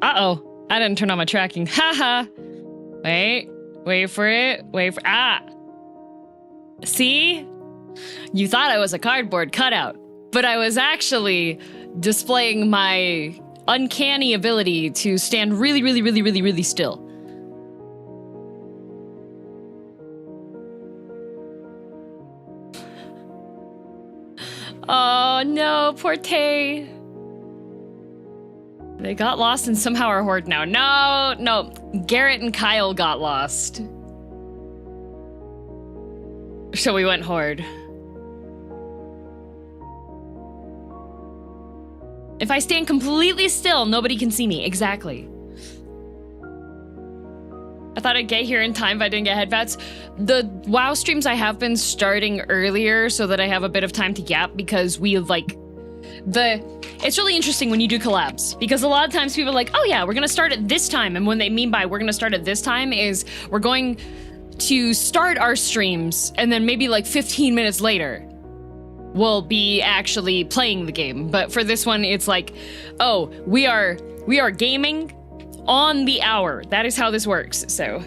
Uh-oh. I didn't turn on my tracking. Haha. Wait for it. Ah. See? You thought I was a cardboard cutout, but I was actually displaying my uncanny ability to stand really still. Oh no, poor Tay. They got lost and somehow are Horde now. No, Garrett and Kyle got lost. So we went Horde. If I stand completely still, nobody can see me. Exactly. I thought I'd get here in time if I didn't get headbats. The WoW streams I have been starting earlier so that I have a bit of time to gap because we like it's really interesting when you do collabs because a lot of times people are like, oh yeah, we're gonna start at this time. And when they mean by we're gonna start at this time is we're going to start our streams and then maybe like 15 minutes later we'll be actually playing the game. But for this one, it's like, oh, we are gaming on the hour. That is how this works, so.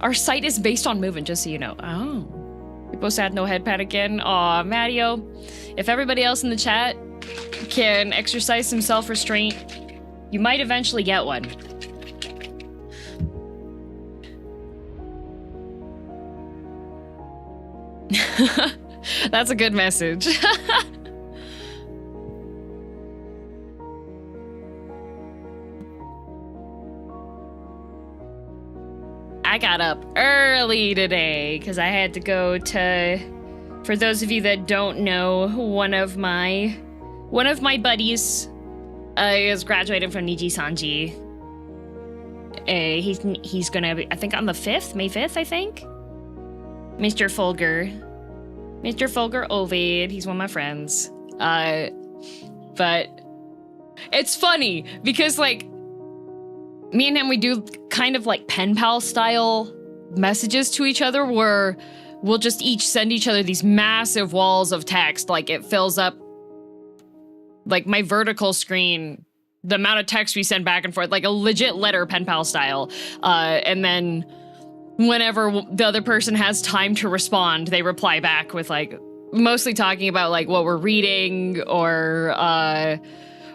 Our site is based on movement, just so you know. Oh. People said no headpad again. Aw, Mattio. If everybody else in the chat can exercise some self-restraint, you might eventually get one. That's a good message. I got up early today because I had to go to, for those of you that don't know, one of my buddies is graduating from Niji Sanji. He's gonna be, I think on the 5th, May 5th, I think. Mr. Fulger Ovid, he's one of my friends. But it's funny because like me and him, we do kind of like pen pal style messages to each other where we'll just each send each other these massive walls of text. Like it fills up like my vertical screen, the amount of text we send back and forth, like a legit letter pen pal style. And then whenever the other person has time to respond, they reply back with like mostly talking about like what we're reading or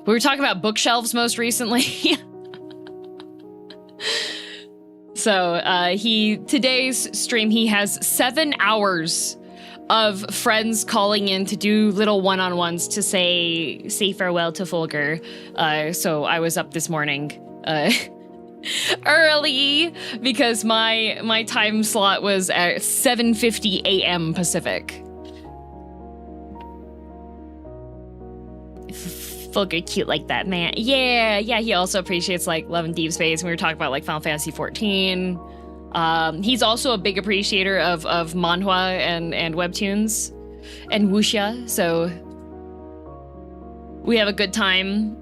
we were talking about bookshelves most recently. So today's stream, he has 7 hours of friends calling in to do little one-on-ones to say farewell to Fulger. So I was up this morning early because my time slot was at 7:50 a.m. Pacific. Fulger cute like that, man. Yeah, he also appreciates like Love and Deep Space, and we were talking about like Final Fantasy 14. He's also a big appreciator of manhwa and webtoons and wuxia, so we have a good time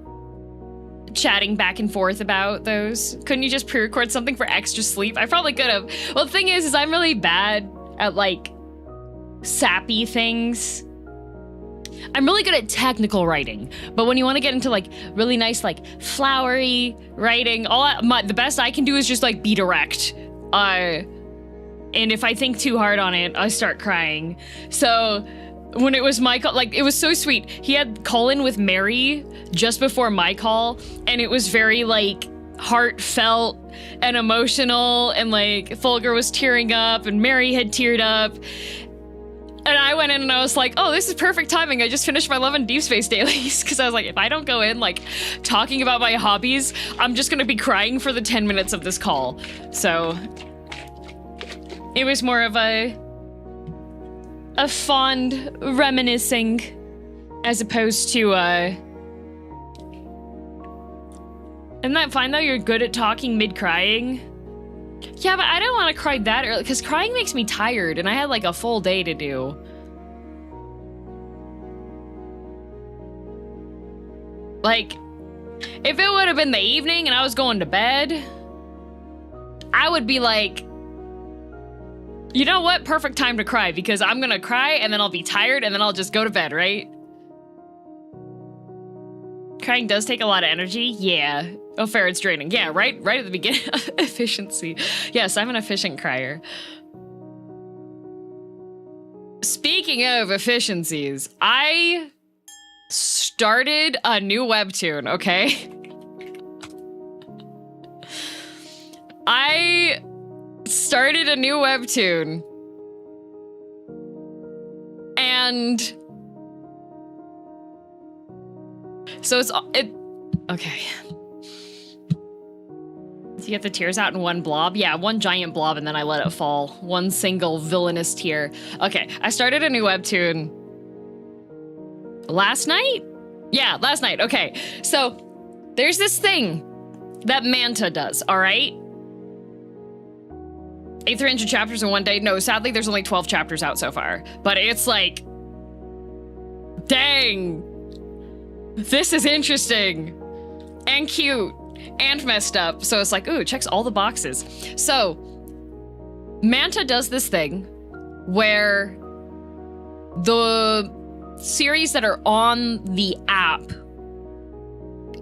chatting back and forth about those. Couldn't you just pre-record something for extra sleep? I probably could have. Well, the thing is I'm really bad at like sappy things. I'm really good at technical writing, but when you want to get into like really nice, like flowery writing, the best I can do is just like be direct. And if I think too hard on it, I start crying. So when it was my call, like it was so sweet. He had call in with Mary just before my call, and it was very like heartfelt and emotional, and like Fulger was tearing up and Mary had teared up. And I went in and I was like, oh, this is perfect timing. I just finished my Love and Deep Space dailies. Because I was like, if I don't go in, like, talking about my hobbies, I'm just going to be crying for the 10 minutes of this call. So it was more of a fond reminiscing as opposed to, Isn't that fine, though? You're good at talking mid-crying? Yeah, but I don't want to cry that early, because crying makes me tired, and I had like a full day to do. Like, if it would have been the evening and I was going to bed, I would be like, You know what? Perfect time to cry, because I'm gonna cry and then I'll be tired and then I'll just go to bed, right? Crying does take a lot of energy. Yeah. Oh, fair, it's draining. Yeah, right at the beginning. Efficiency. Yes, I'm an efficient crier. Speaking of efficiencies, I started a new webtoon, okay? I started a new webtoon. And so okay. Do you get the tears out in one blob? Yeah, one giant blob and then I let it fall. One single villainous tear. Okay, I started a new webtoon last night? Yeah, last night. Okay, so there's this thing that Manta does, all right? 300 chapters in one day. No, sadly, there's only 12 chapters out so far. But it's like, dang, this is interesting and cute and messed up. So it's like, ooh, it checks all the boxes. So Manta does this thing where the series that are on the app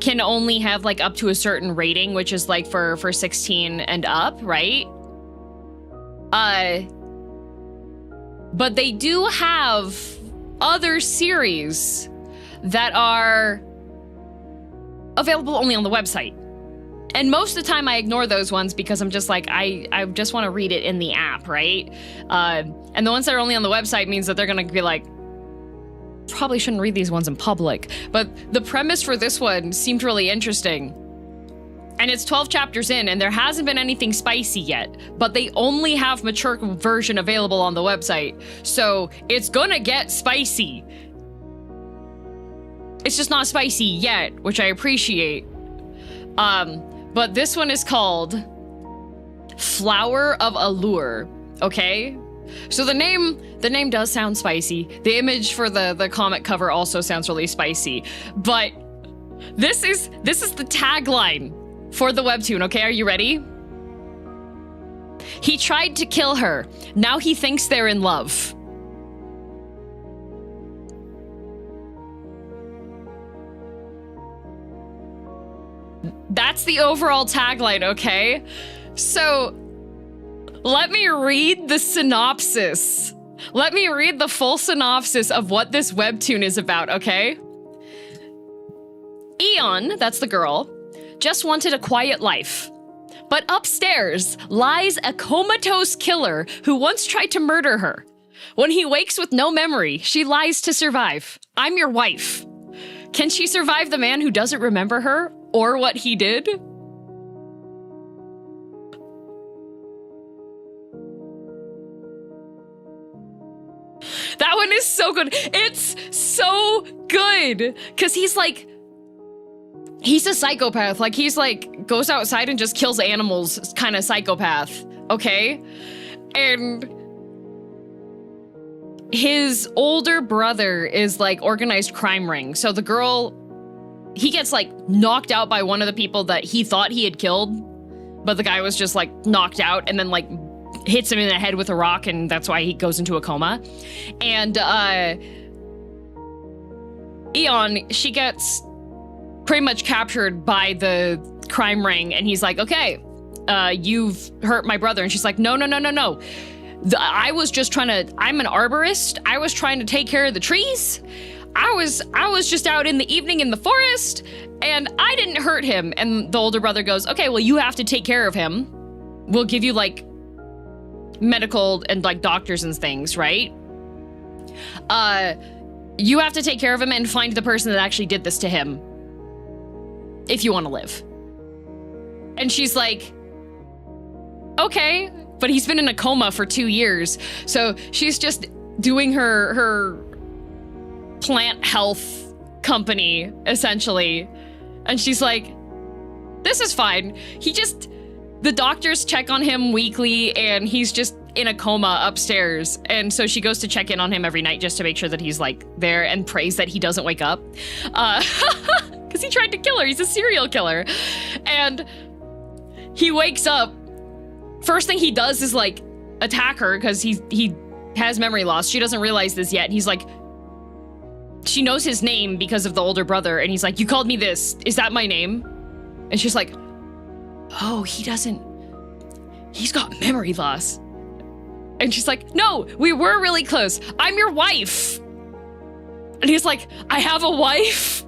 can only have like up to a certain rating, which is like for 16 and up, right? But they do have other series that are available only on the website. And most of the time I ignore those ones because I'm just like, I just want to read it in the app, right? And the ones that are only on the website means that they're going to be like, probably shouldn't read these ones in public. But the premise for this one seemed really interesting. And it's 12 chapters in, and there hasn't been anything spicy yet, but they only have mature version available on the website. So it's gonna get spicy. It's just not spicy yet, which I appreciate. But this one is called Flower of Allure, okay? So the name does sound spicy. The image for the comic cover also sounds really spicy. But this is the tagline for the webtoon, okay? Are you ready? He tried to kill her. Now he thinks they're in love. That's the overall tagline, okay? So let me read the synopsis. Let me read the full synopsis of what this webtoon is about, okay? Eon, that's the girl, just wanted a quiet life. But upstairs lies a comatose killer who once tried to murder her. When he wakes with no memory, she lies to survive. I'm your wife. Can she survive the man who doesn't remember her or what he did? That one is so good. It's so good because he's a psychopath. Like, he's like, goes outside and just kills animals kind of psychopath, okay? And his older brother is like organized crime ring. So the girl, he gets like knocked out by one of the people that he thought he had killed, but the guy was just like knocked out and then like hits him in the head with a rock, and that's why he goes into a coma. And Eon, she gets pretty much captured by the crime ring, and he's like, okay, you've hurt my brother. And she's like, no. I was just trying to, I'm an arborist. I was trying to take care of the trees. I was just out in the evening in the forest, and I didn't hurt him. And the older brother goes, okay, well, you have to take care of him. We'll give you like medical and like doctors and things, right? You have to take care of him and find the person that actually did this to him if you want to live. And she's like, okay, but he's been in a coma for 2 years. So she's just doing her plant health company, essentially. And she's like, this is fine. The doctors check on him weekly, and he's just in a coma upstairs. And so she goes to check in on him every night just to make sure that he's like there, and prays that he doesn't wake up. Because he tried to kill her. He's a serial killer. And he wakes up. First thing he does is like attack her because he has memory loss. She doesn't realize this yet. He's like, she knows his name because of the older brother, and he's like, you called me this. Is that my name? And she's like, oh, he doesn't. He's got memory loss. And she's like, no, we were really close. I'm your wife. And he's like, I have a wife?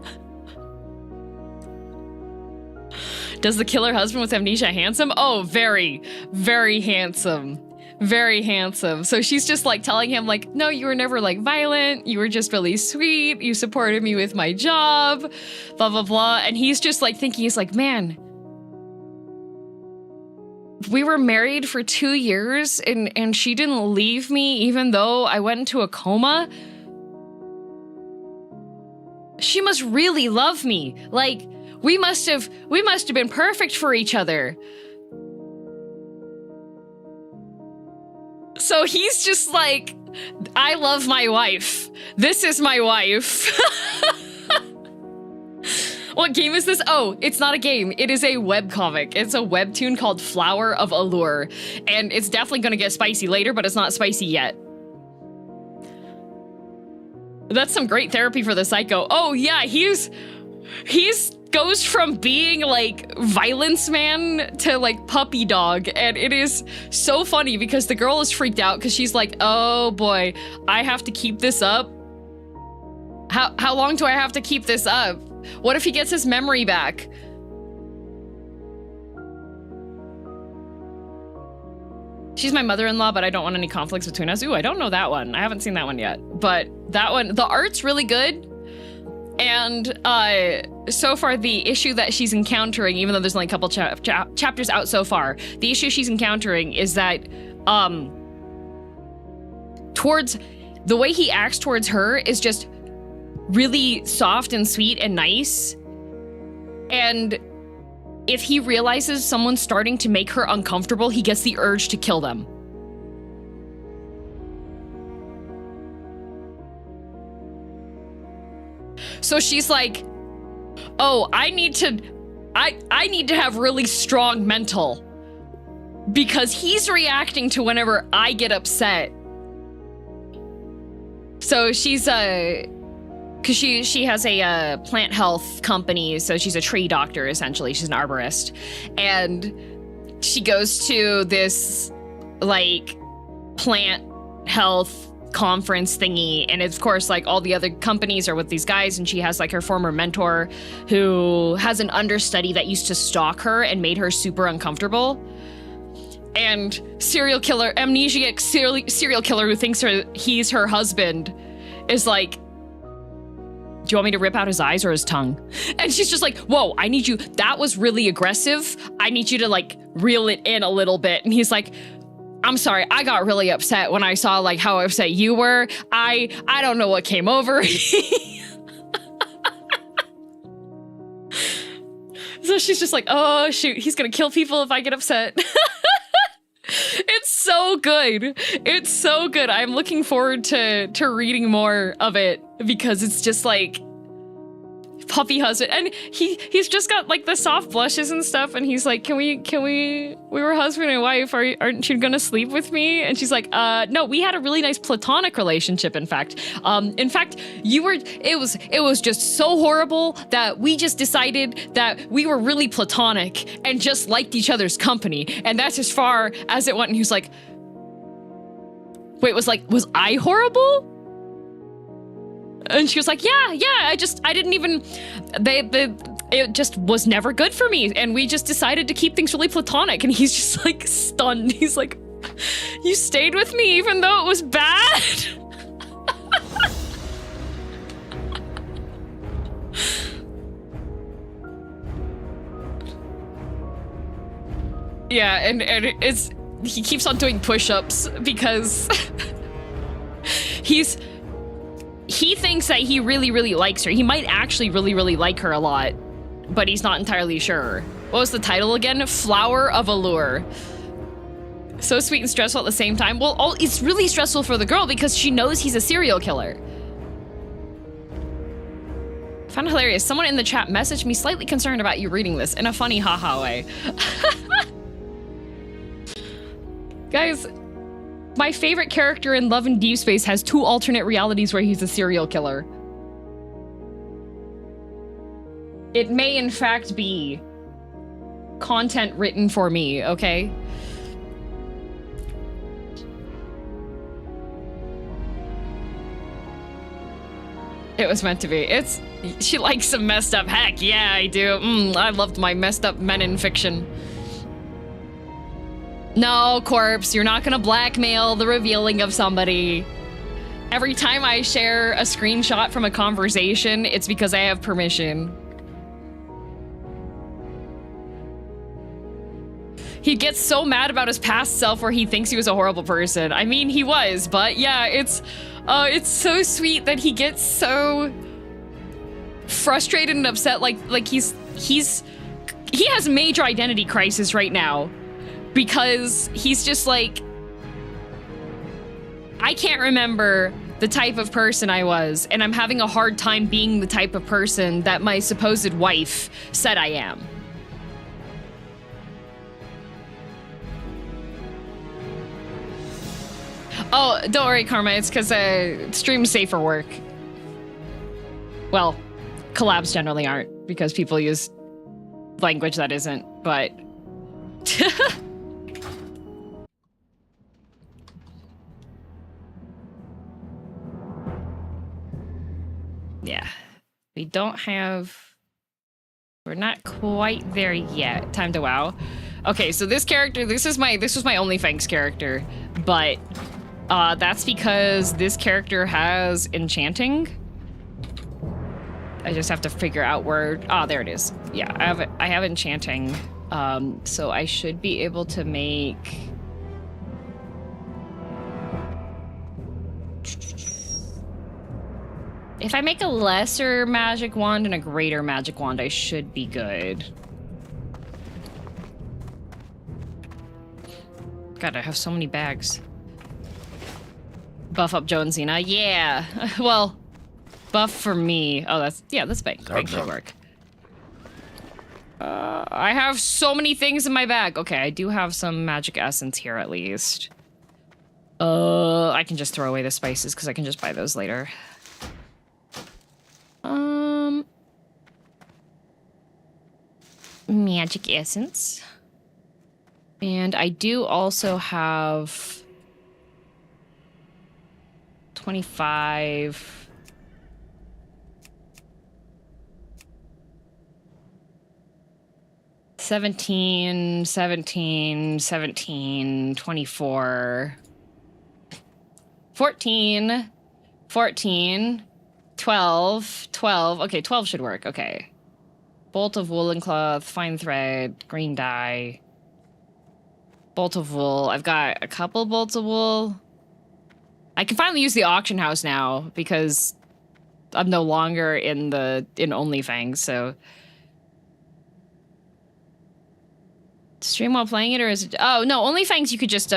Does the killer husband with amnesia handsome? Oh, very, very handsome. Very handsome. So she's just like telling him like, no, you were never like violent. You were just really sweet. You supported me with my job, blah, blah, blah. And he's just like thinking, he's like, man, we were married for 2 years and she didn't leave me even though I went into a coma. She must really love me. Like, we must have been perfect for each other. So he's just like, I love my wife. This is my wife. What game is this? Oh, it's not a game. It is a webcomic. It's a webtoon called Flower of Allure. And it's definitely gonna get spicy later, but it's not spicy yet. That's some great therapy for the psycho. Oh yeah, he's goes from being like violence man to like puppy dog, and it is so funny because the girl is freaked out because she's like, oh boy, I have to keep this up. How long do I have to keep this up? What if he gets his memory back? She's my mother-in-law, but I don't want any conflicts between us. Ooh, I don't know that one. I haven't seen that one yet, but that one, the art's really good. And so far, the issue that she's encountering, even though there's only a couple chapters out so far, the issue she's encountering is that towards the way he acts towards her is just really soft and sweet and nice. And if he realizes someone's starting to make her uncomfortable, he gets the urge to kill them. So she's like, oh, I need to have really strong mental because he's reacting to whenever I get upset. So she's because she has a plant health company, so she's a tree doctor essentially. She's an arborist, and she goes to this like plant health conference thingy, and of course like all the other companies are with these guys, and she has like her former mentor who has an understudy that used to stalk her and made her super uncomfortable, and amnesiac serial killer who thinks he's her husband is like, do you want me to rip out his eyes or his tongue? And she's just like, whoa, I need you, that was really aggressive, I need you to like reel it in a little bit. And he's like, I'm sorry, I got really upset when I saw like how upset you were. I don't know what came over. So she's just like, oh shoot, he's gonna kill people if I get upset. It's so good. It's so good. I'm looking forward to reading more of it because it's just like puppy husband, and he's just got like the soft blushes and stuff, and he's like, we were husband and wife, aren't you gonna sleep with me? And she's like, no, we had a really nice platonic relationship, in fact it was just so horrible that we just decided that we were really platonic and just liked each other's company, and that's as far as it went. And he was like, wait, was I horrible? And she was like, yeah, I didn't even, it just was never good for me. And we just decided to keep things really platonic. And he's just like stunned. He's like, you stayed with me even though it was bad? Yeah, and he keeps on doing push-ups because he thinks that he really, really likes her. He might actually really, really like her a lot, but he's not entirely sure. What was the title again? Flower of Allure. So sweet and stressful at the same time. Well, it's really stressful for the girl because she knows he's a serial killer. I found it hilarious. Someone in the chat messaged me slightly concerned about you reading this in a funny haha way. Guys, My favorite character in Love and Deep Space has 2 alternate realities where he's a serial killer. It may in fact be content written for me, okay? It was meant to be. She likes some messed up. Heck yeah, I do. I loved my messed up men in fiction. No, Corpse, you're not gonna blackmail the revealing of somebody. Every time I share a screenshot from a conversation, it's because I have permission. He gets so mad about his past self where he thinks he was a horrible person. I mean, he was, but yeah, it's so sweet that he gets so frustrated and upset, like he has major identity crisis right now because he's just like, I can't remember the type of person I was, and I'm having a hard time being the type of person that my supposed wife said I am. Oh, don't worry, Karma. It's because stream's safe for work. Well, collabs generally aren't because people use language that isn't, but... yeah. We don't have... We're not quite there yet. Time to WoW. Okay, so this character, this was my only Fangs character, but... that's because this character has enchanting. I just have to figure out where... Ah, there it is. Yeah, I have enchanting. So I should be able to make... If I make a lesser magic wand and a greater magic wand, I should be good. God, I have so many bags. Buff up Jonesina. Yeah. Well, buff for me. Oh, that's bank. Bank should work. I have so many things in my bag. Okay, I do have some magic essence here at least. I can just throw away the spices because I can just buy those later. Magic essence. And I do also have 25. $17, 24, 14, 12. Okay, 12 should work. Okay. Bolt of woolen cloth, fine thread, green dye. Bolt of wool. I've got a couple bolts of wool. I can finally use the auction house now because I'm no longer in OnlyFangs, so. Stream while playing it, or is it? Oh, no, OnlyFangs you could just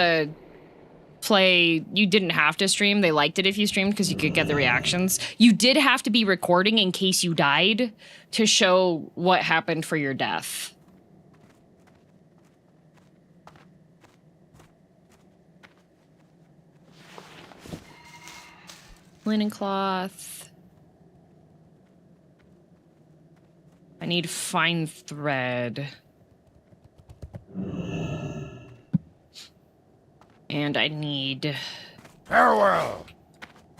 play. You didn't have to stream. They liked it if you streamed because you could get the reactions. You did have to be recording in case you died to show what happened for your death. Linen cloth. I need fine thread. And I need... Farewell!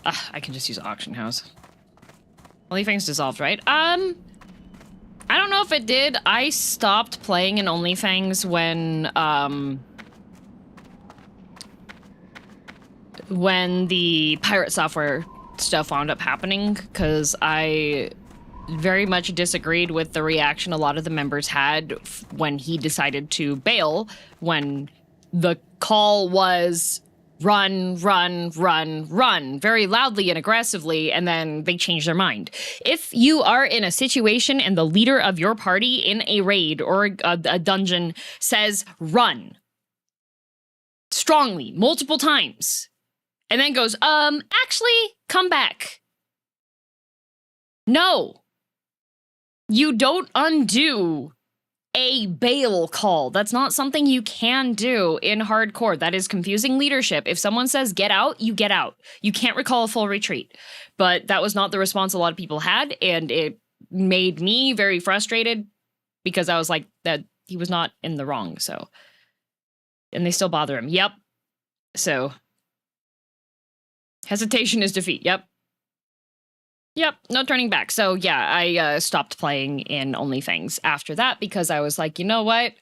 I can just use auction house. OnlyFangs dissolved, right? I don't know if it did. I stopped playing in OnlyFangs when the pirate software stuff wound up happening, because I very much disagreed with the reaction a lot of the members had when he decided to bail, when the call was run, run, run, run, very loudly and aggressively, and then they changed their mind. If you are in a situation and the leader of your party in a raid or a dungeon says run strongly, multiple times, and then goes, actually, come back. No. You don't undo a bail call. That's not something you can do in hardcore. That is confusing leadership. If someone says get out, you get out. You can't recall a full retreat. But that was not the response a lot of people had, and it made me very frustrated because I was like, that he was not in the wrong, so. And they still bother him. Yep. So. Hesitation is defeat. Yep. Yep, no turning back. So yeah, I stopped playing in Only Fangs after that because I was like, you know what?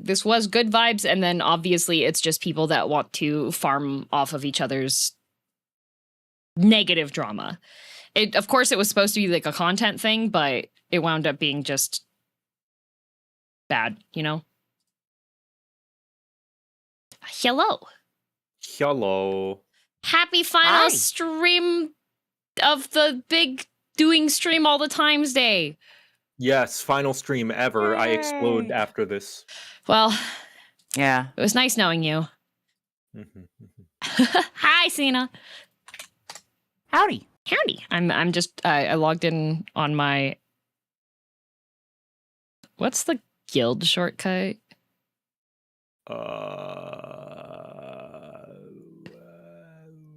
This was good vibes, and then obviously it's just people that want to farm off of each other's negative drama. Of course, it was supposed to be like a content thing, but it wound up being just bad, you know? Hello. Hello. Happy final Hi. stream of the big doing stream all the times day. Yes, final stream ever. I explode Yay. after this. Well, Yeah. it was nice knowing you. Hi, Sena. Howdy. Howdy. I'm just I logged in on my. What's the guild shortcut?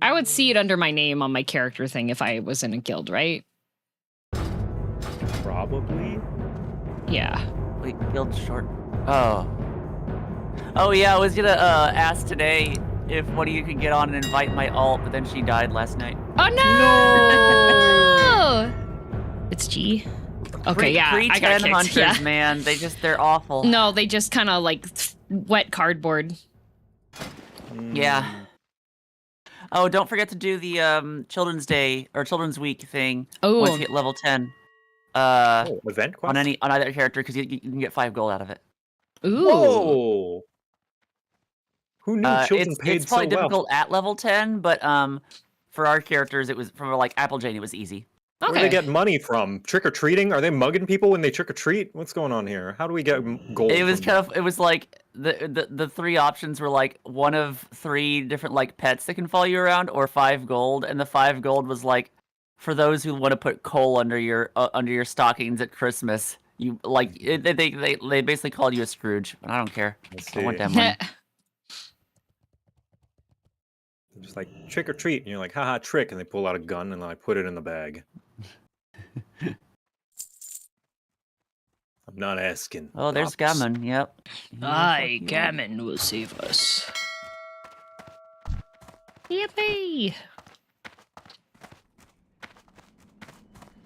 I would see it under my name on my character thing if I was in a guild, right? Probably. Yeah. Wait, guild short. Oh. Oh yeah, I was gonna ask today if one of you could get on and invite my alt, but then she died last night. Oh no! It's G. Okay, yeah, I got Pre-10 kicked. hunters, Yeah. man. They're awful. No, they just kind of like wet cardboard. Yeah. Oh, don't forget to do the Children's Day or Children's Week thing Oh. once you hit level 10. Event quest? On either character because you can get 5 gold out of it. Ooh. Whoa! Who knew children paid it's probably so well? difficult at level 10, but for our characters, it was for like Applejane, it was easy. Where do they get money from? Trick or treating? Are they mugging people when they trick or treat? What's going on here? How do we get gold? It was from kind of, it was like the 3 options were like one of 3 different like pets that can follow you around, or 5 gold, and the 5 gold was like for those who want to put coal under your stockings at Christmas. You like they basically called you a Scrooge, but I don't care. I want that money. Just like trick or treat, and you're like, haha, trick, and they pull out a gun and I put it in the bag. I'm not asking. Oh, there's Pops. Gammon. Yep. Aye, Gammon will save us. Yippee!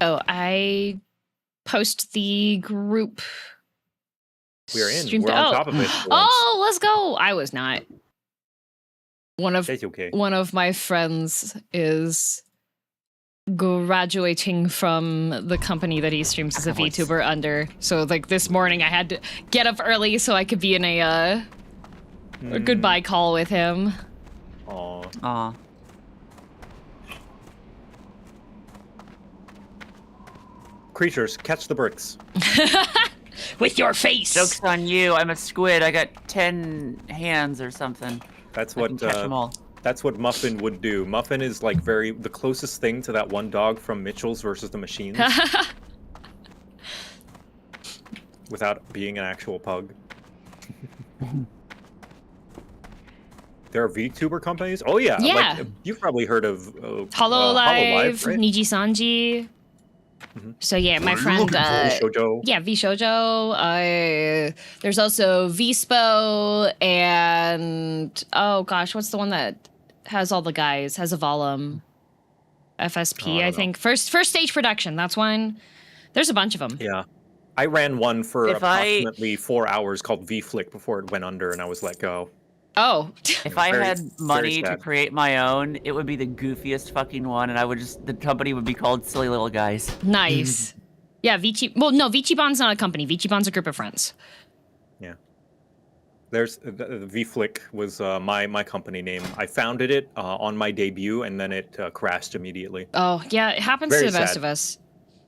Oh, I post the group. We're in. stream We're on top of it. for once. Oh, let's go! I was not. That's okay. One of my friends is graduating from the company that he streams as a VTuber under. So like this morning I had to get up early so I could be in a goodbye call with him. Aw. Aw. Creatures, catch the bricks. With your face. Joke's on you. I'm a squid. I got 10 hands or something. That's I what can catch them all. that's what Muffin would do. Muffin is like the closest thing to that one dog from Mitchell's versus the Machines. Without being an actual pug. There are VTuber companies? Oh yeah. Yeah. Like, you've probably heard of Hololive, right? Niji Sanji. So yeah, my friend Shoujo. yeah, V Shoujo. There's also Vispo and oh gosh, what's the one that has all the guys? Has a Volum. FSP, I think. First Stage Production. That's one. There's a bunch of them. Yeah. I ran one for If approximately 4 hours called V-Flick before it went under and I was let go. Oh. If I Very- had money to sad. create my own, it would be the goofiest fucking one, and the company would be called Silly Little Guys. Nice. Yeah, Vici. Well, no, Vichibon's not a company. Vichibon's a group of friends. Yeah. There's the V-Flick was my company name. I founded it on my debut and then it crashed immediately. Oh, yeah, it happens Very to the best sad. of us.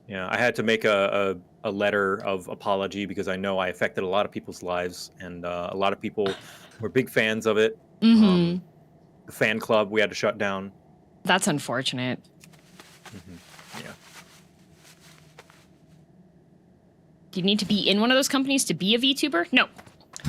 Yeah, I had to make a letter of apology because I know I affected a lot of people's lives and a lot of people were big fans of it. Mm-hmm. The fan club we had to shut down. That's unfortunate. Yeah. Do you need to be in one of those companies to be a VTuber? No.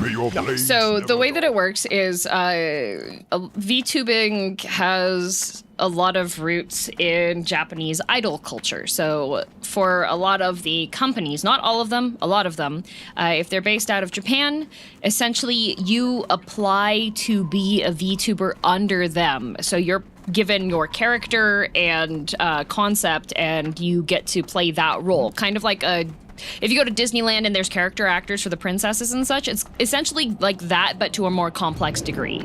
May your blades So the never way that dull. it works is VTubing has a lot of roots in Japanese idol culture. So for a lot of the companies, not all of them, a lot of them, if they're based out of Japan, essentially you apply to be a VTuber under them. So you're given your character and concept, and you get to play that role. Kind of like if you go to Disneyland and there's character actors for the princesses and such, it's essentially like that, but to a more complex degree.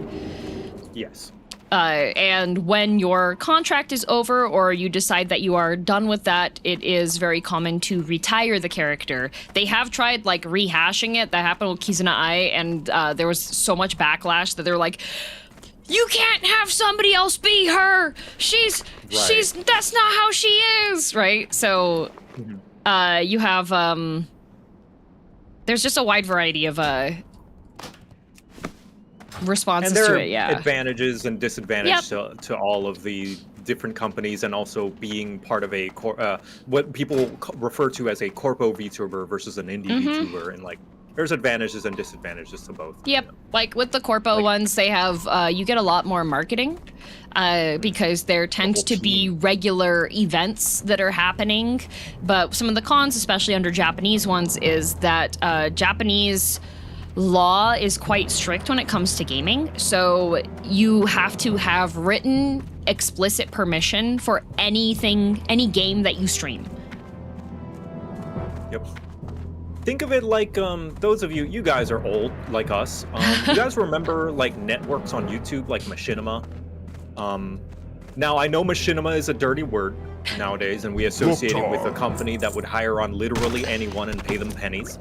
Yes. And when your contract is over or you decide that you are done with that, it is very common to retire the character. They have tried like rehashing it. That happened with Sena and I, and there was so much backlash that they were like, you can't have somebody else be her. She's that's not how she is, right? So you have there's just a wide variety of responses And there to are it, yeah. advantages and disadvantages to all of the different companies, and also being part of a what people refer to as a corpo VTuber versus an indie VTuber, and like there's advantages and disadvantages to both. Yep, like with the corpo ones, they have you get a lot more marketing because there tends to be regular events that are happening. But some of the cons, especially under Japanese ones, is that Japanese law is quite strict when it comes to gaming. So you have to have written explicit permission for any game that you stream. Yep. Think of it like those of you guys are old like us. You guys remember like networks on YouTube like Machinima? Now I know Machinima is a dirty word nowadays, and we associate it with a company that would hire on literally anyone and pay them pennies.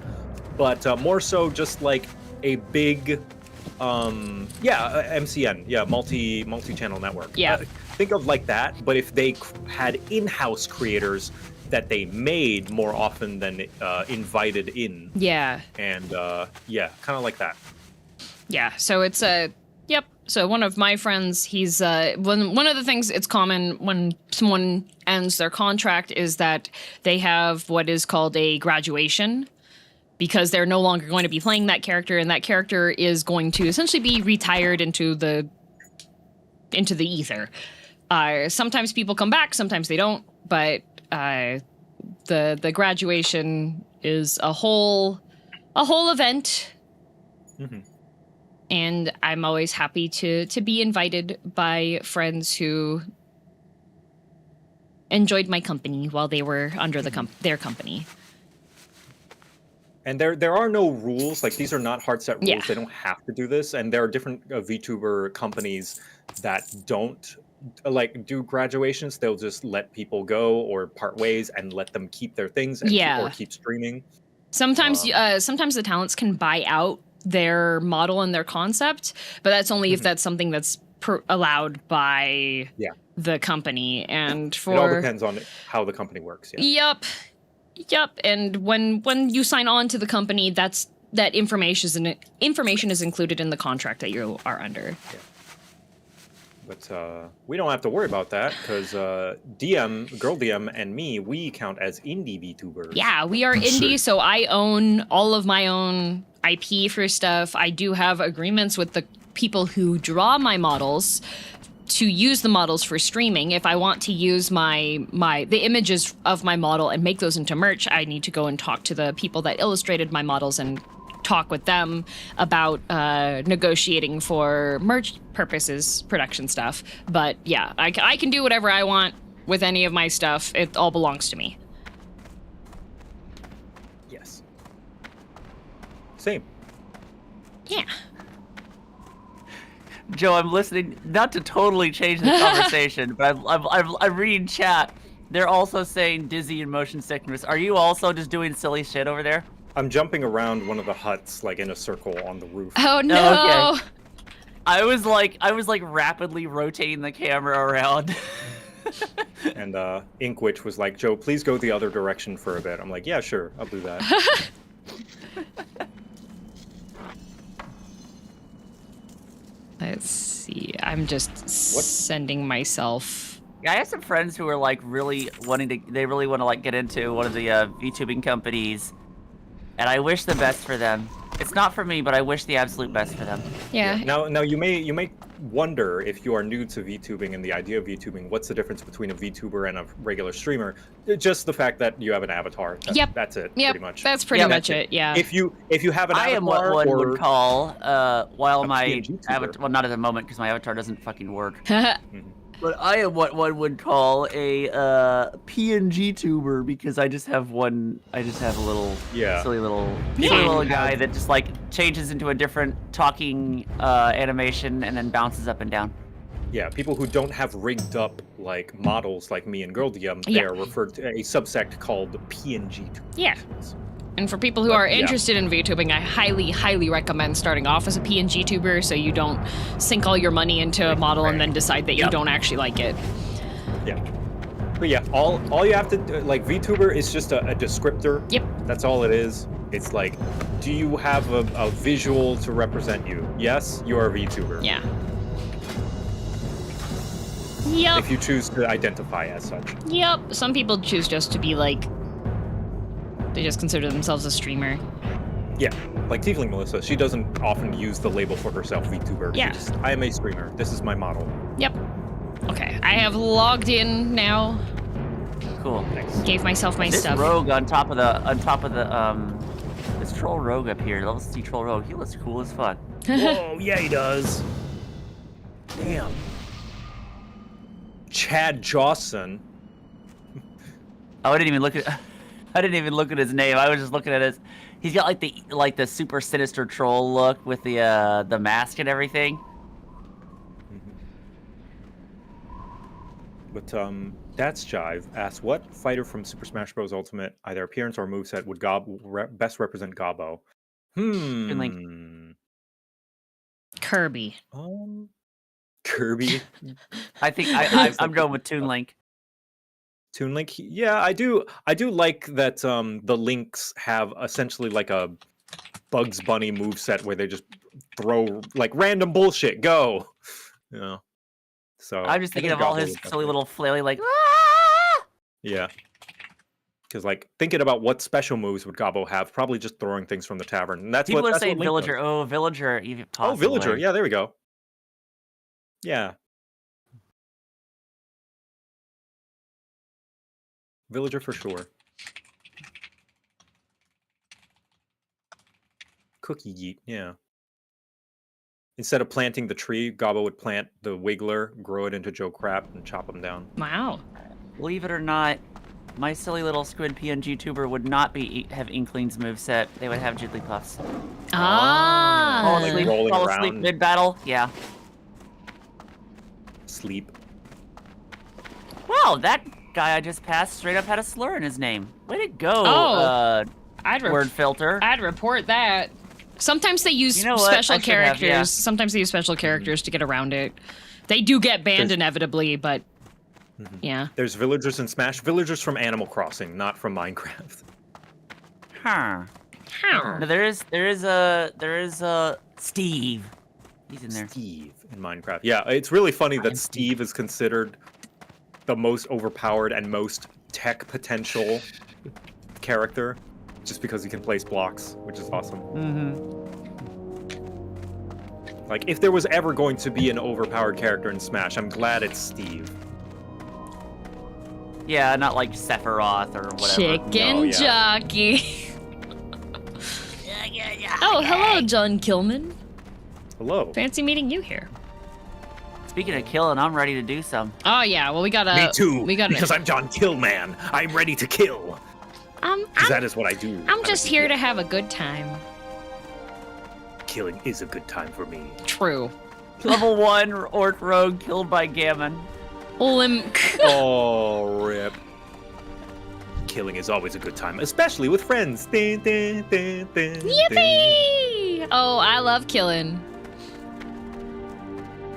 But more so just like a big MCN, multi-channel network. Yeah. Think of like that, but if they had in-house creators that they made more often than invited in. Yeah. And kind of like that. Yeah, so it's yep. So one of my friends, he's one of the things it's common when someone ends their contract is that they have what is called a graduation, because they're no longer going to be playing that character, and that character is going to essentially be retired into the ether. Sometimes people come back, sometimes they don't, but the graduation is a whole event. Mm-hmm. And I'm always happy to be invited by friends who enjoyed my company while they were under their company. And there are no rules. Like, these are not hard set rules. Yeah. They don't have to do this. And there are different VTuber companies that don't do graduations. They'll just let people go or part ways and let them keep their things and or keep streaming. Sometimes the talents can buy out their model and their concept, but that's only if that's something that's allowed by the company. And for it all depends on how the company works. Yeah. Yep. And when you sign on to the company, that information is included in the contract that you are under. Yeah. But we don't have to worry about that, because Girl DM and me, we count as indie VTubers. Yeah, we are indie, so I own all of my own IP for stuff. I do have agreements with the people who draw my models to use the models for streaming. If I want to use the images of my model and make those into merch, I need to go and talk to the people that illustrated my models and talk with them about negotiating for merch purposes, production stuff. But yeah, I can do whatever I want with any of my stuff. It all belongs to me. Yes. Same. Yeah. Joe, I'm listening, not to totally change the conversation, but I'm reading chat. They're also saying dizzy and motion sickness. Are you also just doing silly shit over there? I'm jumping around one of the huts, like in a circle on the roof. Oh no! Oh, okay. I was like rapidly rotating the camera around. And Inkwitch was like, Joe, please go the other direction for a bit. I'm like, yeah, sure, I'll do that. Let's see. I'm just sending myself. Yeah, I have some friends who are like really want to like get into one of the VTubing companies, and I wish the best for them. It's not for me, but I wish the absolute best for them. Yeah. Now you may wonder, if you are new to VTubing and the idea of VTubing, what's the difference between a VTuber and a regular streamer? Just the fact that you have an avatar. That's it. Yep. Pretty much. That's pretty much it. Yeah. If you have an avatar, I am what one would call while a my PNG avatar, well, not at the moment because my avatar doesn't fucking work. Mhm. But I am what one would call a PNG tuber because I just have one. I just have a little silly little guy that just like changes into a different talking animation and then bounces up and down. Yeah, people who don't have rigged up like models like me and Girl DM, they are referred to a subsect called PNG tubers. Yeah. And for people who are interested in VTubing, I highly, highly recommend starting off as a PNG tuber so you don't sink all your money into a model and then decide that you don't actually like it. Yeah. But yeah, all you have to do, like, VTuber is just a descriptor. Yep. That's all it is. It's like, do you have a visual to represent you? Yes, you are a VTuber. Yeah. Yep. If you choose to identify as such. Yep. Some people choose just to be like, they just consider themselves a streamer. Yeah, like Tiefling Melissa, she doesn't often use the label for herself, VTuber. Yeah. Just, I am a streamer. This is my model. Yep. Okay, I have logged in now. Cool. Thanks. Gave myself my this stuff. Rogue on top of the this Troll Rogue up here, level C Troll Rogue, he looks cool as fuck. Whoa, yeah he does. Damn. Chad Jawson. Oh, I didn't even look at his name. I was just looking at his. He's got like the super sinister troll look with the mask and everything. But that's Jive asks, what fighter from Super Smash Bros. Ultimate, either appearance or moveset, would best represent Gobbo? Kirby. Kirby. I think I'm going with Toon Link. Toon Link, yeah, I do like that. The Links have essentially like a Bugs Bunny moveset where they just throw like random bullshit. Go, you know. So I'm just thinking of all his silly little flaily like. Yeah. Because like thinking about what special moves would Gobbo have, probably just throwing things from the tavern. And that's people what are saying Link Villager. does. Oh, Villager. Even Oh, Villager. Yeah, there we go. Yeah. Villager for sure. Cookie Yeet, yeah. Instead of planting the tree, Gobbo would plant the Wiggler, grow it into Joe Crap, and chop them down. Wow. Believe it or not, my silly little squid PNG tuber would not have Inkling's moveset. They would have Jigglypuffs. Ah. Fall asleep mid-battle? Yeah. Sleep. Wow, that guy I just passed straight up had a slur in his name. Way to go, word filter. I'd report that. Sometimes they use special characters. Sometimes they use special characters to get around it. They do get banned inevitably, but yeah. There's villagers in Smash. Villagers from Animal Crossing, not from Minecraft. Huh. No, there is a Steve. He's in there. Steve in Minecraft. Yeah, it's really funny that Steve is considered the most overpowered and most tech potential character, just because he can place blocks, which is awesome. Like, if there was ever going to be an overpowered character in Smash, I'm glad it's Steve. Yeah, not like Sephiroth or whatever. Chicken jockey. Oh, hello, John Killman. Hello. Fancy meeting you here. Speaking of killing, I'm ready to do some. Oh yeah, well we gotta. Me too. We gotta. Because I'm John Killman. I'm ready to kill. Because that is what I do. I'm just here to have a good time. Killing is a good time for me. True. Level 1 Orc Rogue killed by Gammon. Limk. Oh, rip. Killing is always a good time, especially with friends. Yippee! Oh, I love killing.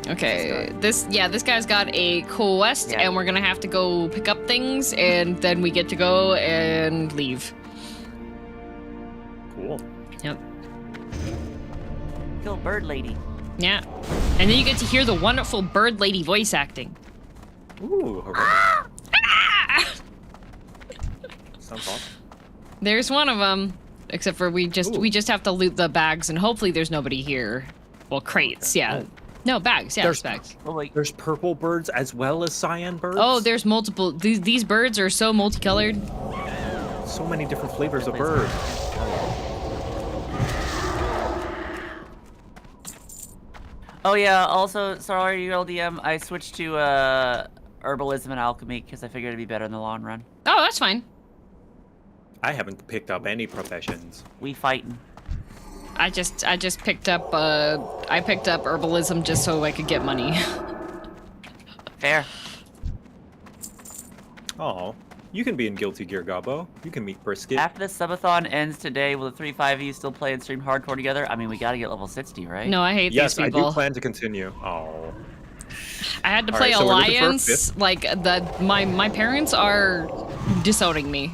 Okay, this guy's got a quest, and we're gonna have to go pick up things, and then we get to go and leave. Cool. Yep. Kill Bird Lady. Yeah. And then you get to hear the wonderful Bird Lady voice acting. Ooh, Ah! sounds awesome. There's one of them. except for we just have to loot the bags, and hopefully there's nobody here. Well, crates, yeah. Oh. No, bags, yeah, There's bags. Oh, wait. There's purple birds as well as cyan birds. Oh, there's multiple. These birds are so multicolored. So many different flavors of bird. Oh yeah, also, sorry, LDM, I switched to herbalism and alchemy because I figured it'd be better in the long run. Oh, that's fine. I haven't picked up any professions. We fighting. I just picked up herbalism just so I could get money. Fair. Oh, you can be in Guilty Gear, Gobbo. You can meet Brisket. After the subathon ends today, will the 3-5 of you still play and stream hardcore together? I mean, we gotta get level 60, right? No, I hate Yes, these I people. do plan to continue. Oh. I had to All play right, so we're looking for a Alliance. fifth. Like my parents are disowning me.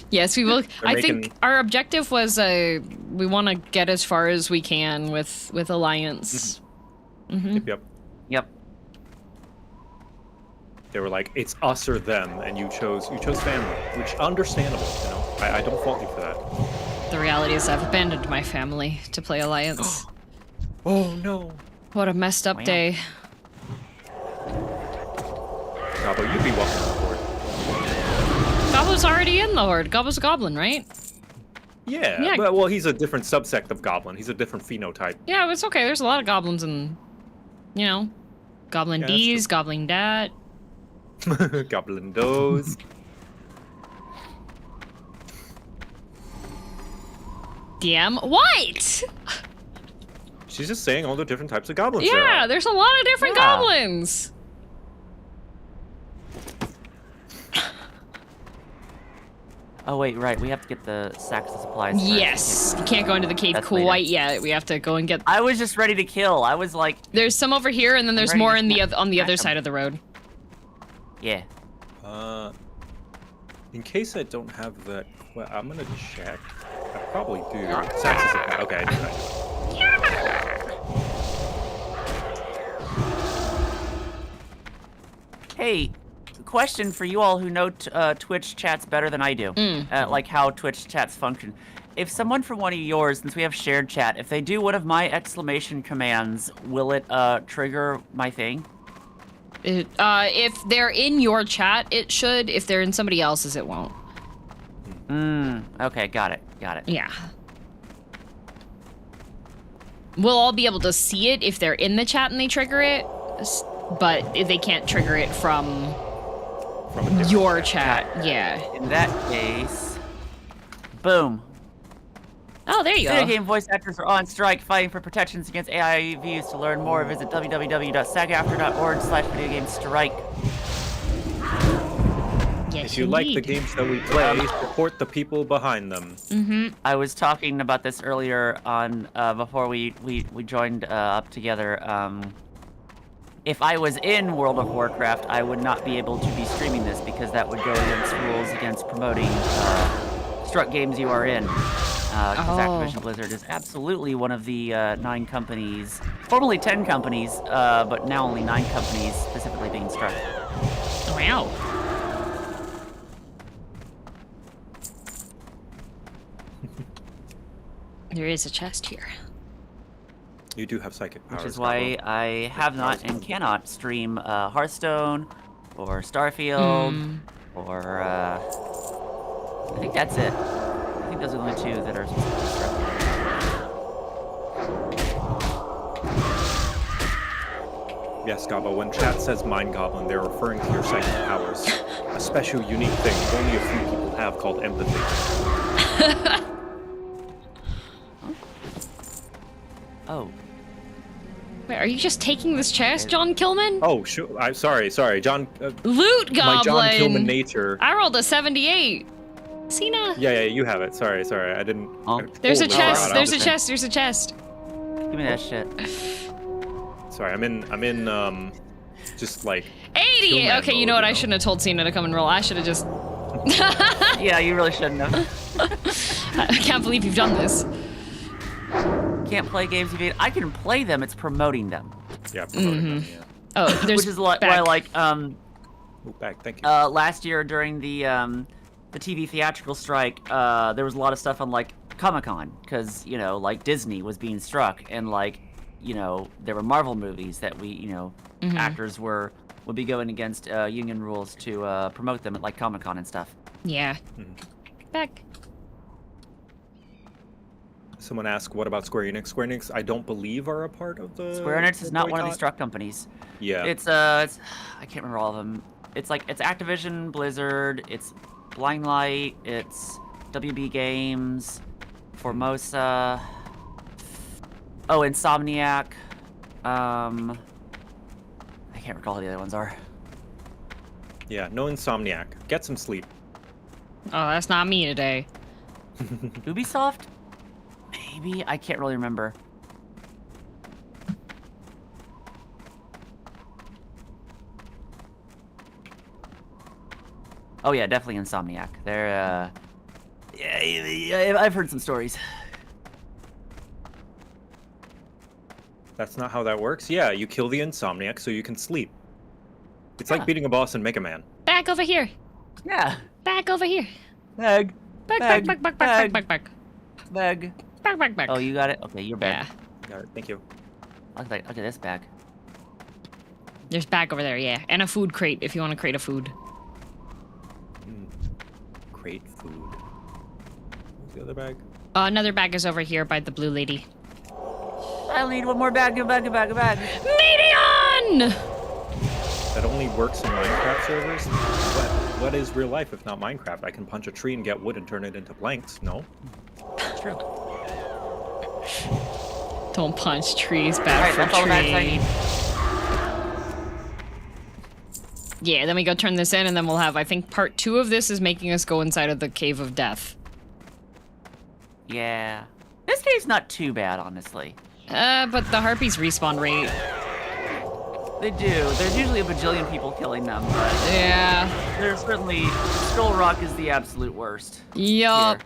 Yes, we will. I think making- our objective was we want to get as far as we can with Alliance. Yep. Yep. They were like, it's us or them, and you chose family, which understandable. You know, I don't fault you for that. The reality is I've abandoned my family to play Alliance. Oh no. What a messed up Wow. day. Gobbo, you'd be welcome on board. Gobble's already in the Horde. Gobble's a goblin, right? Yeah, Yeah. but well, he's a different subsect of goblin. He's a different phenotype. Yeah, it's okay. There's a lot of goblins in, Goblin Yeah, that's D's, Goblin Dat. Goblin does. DM, what? She's just saying all the different types of goblins there Yeah, are. there's a lot of different Yeah. goblins. Oh wait, right. We have to get the sacks of supplies. first. Yes, you can't go into the cave That's quite later. yet. We have to go and get. I was just ready to kill. I was like, There's some over here, and then there's ready more to in the smack- on the smack other 'em. side of the road. yeah. In case I don't have that, well, I'm gonna check. I probably do. Sax is a- okay, I do that. Hey, question for you all who know Twitch chats better than I do. Like how Twitch chats function. If someone from one of yours, since we have shared chat, if they do one of my exclamation commands, will it trigger my thing? If they're in your chat, it should. If they're in somebody else's, it won't. Okay, got it. Yeah. We'll all be able to see it if they're in the chat and they trigger it, but they can't trigger it from From a different your chat. Yeah. In that case, boom. Oh, there you Video go. game voice actors are on strike fighting for protections against AI views. To learn more, visit www.sagafter.org/videogamestrike. Yes, If you like the indeed. games that we play, support the people behind them. I was talking about this earlier on before we joined up together. If I was in World of Warcraft, I would not be able to be streaming this because that would go against rules against promoting struck games you are in. Because Activision Blizzard is absolutely one of the 9 companies, formerly 10 companies, but now only 9 companies specifically being struck. Wow. There is a chest here. You do have psychic powers. Which is why Gobbo. I have not and cannot stream Hearthstone or Starfield or I think that's it. I think those are the only 2 that are specifically struck. Yes, Gobbo, when chat says Mind Goblin, they're referring to your psychic powers. A special, unique thing only a few people have called empathy. Oh. Wait, are you just taking this chest, John Kilman? Oh, sure. Sorry, John. Loot My goblin. John Kilman nature. I rolled a 78. Sena. Yeah, you have it. Sorry. I didn't. Oh. I There's a totally chest. forgot. There's a chest. There's a chest. Give me that shit. Sorry, I'm in. Just like. 80. Killman Okay, you mode, know what? you I know? shouldn't have told Sena to come and roll. I should have just. Yeah, you really shouldn't have. I can't believe you've done this. Can't play games you beat. I can play them. It's promoting them. Yeah. Promoting them, yeah. Oh, there's Which is why, back. like, Oh, back. Thank you. last year during the the TV theatrical strike, there was a lot of stuff on like Comic-Con because you know like Disney was being struck and like you know there were Marvel movies that actors would be going against union rules to promote them at like Comic-Con and stuff. Yeah. Back. Someone asked, what about Square Enix? Square Enix, I don't believe are a part of the Square Enix is not one of these struck companies. Yeah. It's I can't remember all of them. It's like, it's Activision, Blizzard, it's Blindlight, it's WB Games, Formosa, Insomniac, I can't recall who the other ones are. Yeah, no Insomniac. Get some sleep. Oh, that's not me today. Ubisoft? Maybe? I can't really remember. Oh yeah, definitely Insomniac. They're, yeah, I've heard some stories. That's not how that works? Yeah, you kill the Insomniac so you can sleep. It's like beating a boss in Mega Man. Back over here. Yeah. Back over here. Bag. Back. Back. Bag. Oh, you got it? Okay, you're back. Yeah. Got it, thank you. Look at this bag. There's back over there, yeah. And a food crate if you want to crate a food. Crate food. What's the other bag? Another bag is over here by the blue lady. I'll need one more bag. Medion! That only works in Minecraft servers? What is real life if not Minecraft? I can punch a tree and get wood and turn it into planks. No? True. Don't punch trees, bad for that's all the bags I need. Yeah, then we go turn this in and then we'll have, I think part 2 of this is making us go inside of the Cave of Death. Yeah. This cave's not too bad, honestly. But the Harpies respawn rate. They do. There's usually a bajillion people killing them, but... Yeah. There's certainly... Skull Rock is the absolute worst. Yup.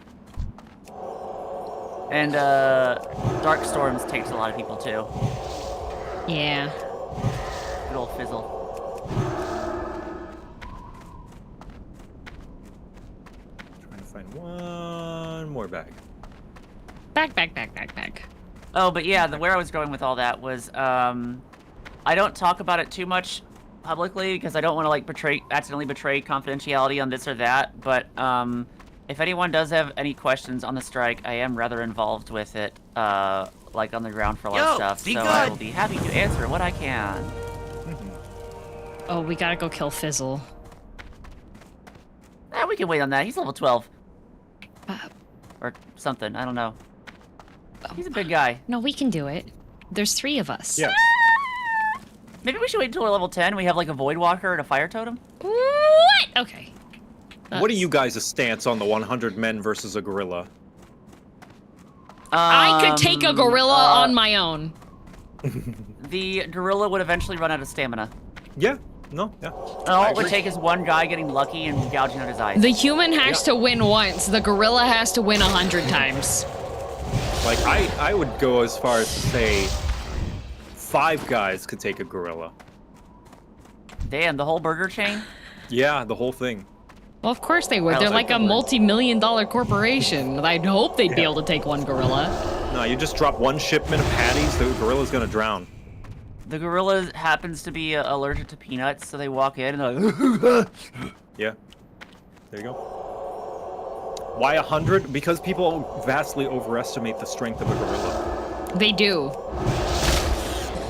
And, Dark Storms takes a lot of people, too. Yeah. Good old Fizzle. Trying to find one more bag. Back. Oh, but yeah, where I was going with all that was, I don't talk about it too much publicly because I don't want to like accidentally betray confidentiality on this or that. But if anyone does have any questions on the strike, I am rather involved with it, like on the ground for a lot of stuff. So I will be happy to answer what I can. Oh, we gotta go kill Fizzle. We can wait on that. He's level 12. Or something. I don't know. He's a big guy. No, we can do it. There's 3 of us. Yeah. Maybe we should wait until we're level 10. We have like a Void Walker and a Fire Totem. What? Okay. What are you guys' stance on the 100 men versus a gorilla? I could take a gorilla on my own. The gorilla would eventually run out of stamina. Yeah. No, yeah. All it would take is one guy getting lucky and gouging out his eyes. The human has to win once. The gorilla has to win 100 times. Like, I would go as far as to say 5 guys could take a gorilla. Damn, the whole burger chain? Yeah, the whole thing. Well, of course they would. They're like a multi-million-dollar corporation. I'd hope they'd be able to take one gorilla. No, you just drop one shipment of patties, the gorilla's gonna drown. The gorilla happens to be allergic to peanuts, so they walk in and they're like, Yeah. There you go. Why 100? Because people vastly overestimate the strength of a gorilla. They do.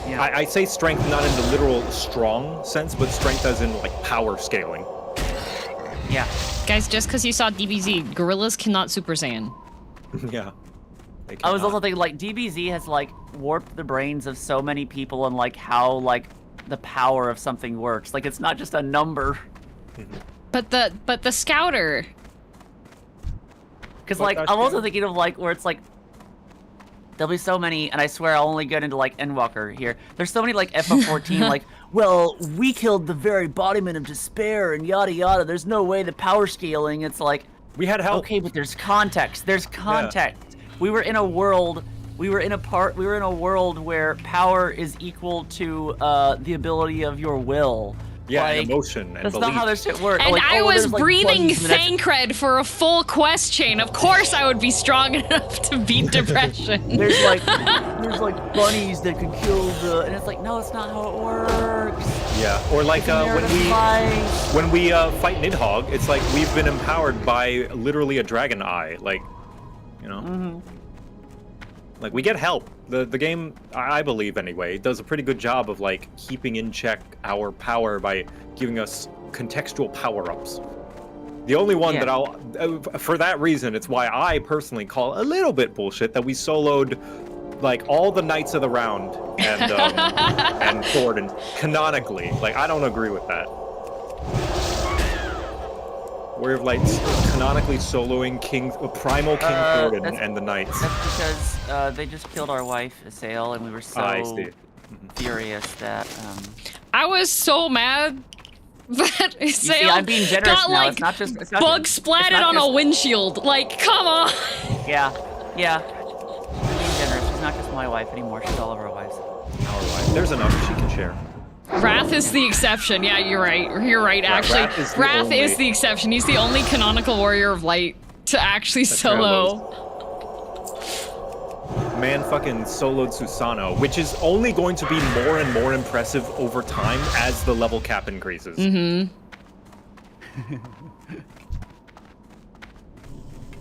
Yeah. I say strength not in the literal strong sense, but strength as in, like, power scaling. Yeah. Guys, just because you saw DBZ, gorillas cannot Super Saiyan. Yeah. I was also thinking, like, DBZ has, like, warped the brains of so many people and, like, how, like, the power of something works. Like, it's not just a number. But the Scouter. Because, like, I'm also thinking of, like, where it's, like, there'll be so many, and I swear I'll only get into, like, Endwalker here. There's so many, like, FF14, like, well, we killed the very embodiment of despair and yada yada. There's no way the power scaling. It's like... We had help. Okay, but there's context. There's context. Yeah. We were in a world where power is equal to the ability of your will. Yeah, like, and emotion and that's belief. not how this shit works. And like, I oh, was there's, like, breathing bunnies in the next- Thancred for a full quest chain. Of course I would be strong enough to beat depression. There's like bunnies that could kill the, and it's like, no, it's not how it works. Yeah, or like when we fight Nidhogg, it's like we've been empowered by literally a dragon eye, like, you know. Like we get help. The game, I believe anyway, does a pretty good job of like keeping in check our power by giving us contextual power-ups. The only one that I'll, for that reason, it's why I personally call a little bit bullshit that we soloed like all the Knights of the Round and and Horde canonically. Like I don't agree with that. We're like canonically soloing Primal King Horde and the Knights. That's because they just killed our wife, Assail, and we were so furious that. I was so mad that Assail I'm being generous got now. like It's not just bug splatted on a windshield. Like, come on. Yeah. I'm being generous. She's not just my wife anymore. She's all of our wives. Our wife. There's enough she can share. Wrath is the exception. Yeah, you're right. You're right, actually. Wrath is the exception. He's the only canonical warrior of light to actually solo. Man fucking soloed Susano, which is only going to be more and more impressive over time as the level cap increases.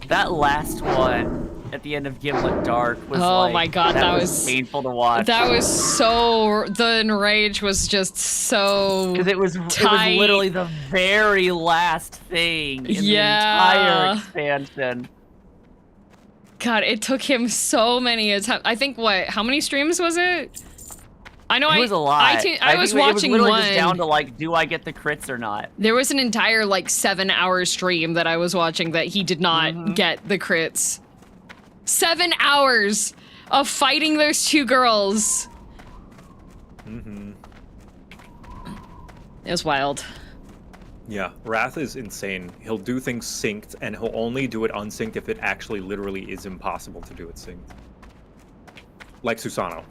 That last one at the end of Gimlet Dark was oh my god, that was painful to watch. That was so, the enrage was just so because it was literally the very last thing in the entire expansion. God, it took him so many attempts. I think how many streams was it? I know it was a lot. I was watching it was literally one. just down to like, do I get the crits or not? There was an entire like 7-hour stream that I was watching that he did not get the crits. 7 hours of fighting those two girls. It was wild. Yeah, Wrath is insane. He'll do things synced, and he'll only do it unsynced if it actually literally is impossible to do it synced. Like Susano.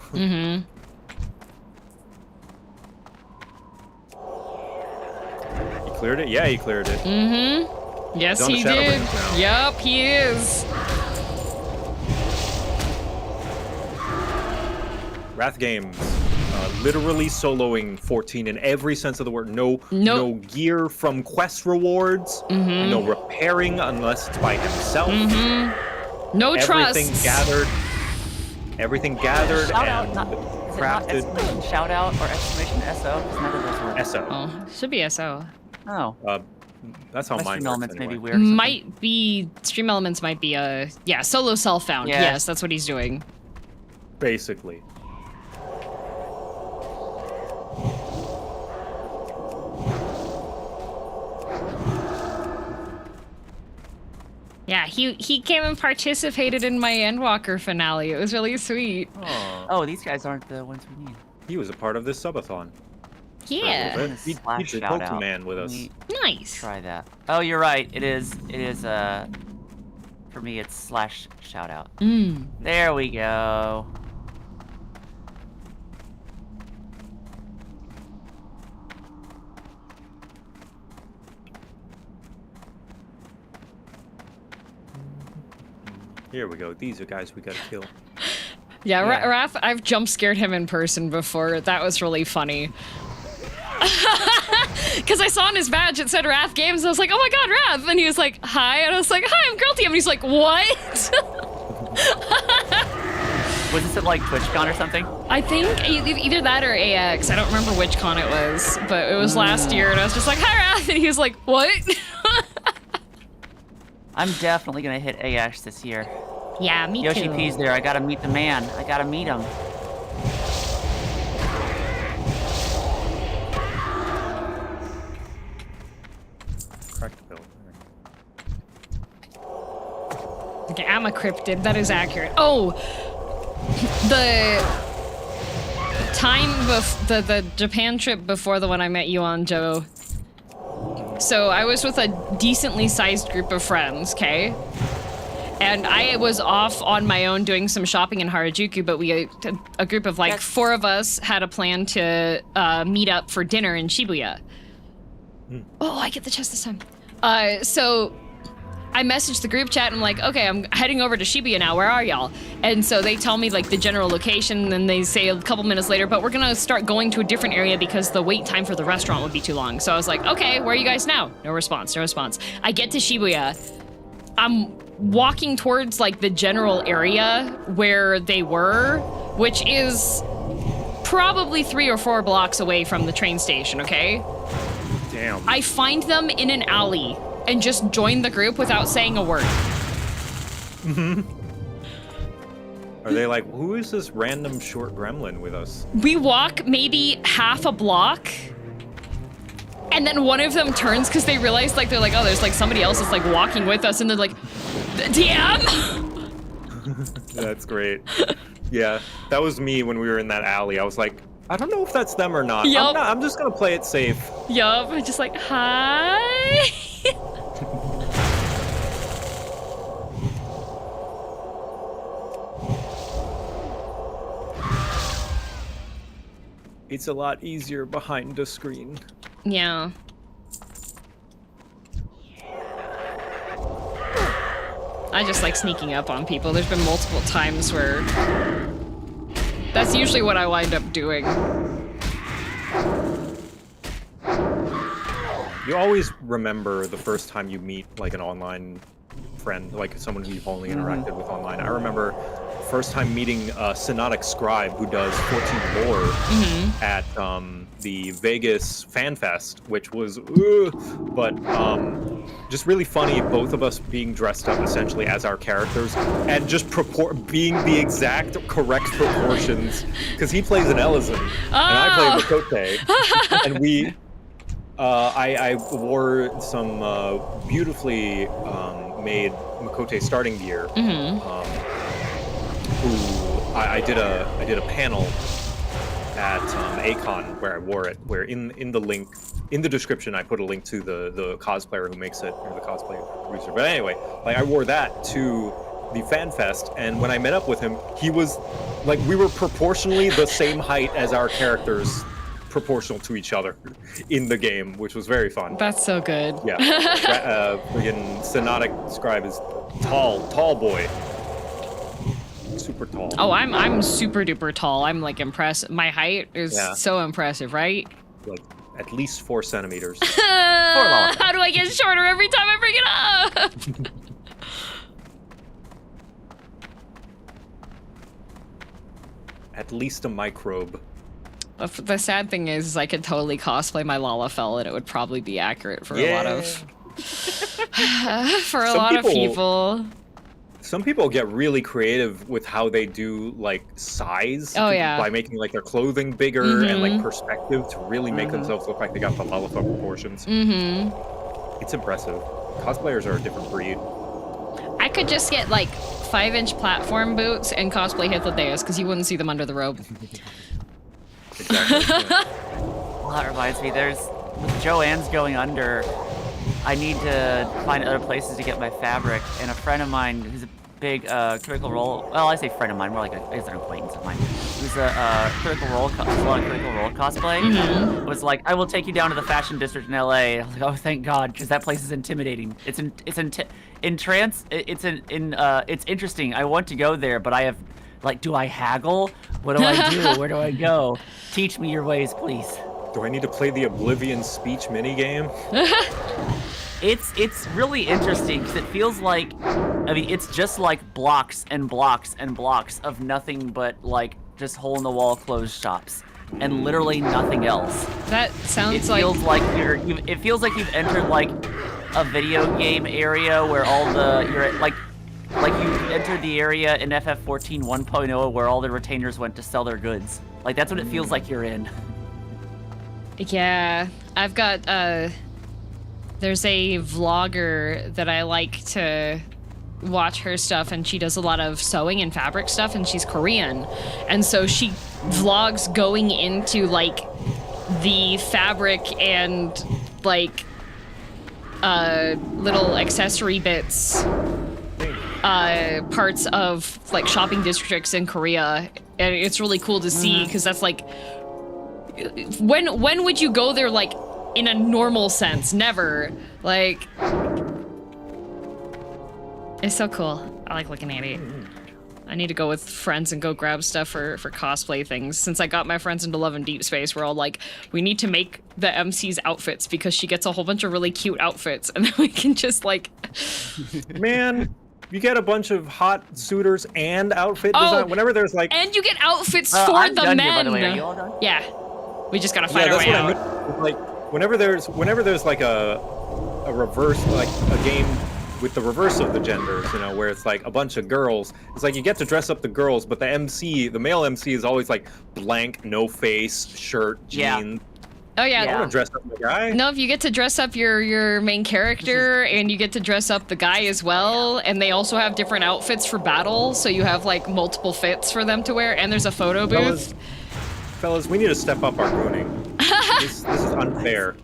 He cleared it? Yeah, he cleared it. Yes, he did. Yup, he is. Wrath Games, literally soloing 14 in every sense of the word. No gear from quest rewards. No repairing unless it's by himself. No trust. Everything gathered and crafted. Shout out or exclamation SO? Because none of those were. SO. Oh, should be SO. Oh. That's how mine Stream elements anyway. may be weird. Might be stream elements. Might be solo self found. Yeah. Yes, that's what he's doing. Basically. Yeah, he came and participated in my Endwalker finale. It was really sweet. Oh, these guys aren't the ones we need. He was a part of this subathon. Yeah. He did Pokemon with us. Nice. Try that. Oh, you're right. It is, for me, it's / shout out. There we go. Here we go. These are guys we gotta kill. Yeah, Raph, I've jump scared him in person before. That was really funny. Because I saw on his badge it said Raph Games, and I was like, oh my god, Raph! And he was like, hi, and I was like, hi, I'm Girl TM, and he's like, what? Was this at like TwitchCon or something? I think either that or AX. I don't remember which con it was, but it was last year, and I was just like, hi, Raph! And he was like, what? I'm definitely gonna hit AX this year. Yeah, me Yoshi too. P's there. I gotta meet the man. I gotta meet him. Correct build. Okay, I'm a cryptid. That is accurate. Oh, the time the Japan trip before the one I met you on, Joe. So I was with a decently sized group of friends, okay? And I was off on my own doing some shopping in Harajuku, but a group of like 4 of us had a plan to meet up for dinner in Shibuya. Oh, I get the chest this time. So I messaged the group chat and I'm like, okay, I'm heading over to Shibuya now. Where are y'all? And so they tell me like the general location, and they say a couple minutes later, but we're gonna start going to a different area because the wait time for the restaurant would be too long. So I was like, okay, where are you guys now? No response, no response. I get to Shibuya. I'm walking towards like the general area where they were, which is probably 3 or 4 blocks away from the train station, okay? Damn. I find them in an alley and just join the group without saying a word. Are they like, who is this random short gremlin with us? We walk maybe half a block, and then one of them turns because they realize, like, they're like, oh, there's like somebody else that's like walking with us, and they're like, damn! That's great. Yeah, that was me when we were in that alley. I was like, I don't know if that's them or not. Yup. I'm just gonna play it safe. Yup, just like, hi. It's a lot easier behind a screen. Yeah. I just like sneaking up on people. There's been multiple times where that's usually what I wind up doing. You always remember the first time you meet like an online friend, like someone who you've only interacted with online. I remember first time meeting a Synodic Scribe who does 14 lore at the Vegas Fan Fest, which was, but just really funny, both of us being dressed up essentially as our characters and just being the exact correct proportions, because he plays an Elezen and I play Makote, and we, I wore some beautifully made Makote starting gear. I did a panel at Acon where I wore it, where in the link in the description I put a link to the cosplayer who makes it, or the cosplay producer. But anyway, like I wore that to the fan fest, and when I met up with him, he was like, we were proportionally the same height as our characters, proportional to each other in the game, which was very fun. That's so good. Yeah. Friggin' Synodic Scribe is tall boy. Super tall. Oh, I'm super duper tall. I'm like impressed. My height is so impressive, right? Like at least 4 centimeters. How do I get shorter every time I bring it up? At least a microbe. The sad thing is I could totally cosplay my Lalafell and it would probably be accurate for a lot of people. Some people get really creative with how they do like size by making like their clothing bigger and like perspective to really make themselves look like they got the Lalafell proportions. It's impressive. Cosplayers are a different breed. I could just get like 5-inch platform boots and cosplay Hythlodeus because you wouldn't see them under the robe. Exactly. Yeah. Well, that reminds me, with Joanne's going under, I need to find other places to get my fabric, and a friend of mine who's a big Critical Role, well, I say friend of mine, more like an acquaintance of mine, who's a Critical Role cosplay, was like, I will take you down to the fashion district in LA. I was like, oh, thank God, because that place is intimidating. It's interesting. I want to go there, but I have, like, do I haggle? What do I do? Where do I go? Teach me your ways, please. Do I need to play the Oblivion speech minigame? It's really interesting because it feels like, I mean, it's just like blocks and blocks and blocks of nothing but like just hole in the wall closed shops and literally nothing else. That sounds like it feels like you've entered like a video game area where all you're like you entered the area in FF14 1.0 where all the retainers went to sell their goods. Like that's what it feels like you're in. Yeah, I've got there's a vlogger that I like to watch her stuff, and she does a lot of sewing and fabric stuff, and she's Korean, and so she vlogs going into like the fabric and like little accessory bits parts of like shopping districts in Korea, and it's really cool to see because that's like when would you go there like in a normal sense, never. Like, it's so cool. I like looking at it. I need to go with friends and go grab stuff for cosplay things. Since I got my friends into Love and Deep Space, we're all like, we need to make the MC's outfits because she gets a whole bunch of really cute outfits, and then we can just like... Man, you get a bunch of hot suitors and outfit design. Whenever there's like... And you get outfits for I'm the done men! Here, by the way. Are you all done? Yeah. We just gotta find our way out. I mean. Like, whenever there's like a reverse, like a game with the reverse of the genders, you know, where it's like a bunch of girls, it's like you get to dress up the girls, but the male MC is always like blank, no face, shirt, jeans. Oh yeah. I want to dress up the guy. No, if you get to dress up your main character, and you get to dress up the guy as well, and they also have different outfits for battle, so you have like multiple fits for them to wear, and there's a photo booth. Fellas, we need to step up our gooning. This is unfair.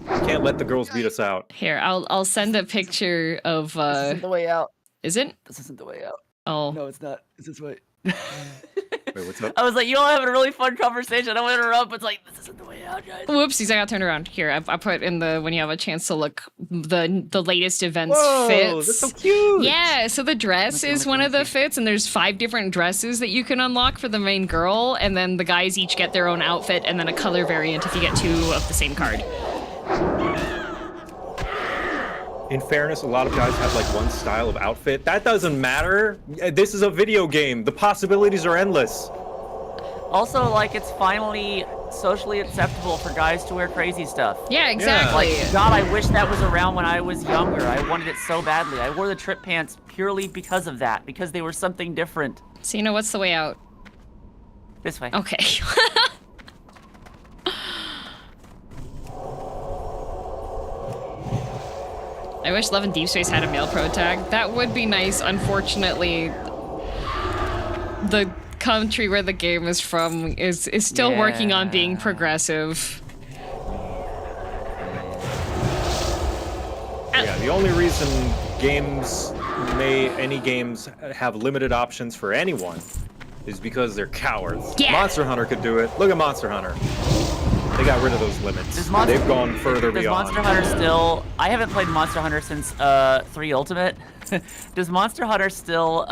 We can't let the girls beat us out. Here, I'll send a picture of This isn't the way out. Is it? This isn't the way out. Oh. No, it's not. It's this way. Wait, what's up? I was like, you all having a really fun conversation. I don't want to interrupt, but it's like, this isn't the way out, guys. Whoopsies, I got turned around. Here, I put in the, when you have a chance to look, the latest events Whoa, fits. that's so cute! Yeah, so the dress is one of the fits, and there's 5 different dresses that you can unlock for the main girl, and then the guys each get their own outfit, and then a color variant if you get 2 of the same card. In fairness, a lot of guys have like one style of outfit. That doesn't matter. This is a video game. The possibilities are endless. Also, like, it's finally socially acceptable for guys to wear crazy stuff. Yeah, exactly. Like, God, I wish that was around when I was younger. I wanted it so badly. I wore the trip pants purely because of that, because they were something different. Sena, what's the way out? This way. Okay. I wish Love and Deep Space had a male pro tag. That would be nice. Unfortunately, the country where the game is from is still working on being progressive. Yeah, the only reason any games have limited options for anyone is because they're cowards. Yeah. Monster Hunter could do it. Look at Monster Hunter. They got rid of those limits. They've gone further beyond. Does Monster Hunter still... I haven't played Monster Hunter since 3 Ultimate. Does Monster Hunter still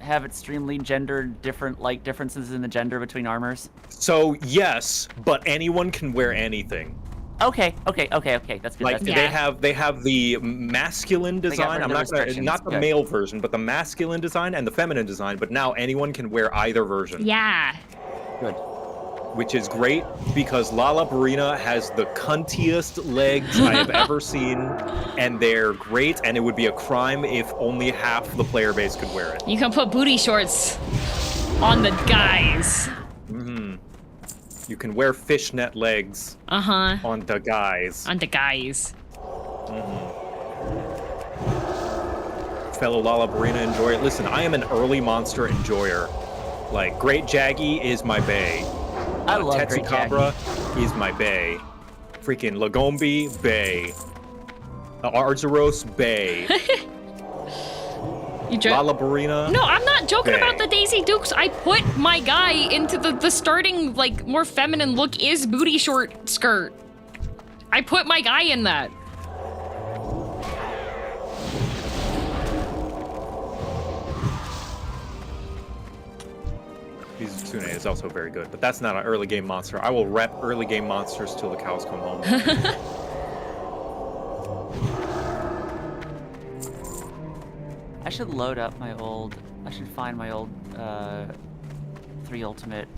have extremely differences in the gender between armors? So, yes, but anyone can wear anything. Okay. That's good. Like, that's good. they have the masculine design. I'm not the male version, but the masculine design and the feminine design, but now anyone can wear either version. Yeah. Good. Which is great because Lala Barina has the cuntiest legs I have ever seen, and they're great, and it would be a crime if only half the player base could wear it. You can put booty shorts on the guys. Mm-hmm. You can wear fishnet legs on the guys. On the guys. Mm-hmm. Fellow Lala Barina enjoyer. Listen, I am an early monster enjoyer. Like, Great Jaggy is my bae. I love Great Cabra is my bae. Freaking Lagombi, bae. Arzuros, bae. Lala Barina. No, I'm not joking bae. about the Daisy Dukes. I put my guy into the starting, like, more feminine look is booty short skirt. I put my guy in that. Izune is also very good, but that's not an early game monster. I will rep early game monsters till the cows come home. I should load up my old... I should find my old 3 Ultimate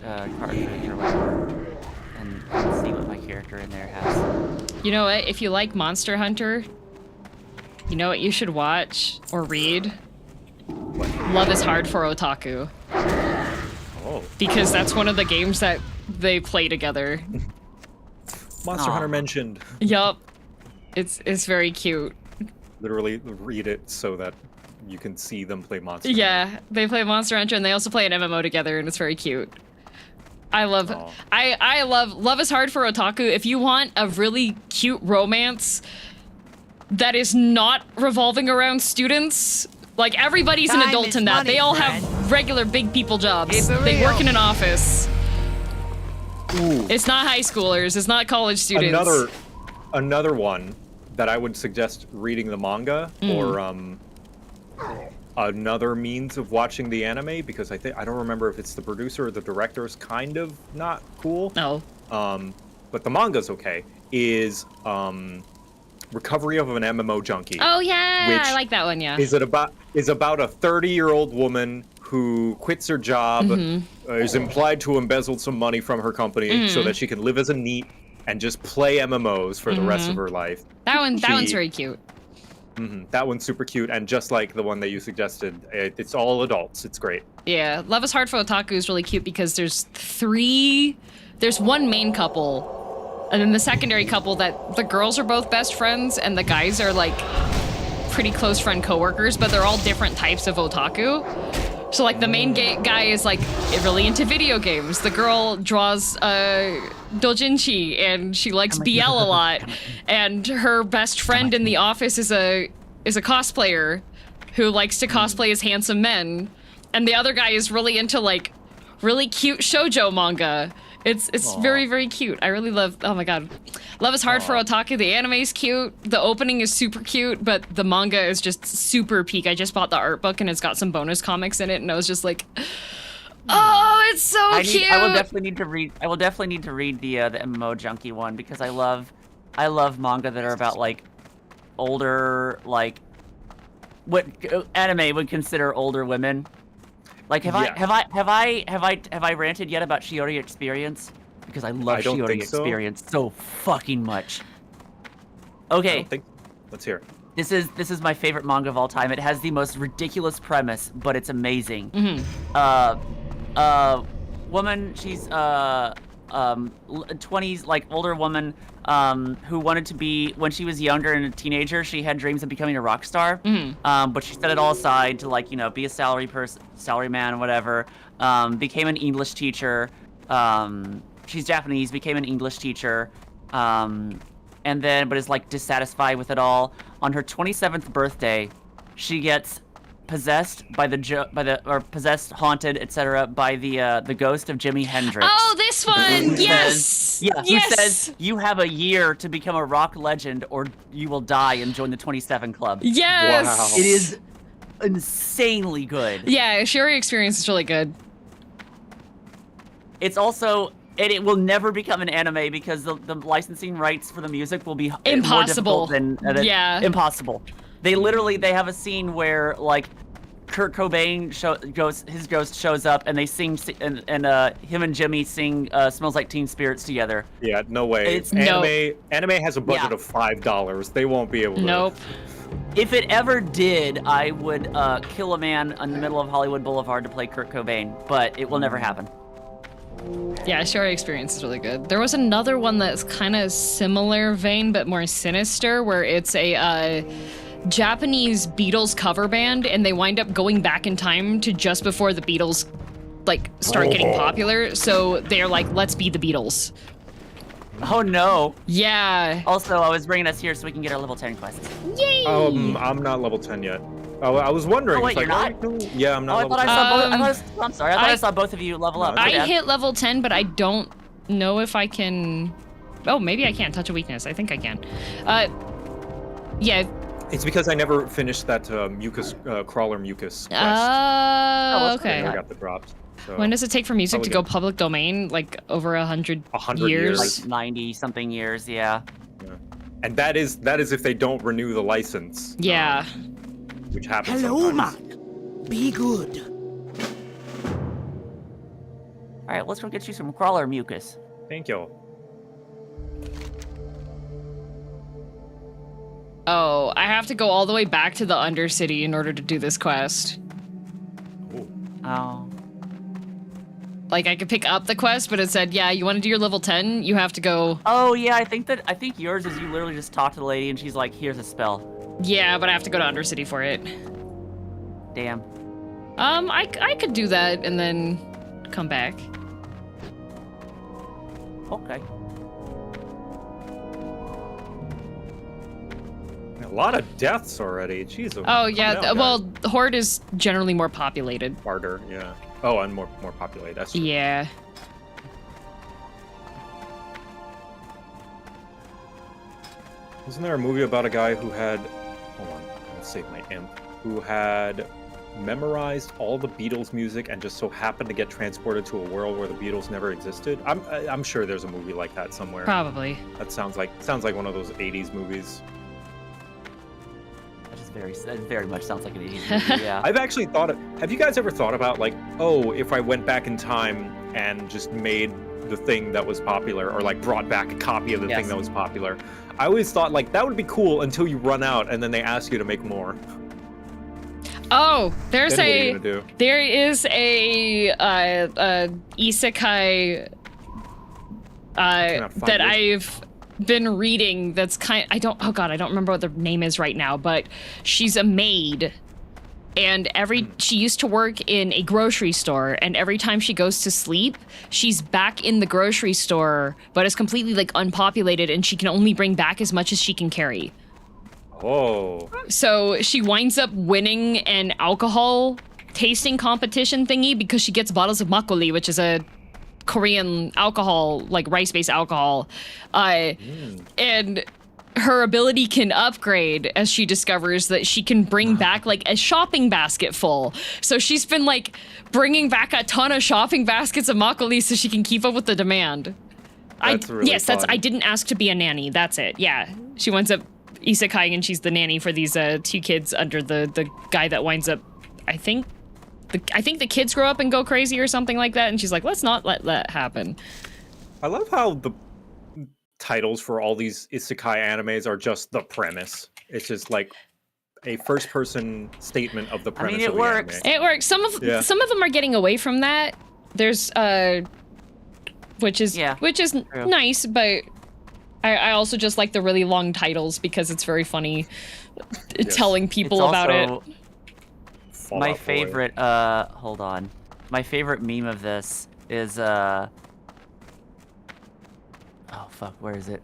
cartridge or whatever and see what my character in there has. You know what? If you like Monster Hunter, you know what you should watch or read? Love is Hard for Otaku. Oh. Because that's one of the games that they play together. Monster Hunter mentioned. Yup. It's very cute. Literally read it so that you can see them play Monster Hunter. Yeah, they play Monster Hunter and they also play an MMO together and it's very cute. I love Love is Hard for Otaku. If you want a really cute romance that is not revolving around students, like everybody's an adult in that. Money, they all friend. have regular big people jobs. Keep it They work real. in an office. Ooh, It's not high schoolers. It's not college students. another one that I would suggest reading the manga or another means of watching the anime, because I don't remember if it's the producer or the director is kind of not cool. No. But the manga's okay. Is Recovery of an MMO Junkie. Oh yeah, which I like that one. Yeah. is about a 30-year-old woman who quits her job, is implied to embezzle some money from her company so that she can live as a NEET and just play MMOs for the rest of her life. That one's very cute. That one's super cute, and just like the one that you suggested, it's all adults. It's great. Yeah, Love is Hard for Otaku is really cute because there's one main couple, and then the secondary couple that the girls are both best friends and the guys are like pretty close friend coworkers, but they're all different types of otaku. So like the main guy is like really into video games. The girl draws doujinshi and she likes BL a lot. And her best friend in the office is a cosplayer who likes to cosplay as handsome men. And the other guy is really into like really cute shoujo manga. It's very, very cute. I really love, oh my god. Love is Hard for Otaku. The anime is cute. The opening is super cute, but the manga is just super peak. I just bought the art book and it's got some bonus comics in it and I was just like, oh, it's so cute. I will definitely need to read the MMO Junkie one because I love manga that are about like older, like what anime would consider older women. Like have I ranted yet about Shiori Experience? Because I love Shiori Experience so fucking much. Okay. I don't think. Let's hear it. This is my favorite manga of all time. It has the most ridiculous premise, but it's amazing. Woman, she's 20s, like older woman, who wanted to be, when she was younger and a teenager, she had dreams of becoming a rock star. But she set it all aside to, like, you know, be a salary man, whatever. Became an English teacher. She's Japanese, became an English teacher. And then, but is like dissatisfied with it all. On her 27th birthday, she gets possessed possessed, haunted, etc. by the ghost of Jimi Hendrix. Oh, this one! Yes! Who says, you have a year to become a rock legend or you will die and join the 27 Club. Yes! Wow. It is insanely good. Yeah, Shiori Experience is really good. It's also, it will never become an anime because the licensing rights for the music will be impossible. More difficult than impossible. They have a scene where like Kurt Cobain his ghost shows up and they sing and him and Jimmy sing "Smells Like Teen Spirits" together. Yeah, no way. Anime has a budget of $5. They won't be able to. Nope. If it ever did, I would kill a man in the middle of Hollywood Boulevard to play Kurt Cobain, but it will never happen. Yeah, Shiori Experience is really good. There was another one that's kind of similar vein, but more sinister, where it's a Japanese Beatles cover band, and they wind up going back in time to just before the Beatles, like, start getting popular. So they're like, let's be the Beatles. Oh no. Yeah. Also, I was bringing us here so we can get our level 10 quests. Yay! I'm not level 10 yet. Oh, I was wondering. Oh, wait, like, you're not? Yeah, I'm not level 10. I'm sorry, I thought I saw both of you level up. I hit level 10, but I don't know if I can... Oh, maybe I can't touch a weakness. I think I can. Yeah. It's because I never finished that crawler mucus quest. Okay. I never got the drops. So. When does it take for music to go public domain? Like over 100 years? Like 90 something years, yeah. And that is if they don't renew the license. Yeah. Which happens Hello, sometimes. man. Be good. All right, let's go get you some crawler mucus. Thank you. Oh, I have to go all the way back to the Undercity in order to do this quest. Ooh. Oh. Like, I could pick up the quest, but it said, yeah, you want to do your level 10? You have to go... Oh, yeah, I think yours is you literally just talk to the lady and she's like, here's a spell. Yeah, but I have to go to Undercity for it. Damn. I could do that and then come back. Okay. A lot of deaths already. Jeez. Oh, yeah, well, Horde is generally more populated. Harder, yeah. Oh, and more populated. That's true. Yeah. Wasn't there a movie about a guy who had... Hold on, I'll save my imp. Who had memorized all the Beatles music and just so happened to get transported to a world where the Beatles never existed? I'm sure there's a movie like that somewhere. Probably. That sounds like one of those 80s movies. That very much sounds like an 80s movie, yeah. I've actually thought have you guys ever thought about like, oh, if I went back in time and just made the thing that was popular, or like brought back a copy of the thing that was popular? I always thought like that would be cool until you run out and then they ask you to make more. Oh, there is a isekai that I've been reading that's I don't remember what the name is right now, but she's a maid, and she used to work in a grocery store, and every time she goes to sleep, she's back in the grocery store, but it's completely like unpopulated, and she can only bring back as much as she can carry. Oh. So she winds up winning an alcohol tasting competition thingy because she gets bottles of makgeolli, which is a Korean alcohol, like rice-based alcohol. And her ability can upgrade as she discovers that she can bring back like a shopping basket full. So she's been like bringing back a ton of shopping baskets of makgeolli so she can keep up with the demand. That's really fun. I didn't ask to be a nanny. That's it. Yeah. She winds up isekai and she's the nanny for these two kids under the guy that winds up, I think the kids grow up and go crazy or something like that, and she's like, let's not let that happen. I love how the titles for all these isekai animes are just the premise. It's just like a first-person statement of the premise. I mean, it works. Anime. It works. Some of them are getting away from that. There's which is true. Nice, but I also just like the really long titles because it's very funny telling people about it. My favorite, hold on. My favorite meme of this is, oh fuck, where is it?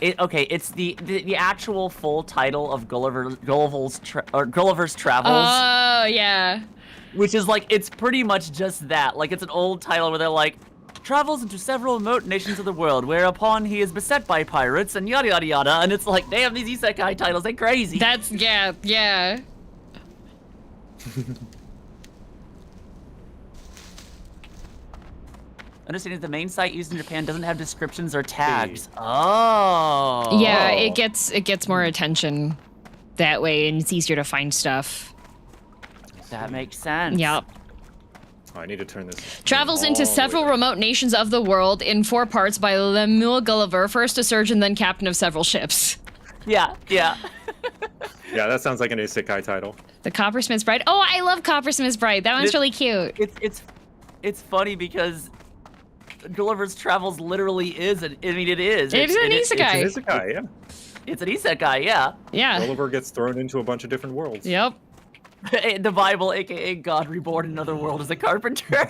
It's the actual full title of Gulliver's Travels. Oh, yeah. Which is like, it's pretty much just that. Like, it's an old title where they're like, travels into several remote nations of the world, whereupon he is beset by pirates and yada yada yada, and it's like, damn, these isekai titles, they're crazy. That's, yeah. Understanding the main site used in Japan doesn't have descriptions or tags. Oh. Yeah, it gets more attention that way, and it's easier to find stuff. That makes sense. Yep. Oh, I need to turn this. Travels into several remote nations of the world in 4 parts by Lemuel Gulliver, first a surgeon, then captain of several ships. Yeah. Yeah, that sounds like an isekai title. The Coppersmith's Bride. Oh, I love Coppersmith's Bride. That one's really cute. It's funny because Gulliver's Travels literally is. It is. It's an isekai. It's an isekai, yeah. It's an isekai, yeah. Yeah. Gulliver gets thrown into a bunch of different worlds. Yep. The Bible, aka God reborn in another world as a carpenter.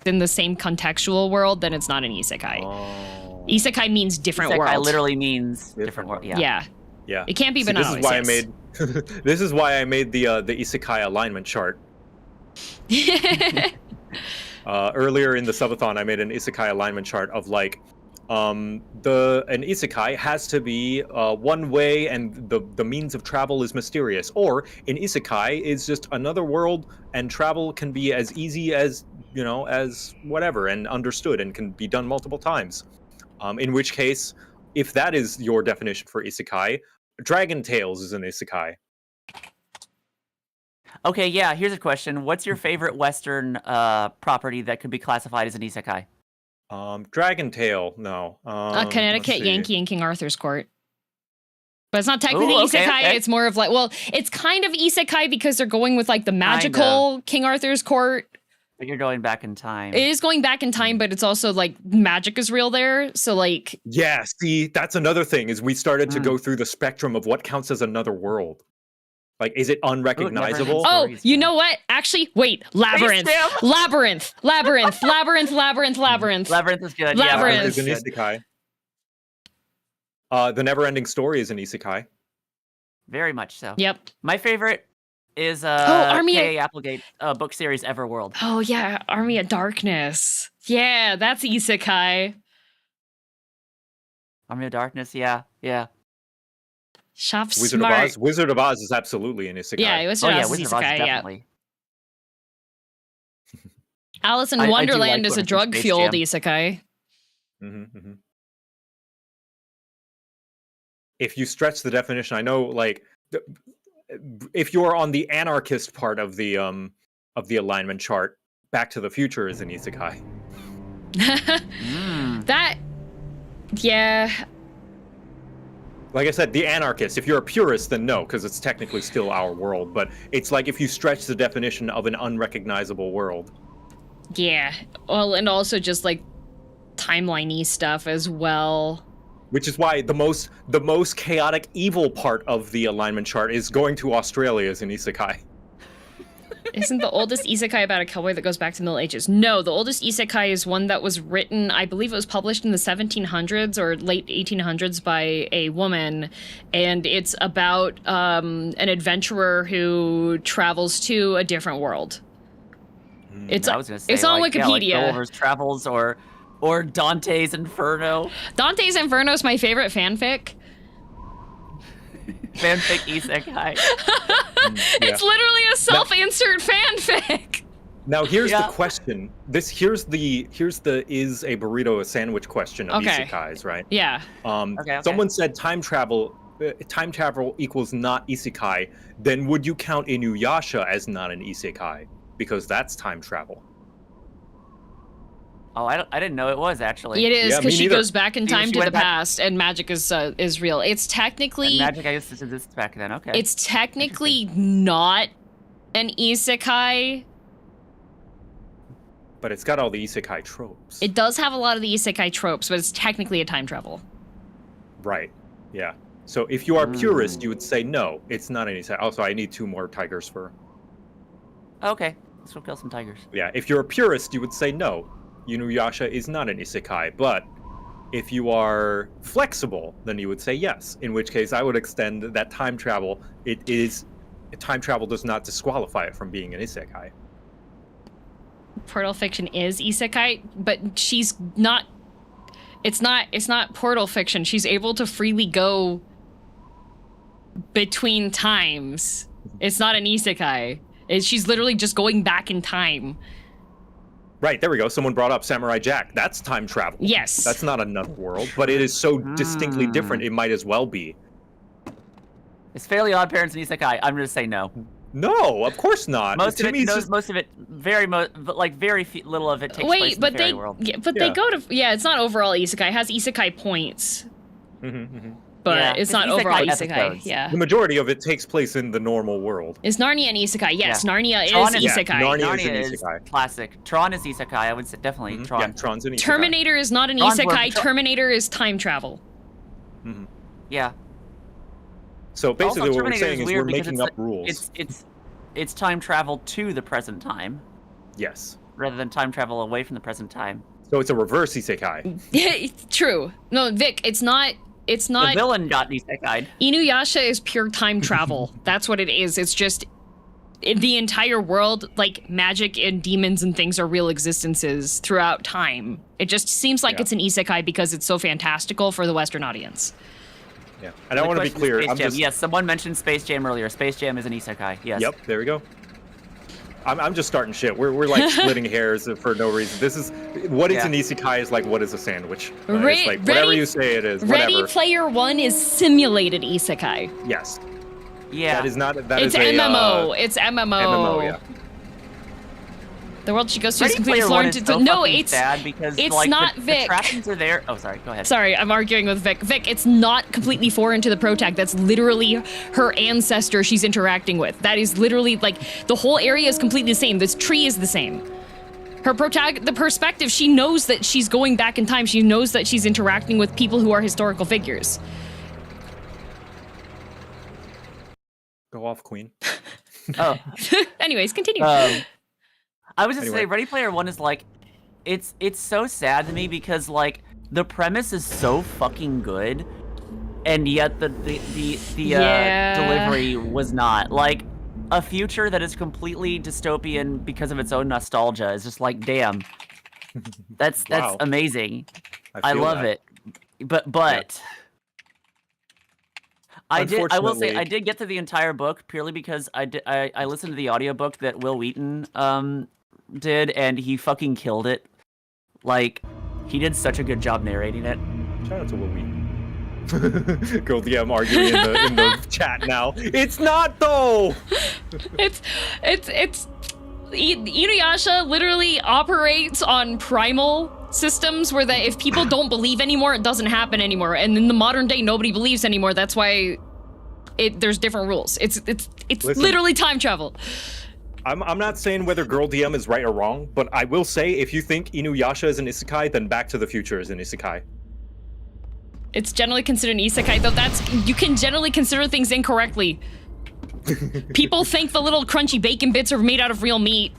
In the same contextual world, then it's not an isekai. Oh. Isekai means different world. Isekai literally means different world. Yeah. It can't be banana. This is why I made. This is why I made the isekai alignment chart. Earlier in the subathon, I made an isekai alignment chart of like, an isekai has to be one way, and the means of travel is mysterious, or an isekai is just another world, and travel can be as easy as as whatever, and understood, and can be done multiple times. In which case, if that is your definition for isekai, Dragon Tales is an isekai. Okay, yeah. Here's a question: what's your favorite Western property that could be classified as an isekai? Dragon Tale, no. Connecticut Yankee in King Arthur's Court. But it's not technically isekai, okay. It's more of like, well, it's kind of isekai because they're going with like the magical King Arthur's Court. But you're going back in time. It is going back in time, but it's also like magic is real there. So like, yeah, see, that's another thing is we started to go through the spectrum of what counts as another world. Like, is it unrecognizable? Oh, you know what? Actually, wait. Labyrinth. Labyrinth is good. Labyrinth is an isekai. The Never-Ending Story is an isekai. Very much so. Yep. My favorite is Army K.A. Applegate book series Everworld. Oh yeah, Army of Darkness. Yeah, that's isekai. Army of Darkness, yeah. Shop Wizard smart. of Oz. Wizard of Oz is absolutely an isekai. Yeah, Wizard Oh of yeah, Oz is Wizard of Oz isekai, yeah. definitely. Alice in I do Wonderland like is a learning from Space drug-fueled Jam. isekai. If you stretch the definition, I know, like, if you're on the anarchist part of the alignment chart, Back to the Future is an isekai. That, yeah. Like I said, the anarchist. If you're a purist, then no, because it's technically still our world. But it's like if you stretch the definition of an unrecognizable world. Yeah. Well, and also just like timeline-y stuff as well. Which is why the most chaotic evil part of the alignment chart is going to Australia as an isekai. Isn't the oldest isekai about a cowboy that goes back to the Middle Ages? No, the oldest isekai is one that was written, I believe it was published in the 1700s or late 1800s by a woman, and it's about an adventurer who travels to a different world. It's I was gonna say, it's on like, Wikipedia. Yeah, like Gulliver's Travels or Dante's Inferno. Dante's Inferno is my favorite fanfic. Fanfic isekai. It's literally a self-insert fanfic. Now here's the question. Here's the is a burrito a sandwich question of isekais, right? Yeah. Okay. Someone said time travel equals not isekai. Then would you count Inuyasha as not an isekai because that's time travel? Oh, I didn't know it was actually. It is, Yeah, because me she neither. goes back in time She to the went back- past, and magic is real. It's technically And magic I used to exist back then. Okay. it's technically not an isekai. But it's got all the isekai tropes. It does have a lot of the isekai tropes, but it's technically a time travel. Right. Yeah. So if you are purist, you would say no, it's not an isekai. Also, I need 2 more tigers for. Okay. Let's go kill some tigers. Yeah. If you're a purist, you would say no, Inuyasha is not an isekai. But if you are flexible, then you would say yes. In which case, I would extend that time travel. Time travel does not disqualify it from being an isekai. Portal fiction is isekai, but she's not. It's not portal fiction. She's able to freely go between times. It's not an isekai. She's literally just going back in time. Right, there we go. Someone brought up Samurai Jack. That's time travel. Yes. That's not another world, but it is so distinctly different, it might as well be. Is Fairly Odd Parents an isekai? I'm gonna say no. No, of course not. Most To of me, it, it's just... most of it, very little of it takes place in the fairy world. They go to it's not overall isekai. It has isekai points, but Yeah, it's it's not isekai overall isekai. episodes. Yeah. The majority of it takes place in the normal world. Is Narnia an isekai? Yes, Yeah. Narnia Tron is is- isekai. Narnia is an Narnia is isekai. classic. Tron is isekai. I would say definitely Tron. Yeah, Tron's an isekai. Terminator is not an Tron's isekai. where- Terminator is time travel. Yeah. So basically Also, what we're Terminator saying is weird we're because making it's up rules. It's time travel to the present time Yes. rather than time travel away from the present time. So it's a reverse isekai. It's true. No, Vic, it's not. It's The not. villain got isekai'd. Inuyasha is pure time travel. That's what it is. It's just the entire world, like magic and demons and things are real existences throughout time. It just seems like Yeah. it's an isekai because it's so fantastical for the Western audience. Yeah. And I want to be Question clear. Space I'm Jam. just... Yes, someone mentioned Space Jam earlier. Space Jam is an isekai. Yes. Yep, there we go. I'm just starting shit. We're like splitting hairs for no reason. This is what is Yeah. an isekai is like what is a sandwich. Re- it's like whatever Ready- you say it is. Ready Whatever. Player One is simulated isekai. Yes. Yeah. That is not. That It's is a MMO. It's MMO. MMO. Yeah. The world she goes to is Ready completely Player One flown is to. so No, fucking it's sad because it's like not the Vic. trappings are there. Oh, sorry. Go ahead. Sorry, I'm arguing with Vic. Vic, it's not completely foreign to the protag. That's literally her ancestor she's interacting with. That is literally, like, the whole area is completely the same. This tree is the same. Her the perspective, she knows that she's going back in time. She knows that she's interacting with people who are historical figures. Go off, Queen. Oh. Anyways, continue. I was just Anyway. saying, Ready Player One is like, it's so sad to me because like the premise is so fucking good, and yet the Yeah. delivery was not. Like a future that is completely dystopian because of its own nostalgia is just like, damn. That's Wow. amazing. I feel love that. it. But I will say Unfortunately- I did get to the entire book purely because I listened to the audiobook that Will Wheaton did, and he fucking killed it. Like, he did such a good job narrating it. Shout out to Will Wheaton. Girl DM arguing in the chat now. It's not though. It's Inuyasha literally operates on primal systems where that if people don't believe anymore, it doesn't happen anymore. And in the modern day, nobody believes anymore. That's why there's different rules. It's Listen, literally time travel. I'm not saying whether Girl DM is right or wrong, but I will say if you think Inuyasha is an isekai, then Back to the Future is an isekai. It's generally considered an isekai, though you can generally consider things incorrectly. People think the little crunchy bacon bits are made out of real meat.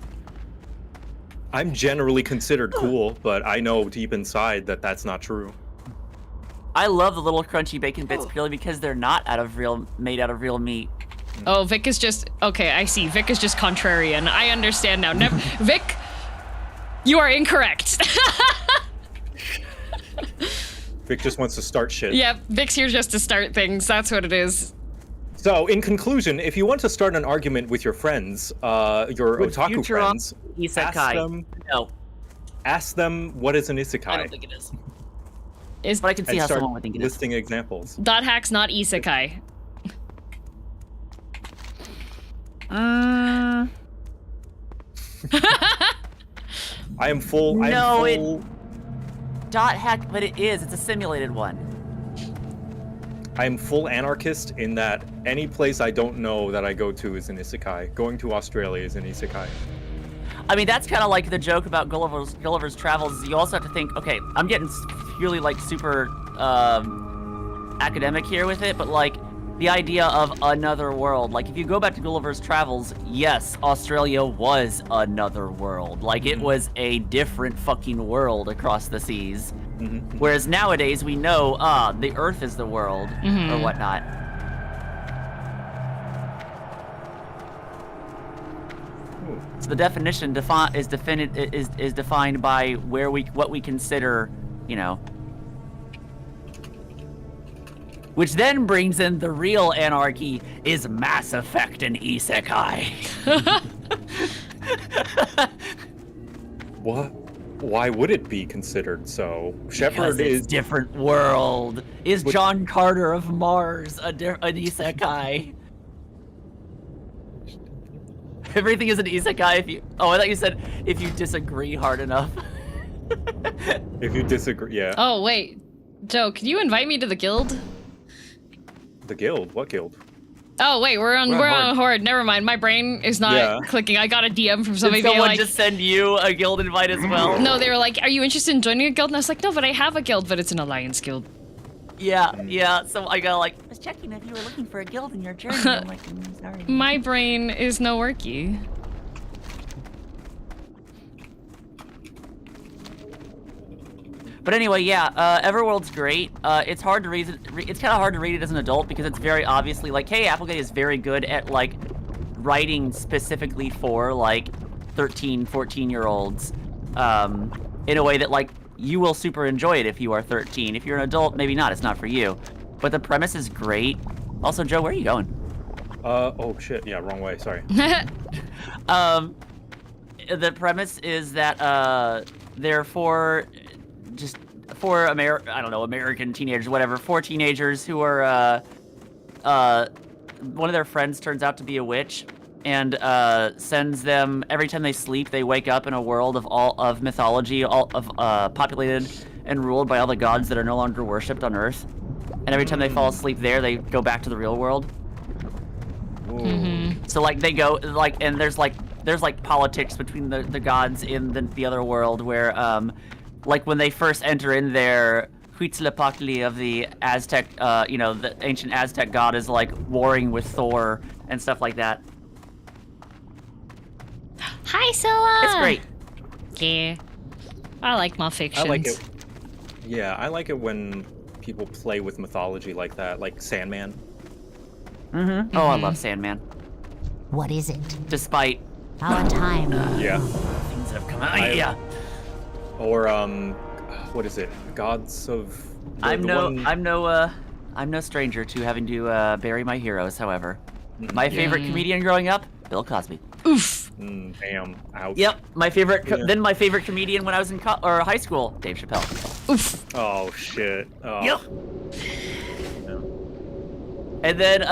I'm generally considered cool, but I know deep inside that that's not true. I love the little crunchy bacon bits purely because they're not made out of real meat. Oh, Vic is just... Okay, I see. Vic is just contrarian. I understand now. Vic, you are incorrect. Vic just wants to start shit. Yeah, Vic's here just to start things. That's what it is. So, in conclusion, if you want to start an argument with your friends, your With otaku friends, Isekai. ask them what is an isekai. I don't think it is. But I can see and how start someone would think it is. listing examples. Dot hack's not isekai. I am full. Dot hack, but it is. It's a simulated one. I am full anarchist in that any place I don't know that I go to is an isekai. Going to Australia is an isekai. I mean, that's kind of like the joke about Gulliver's Travels. You also have to think, okay, I'm getting really like super academic here with it, but like the idea of another world. Like if you go back to Gulliver's Travels, yes, Australia was another world. Like it was a different fucking world across the seas. Whereas nowadays we know, the Earth is the world or whatnot. So the definition is defined by what we consider, you know. Which then brings in the real anarchy: is Mass Effect an isekai? What? Why would it be considered so? Shepard Because it's is different world. Is John Carter of Mars an isekai? Everything is an isekai if you... Oh, I thought you said if you disagree hard enough. If you disagree, yeah. Oh, wait. Joe, can you invite me to the guild? The guild? What guild? Oh, wait, we're on Horde. Never mind. My brain is not clicking. I got a DM from somebody Did being someone like... just send you a guild invite as well? No, they were like, are you interested in joining a guild? And I was like, no, but I have a guild, but it's an alliance guild. Yeah. So I got like, I was checking if you were looking for a guild in your journey. I'm like, sorry. My brain is no worky. But anyway, yeah, Everworld's great. It's hard to read. It's kind of hard to read it as an adult because it's very obviously like, hey, Applegate is very good at like writing specifically for like 13, 14-year-olds in a way that like you will super enjoy it if you are 13. If you're an adult, maybe not. It's not for you. But the premise is great. Also, Joe, where are you going? Oh shit. Yeah, wrong way. Sorry. The premise is that they're for American teenagers, whatever, 4 teenagers who are one of their friends turns out to be a witch and sends them, every time they sleep, they wake up in a world of mythology, populated and ruled by all the gods that are no longer worshipped on Earth. And every time they fall asleep there, they go back to the real world. So like they go like, and there's like politics between the gods in the other world where like when they first enter in there, Huitzilopochtli of the Aztec, the ancient Aztec god is like warring with Thor and stuff like that. Hi, Scylla! It's great. Yeah. I like my fictions. I like it. Yeah, I like it when people play with mythology like that, like Sandman. Oh, I love Sandman. What is it? Despite Our time. Yeah. things that have come out. Or what is it? Gods of. I'm no stranger to having to bury my heroes. However, my favorite comedian growing up, Bill Cosby. Oof. Damn. Ouch. Yep, my favorite. Then my favorite comedian when I was in high school, Dave Chappelle. Oof. Oh shit. Oh. Yep. Yeah. And then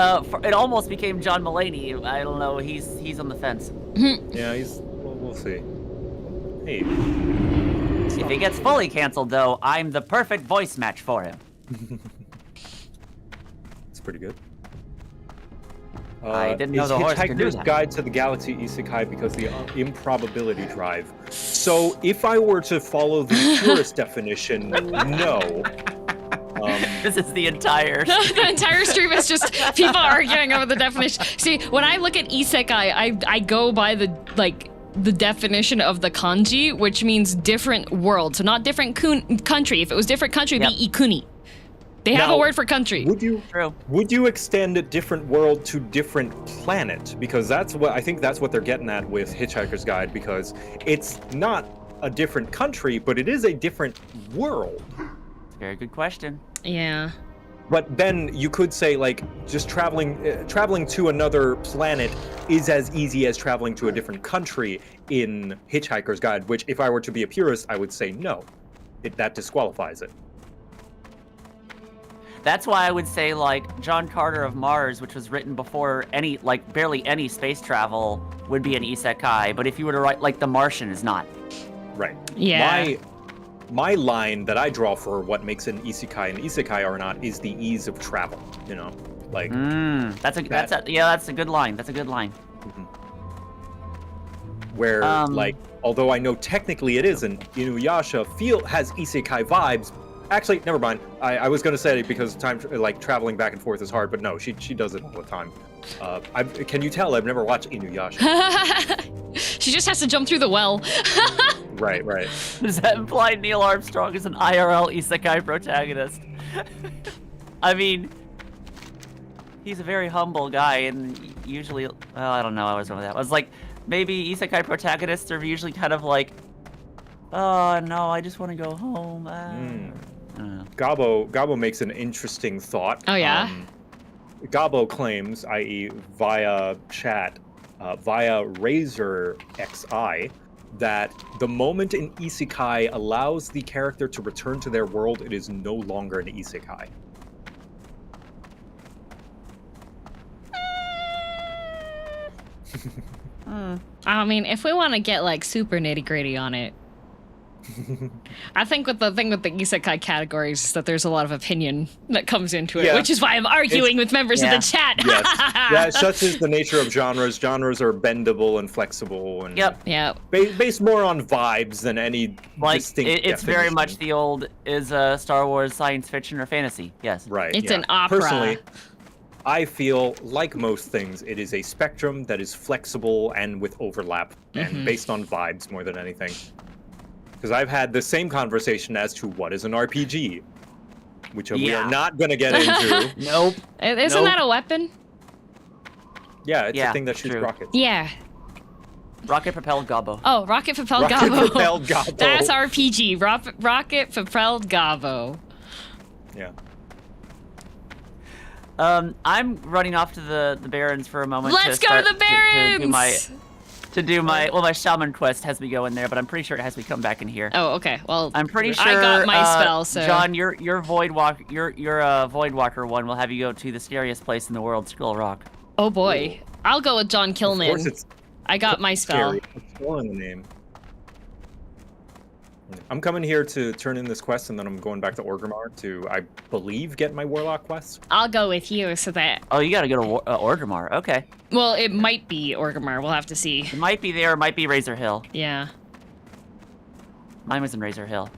it almost became John Mulaney. I don't know. He's on the fence. Yeah, we'll see. Hey. If he gets fully canceled, though, I'm the perfect voice match for him. It's pretty good. I didn't know the horse could do Hitchhiker's that. Guide to the Galaxy Isekai because the improbability drive. So if I were to follow the purest definition, no. This is the entire. The entire stream is just people arguing over the definition. See, when I look at isekai, I go by the definition of the kanji, which means different world. So not different country. If it was different country, it'd be ikuni. They have a word for country. Would you extend a different world to different planet? Because I think that's what they're getting at with Hitchhiker's Guide, because it's not a different country, but it is a different world. Very good question. Yeah. But then you could say, like, just traveling to another planet is as easy as traveling to a different country in Hitchhiker's Guide, which if I were to be a purist, I would say no. That disqualifies it. That's why I would say, like, John Carter of Mars, which was written before barely any space travel, would be an isekai. But if you were to write, like, The Martian is not. Right. Yeah. My line that I draw for what makes an isekai or not is the ease of travel, you know? Like That's a good line. That's a good line. Where like, although I know technically it isn't, Inuyasha has isekai vibes. Actually, never mind. I was gonna say it because traveling back and forth is hard, but no, she does it all the time. Can you tell I've never watched Inuyasha? She just has to jump through the well. Right. Does that imply Neil Armstrong is an IRL isekai protagonist? I mean, he's a very humble guy, and usually, well, I don't know. I was wrong with that. I was like, maybe isekai protagonists are usually kind of like, oh no, I just want to go home. Gabo makes an interesting thought. Oh yeah. Gabo claims, i.e., via chat, via Razor XI, that the moment an isekai allows the character to return to their world, it is no longer an isekai. I mean, if we want to get like super nitty-gritty on it, I think the thing with the isekai categories is that there's a lot of opinion that comes into it, which is why I'm arguing with members of the chat. Yes. Yeah, such is the nature of genres. Genres are bendable and flexible, and based more on vibes than any distinct it's very much the old, is Star Wars science fiction or fantasy? Yes. Right. It's an opera. Personally, I feel, like most things, it is a spectrum that is flexible and with overlap, and based on vibes more than anything. Because I've had the same conversation as to what is an RPG, which we are not going to get into. Nope. Isn't that a weapon? Yeah, it's a thing that shoots rockets. Yeah. Rocket-propelled gobbo. Oh, rocket-propelled gobbo. Rocket-propelled gobbo. That's RPG. Rocket-propelled gobbo. Yeah. I'm running off to the Barrens for a moment. Let's go to the Barrens! My shaman quest has me go in there, but I'm pretty sure it has me come back in here. Oh, okay. Well, I'm pretty sure I got my spell, so John, your Void Walker one will have you go to the scariest place in the world, Skull Rock. Oh boy. Ooh. I'll go with John Killman. Of course it's I got my spell. Scary. I'm spoiling the name. I'm coming here to turn in this quest, and then I'm going back to Orgrimmar to, I believe, get my Warlock quest. I'll go with you so that... Oh, you gotta go to Orgrimmar. Okay. Well, it might be Orgrimmar. We'll have to see. It might be there. It might be Razor Hill. Yeah. Mine was in Razor Hill.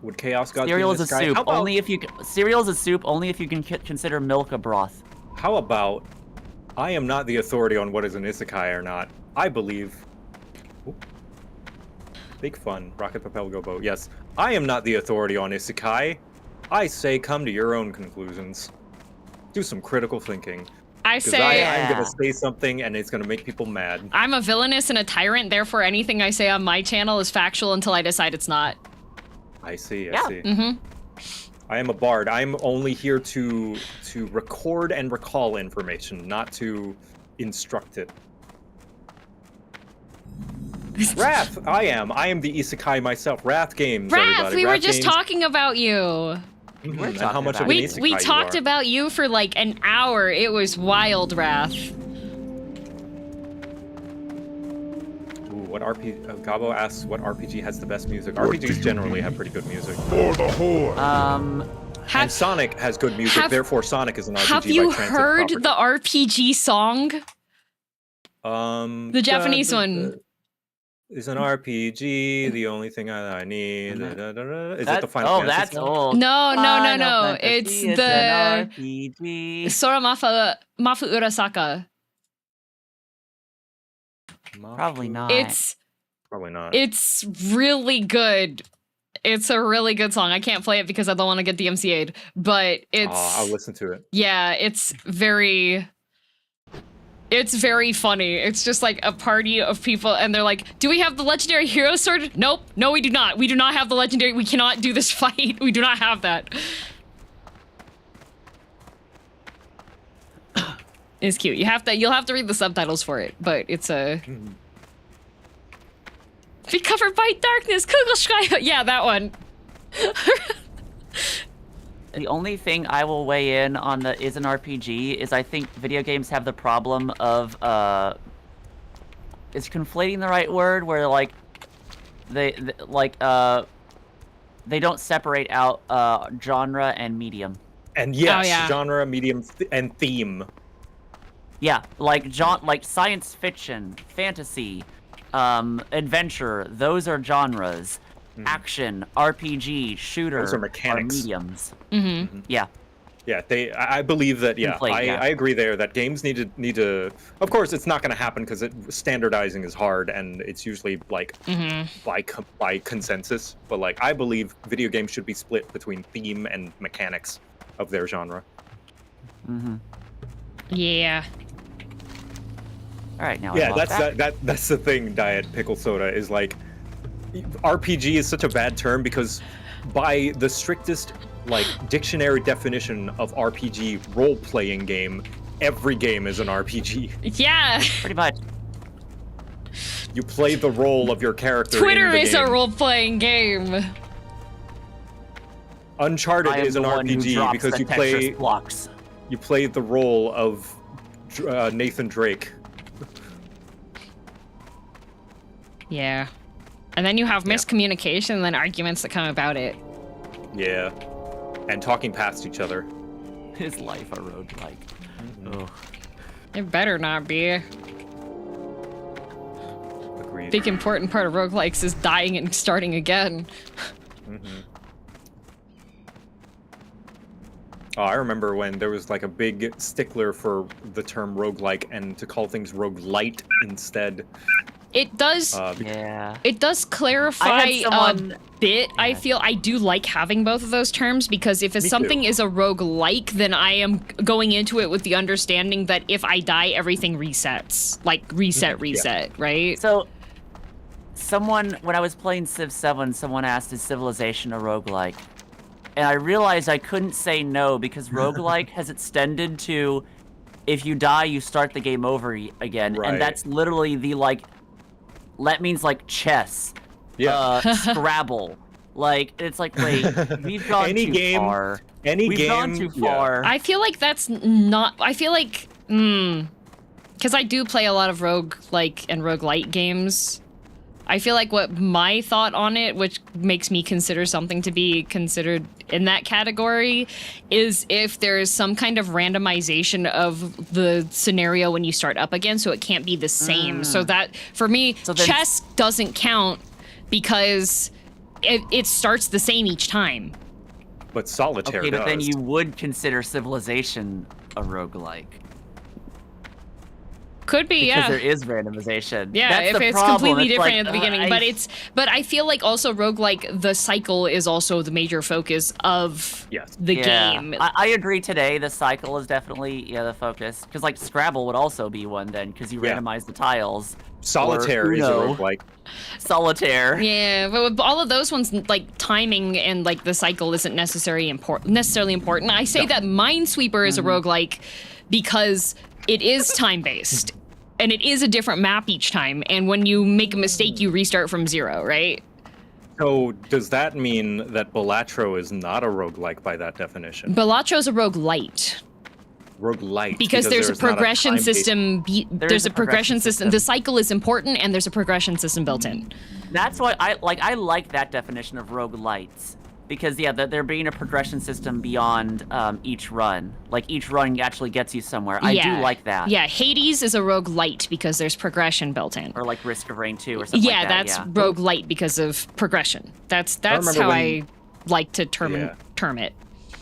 Would Chaos God Cereal is a soup. Only if you cereal is a soup. Only if you can consider milk a broth. How about I am not the authority on what is an isekai or not. I believe. Oop. Big fun. Rocket propel go boat. Yes. I am not the authority on isekai. I say come to your own conclusions. Do some critical thinking. I Because say I'm gonna say something and it's gonna make people mad. I'm a villainous and a tyrant, therefore anything I say on my channel is factual until I decide it's not. I see. Yeah. Mm-hmm. I am a bard. I'm only here to record and recall information, not to instruct it. Wrath, I am the isekai myself. Wrath games, Wrath, everybody. we were Wrath just games. talking about you. Mhm, and how talking much of about an We isekai we you talked are. about you for like an hour. It was wild, Wrath. Ooh, what RPG? Gabo asks what RPG has the best music. RPGs generally have pretty good music. For the Horde. And Sonic has good music, therefore Sonic is an RPG Have you by transit heard property. the RPG song? The Japanese one. Is an RPG the only thing I need? Is it the Final Oh, Fantasy that's song? old. No. Final It's Fantasy, the an RPG. Sora Mafu Urasaka. Probably not. It's Probably not. It's really good. It's a really good song. I can't play it because I don't want to get DMCA'd, but it's I'll listen to it. yeah, it's very funny. It's just like a party of people and they're like, "Do we have the legendary hero sword?" Nope. No, we do not. We do not have the legendary. We cannot do this fight. We do not have that. It's cute. You'll have to read the subtitles for it, but it's a Be covered by darkness. Kugelschreiber. Yeah, that one. The only thing I will weigh in on the is an RPG is I think video games have the problem of is conflating the right word where like they don't separate out genre and medium. And yes, Oh, yeah. genre, medium, and theme. Yeah, like science fiction, fantasy, adventure, those are genres. Action, RPG, shooter Those are mechanics. mediums. Mm-hmm. Yeah. Yeah, I believe that. Yeah, Conflate, yeah. I agree there that games need to. Of course, it's not going to happen because standardizing is hard, and it's usually like by consensus. But like, I believe video games should be split between theme and mechanics of their genre. Mm-hmm. Yeah. All right, now Yeah, that's the thing. Diet Pickle Soda is like, RPG is such a bad term because by the strictest like dictionary definition of RPG role-playing game, every game is an RPG. Yeah. pretty much. You play the role of your character. Twitter in the is game. a role-playing game. Uncharted I am is an the one who RPG drops because the you play Tetris blocks. you play the role of Nathan Drake. Yeah. And then you have miscommunication and then arguments that come about it. Yeah, and talking past each other. Is life a roguelike? Oh. It better not be. Agreed. Big important part of roguelikes is dying and starting again. Oh, I remember when there was like a big stickler for the term roguelike and to call things roguelite instead. It does Yeah. it does clarify I had someone- a bit. I feel I do like having both of those terms because if Me something too. is a roguelike, then I am going into it with the understanding that if I die, everything resets. Like reset, right? So, when I was playing Civ 7, someone asked, is Civilization a roguelike? And I realized I couldn't say no because roguelike has extended to if you die, you start the game over again. Right. And that's literally the, like, that means, like, chess. Yeah. Scrabble. Like, it's like, wait, we've gone Any too game- far. Any We've game. gone too yeah. far. I feel like that's not. I feel like, because I do play a lot of roguelike and roguelite games. I feel like what my thought on it, which makes me consider something to be considered in that category, is if there is some kind of randomization of the scenario when you start up again, so it can't be the same. So that, for me, So then- chess doesn't count because it starts the same each time. But solitaire Okay, but then does. you would consider Civilization a roguelike. Could be, because yeah. there is randomization. Yeah, That's if the it's problem. completely It's different like, at the beginning. But I feel like also roguelike, the cycle is also the major focus of the game. I agree today. The cycle is definitely the focus. Because like Scrabble would also be one then, because you randomize the tiles. Solitaire is a roguelike. Solitaire. Yeah, but with all of those ones, like timing and like the cycle isn't necessarily important. I say that Minesweeper is a roguelike because it is time-based. And it is a different map each time, and when you make a mistake, you restart from 0, right? So does that mean that Balatro is not a roguelike by that definition? Balatro's a roguelite. Roguelite. Because there's a progression system. There's a progression system. The cycle is important, and there's a progression system built in. That's why I like that definition of roguelites. Because there being a progression system beyond each run. Like each run actually gets you somewhere. I do like that. Yeah, Hades is a roguelite because there's progression built in. Or like Risk of Rain 2 or something like that. That's roguelite because of progression. That's how I like to term it.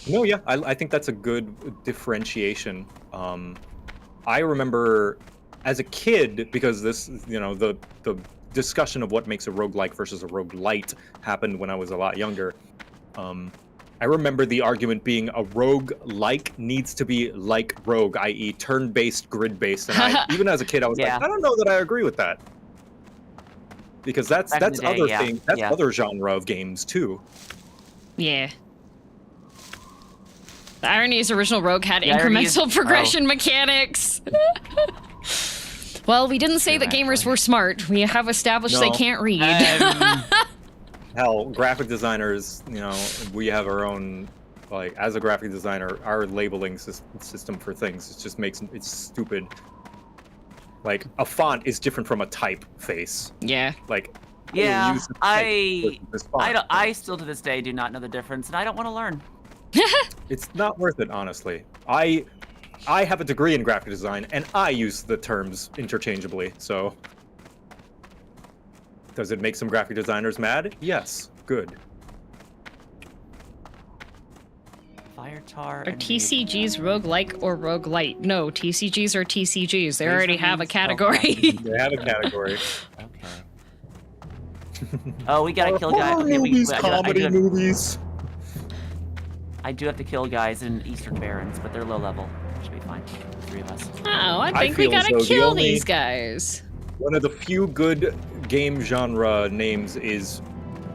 No, yeah, I think that's a good differentiation. I remember as a kid, because this, the discussion of what makes a roguelike versus a roguelite happened when I was a lot younger. I remember the argument being a roguelike needs to be like rogue, i.e. turn-based, grid-based, and even as a kid I was like, I don't know that I agree with that. Because that's other thing, that's other genre of games too. Yeah. The irony is original Rogue had incremental progression mechanics. Well, we didn't say that gamers were smart. We have established they can't read. Hell, graphic designers, we have our own, like, as a graphic designer, our labeling system for things, it just makes, it's stupid. Like, a font is different from a typeface. Yeah. Like, I still to this day do not know the difference, and I don't want to learn. It's not worth it, honestly. I have a degree in graphic design, and I use the terms interchangeably, so... Does it make some graphic designers mad? Yes. Good. Fire tar. Are TCGs roguelike or roguelite? No, TCGs are TCGs. They already have a category. They have a category. Okay. Oh, we gotta kill guys. Comedy movies. I do have to kill guys in Eastern Barrens, but they're low level. Should be fine. The 3 of us. Oh, I think we gotta kill these guys. One of the few good game genre names is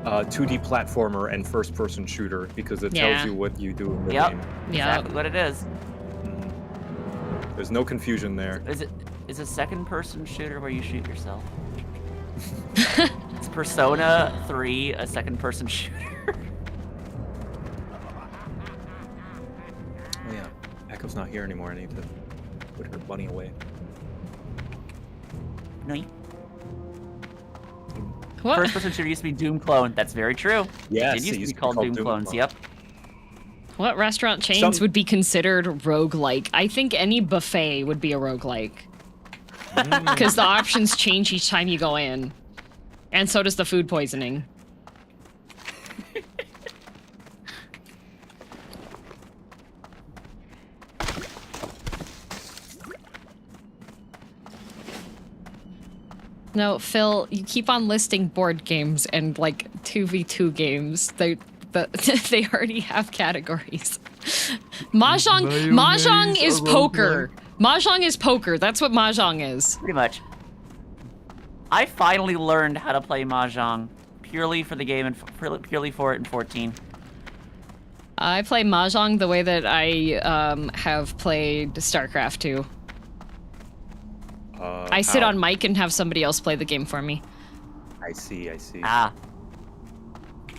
2D platformer and first-person shooter because it tells you what you do in the game. Exactly what it is. There's no confusion there. Is a second-person shooter where you shoot yourself? Is Persona 3 a second-person shooter? Oh yeah, Echo's not here anymore. I need to put her bunny away. No. What? First-person shooter used to be Doom Clone. That's very true. Yes, it used to be called Doom Clones. Yep. What restaurant chains would be considered roguelike? I think any buffet would be a roguelike. Because the options change each time you go in. And so does the food poisoning. No, Phil, you keep on listing board games and like 2v2 games. They already have categories. Mahjong is poker. Mahjong is poker. That's what Mahjong is. Pretty much. I finally learned how to play Mahjong purely for the game and purely for it in 14. I play Mahjong the way that I have played StarCraft 2. I sit on mic and have somebody else play the game for me. I see. Ah.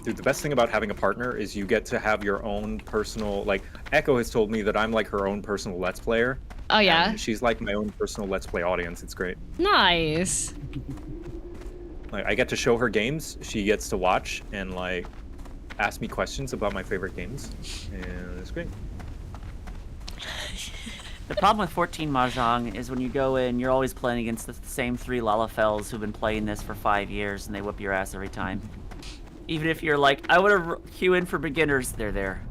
Dude, the best thing about having a partner is you get to have your own personal, like, Echo has told me that I'm like her own personal Let's Player. Oh, yeah? And she's like my own personal Let's Play audience. It's great. Nice. Like, I get to show her games, she gets to watch, and, like, ask me questions about my favorite games, and it's great. The problem with 14 Mahjong is when you go in, you're always playing against the same 3 Lalafels who've been playing this for 5 years, and they whip your ass every time. Even if you're like, I want to queue in for beginners, they're there.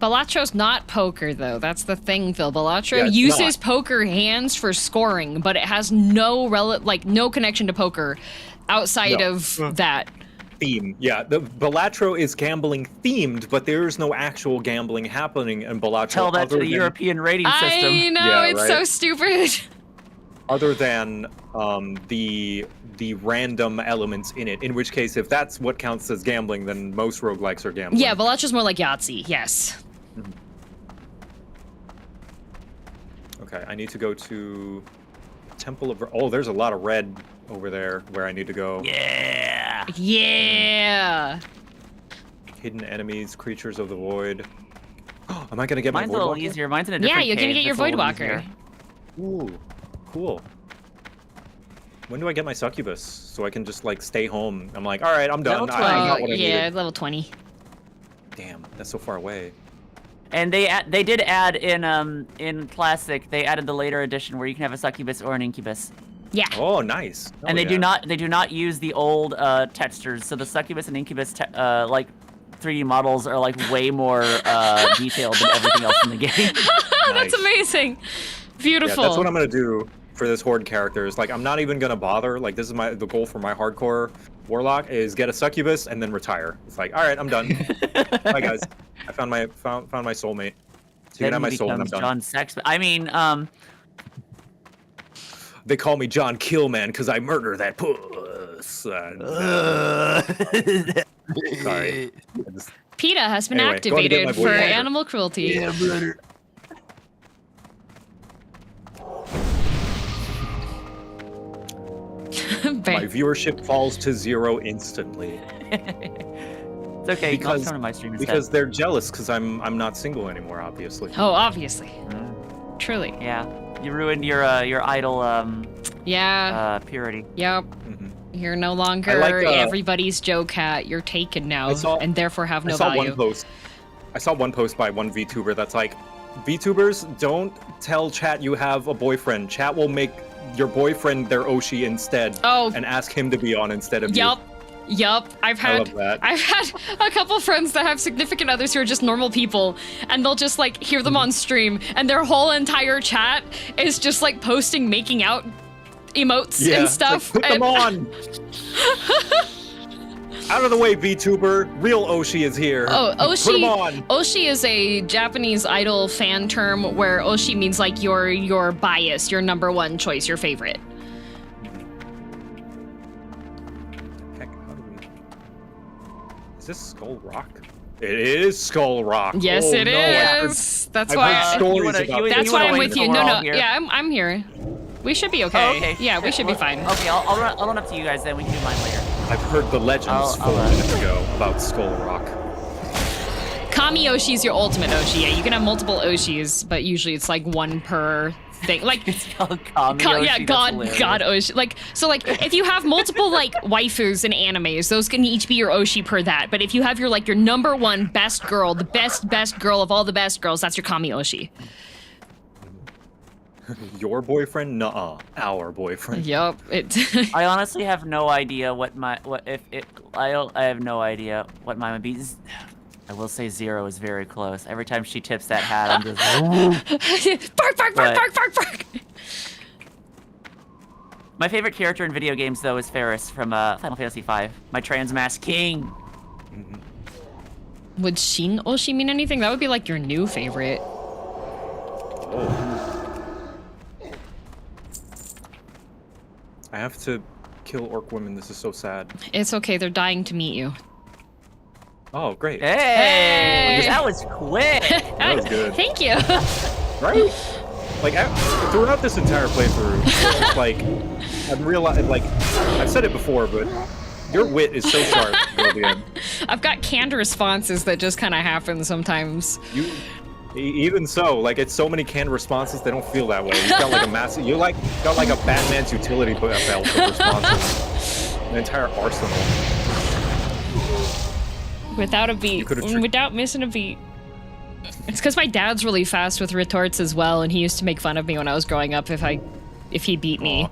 Balattro's not poker, though. That's the thing, Phil. Balatro Yeah, it's uses not. poker hands for scoring, but it has no no connection to poker outside No. of that. Theme. Yeah, the Balatro is gambling themed, but there is no actual gambling happening in Balatro. Tell that to other the than- European rating system. I know, Yeah, it's so right? stupid. Other than the random elements in it. In which case, if that's what counts as gambling, then most roguelikes are gambling. Yeah, Balattro's more like Yahtzee, yes. Okay, I need to go to Temple of... Oh, there's a lot of red over there where I need to go. Yeah. Yeah. Hidden enemies, creatures of the void. Am I gonna get Mine's my a little Voidwalker? easier. Mine's in a Yeah, different you're gonna cave get your that's a little Voidwalker. easier. Ooh, cool. When do I get my succubus so I can just like stay home? I'm like, all right, I'm done. Level I 20. got what I yeah, needed. level 20. Damn, that's so far away. And they did add in classic, they added the later edition where you can have a succubus or an incubus. Yeah. Oh, nice. And they do not use the old textures. So the succubus and incubus like 3D models are like way more detailed than everything else in the game. That's amazing. Beautiful. Yeah, that's what I'm gonna do for this Horde character. Is like I'm not even gonna bother. Like this is the goal for my hardcore Warlock is get a succubus and then retire. It's like, all right, I'm done. Bye guys. I found my soulmate. So you can have my soul and I'm done. John Sex. I mean, They call me John Killman because I murder that puss. Sorry. PETA has been Anyway, go on to get activated my for Voidwalker. animal cruelty. Yeah, brother. My viewership falls to 0 instantly it's okay. You can because come to my stream instead. because they're jealous because I'm not single anymore, obviously. Oh, obviously. Truly. Yeah, you ruined your idol Yeah. purity. Yep. Mhm. You're no longer I like, everybody's Jocat. You're taken now, I saw- and therefore have no I saw value. one post. I saw one post by one VTuber that's like, VTubers, don't tell chat you have a boyfriend. Chat will make your boyfriend their Oshi instead Oh. and ask him to be on instead of Yup. Yup. I've I had love that. I've had a couple friends that have significant others who are just normal people, and they'll just like hear them on stream, and their whole entire chat is just like posting making out emotes you. Yeah, and it's stuff. Like, put them and- on! Out of the way, VTuber. Real Oshi is here. Oh, Put them Oshi. on! Oshi is a Japanese idol fan term where Oshi means like your bias, your number one choice, your favorite. Heck, how do we... Is this Skull Rock? It is Skull Rock. Yes, oh, it no, I've heard- is. That's I've why. heard stories You wanna- about you- That's you why wanna I'm wait with you. till No, we're no. all here? Yeah, I'm here. We should be okay. Oh, okay. Yeah, we should be fine. Okay, I'll run up to you guys then. We can do mine later. I've heard the legends I'll, 4 minutes ago about Skull Rock. Kami Oshi is your ultimate Oshi. Yeah, you can have multiple Oshis, but usually it's like one per thing. Like, It's called Kami Yoshi, yeah, that's God hilarious. Oshi. Like, so like if you have multiple like waifus in animes, those can each be your Oshi per that. But if you have your like your number one best girl, the best girl of all the best girls, that's your Kami Oshi. Your boyfriend? Nuh-uh. Our boyfriend. Yup. It. I honestly have no idea I have no idea what mine would be. I will say 0 is very close. Every time she tips that hat, I'm just bark, bark, bark, But- bark, bark, bark. My favorite character in video games though is Ferris from Final Fantasy V. My trans mask king. Would Shin Oshi mean anything? That would be like your new favorite. I have to kill orc women. This is so sad. It's okay. They're dying to meet you. Oh, great. Hey, that was quick. That was good. Thank you. Right? Like, throughout this entire playthrough, it's like, I've realized, like, I've said it before, but your wit is so sharp, Sylvian. I've got canned responses that just kind of happen sometimes. Even so, like, it's so many canned responses, they don't feel that way. You've got like a massive, got like a Batman's utility belt of responses. An entire arsenal. Without a beat. could've Without missing a beat. It's because my dad's really fast with retorts as well, and he used to make fun of me when I was growing up if he beat me.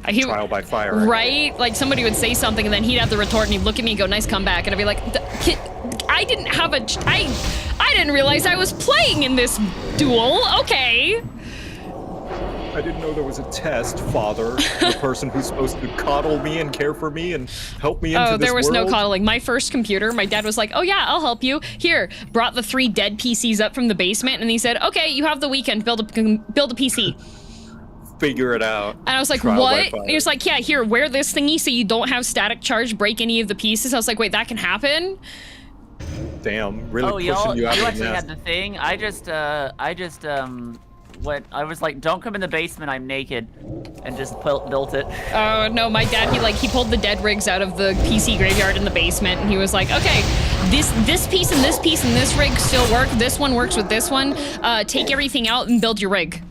Trial by fire. Right? Like somebody would say something and then he'd have the retort and he'd look at me and go, nice comeback. And I'd be like, I didn't have I didn't realize I was playing in this duel. Okay. I didn't know there was a test, Father. The person who's supposed to coddle me and care for me and help me into this world. Oh, there was no coddling. My first computer, my dad was like, oh yeah, I'll help you. Here, brought the 3 dead PCs up from the basement, and he said, okay, you have the weekend, build a PC. Figure it out. And I was like, what? And he was like, yeah, here, wear this thingy so you don't have static charge break any of the pieces. I was like, wait, that can happen? Damn, really pushing you you out of the actually nest. had the thing. I was like, don't come in the basement, I'm naked, and just built it. Oh no, my dad, he pulled the dead rigs out of the PC graveyard in the basement, and he was like, okay, this piece and this piece and this rig still work. This one works with this one. Take everything out and build your rig.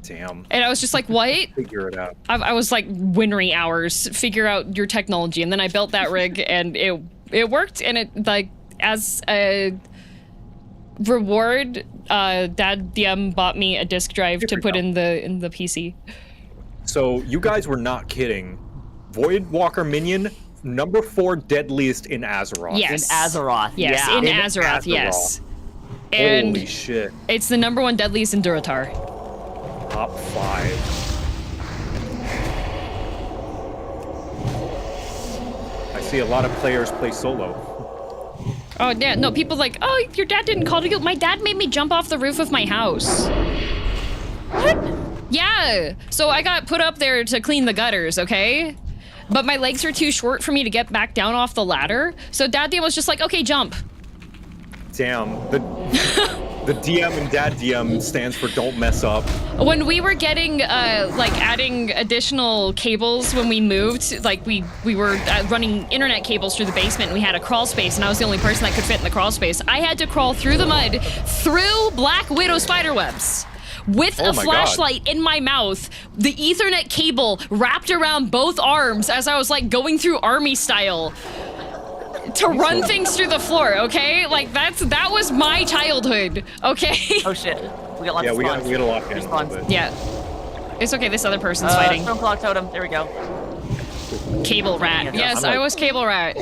Damn. And I was just like, what? Figure it out. I was like, Winry hours, figure out your technology, and then I built that rig, and it worked, and it, like, as a reward, Dad DM bought me a disk drive to put in the PC. So you guys were not kidding. Voidwalker minion, number 4 deadliest in Azeroth. Yes. In Azeroth. Yes, yeah. in Azeroth, yes. And holy shit. it's the number 1 deadliest in Durotar. Top 5. I see a lot of players play solo. Oh yeah, no, people like, oh, your dad didn't call to you. My dad made me jump off the roof of my house. What? Yeah, so I got put up there to clean the gutters, okay? But my legs were too short for me to get back down off the ladder. So Dad DM was just like, okay, jump. Damn, the DM and Dad DM stands for don't mess up. When we were getting, like, adding additional cables when we moved, like, we were running internet cables through the basement, and we had a crawl space, and I was the only person that could fit in the crawl space. I had to crawl through the mud, through Black Widow spider webs, with a flashlight in my mouth, the Ethernet cable wrapped around both arms as I was, like, going through army style. To run things through the floor, okay? Like, that was my childhood, okay? Oh shit, we got lots of spawns. we got a lock in a little bit. Yeah. It's okay, this other person's fighting. Stone Clock Totem, there we go. Cable rat. Yes, I was cable rat.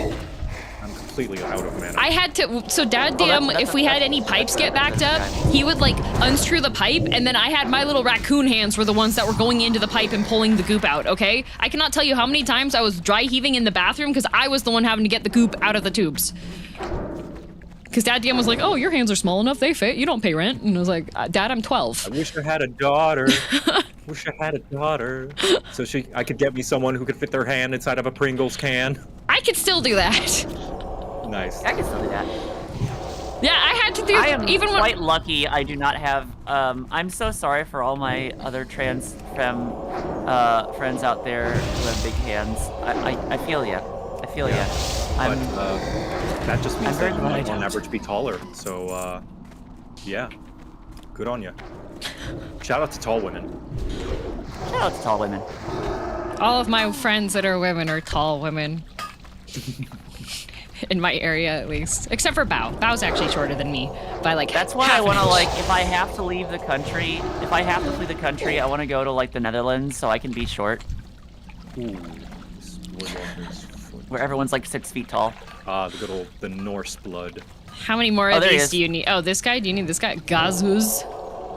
I'm completely out of mana. I had to, so Dad DM, if we had any pipes get backed up, he would like unscrew the pipe, and then I had my little raccoon hands were the ones that were going into the pipe and pulling the goop out, okay? I cannot tell you how many times I was dry heaving in the bathroom because I was the one having to get the goop out of the tubes. Because Dad DM was like, oh, your hands are small enough, they fit, you don't pay rent. And I was like, Dad, I'm 12. I wish I had a daughter. Wish I had a daughter. So I could get me someone who could fit their hand inside of a Pringles can. I could still do that. Nice. I can still do that. Yeah, I had to do I am even quite lucky I do not have, I'm so sorry for all my other trans femme friends out there who have big hands. I feel ya. I feel ya. But that just means that you might don't. on average be taller. So, yeah. Good on you. Shout out to tall women. Shout out to tall women. All of my friends that are women are tall women. In my area, at least. Except for Bao. Bao's actually shorter than me by like That's why half I want to an inch. like, if I have to leave the country, I want to go to like the Netherlands so I can be short. Ooh. This Woodwalker's foot. Where everyone's like 6 feet tall. Ah, the good old, the Norse blood. How many more of there he these is. do you need? Oh, this guy? Do you need this guy? Gazuz.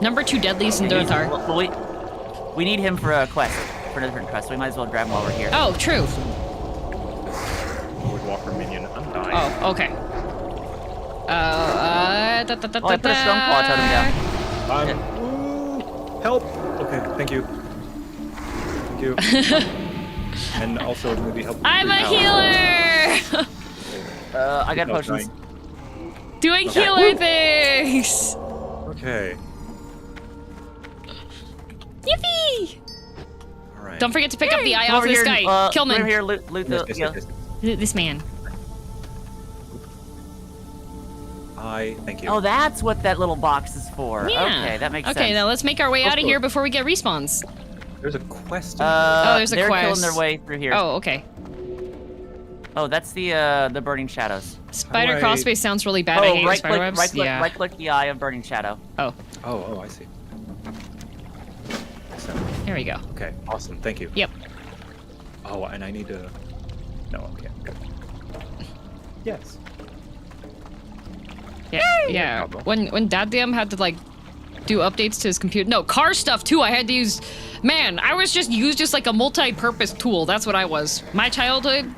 Number 2 deadliest in Durotar. Well, we need him for a quest, for a different quest, so we might as well grab him while we're here. Oh, true. Woodwalker minion, I'm dying. Oh, okay. I put a stone claw totem down. Ooh, help! Okay, thank you. Thank you. And also maybe help. I'm a healer! I got potions. Doing healer things! Okay. Yippee! Alright. Don't forget to pick up the eye Come off over this here, guy. Killman. Over here, loot the, Yes. This man. Thank you. Oh, that's what that little box is for. Yeah. Okay, that makes sense. Okay, now let's make our way out of Also- here before we get respawns. There's a quest. Oh, there's a they're quest. killing their way through here. Oh, okay. Oh, that's the burning shadows. Spider Alright. crossface sounds really bad. I hate right spider click, webs. right click, Yeah. right click the eye of burning shadow. Oh, Oh, I see. there we go. Okay, awesome. Thank you. Yep. Oh, and I need to. No, okay. Good. Yes. Yeah. When Dad DM had to like do updates to his computer. No, car stuff too. I had to use. Man, I was just used as like a multi-purpose tool. That's what I was. My childhood.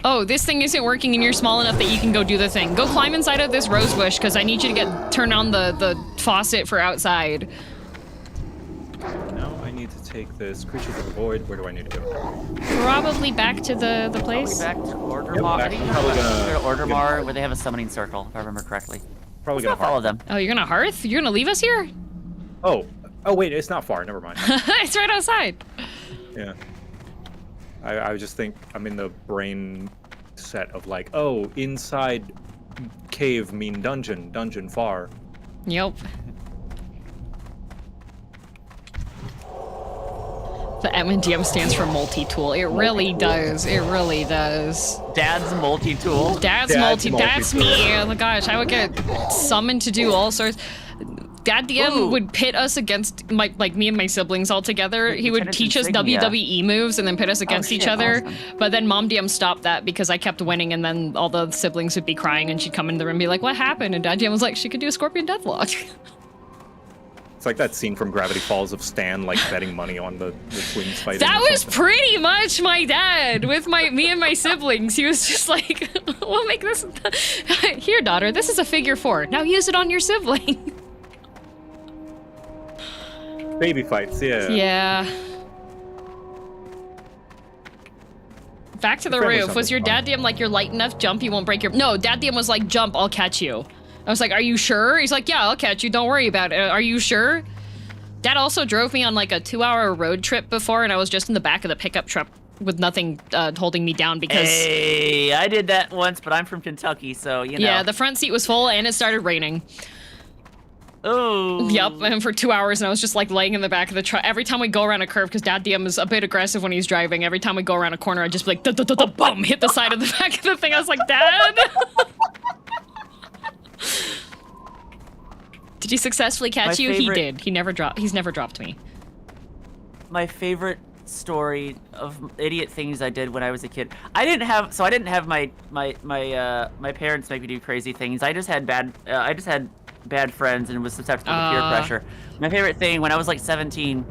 Oh, this thing isn't working and you're small enough that you can go do the thing. Go climb inside of this rose bush because I need you to turn on the faucet for outside. Now I need to take this Creatures of the Void. Where do I need to go? Probably back to the place. Probably back to Ordermar. I think probably gonna Ordermar where they have a summoning circle, if I remember correctly. Probably Let's gonna follow them. Oh, you're gonna Hearth? You're gonna leave us here? Oh wait, it's not far. Never mind. It's right outside. Yeah. I just think I'm in the brain set of like, oh, inside cave mean dungeon, dungeon far. Yep. The MDM stands for multi-tool. It really does. It really does. Dad's multi-tool. Dad's multi-tool. That's me. Oh my gosh, I would get summoned to do all sorts. Dad DM would pit us against like me and my siblings all together. He would teach us WWE moves and then pit us against each other. Awesome. But then Mom DM stopped that because I kept winning, and then all the siblings would be crying, and she'd come in the room and be like, "What happened?" And Dad DM was like, "She could do a Scorpion Deathlock." It's like that scene from Gravity Falls of Stan like betting money on the twins fighting. That was pretty much my dad with me and my siblings. He was just like, "We'll make this here, daughter. This is a figure 4. Now use it on your sibling." Baby fights, yeah. Yeah. Back to the roof. Was your dad DM like, you're light enough, jump, you won't break your... No, Dad DM was like, jump, I'll catch you. I was like, are you sure? He's like, yeah, I'll catch you, don't worry about it. Are you sure? Dad also drove me on like a 2-hour road trip before, and I was just in the back of the pickup truck with nothing holding me down because... Hey, I did that once, but I'm from Kentucky, so, you know. Yeah, the front seat was full, and it started raining. Oh. Yep, and for 2 hours, and I was just like laying in the back of the truck. Every time we go around a curve, because Dad DM is a bit aggressive when he's driving, every time we go around a corner, I'd just be like, boom, hit the side of the back of the thing. I was like, Dad? Did he successfully catch you? He did. He's never dropped me. My favorite story of idiot things I did when I was a kid. I didn't have my parents make me do crazy things. I just had bad friends and was susceptible to peer pressure. My favorite thing when I was like 17,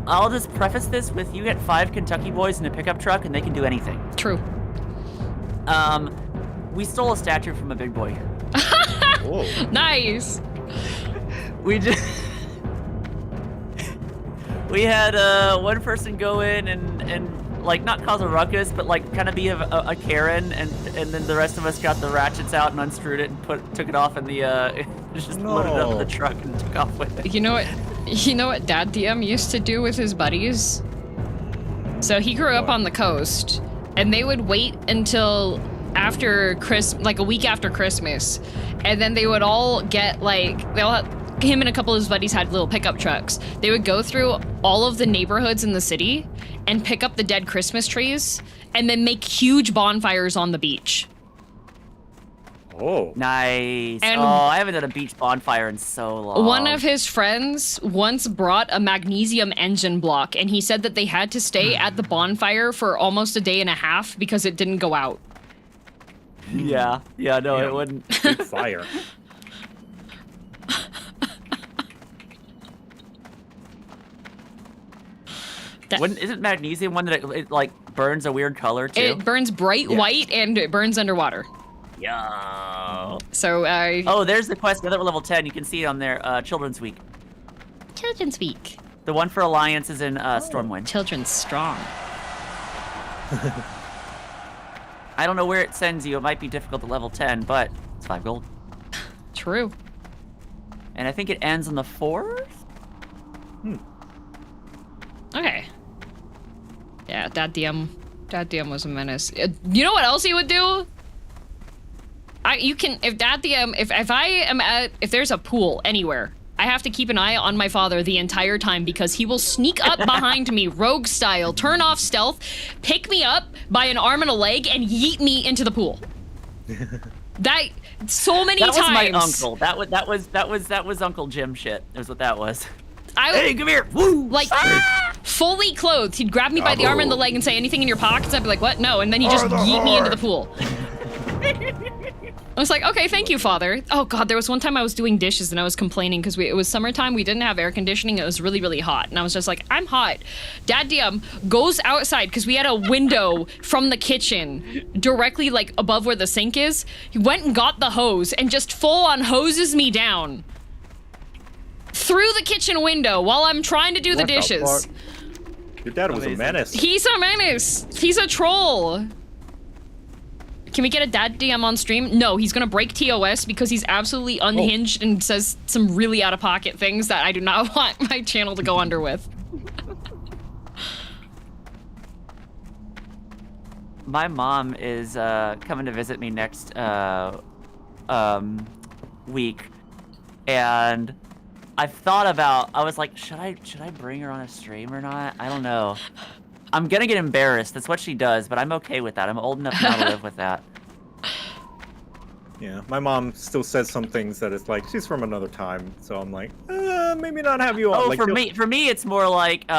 I'll just preface this with, you get 5 Kentucky boys in a pickup truck and they can do anything. True. We stole a statue from a big boy. Whoa. Nice. We had one person go in and like not cause a ruckus, but like kind of be a Karen, and then the rest of us got the ratchets out and unscrewed it and took it off in the just loaded it up in the truck and took off with it. You know what Dad DM used to do with his buddies? So he grew up on the coast, and they would wait until after like a week after Christmas, and then they would all get like him and a couple of his buddies had little pickup trucks. They would go through all of the neighborhoods in the city and pick up the dead Christmas trees and then make huge bonfires on the beach. Oh. Nice. And I haven't done a beach bonfire in so long. One of his friends once brought a magnesium engine block, and he said that they had to stay at the bonfire for almost a day and a half because it didn't go out. Yeah, no, it wouldn't. Big fire. Isn't magnesium one that it like burns a weird color too? It burns bright white and it burns underwater. Yo. So oh, there's the quest. Another level 10. You can see it on there. Children's Week. Children's Week. The one for Alliance is in Stormwind. Children's Strong. I don't know where it sends you. It might be difficult at level 10, but it's 5 gold. True. And I think it ends on the 4th? Okay. Yeah, Dad DM was a menace. You know what else he would do? If there's a pool anywhere, I have to keep an eye on my father the entire time because he will sneak up behind me, rogue style, turn off stealth, pick me up by an arm and a leg, and yeet me into the pool. So many times. That was my uncle. That was Uncle Jim shit. Is what that was. Hey, come here! Woo! Like, fully clothed, he'd grab me by the arm and the leg and say, anything in your pockets? I'd be like, what? No. And then he'd just yeet me into the pool. I was like, okay, thank you, Father. Oh God, there was one time I was doing dishes and I was complaining because it was summertime. We didn't have air conditioning. It was really, really hot. And I was just like, I'm hot. Dad DM goes outside because we had a window from the kitchen directly like above where the sink is. He went and got the hose and just full on hoses me down through the kitchen window while I'm trying to do the dishes. Your dad was a menace. He's a menace. He's a troll. Can we get a dad DM on stream? No, he's gonna break TOS because he's absolutely unhinged and says some really out-of-pocket things that I do not want my channel to go under with. My mom is coming to visit me next week, and I've thought about. I was like, should I bring her on a stream or not? I don't know. I'm gonna get embarrassed. That's what she does, but I'm okay with that. I'm old enough now to live with that. Yeah, my mom still says some things that it's like she's from another time, so I'm like, maybe not have you on. Oh, like, for me, it's more like,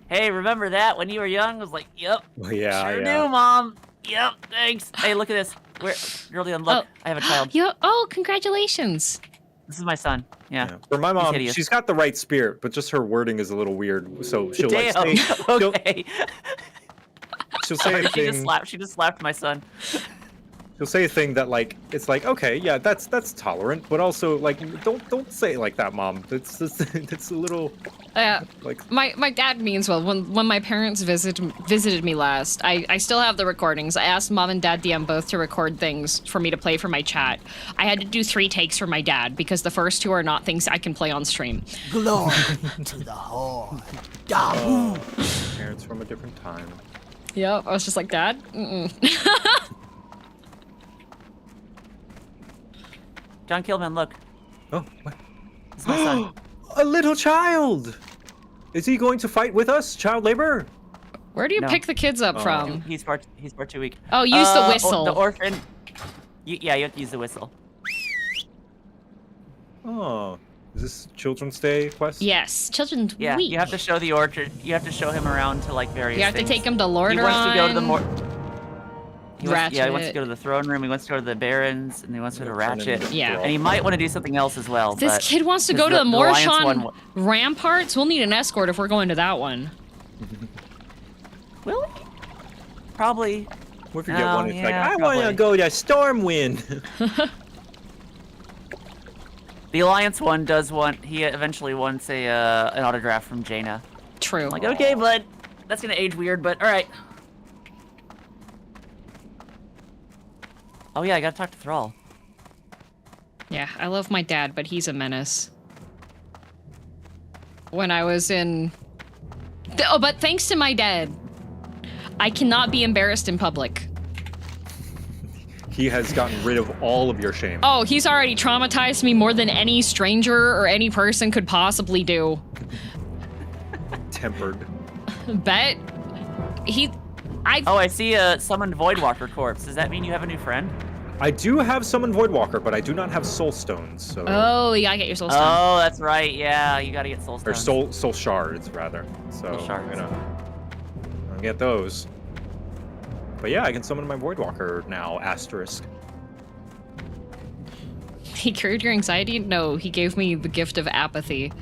hey, remember that when you were young? I was like, yep. Well, yeah, sure yeah. do, Mom. Yep, thanks. Hey, look at this. Girlie, look, I have a child. Oh, congratulations. This is my son. Yeah. For my mom, hideous. she's got the right spirit, but just her wording is a little weird. So she'll Damn. like say, Okay. she'll say a thing. She just slapped my son. She'll say a thing that like it's like, okay, yeah, that's tolerant, but also like don't say it like that, Mom. It's a little like my dad means well. When my parents visited me last, I still have the recordings. I asked Mom and Dad DM both to record things for me to play for my chat. I had to do 3 takes for my dad because the first 2 are not things I can play on stream. Glory to the Horde. Yahoo! Parents from a different time. Yep, I was just like, Dad? John Killman, look. Oh, what? This is my son. A little child! Is he going to fight with us, child labor? Where do you pick the kids up from? He's far too weak. Oh, use the whistle. The orphan. Yeah, you have to use the whistle. Oh, is this Children's Day quest? Yes, Children's Yeah, Week. you have to show the orchard. You have to show him around to like various. You have things. to take him to Lord He wants to go to the he wants to go to the throne room. He wants to go to the barons, and he wants to go to Ratchet. Yeah. And he might want to do something else as well. This but kid wants to go to the Morshon Ramparts. We'll need an escort if we're going to that one. Will we? Probably. What if you get one? It's like, I probably. want to go to Stormwind. The Alliance one does want. He eventually wants an autograph from Jaina. True. I'm like, okay, bud. That's gonna age weird, but all right. Oh yeah, I gotta talk to Thrall. Yeah, I love my dad, but he's a menace. When I was in... Oh, but thanks to my dad, I cannot be embarrassed in public. He has gotten rid of all of your shame. Oh, he's already traumatized me more than any stranger or any person could possibly do. Tempered. Bet. Oh, I see a summoned Voidwalker corpse. Does that mean you have a new friend? I do have Summon Voidwalker, but I do not have Soul Stones, so... Oh, you gotta get your Soul Stone. Oh, that's right. Yeah, you gotta get Soul Or Stones. Soul Shards, rather. So, Soul Shards. you know, I'll get those. But yeah, I can summon my Voidwalker now, asterisk. He cured your anxiety? No, he gave me the gift of apathy.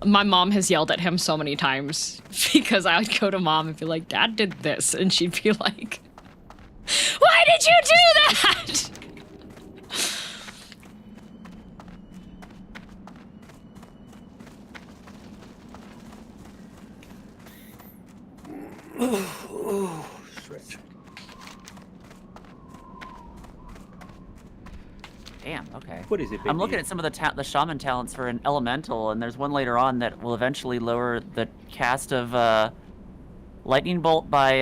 My mom has yelled at him so many times because I would go to Mom and be like, Dad did this, and she'd be like, why did you do that? Stretch. Damn. Okay. What is it, baby? I'm looking at some of the shaman talents for an elemental, and there's one later on that will eventually lower the cast of lightning bolt by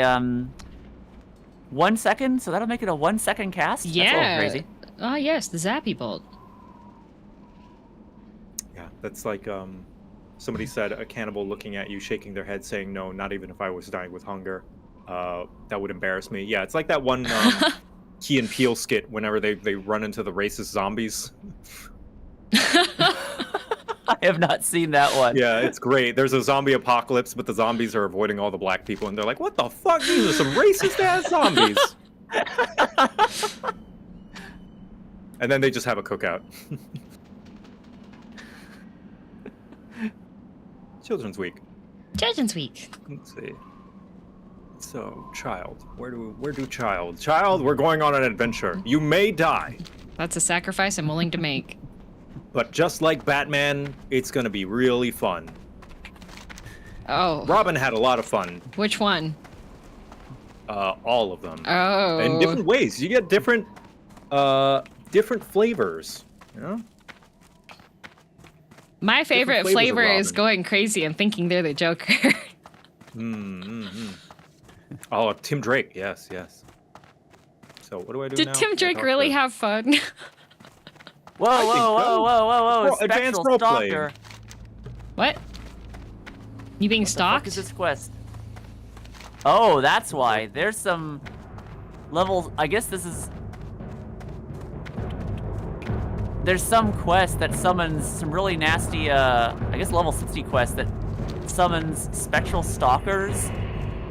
1 second. So that'll make it a 1 second cast. Yeah. That's a little crazy. Oh yes, the Zappy Bolt. Yeah, that's like, somebody said a cannibal looking at you, shaking their head, saying, no, not even if I was dying with hunger. That would embarrass me. Yeah, it's like that one Key and Peele skit whenever they run into the racist zombies. I have not seen that one. Yeah, it's great. There's a zombie apocalypse, but the zombies are avoiding all the black people, and they're like, "What the fuck? These are some racist-ass zombies." And then they just have a cookout. Children's Week. Children's Week. Let's see. So, child. Where do child? Child, we're going on an adventure. You may die. That's a sacrifice I'm willing to make. But just like Batman, it's gonna be really fun. Oh. Robin had a lot of fun. Which one? All of them. Oh. In different ways. You get different flavors. You know? My favorite flavors of flavor is Robin. going crazy and thinking they're the Joker. Oh, Tim Drake. Yes. So what do I do now? Did Tim Drake really have fun? Whoa! Advanced Spectral role playing. Stalker. What? You being What the fuck stalked? is this quest? Oh, that's why. There's some levels. I guess this is. There's some quest that summons some really nasty. I guess level 60 quest that summons spectral stalkers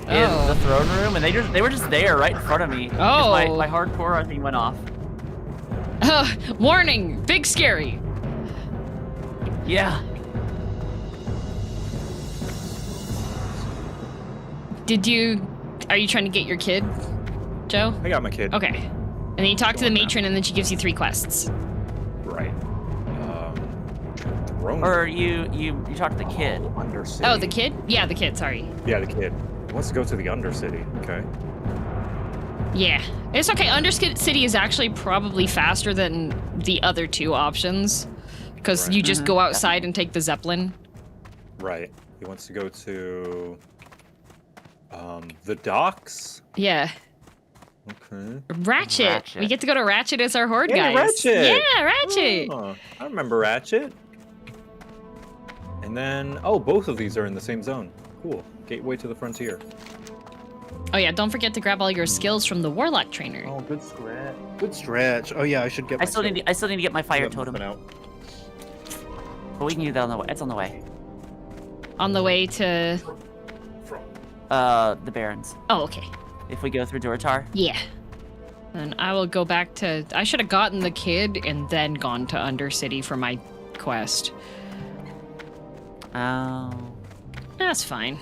in the throne room, and they were just there right in front of me. 'Cause Oh. my hardcore thing went off. Warning! Big scary! Yeah. Are you trying to get your kid, Joe? I got my kid. Okay. And then you talk to the Going now. matron and then she gives you 3 quests. Right. Throne. Or you talk to the kid. Undercity. Oh, the kid? Yeah, the kid, sorry. Yeah, the kid. He wants to go to the Undercity. Okay. Yeah. It's okay. Undercity is actually probably faster than the other 2 options. Because Right. you just go outside and take the Zeppelin. Right. He wants to go to the docks. Yeah. Okay. Ratchet. We get to go to Ratchet as our Horde Hey, guys. Ratchet! Yeah, Ratchet. Oh, I remember Ratchet. And then, both of these are in the same zone. Cool. Gateway to the frontier. Oh yeah, don't forget to grab all your skills from the Warlock trainer. Oh, good stretch. Good stretch. Oh yeah, I should get. I still need to get my fire totem. Out. But we can do that on the way. It's on the way. On the way to... The Barrens. Oh, okay. If we go through Duratar. Yeah. And I will go back to... I should have gotten the kid and then gone to Undercity for my quest. Oh. That's fine.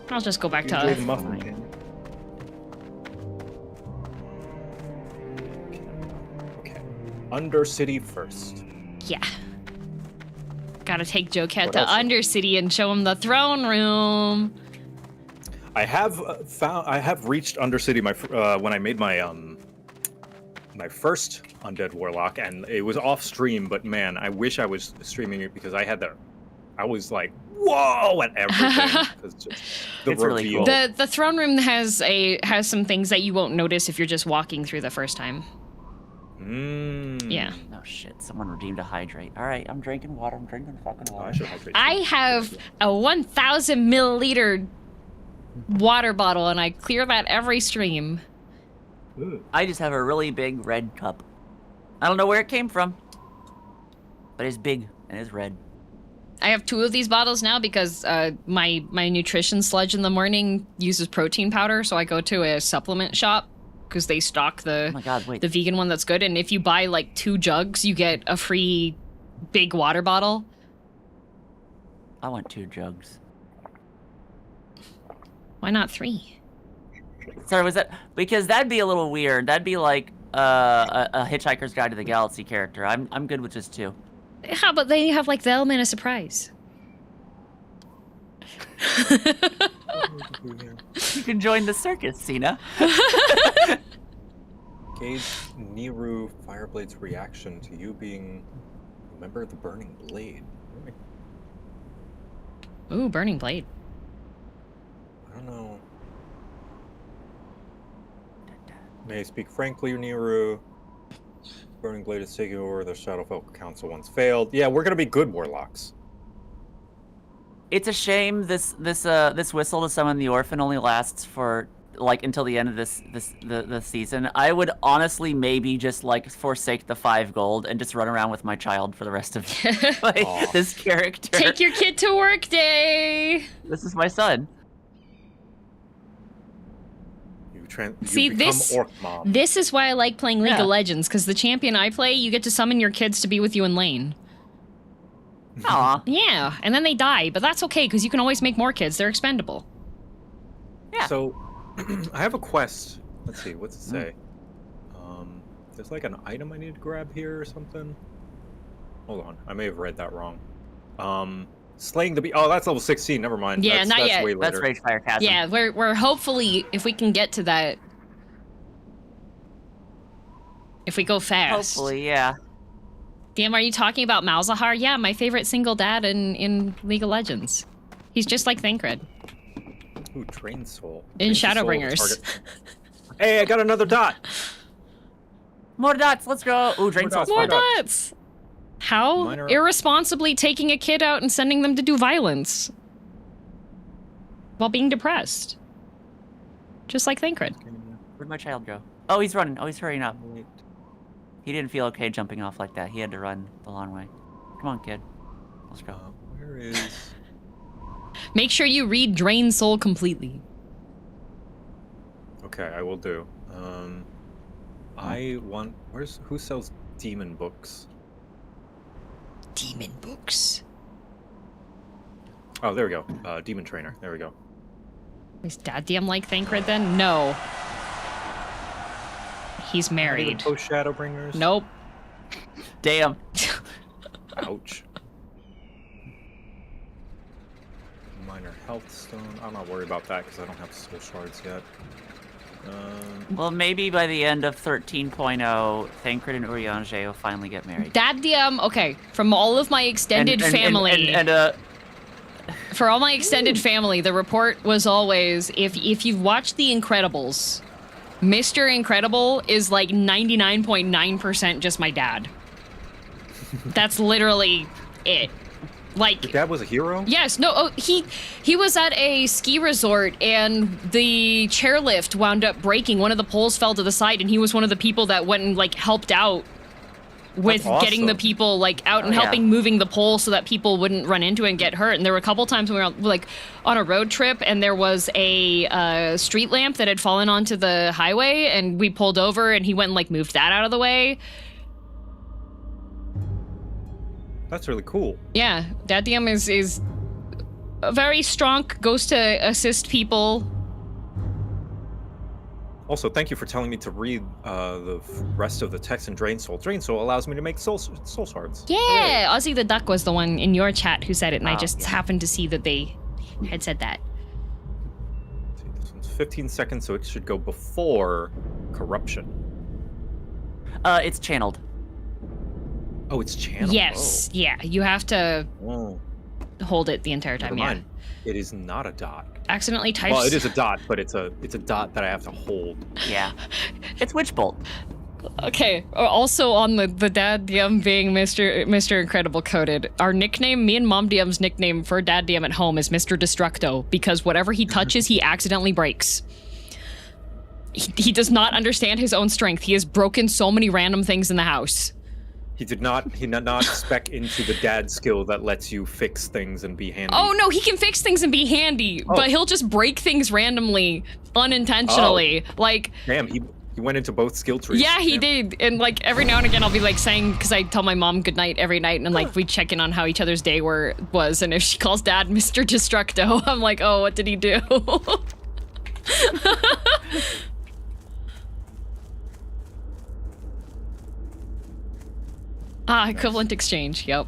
I'll just go back to... DJ the Muffin King. Okay. Undercity first. Yeah. Gotta take Jocat What to else? Undercity and show him the throne room. I have reached Undercity when I made my my first undead warlock, and it was off stream. But man, I wish I was streaming it because I was like, whoa at everything. 'Cause just the It's really reveal. cool. The throne room has some things that you won't notice if you're just walking through the first time. Yeah. Oh shit! Someone redeemed a hydrate. All right, I'm drinking water. I'm drinking fucking Oh, water. I should hydrate. I have a 1,000 milliliter water bottle, and I clear that every stream. Ooh. I just have a really big red cup. I don't know where it came from, but it's big and it's red. I have 2 of these bottles now because my nutrition sludge in the morning uses protein powder, so I go to a supplement shop because they stock Oh my god! Wait. the vegan one that's good. And if you buy like 2 jugs, you get a free big water bottle. I want 2 jugs. Why not 3? Sorry, was that because that'd be a little weird? That'd be like a Hitchhiker's Guide to the Galaxy character. I'm good with just 2. How about they have like the element of surprise? You can join the circus, Sena. Gauge Niru Fireblade's reaction to you being a member of the Burning Blade. Ooh, burning blade. I don't know. May I speak frankly, Niru? Burning Blade is taking over. The Shadowfell Council once failed. Yeah, we're gonna be good warlocks. It's a shame this whistle to summon the orphan only lasts for like until the end of the season, I would honestly maybe just like forsake the 5 gold and just run around with my child for the rest of this character. Take your kid to work day. This is my son. See, this orc mom. This is why I like playing League Yeah. of Legends, because the champion I play, you get to summon your kids to be with you in lane. Aw. Yeah, and then they die, but that's okay, because you can always make more kids. They're expendable. Yeah. So, I have a quest. Let's see, what's it say? There's like an item I need to grab here or something. Hold on, I may have read that wrong. Slaying the beast. Oh, that's level 16. Never mind. Yeah, that's, not that's yet. Way That's later. Ragefire Chasm. Yeah, we're hopefully, if we can get to that, if we go fast. Hopefully, yeah. Damn, are you talking about Malzahar? Yeah, my favorite single dad in League of Legends. He's just like Thancred. Ooh, Drain Soul. In Drains the soul of the Shadowbringers. target. Hey, I got another dot. More dots. Let's go. Ooh, Drain Soul's More fun. dots! How Minor- irresponsibly taking a kid out and sending them to do violence while being depressed. Just like Thancred. Where'd my child go? Oh, he's running. Oh, he's hurrying up. He didn't feel okay jumping off like that. He had to run the long way. Come on, kid. Let's go. Where is... Make sure you read Drain Soul completely. Okay, I will do. I want... Who sells demon books? Demon books. Oh, there we go. Demon Trainer. There we go. Is Dad DM like Thancred then? No. He's married. Post Shadowbringers? Nope. Damn. Ouch. Minor healthstone. I'm not worried about that because I don't have soul shards yet. Well, maybe by the end of 13.0, Thancred and Urianger will finally get married. Dad DM, okay, from all of my extended family. For all my extended family, the report was always, if you've watched The Incredibles, Mr. Incredible is like 99.9% just my dad. That's literally it. Like, Your dad was a hero? yes, no, oh, he was at a ski resort and the chairlift wound up breaking. One of the poles fell to the side and he was one of the people that went and like helped out with That's getting the awesome. people like out and Oh, yeah. helping moving the pole so that people wouldn't run into it and get hurt. And there were a couple times when we were like on a road trip and there was a street lamp that had fallen onto the highway and we pulled over and he went and like moved that out of the way. That's really cool. Yeah, Dad DM is very strong, goes to assist people. Also, thank you for telling me to read the rest of the text in Drain Soul. Drain Soul allows me to make soul shards. Yeah, Ozzy the Duck was the one in your chat who said it, and I Oh, just yeah. happened to see that they had said that. See, this one's 15 seconds, so it should go before corruption. It's channeled. Oh, it's channeled. Yes, yeah, you have to Oh. hold it the entire Never time. Yeah, mind. It is not a dot. accidentally typed. Well, it is a dot, but it's a dot that I have to hold. Yeah. It's Witch Bolt. Okay. Also on the Dad DM being Mr. Incredible coded, our nickname, me and Mom DM's nickname for Dad DM at home is Mr. Destructo because whatever he touches, he accidentally breaks. He does not understand his own strength. He has broken so many random things in the house. He did not spec into the dad skill that lets you fix things and be handy. Oh no, he can fix things and be handy, but he'll just break things randomly, unintentionally. Like, Damn, he went into both skill trees. yeah, he Damn. did. And like every now and again I'll be like saying, because I tell my mom goodnight every night and like we check in on how each other's day was, and if she calls Dad Mr. Destructo, I'm like, oh, what did he do? Equivalent exchange, yep.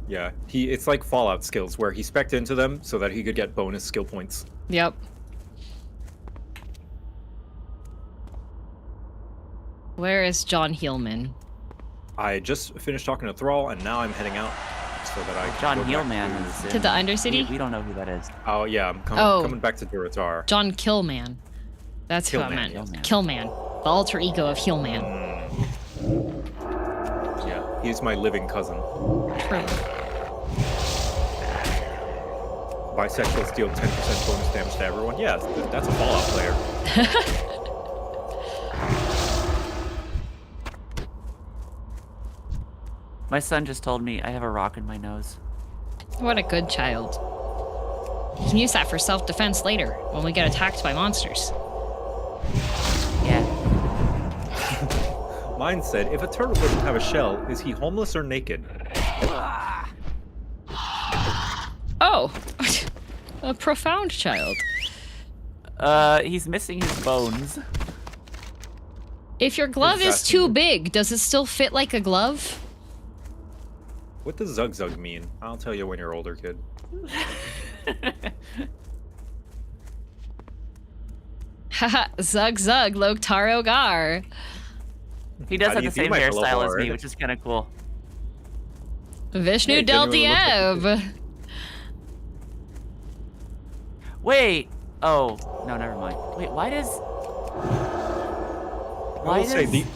Yeah, it's like Fallout skills where he spec'd into them so that he could get bonus skill points. Yep. Where is John Heelman? I just finished talking to Thrall, and now I'm heading out so that I can John go back Heelman is To the Undercity? We don't know who that is. Oh yeah, I'm coming back to Duratar. John Killman. That's who I Killman, meant. yes. Killman. The alter ego of Heelman. Yeah, he's my living cousin. True. Bisexuals deal 10% bonus damage to everyone. Yeah, that's a Fallout player. My son just told me I have a rock in my nose. What a good child. You can use that for self-defense later, when we get attacked by monsters. Yeah. Mine said, if a turtle doesn't have a shell, is he homeless or naked? Oh, a profound child. He's missing his bones. If your glove is too big, does it still fit like a glove? What does Zug Zug mean? I'll tell you when you're older, kid. Haha, Zug Zug Loktaro Gar. He does How have do the you same do, my hairstyle as Lord? me, which is kind of cool. Vishnu Yeah, Del genuinely looks like Diev. Wait. Oh, no, never mind. Wait, why does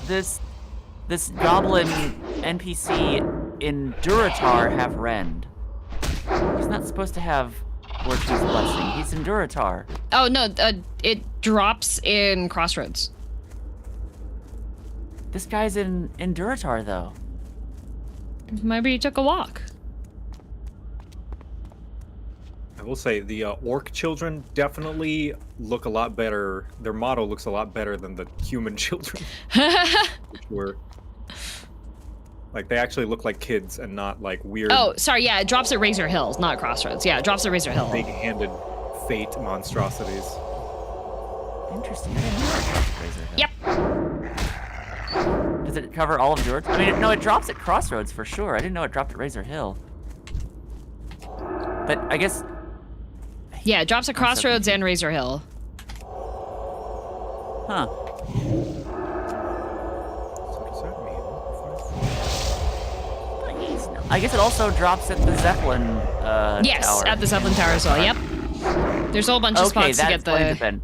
this goblin NPC in Duratar have Rend? He's not supposed to have Orchard's Blessing. He's in Duratar. Oh no, it drops in Crossroads. This guy's in Duratar though. Maybe he took a walk. I will say the orc children definitely look a lot better. Their motto looks a lot better than the human children, which were like they actually look like kids and not like weird. Oh, sorry, yeah, it drops at Razor Hills, not Crossroads. Yeah, it drops at Razor Hill. big-handed fate monstrosities. Interesting. I didn't know it dropped at Razor Hill. Yep. Does it cover all of Duratar? I mean, no, it drops at Crossroads for sure. I didn't know it dropped at Razor Hill. But I guess. Yeah, it drops at Crossroads and Razor Hill. Huh. So what does that mean? I guess it also drops at the Zeppelin Yes, tower. at the Zeppelin Tower as well. Yep. There's a whole bunch of spots to get the.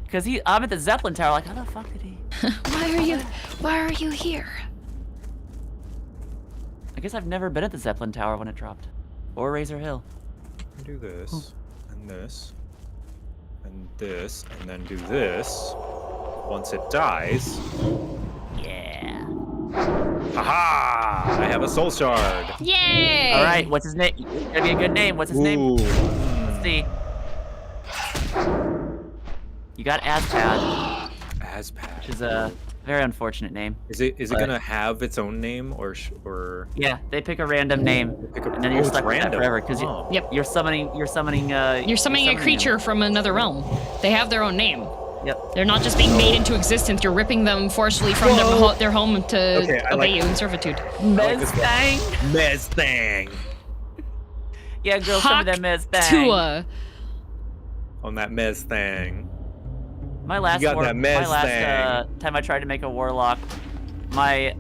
Because I'm at the Zeppelin tower. Like, how the fuck did he? Why are you here? I guess I've never been at the Zeppelin tower when it dropped, or Razor Hill. Do this, and this, and this, and then do this. Once it dies. Yeah. Haha! I have a soul shard. Yay! All right, what's his name? It's gonna be a good name. What's his name? Ooh. Let's see. You got Azpad, Azpad. which is a very unfortunate name. Is it gonna have its own name or Yeah, they pick a random name, and then you're stuck with that forever because Yep. you're summoning. You're summoning a creature from another realm. They have their own name. Yep. They're not just being made into existence. You're ripping them forcefully from their home to obey you in servitude. Mezthang. Mezthang. Yeah, girl, some of them Mezthang. Tua. On that Mezthang. My last time I tried to make a warlock, I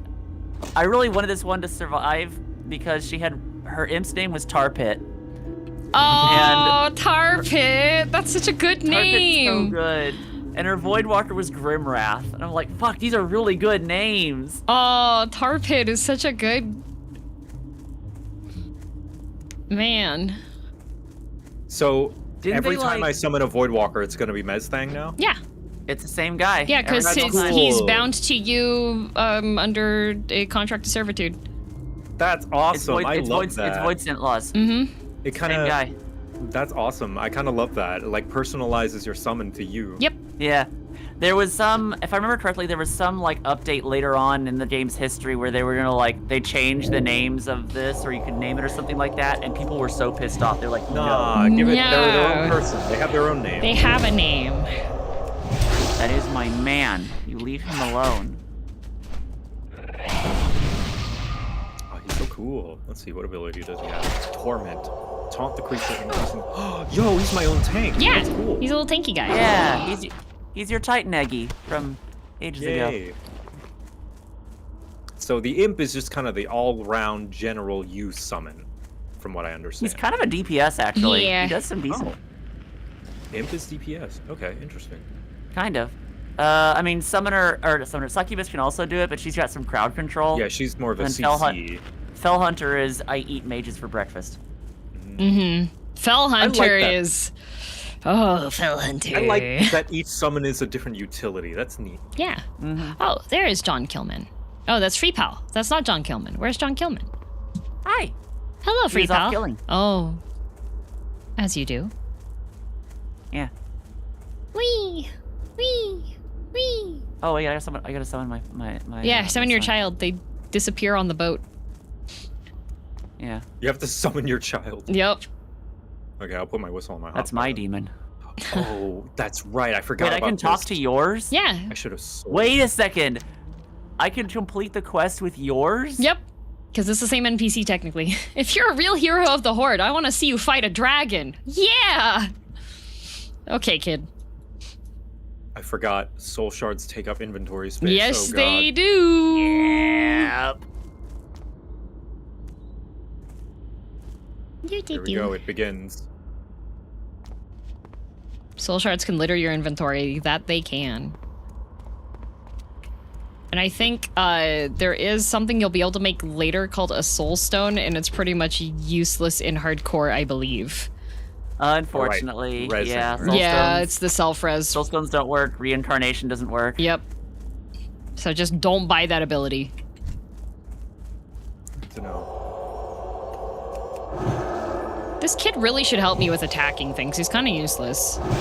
really wanted this one to survive because her imp's name was Tarpit. Oh, Tarpit! That's such a good name. Tarpit's so good. And her Voidwalker was Grimwrath. And I'm like, fuck, these are really good names. Oh, Tarpit is such a good man. So Didn't every they, time like- I summon a Voidwalker, it's gonna be Mezthang now? Yeah. It's the same guy. Yeah, because That's he's cool. bound to you under a contract of servitude. That's awesome. I love that. It's Void Scent Laws. Mm-hmm. It Same kind of. guy. That's awesome. I kind of love that. It, like personalizes your summon to you. Yep. Yeah. There was some, if I remember correctly, there was some like update later on in the game's history where they were gonna they changed the names of this, or you could name it or something like that, and people were so pissed off. They're like, Nah, no. give it. They're their No. own person. They have their own name. They have a name. That is my man. You leave him alone. Oh, he's so cool. Let's see, what ability does he have? Torment. Taunt the creature increasing. Yo, he's my own tank. Yeah, That's cool. he's a little tanky guy. Yeah, he's your Titan Eggy from ages ago. Yay. So the imp is just kind of the all-round general use summon, from what I understand. He's kind of a DPS actually. Yeah. He does some decent. Imp is DPS. Okay, interesting. Kind of. I mean, Summoner Succubus can also do it, but she's got some crowd control. Yeah, she's more of a And CC. Fell Hunter is I eat mages for breakfast. Mm-hmm. Fell like Hunter that. is... Oh, Phil Hunter. I like that each summon is a different utility. That's neat. Yeah. Mm-hmm. Oh, there is John Killman. Oh, that's Free Pal. That's not John Killman. Where's John Killman? Hi. Hello, Free He's off Pal. killing. Oh. As you do. Yeah. Wee! Wee! Wee! Oh, wait, I gotta summon my Yeah, summon my your son. child. They disappear on the boat. Yeah. You have to summon your child. Yep. Okay, I'll put my whistle on my That's my demon. Oh, that's right. I forgot Wait, I about can talk this. to yours? Yeah. I should have. Wait a second. I can complete the quest with yours? Yep. Because it's the same NPC technically. If you're a real hero of the Horde, I want to see you fight a dragon. Yeah! Okay, kid. I forgot. Soul shards take up inventory space. Yes, oh, God. they do. Yep. Here we go. It begins. Soul shards can litter your inventory. That they can. And I think there is something you'll be able to make later called a soul stone, and it's pretty much useless in hardcore, I believe. Unfortunately, Resin, yeah. right? Soul Yeah, stones. it's the self-res. Soul stones don't work. Reincarnation doesn't work. Yep. So just don't buy that ability. Good to know. This kid really should help me with attacking things. He's kind of useless. Welcome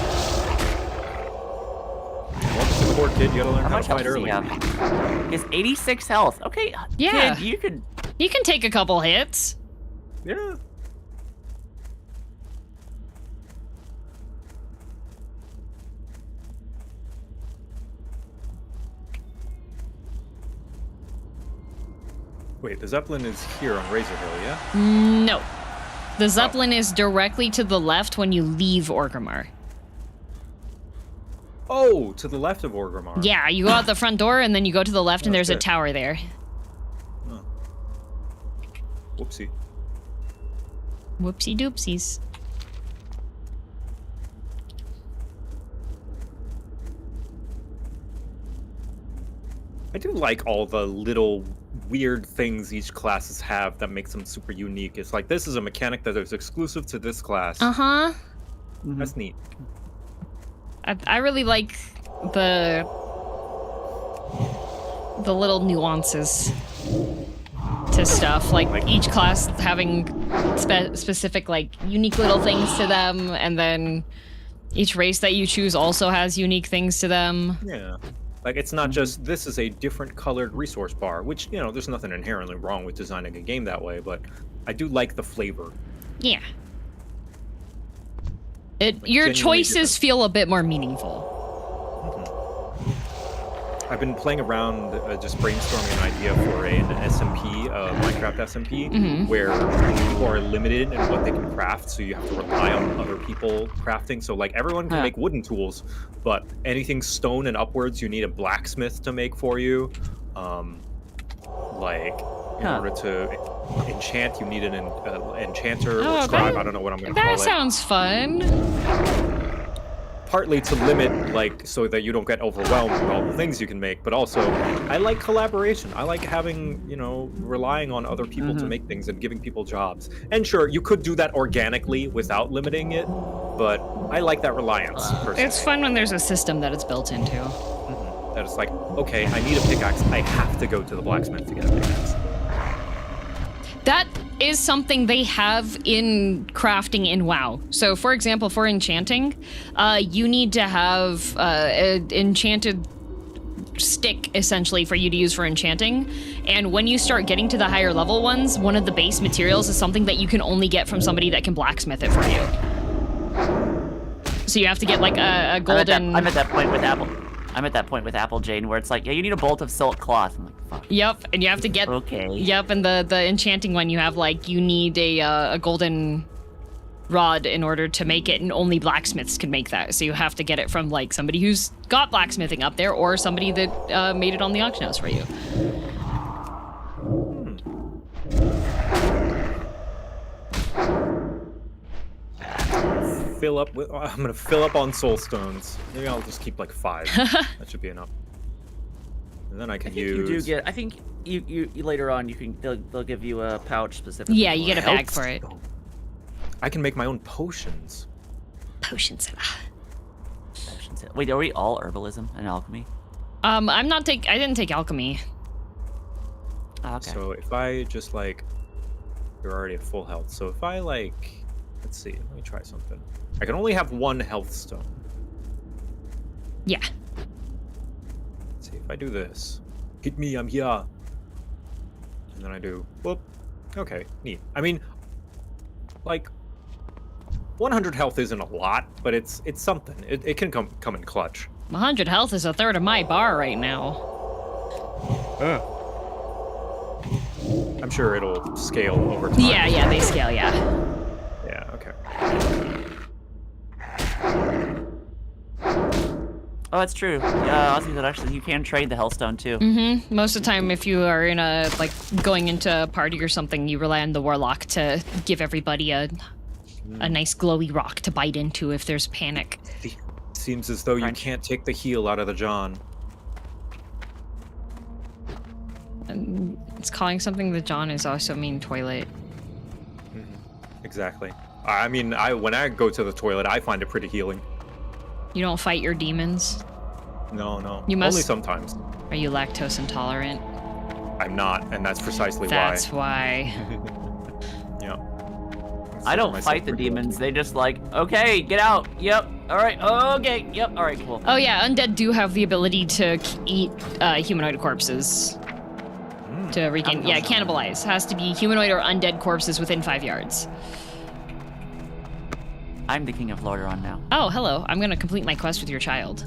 to the Horde, kid. You gotta learn How how much to health fight does he early. have? He has 86 health. Okay, Yeah. kid, you could... He can take a couple hits. Yeah. Wait, the Zeppelin is here on Razor Hill, yeah? No. The Zeppelin is directly to the left when you leave Orgrimmar. Oh, to the left of Orgrimmar. Yeah, you go out the front door and then you go to the left and there's a Okay. tower there. Oh. Whoopsie. Whoopsie doopsies. I do like all the little weird things each classes have that makes them super unique. It's like, this is a mechanic that is exclusive to this class. Uh-huh. That's neat. I really like the little nuances to stuff, like each class having specific like unique little things to them, and then each race that you choose also has unique things to them. Yeah. Like, it's not just, this is a different colored resource bar, which, you know, there's nothing inherently wrong with designing a game that way, but I do like the flavor. Yeah. Your genuinely choices different. feel a bit more meaningful. I've been playing around, just brainstorming an idea for an SMP, Minecraft SMP, where people are limited in what they can craft, so you have to rely on other people crafting. So, like, everyone can make wooden tools, but anything stone and upwards, you need a blacksmith to make for you. Like, in order to enchant, you need an enchanter or scribe. I don't know what I'm going to call it. That sounds fun. Partly to limit, like, so that you don't get overwhelmed with all the things you can make, but also, I like collaboration. I like having, you know, relying on other people to make things and giving people jobs. And sure, you could do that organically without limiting it, but I like that reliance, personally. It's fun when there's a system that it's built into. That it's like, okay, I need a pickaxe. I have to go to the blacksmith to get a pickaxe. That is something they have in crafting in WoW. So, for example, for enchanting, you need to have an enchanted stick, essentially, for you to use for enchanting. And when you start getting to the higher level ones, one of the base materials is something that you can only get from somebody that can blacksmith it for you. So you have to get, like, a golden... I'm at that point with Apple Jane, where it's like, yeah, you need a bolt of silk cloth. I'm like, fuck. Yep, and you have to get... Okay. Yep, and the enchanting one, you have, like, you need a golden rod in order to make it, and only blacksmiths can make that. So you have to get it from, like, somebody who's got blacksmithing up there, or somebody that made it on the auction house for you. I'm gonna fill up on soul stones. Maybe I'll just keep like 5. That should be enough. And then I can use. You do get. I think you later on they'll give you a pouch specifically. Yeah, you get a bag health for it. stone. I can make my own potions. potions. Wait, are we all herbalism and alchemy? I didn't take alchemy. Oh, okay. So if I just like, you're already at full health. So if I like, let's see, let me try something. I can only have one health stone. Yeah. Let's see if I do this. Hit me, I'm here. And then I do, whoop. Okay, neat. I mean, like, 100 health isn't a lot, but it's something. It can come in clutch. 100 health is a third of my bar right now. I'm sure it'll scale over time. Yeah, they scale, yeah. Yeah, okay. Oh, that's true. Yeah, I'll see that actually. You can trade the Hellstone too. Mm-hmm. Most of the time, if you are in a, like, going into a party or something, you rely on the Warlock to give everybody a nice glowy rock to bite into if there's panic. Seems as though you can't take the heel out of the John. And it's calling something the John is also mean toilet. Exactly. I mean, when I go to the toilet, I find it pretty healing. You don't fight your demons? No. You must... Only sometimes. Are you lactose intolerant? I'm not, and that's precisely That's why. why. Yeah. I don't fight the demons. They just like, okay, get out. Yep. All right. Okay. Yep. All right. Cool. Oh yeah, undead do have the ability to eat humanoid corpses. To regain, yeah, cannibalize. Has to be humanoid or undead corpses within 5 yards. I'm the king of Lordaeron now. Oh, hello. I'm gonna complete my quest with your child.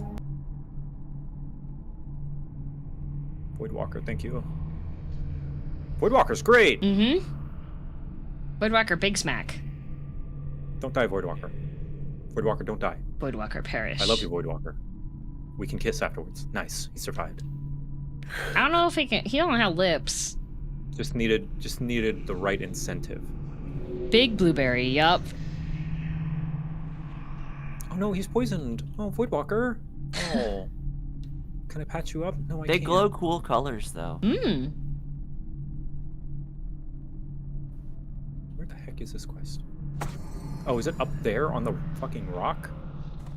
Voidwalker, thank you. Voidwalker's great! Mm-hmm. Voidwalker, big smack. Don't die, Voidwalker. Voidwalker, don't die. Voidwalker, perish. I love you, Voidwalker. We can kiss afterwards. Nice, he survived. I don't know if he can. He don't have lips. Just needed the right incentive. Big blueberry, yup. Oh no, he's poisoned. Oh, Voidwalker. Oh. Can I patch you up? No, I They can't. glow cool colors though. Mmm. Where the heck is this quest? Oh, is it up there on the fucking rock?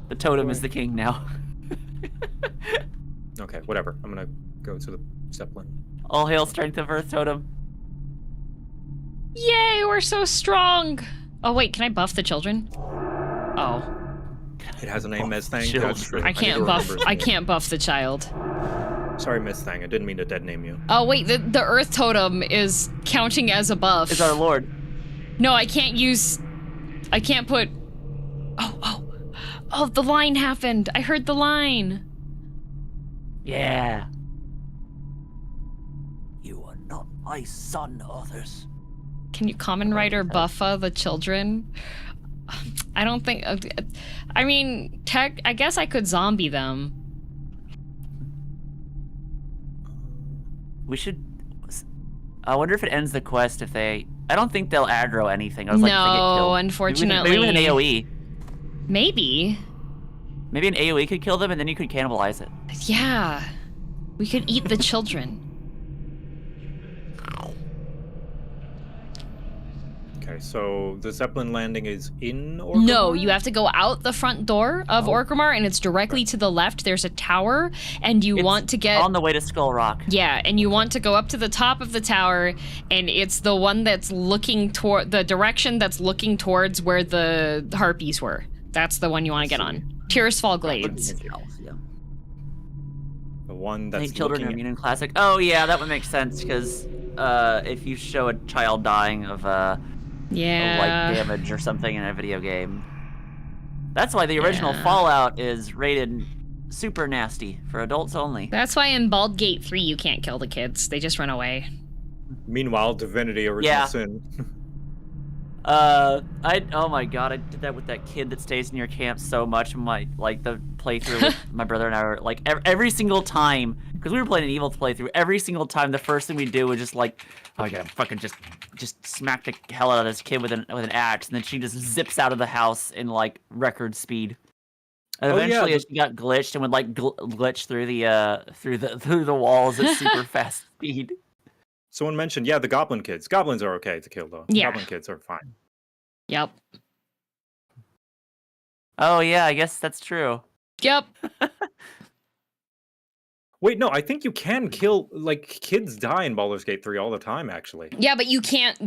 The totem is the king now. Okay, whatever. I'm gonna go to the Zeppelin. All hail strength of Earth totem. Yay, we're so strong. Oh wait, can I buff the children? Oh. It has a name, Mezthang. children. I can't buff the child. Sorry, Mezthang. I didn't mean to dead name you. Oh wait, the Earth totem is counting as a buff. Is our lord. No, I can't put... Oh, the line happened. I heard the line. Yeah. You are not my son, others. Can you common writer buffa the children? I don't think... I mean, I guess I could zombie them. We should... I wonder if it ends the quest if they... I don't think they'll aggro anything. I was like, if they get No, killed. unfortunately. Maybe with an AoE. Maybe. Maybe an AoE could kill them and then you could cannibalize it. Yeah. We could eat the children. Okay, so the Zeppelin landing is in Orgrimmar? No, you have to go out the front door of Orgrimmar, and it's directly to the left. There's a tower, and you want to get... on the way to Skull Rock. Yeah, and you want to go up to the top of the tower, and it's the one that's looking toward... the direction that's looking towards where the Harpies were. That's the one you want to get on. Tearsfall Glades. The one I that's think children are looking immune in classic. Oh yeah, that would make sense, because if you show a child dying of like damage or something in a video game. That's why the original Fallout is rated super nasty for adults only. That's why in Baldur's Gate 3 you can't kill the kids. They just run away. Meanwhile, Divinity Original Sin. Oh my god, I did that with that kid that stays in your camp so much. My the playthrough with my brother and I were like every single time, because we were playing an evil playthrough. Every single time, the first thing we do was just like, oh, I gotta fucking just smack the hell out of this kid with an axe, and then she just zips out of the house in like record speed. And eventually, she got glitched and would like glitch through the walls at super fast speed. Someone mentioned, the Goblin kids. Goblins are okay to kill, though. Yeah. Goblin kids are fine. Yep. Oh yeah, I guess that's true. Yep. Wait, no, I think you can kill, like, kids die in Baldur's Gate 3 all the time, actually. Yeah, but you can't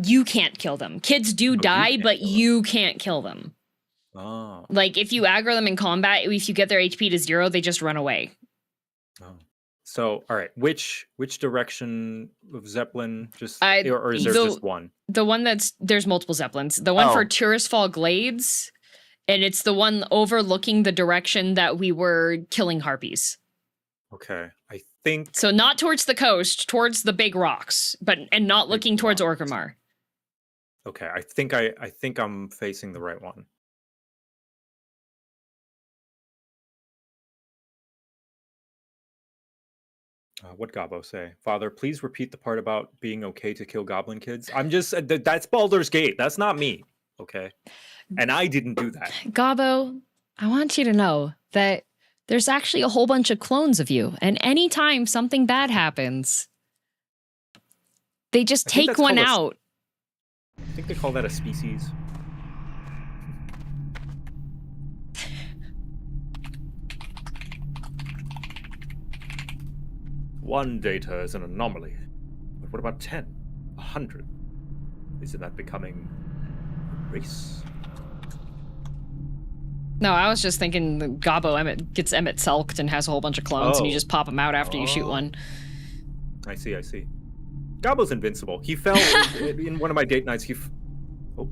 kill them. Kids do die, can't but kill them. you can't kill them. Oh. Like, if you aggro them in combat, if you get their HP to 0, they just run away. Oh. So, all right, which direction of Zeppelin? Just I- or is there the- just one? The one there's multiple Zeppelins. The one for Oh. Tourist Fall Glades, and it's the one overlooking the direction that we were killing Harpies. Okay, I think. So not towards the coast, towards the big rocks, and not looking towards rocks. Orgrimmar. Okay, I think I'm facing the right one. What Gabo say? Father, please repeat the part about being okay to kill goblin kids. I'm just that's Baldur's Gate. That's not me. Okay, and I didn't do that. Gabo, I want you to know that there's actually a whole bunch of clones of you, and anytime something bad happens, they just I think take that's one called a- out. I think they call that a species. One data is an anomaly. But what about 10? 100? Isn't that becoming a race? No, I was just thinking that Gabo gets Emmett Selked and has a whole bunch of clones, and you Oh. just pop them out after you shoot one. I see. Gabo's invincible. He fell in one of my date nights. Oh.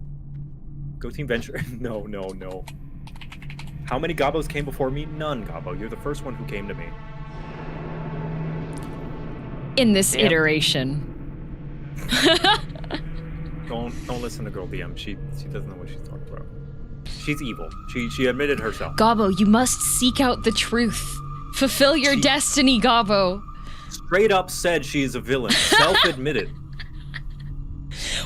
Go Team Venture. No. How many Gabos came before me? None, Gabo. You're the first one who came to me. In this Yep. iteration. Don't listen to Girl DM. She doesn't know what she's talking about. She's evil. She admitted herself. Gabo, you must seek out the truth. Fulfill your destiny, Gabo. Straight up said she is a villain. Self-admitted.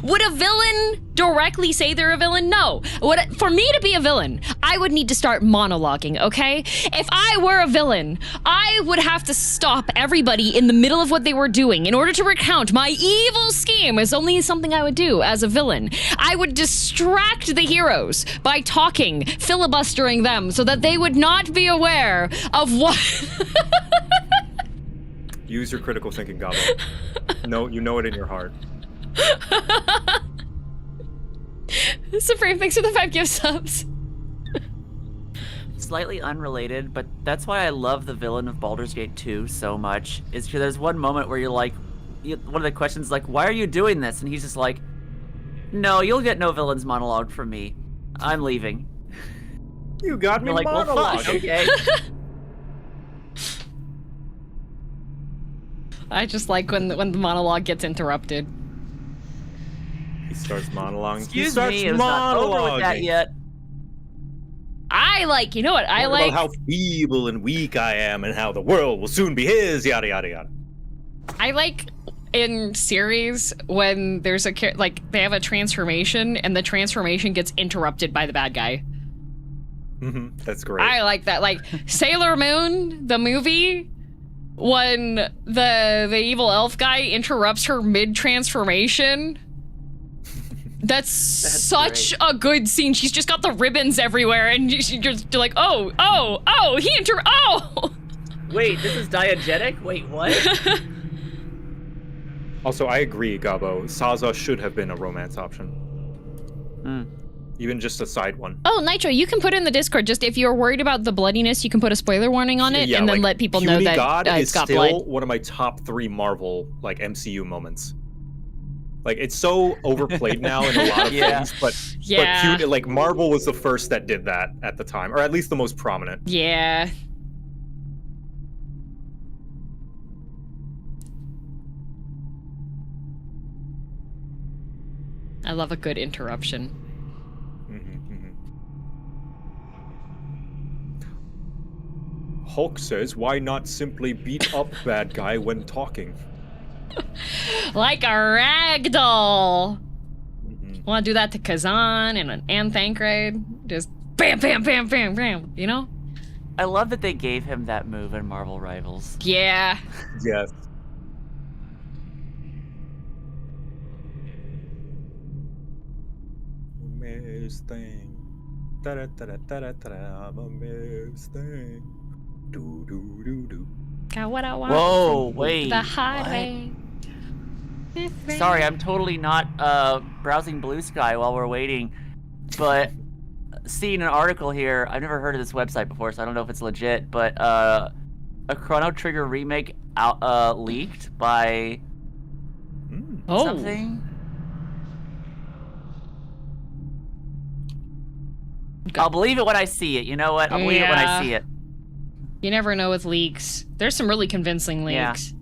Would a villain directly say they're a villain? No. For me to be a villain, I would need to start monologuing, okay? If I were a villain, I would have to stop everybody in the middle of what they were doing in order to recount my evil scheme is only something I would do as a villain. I would distract the heroes by talking, filibustering them so that they would not be aware of what... Use your critical thinking, Gabo. No, you know it in your heart. Supreme, thanks for the 5 gift subs. Slightly unrelated, but that's why I love the villain of Baldur's Gate 2 so much. Is because there's one moment where you're like, one of the questions is like, why are you doing this? And he's just like, no, you'll get no villain's monologue from me. I'm leaving. You got me You're like, well, monologuing. fuck, okay. I just like when the monologue gets interrupted. He starts monologuing. Excuse me, it was not over with that yet. I like, you know what I Talk like? about how feeble and weak I am and how the world will soon be his, yada, yada, yada. I like in series when there's like they have a transformation and the transformation gets interrupted by the bad guy. That's great. I like that. Like Sailor Moon, the movie, when the evil elf guy interrupts her mid-transformation. That's such a good scene. She's just got the ribbons everywhere, and you're just like, oh, Wait, this is diegetic? Wait, what? Also, I agree, Gabo. Saza should have been a romance option. Even just a side one. Oh, Nitro, you can put in the Discord, just if you're worried about the bloodiness, you can put a spoiler warning on it, and then like, let people know Puny that God it's is got still blood. one of my top 3 Marvel, like, MCU moments. Like, it's so overplayed now in a lot of things, but Puny, like, Marvel was the first that did that at the time, or at least the most prominent. Yeah. I love a good interruption. Hulk says, why not simply beat up bad guy when talking? Like a ragdoll. Want to do that to Kazan and Thancred? Just bam, bam, bam, bam, bam, you know? I love that they gave him that move in Marvel Rivals. Yeah. Yes. Miss thing. I'm a mistake. Do do do do. Got what I want. Whoa, wait. The hard what? way. Sorry, I'm totally not browsing Blue Sky while we're waiting, but seeing an article here. I've never heard of this website before, so I don't know if it's legit. But a Chrono Trigger remake leaked by something. I'll believe it when I see it. You know what? I'll believe it when I see it. You never know with leaks. There's some really convincing leaks.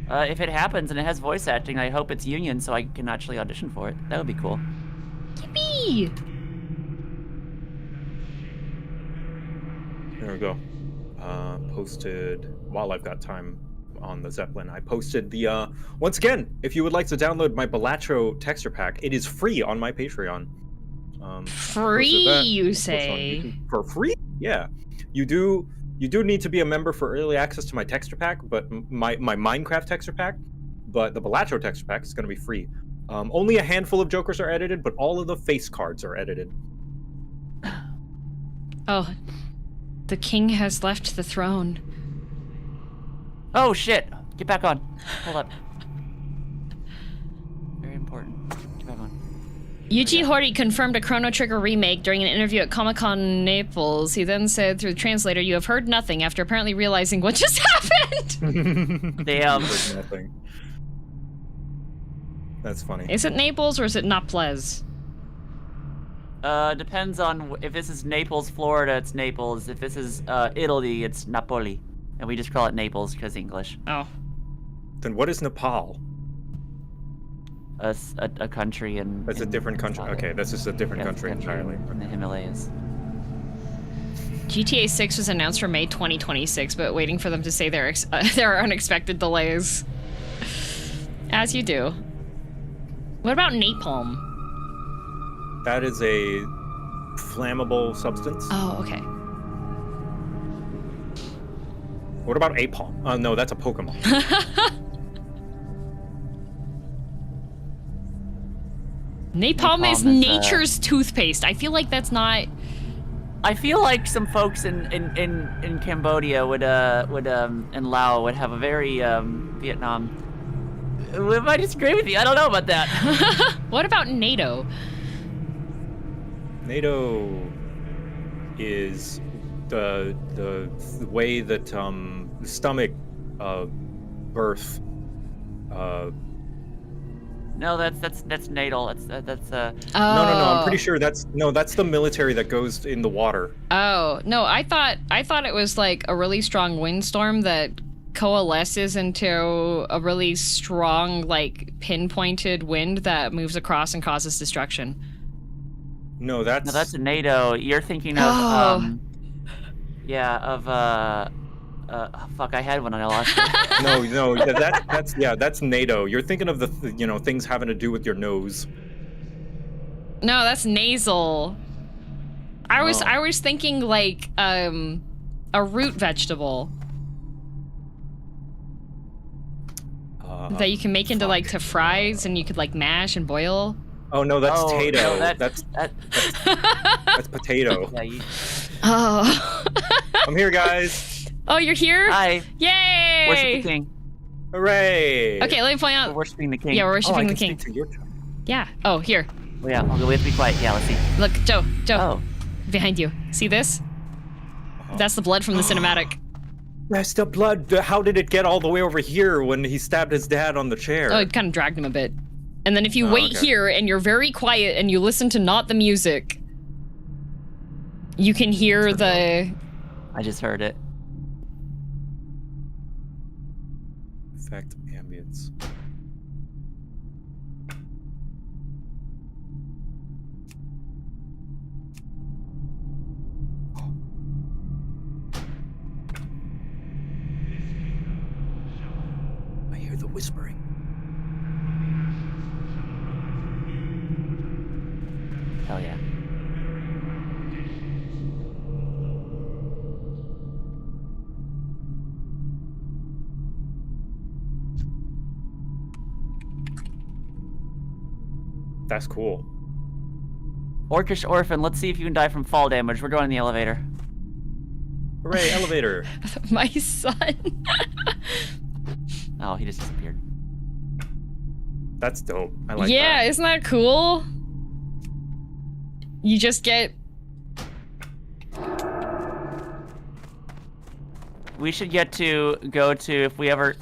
If it happens and it has voice acting, I hope it's union so I can actually audition for it. That would be cool. Yippee! There we go. Posted while I've got time on the Zeppelin. I posted the once again, if you would like to download my Balatro texture pack, it is free on my Patreon. Free, you say? For free? Yeah. You do need to be a member for early access to my texture pack, but my Minecraft texture pack, but the Balatro texture pack is going to be free. Only a handful of Jokers are edited, but all of the face cards are edited. Oh, the king has left the throne. Oh shit! Get back on. Hold up. Very important. Get back on. Yuji Horde confirmed a Chrono Trigger remake during an interview at Comic-Con Naples. He then said through the translator, "You have heard nothing," after apparently realizing what just happened. Damn. Heard nothing. That's funny. Is it Naples or is it Naples? Depends on if this is Naples, Florida, it's Naples. If this is Italy, it's Napoli. And we just call it Naples because English. Oh. Then what is Nepal? A country in... That's a different country. Okay, this is a different country entirely. In the Himalayas. GTA 6 was announced for May 2026, but waiting for them to say there are unexpected delays. As you do. What about napalm? That is a flammable substance. Oh, okay. What about Apalm? No, that's a Pokemon. Napalm is nature's toothpaste. I feel like that's not... I feel like some folks in Cambodia would and Laos would have a very Vietnam. We might disagree with you. I don't know about that. What about NATO? NATO is the way that stomach birth. No, that's natal. That's Oh. No. I'm pretty sure that's the military that goes in the water. Oh no, I thought it was like a really strong windstorm that coalesces into a really strong, like pinpointed wind that moves across and causes destruction. No, that's a NATO. You're thinking of fuck, I had one and I lost it. No, that's NATO. You're thinking of the things having to do with your nose. No, that's nasal. I was thinking like a root vegetable that you can make into like to fries and you could like mash and boil. Oh no, that's tato. No, that's potato. Yeah, Oh. I'm here, guys. Oh, you're here? Hi. Yay! Worship the king. Hooray! Okay, let me point out. We're worshiping the king. Yeah, we're I worshiping the can king. speak to your turn. Yeah. Oh, here. Oh, yeah, we have to be quiet. Yeah, let's see. Look, Joe. Oh. Behind you. See this? That's the blood from the cinematic. That's the blood. How did it get all the way over here when he stabbed his dad on the chair? Oh, it kind of dragged him a bit. And then if you wait here and you're very quiet and you listen to not the music, you can hear the... I just heard it. Effect ambience. I hear the whispering. Hell yeah. That's cool. Orcish Orphan, let's see if you can die from fall damage. We're going in the elevator. Hooray, elevator. My son. Oh, he just disappeared. That's dope. I like Yeah, that. isn't that cool? You just get... We should get to go to, if we ever...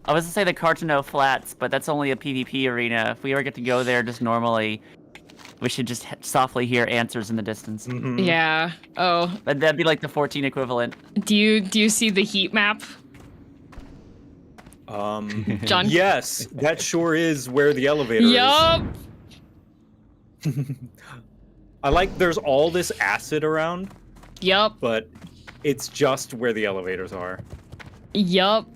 I was to say the Cartano Flats, but that's only a PvP arena. If we ever get to go there just normally, we should just softly hear answers in the distance. Mhm. Yeah. Oh. That'd be like the 14 equivalent. Do you see the heat map? John? Yes, that sure is where the elevator Yup. is. I like there's all this acid around, Yup. but it's just where the elevators are. Yup.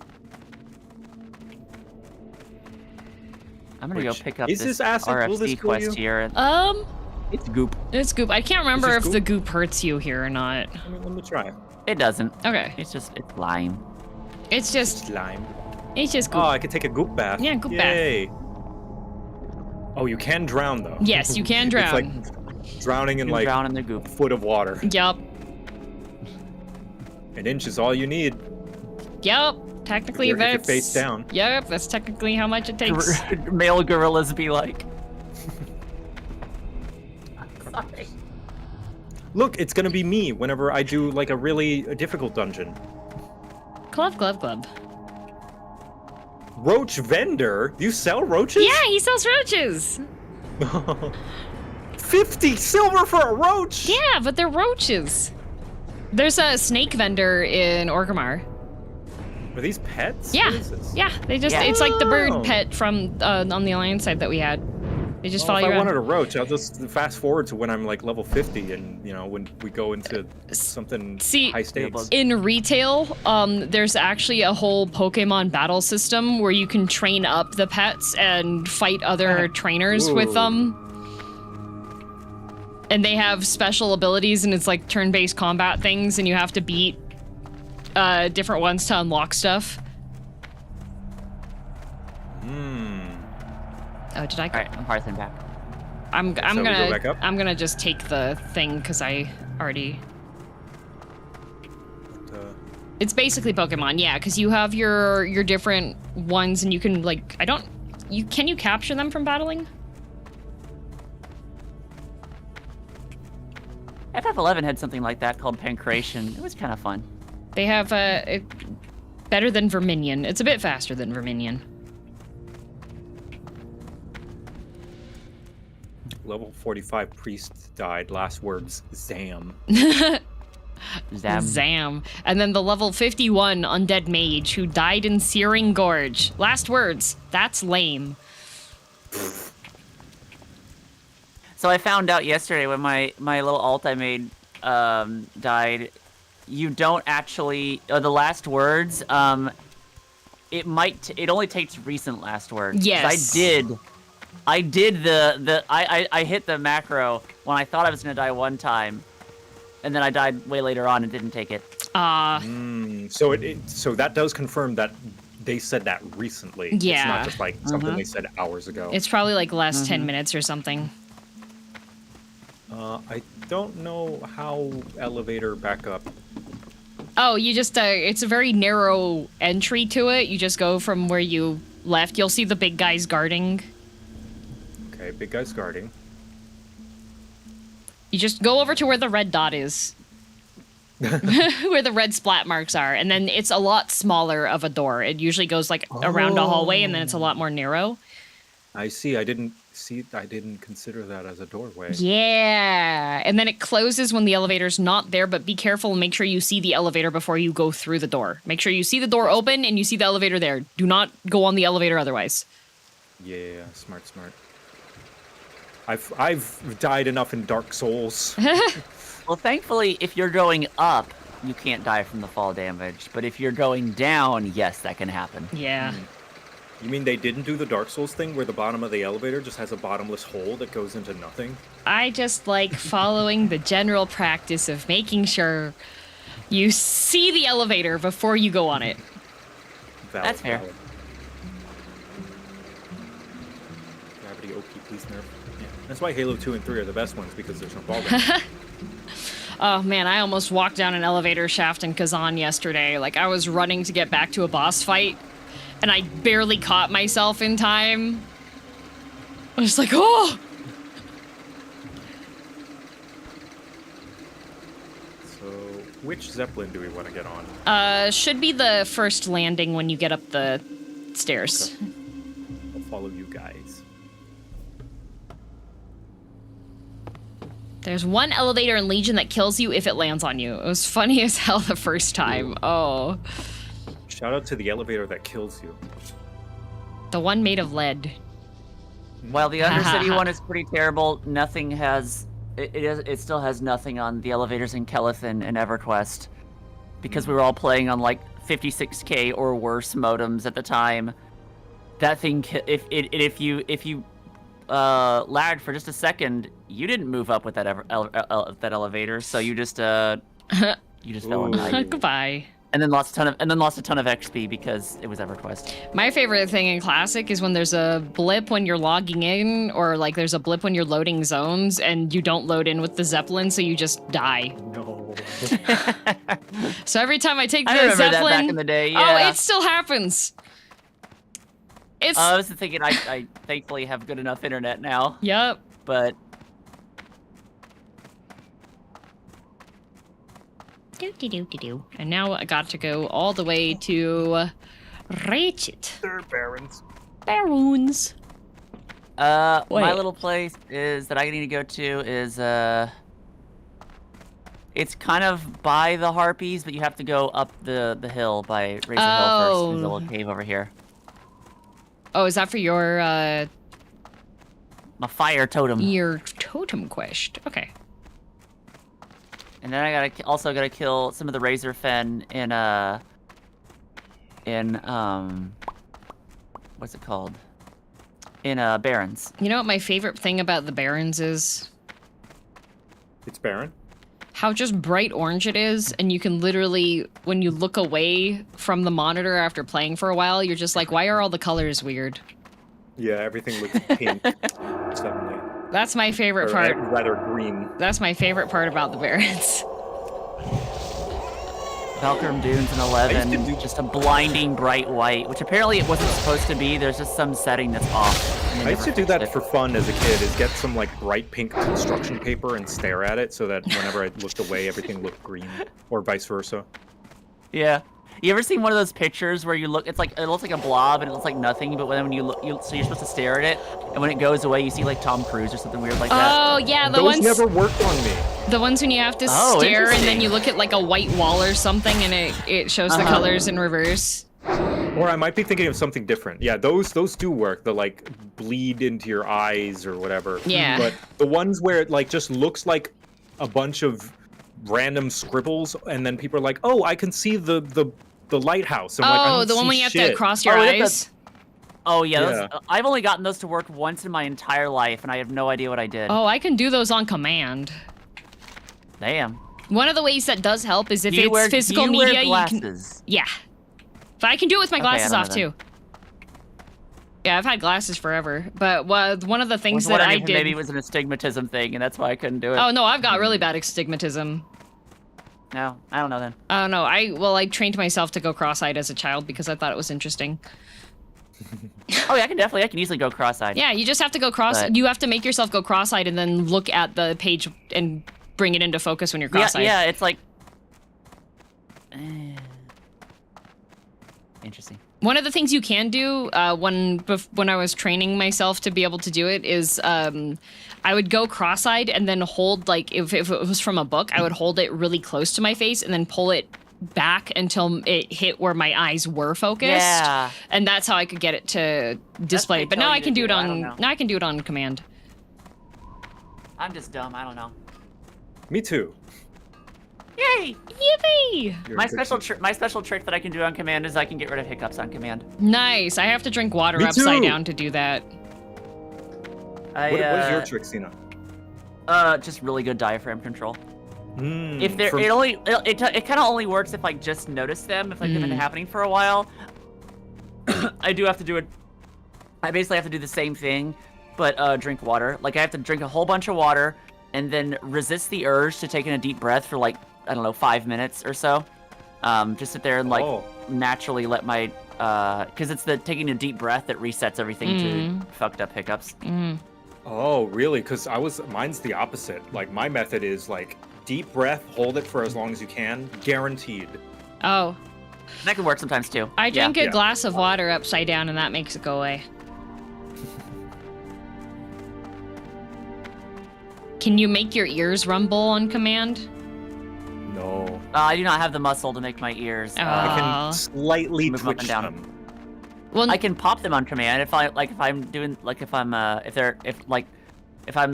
I'm gonna go Which- pick up is this this acid? Will this RFC kill quest you? here. It's goop. It's goop. I can't remember this if the goop? goop hurts you here or not. Let me try. It doesn't. Okay. It's lime. It's just Slime. goop. Oh, I could take a goop bath. Yeah, goop bath. Yay. Oh, you can drown though. Yes, you can drown. It's like drowning in You like drown in the goop. a foot of water. Yup. An inch is all you need. Yup. Technically, If you're that's face down. Yup. That's technically how much it takes. Male gorillas be like. Sorry. Look, it's gonna be me whenever I do like a really difficult dungeon. Glove. Roach vendor? Do you sell roaches? Yeah, he sells roaches. 50 silver for a roach? Yeah, but they're roaches. There's a snake vendor in Orgrimmar. Are these pets? Yeah. What is this? Yeah, it's like the bird pet from on the Alliance side that we had. They just follow If you I around. wanted a roach, I'll just fast forward to when I'm like level 50 and, you know, when we go into something See, high stakes. in retail, there's actually a whole Pokemon battle system where you can train up the pets and fight other trainers with Ooh. them. And they have special abilities, and it's like turn-based combat things, and you have to beat different ones to unlock stuff. Oh, did I? All right, I'm Parthen back. I'm So we go back up? I'm gonna just take the thing because I already. It's basically Pokemon, yeah, because you have your different ones, and you can like can you capture them from battling? FF11 had something like that called Pancration. It was kind of fun. They have better than Verminion. It's a bit faster than Verminion. Level 45 priest died. Last words, Zam. Zam. Zam. And then the level 51 undead mage who died in Searing Gorge. Last words. That's lame. So I found out yesterday when my little alt I made died. You don't actually the last words. It only takes recent last words. Yes. I hit the macro when I thought I was gonna die one time, and then I died way later on and didn't take it. So that does confirm that they said that recently. It's Yeah. not just like something they said hours ago. It's probably like last 10 minutes or something. I don't know how elevator back up. Oh, you just, it's a very narrow entry to it. You just go from where you left. You'll see the big guys guarding. Okay, big guy's guarding. You just go over to where the red dot is. Where the red splat marks are. And then it's a lot smaller of a door. It usually goes like around a hallway, and then it's a lot more narrow. I see. I didn't consider that as a doorway. Yeah. And then it closes when the elevator's not there, but be careful and make sure you see the elevator before you go through the door. Make sure you see the door open and you see the elevator there. Do not go on the elevator otherwise. Yeah, smart. I've died enough in Dark Souls. Well, thankfully, if you're going up, you can't die from the fall damage. But if you're going down, yes, that can happen. Yeah. You mean they didn't do the Dark Souls thing where the bottom of the elevator just has a bottomless hole that goes into nothing? I just like following the general practice of making sure you see the elevator before you go on it. Valid, That's fair. valid. Grab gravity. OP, please nerf. Yeah. That's why Halo 2 and 3 are the best ones, because there's no ball damage. Oh man, I almost walked down an elevator shaft in Kazan yesterday. Like, I was running to get back to a boss fight, and I barely caught myself in time. I was like, oh! So, which Zeppelin do we want to get on? Should be the first landing when you get up the stairs. Okay. I'll follow you guys. There's one elevator in Legion that kills you if it lands on you. It was funny as hell the first time. Oh. Shout out to the elevator that kills you. The one made of lead. While the Undercity one is pretty terrible, nothing has... It still has nothing on the elevators in Kelethin and EverQuest. Because we were all playing on, like, 56K or worse modems at the time. That thing... If you lagged for just a second, you didn't move up with that that elevator, so you just fell and died. Goodbye. And then lost a ton of XP because it was EverQuest. My favorite thing in Classic is when there's a blip when you're logging in, or like there's a blip when you're loading zones, and you don't load in with the Zeppelin, so you just die. No. So every time I take the I remember Zeppelin, that back in the day. Yeah. Oh, it still happens. It's. I was thinking I thankfully have good enough internet now. Yep. But. Do. And now I got to go all the way to Ratchet. They're barons. Baroons. My Wait. little place that I need to go to is it's kind of by the Harpies, but you have to go up the hill by Razor Hill first. There's a little cave over here. Oh, is that for your My fire totem. your totem quest? Okay. And then I also gotta kill some of the Razor Fen in what's it called? In Barrens. You know what my favorite thing about the Barrens is? It's Baron. How just bright orange it is, and you can literally, when you look away from the monitor after playing for a while, you're just like, why are all the colors weird? Yeah, everything looks pink suddenly. That's my favorite Or part. rather green. That's my favorite part about the Barrens. Valkyrum Dunes in 11, just a blinding bright white, which apparently it wasn't supposed to be. There's just some setting that's off. I used to do that for fun as a kid, is get some like bright pink construction paper and stare at it so that whenever I looked away, everything looked green, or vice versa. Yeah. You ever seen one of those pictures where you look, it looks like a blob and it looks like nothing, but when you look, so you're supposed to stare at it, and when it goes away, you see like Tom Cruise or something weird like that. Oh, yeah, the Those ones never worked on me. the ones when you have to Oh, stare and then interesting. you look at like a white wall or something and it shows the colors in reverse. Or I might be thinking of something different. Yeah, those do work. The like bleed into your eyes or whatever. Yeah. But the ones where it like just looks like a bunch of random scribbles, and then people are like, "Oh, I can see the lighthouse." I'm like, I Oh, don't the one see when you have to shit. cross your Oh, yeah, eyes? Oh yeah, Yeah. I've only gotten those to work once in my entire life, and I have no idea what I did. Oh, I can do those on command. Damn. One of the ways that does help is if Do you it's wear, physical do you wear media, you can. glasses? Yeah. But I can do it with my Okay, I glasses don't off know too. Yeah, I've had glasses forever. But one of the things that I did. Maybe it was an astigmatism thing, and that's why I couldn't do it. Oh no, I've got really bad astigmatism. No, I don't know then. Oh no, I trained myself to go cross-eyed as a child because I thought it was interesting. Oh yeah, I can easily go cross-eyed. Yeah, you just have to go But- you have to make yourself go cross-eyed and then look at the page and bring it into focus when you're cross-eyed. Yeah, it's like. Interesting. One of the things you can do when I was training myself to be able to do it is I would go cross-eyed and then hold, like, if it was from a book, I would hold it really close to my face and then pull it back until it hit where my eyes were focused. Yeah. And that's how I could get it to display. what But they now tell I you can to do it do, I don't know. on now I can do it on command. I'm just dumb. I don't know. Me too. Yay! Yippee! You're My a good special trick that I can do on command is I can get rid of hiccups on command. Nice. I have to drink water Me upside too. down to do that. I, What is your trick, Sena? Just really good diaphragm control. Mm, If they're, it kind of only works if I just notice them. If like they've been happening for a while, I do have to do it. I basically have to do the same thing, but drink water. Like, I have to drink a whole bunch of water and then resist the urge to take in a deep breath for, like, I don't know, 5 minutes or so. Just sit there and, like, naturally let my... Because it's the taking a deep breath that resets everything to fucked up hiccups. Oh, really? Because mine's the opposite. Like, my method is, like, deep breath, hold it for as long as you can, guaranteed. Oh. That can work sometimes, too. I drink a glass of water upside down, and that makes it go away. Can you make your ears rumble on command? No. I do not have the muscle to make my ears. I can slightly move up twitch and down. them. Well, I can pop them on command if they're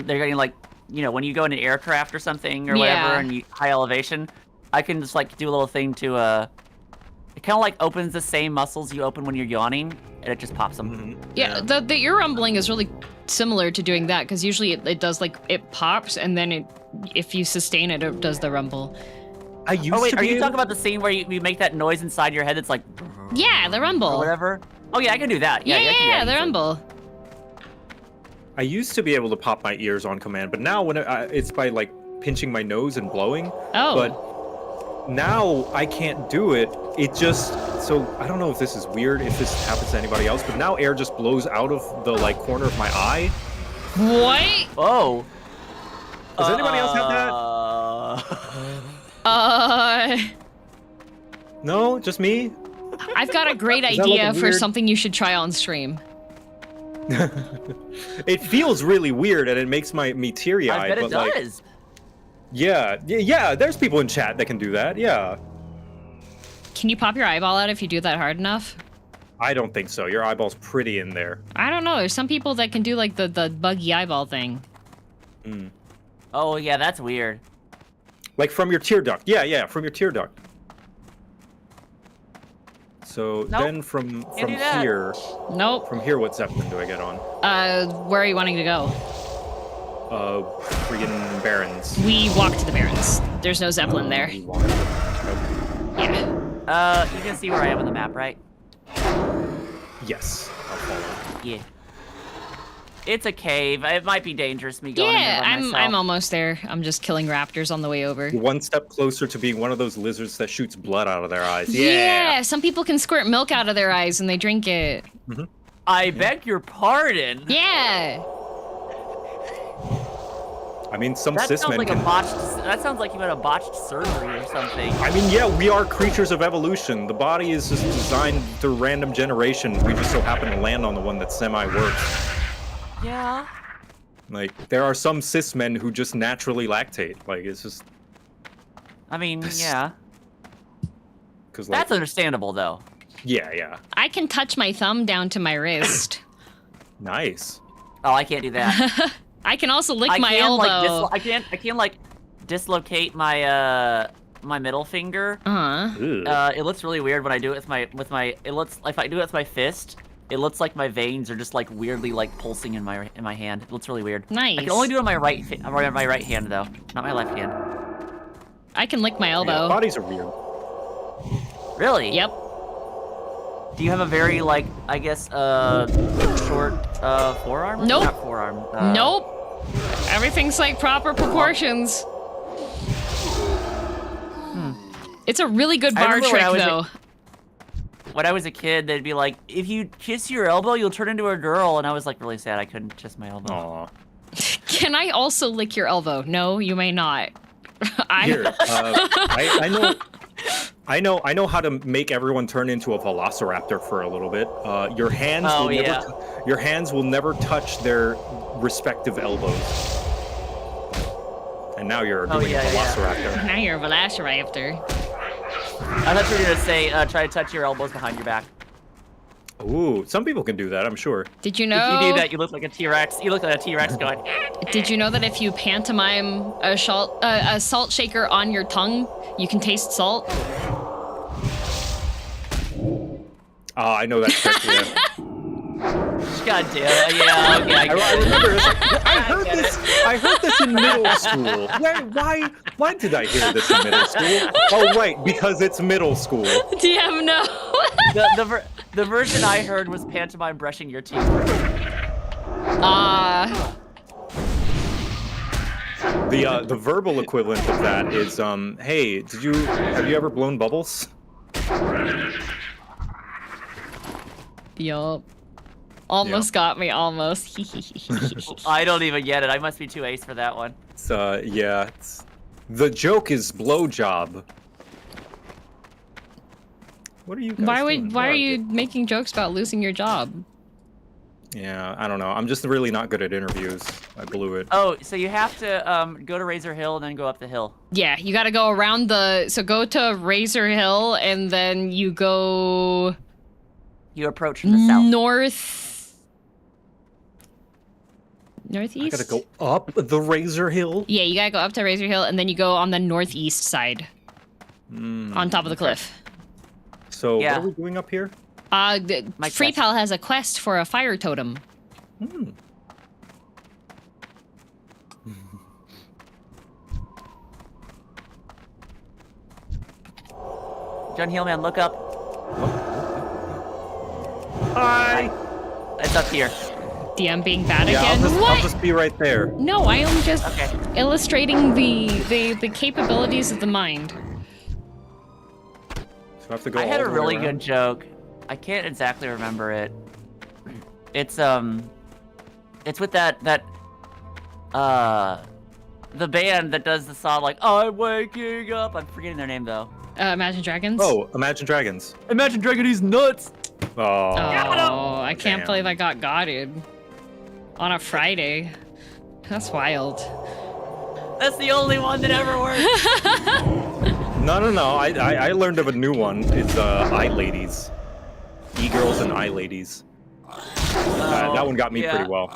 getting like, you know, when you go into aircraft or something or whatever and you high elevation, I can just like do a little thing to it kind of like opens the same muscles you open when you're yawning and it just pops them. Yeah, the ear rumbling is really similar to doing that because usually it does like it pops and then if you sustain it, it does the rumble. I used to are be you talking about the scene where you make that noise inside your head that's like... Yeah, the rumble. Or whatever? Oh yeah, I can do that. Yeah, the rumble. I used to be able to pop my ears on command, but now when it's by like pinching my nose and blowing. Oh. But now I can't do it. It just... So I don't know if this is weird, if this happens to anybody else, but now air just blows out of the like corner of my eye. What? Oh. Does anybody else have that? No, just me? I've got a great idea for something you should try on stream. It feels really weird and it makes me teary-eyed. I bet it does. Yeah, there's people in chat that can do that, yeah. Can you pop your eyeball out if you do that hard enough? I don't think so. Your eyeball's pretty in there. I don't know. There's some people that can do like the buggy eyeball thing. Oh yeah, that's weird. Like from your tear duct. Yeah, from your tear duct. So then from here... Nope. From here, what Zeppelin do I get on? Where are you wanting to go? Friggin' Barrens. We walk to the Barrens. There's no Zeppelin there. Yeah. You can see where I am on the map, right? Yes, I'll follow. Yeah. It's a cave. It might be dangerous me going in there by myself. I'm almost there. I'm just killing raptors on the way over. One step closer to being one of those lizards that shoots blood out of their eyes. Yeah, some people can squirt milk out of their eyes and they drink it. I beg your pardon. Yeah. I mean, some that cis sounds men like can... That sounds like you had a botched surgery or something. I mean, yeah, we are creatures of evolution. The body is just designed through random generation. We just so happen to land on the one that semi-works. Yeah. Like, there are some cis men who just naturally lactate. Like, it's just... I mean, yeah. Like, that's understandable, though. Yeah. I can touch my thumb down to my wrist. Nice. Oh, I can't do that. I can also lick my elbow. I can like dislocate my my middle finger. It looks really weird when I do it with my. It looks if I do it with my fist. It looks like my veins are just like weirdly like pulsing in my hand. It looks really weird. Nice. I can only do it on my right hand though, not my left hand. I can lick my elbow. Yeah, bodies are weird. Really? Yep. Do you have a very like I guess short forearm? Nope. Not forearm. Nope. Everything's like proper proportions. It's a really good bar trick though. When I was a kid, they'd be like, if you kiss your elbow, you'll turn into a girl. And I was like really sad I couldn't kiss my elbow. Aww. Can I also lick your elbow? No, you may not. Here, I know how to make everyone turn into a velociraptor for a little bit. Your hands will never touch their respective elbows. And now you're doing a velociraptor. Now you're a velociraptor. I thought you were gonna say try to touch your elbows behind your back. Ooh, some people can do that, I'm sure. Did you know? If you do that, you look like a T-Rex. You look like a T-Rex going. Did you know that if you pantomime a salt shaker on your tongue, you can taste salt? I know that trick, yeah. God damn it, yeah, okay. I remember this. I heard this in middle school. Why did I hear this in middle school? Oh, right, because it's middle school. Damn, no. The version I heard was pantomime brushing your teeth. The verbal equivalent of that is hey, have you ever blown bubbles? Yup. Almost got me, almost. I don't even get it. I must be too ace for that one. It's yeah, the joke is blowjob. What are you guys doing? Why are you making jokes about losing your job? Yeah, I don't know. I'm just really not good at interviews. I blew it. Oh, so you have to go to Razor Hill and then go up the hill. Yeah, you gotta go around so go to Razor Hill and then you go... You approach from the south. Northeast? I gotta go up the Razor Hill? Yeah, you gotta go up to Razor Hill and then you go on the northeast side. On top of the cliff. So, what are we doing up here? Free Pal has a quest for a fire totem. John Heelman, look up. Hi! It's up here. DM being bad Yeah, again? I'll just be right there. No, I am just illustrating the capabilities of the mind. So I have to go I had all a the way really around? good joke. I can't exactly remember it. It's with the band that does the song like I'm waking up. I'm forgetting their name though. Imagine Dragons? Oh, Imagine Dragons. Imagine Dragon, he's nuts. Oh, I can't damn. believe I got godded on a Friday. That's wild. That's the only one that ever worked. No. I learned of a new one. It's eye ladies, e-girls and eye ladies. That one got me pretty well.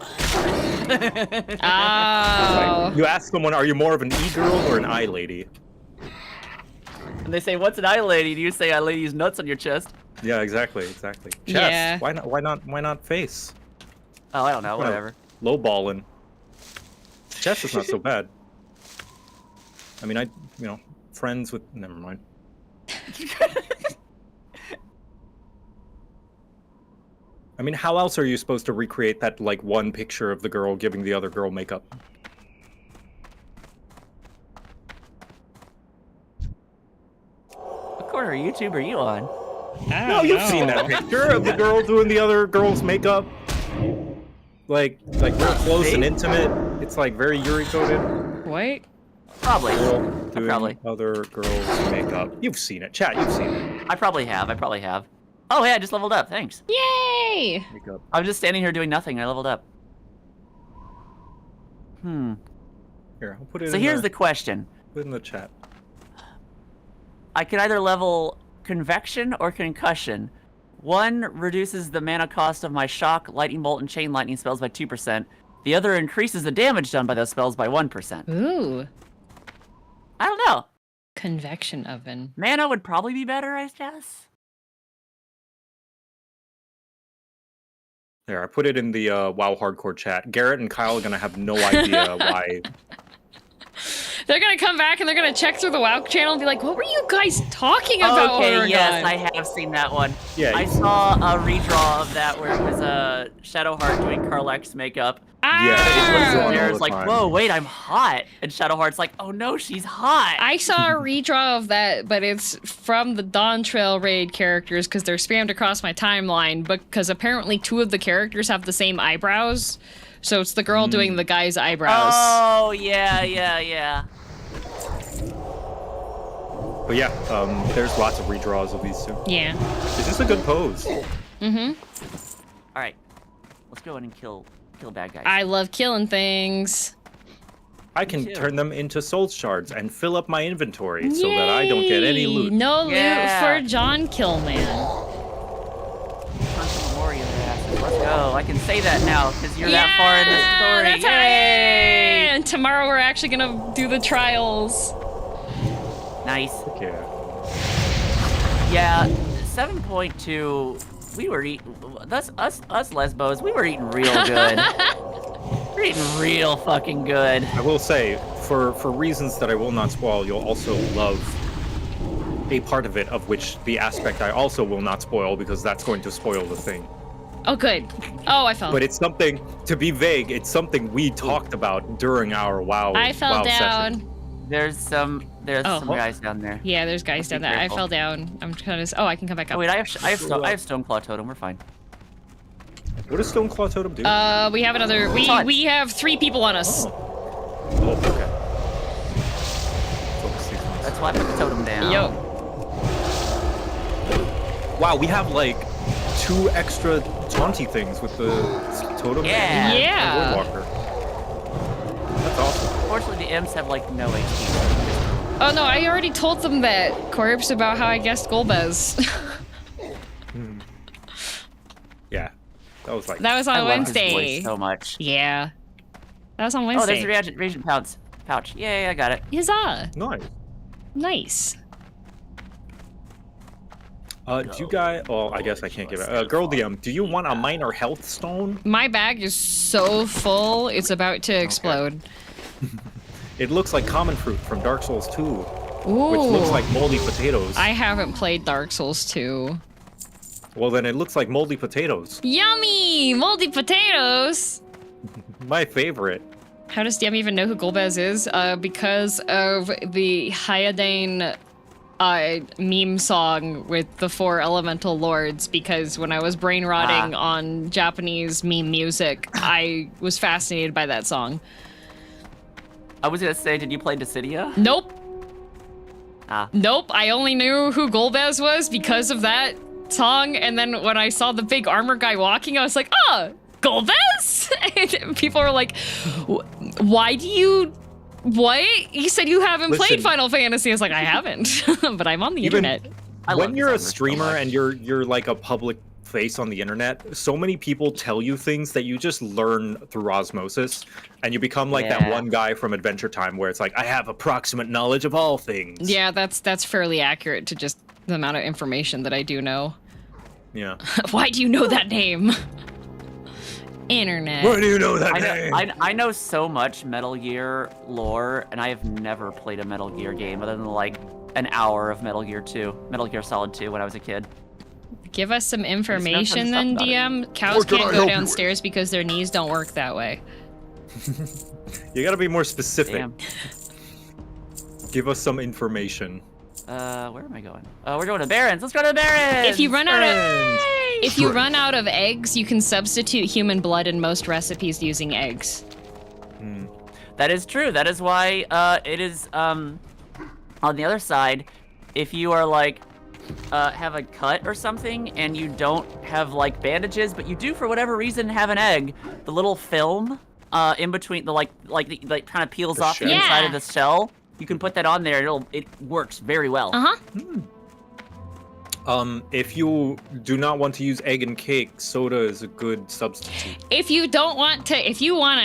Oh. Like, you ask someone, are you more of an e-girl or an eye lady? And they say, "What's an eye lady?" Do you say "eye lady's nuts" on your chest? Yeah, exactly. Chest. Yeah. Why not face? Oh, I don't know. Whatever. Low balling. Chest is not so bad. I mean, friends with. Never mind. I mean, how else are you supposed to recreate that, like, one picture of the girl giving the other girl makeup? What corner of YouTube are you on? No, you've seen that picture of the girl doing the other girl's makeup. Like real close and intimate. It's like very Yuri coded. Wait. Probably. Girl doing Probably. other girl's makeup. You've seen it, chat. You've seen it. I probably have. Oh, hey, I just leveled up. Thanks. Yay! Makeup. I was just standing here doing nothing. I leveled up. Here, I'll put it. So here's the question. Put it in the chat. I can either level convection or concussion. One reduces the mana cost of my shock, lightning bolt, and chain lightning spells by 2%. The other increases the damage done by those spells by 1%. Ooh. I don't know. Convection oven. Mana would probably be better, I guess. There, I put it in the WoW Hardcore chat. Garrett and Kyle are gonna have no idea why. They're gonna come back and they're gonna check through the WoW channel and be like, what were you guys talking about? Okay, yes, I have seen that one. Yeah, I saw a redraw of that where it was Shadowheart doing Karlach's makeup. Yeah, It's like, whoa, wait, I'm hot. And Shadowheart's like, oh no, she's hot. I saw a redraw of that, but it's from the Dawn Trail raid characters because they're spammed across my timeline, because apparently 2 of the characters have the same eyebrows. So it's the girl doing the guy's eyebrows. Oh, yeah. But yeah, there's lots of redraws of these two. Yeah. Is this a good pose? Mm-hmm. All right, let's go in and kill bad guys. I love killing things. I can turn them into soul shards and fill up my inventory so that I don't get any loot. No loot for John Killman. Punch the warrior asses. Let's go. I can say that now because you're that far in the story. That's Yay! right. And tomorrow we're actually gonna do the trials. Nice. Yeah. Yeah, 7.2. We were eating. That's us lesbos. We were eating real good. We're eating real fucking good. I will say, for reasons that I will not spoil, you'll also love a part of it, of which the aspect I also will not spoil because that's going to spoil the thing. Oh, good. Oh, I fell. But it's something, to be vague, it's something we talked about during our WoW I fell WoW down. session. There's some guys down there. Yeah, there's guys down there. I careful. fell down. I'm trying to. Oh, I can come back up. Oh wait, I have Stoneclaw Totem. We're fine. What does Stoneclaw Totem do? We have another. We have 3 people on us. Oh, okay. Focus sequence. That's why I put the totem down. Yo. Wow, we have like 2 extra taunty things with the totem. Yeah. Yeah. And Voidwalker. That's awesome. Unfortunately, the imps have like no HP. Oh no, I already told them that, Corpse, about how I guessed Golbez. Yeah. That was like. That was I on love his Wednesday. voice so much. Yeah. That was on Oh, Wednesday. there's the reagent pouch. Yay, I got it. Huzzah. Nice. Nice. Do you guys? Oh, I guess I can't give it. Girl DM, do you want a minor health stone? My bag is so full, it's about to explode. It looks like common fruit from Dark Souls 2, Ooh. which looks like moldy potatoes. I haven't played Dark Souls 2. Well, then it looks like moldy potatoes. Yummy! Moldy potatoes! My favorite. How does DM even know who Golbez is? Because of the Hyadane meme song with the 4 elemental lords, because when I was brain rotting on Japanese meme music, I was fascinated by that song. I was gonna say, did you play Dissidia? Nope. Ah. Nope, I only knew who Golbez was because of that song, and then when I saw the big armor guy walking, I was like, oh, Golbez? And people were like, why do you... What? You said you haven't played Final Fantasy. I was like, I haven't, but I'm on the internet. When you're a streamer and you're like a public face on the internet, so many people tell you things that you just learn through osmosis, and you become like that one guy from Adventure Time where it's like, I have approximate knowledge of all things. Yeah, that's fairly accurate to just the amount of information that I do know. Yeah. Why do you know that name? Internet. Why do you know that name? I know so much Metal Gear lore, and I have never played a Metal Gear game other than like an hour of Metal Gear Solid 2 when I was a kid. Give us some information then, DM. Cows can't go downstairs because their knees don't work that way. You gotta be more specific. Damn. Give us some information. Where am I going? We're going to Barrens. Let's go to the Barrens! If you run out of eggs, you can substitute human blood in most recipes using eggs. That is true. That is why it is on the other side, if you are like have a cut or something and you don't have like bandages, but you do for whatever reason have an egg, the little film in between the like kind of peels off the inside of the shell. You can put that on there. It works very well. If you do not want to use egg and cake, soda is a good substitute. If you want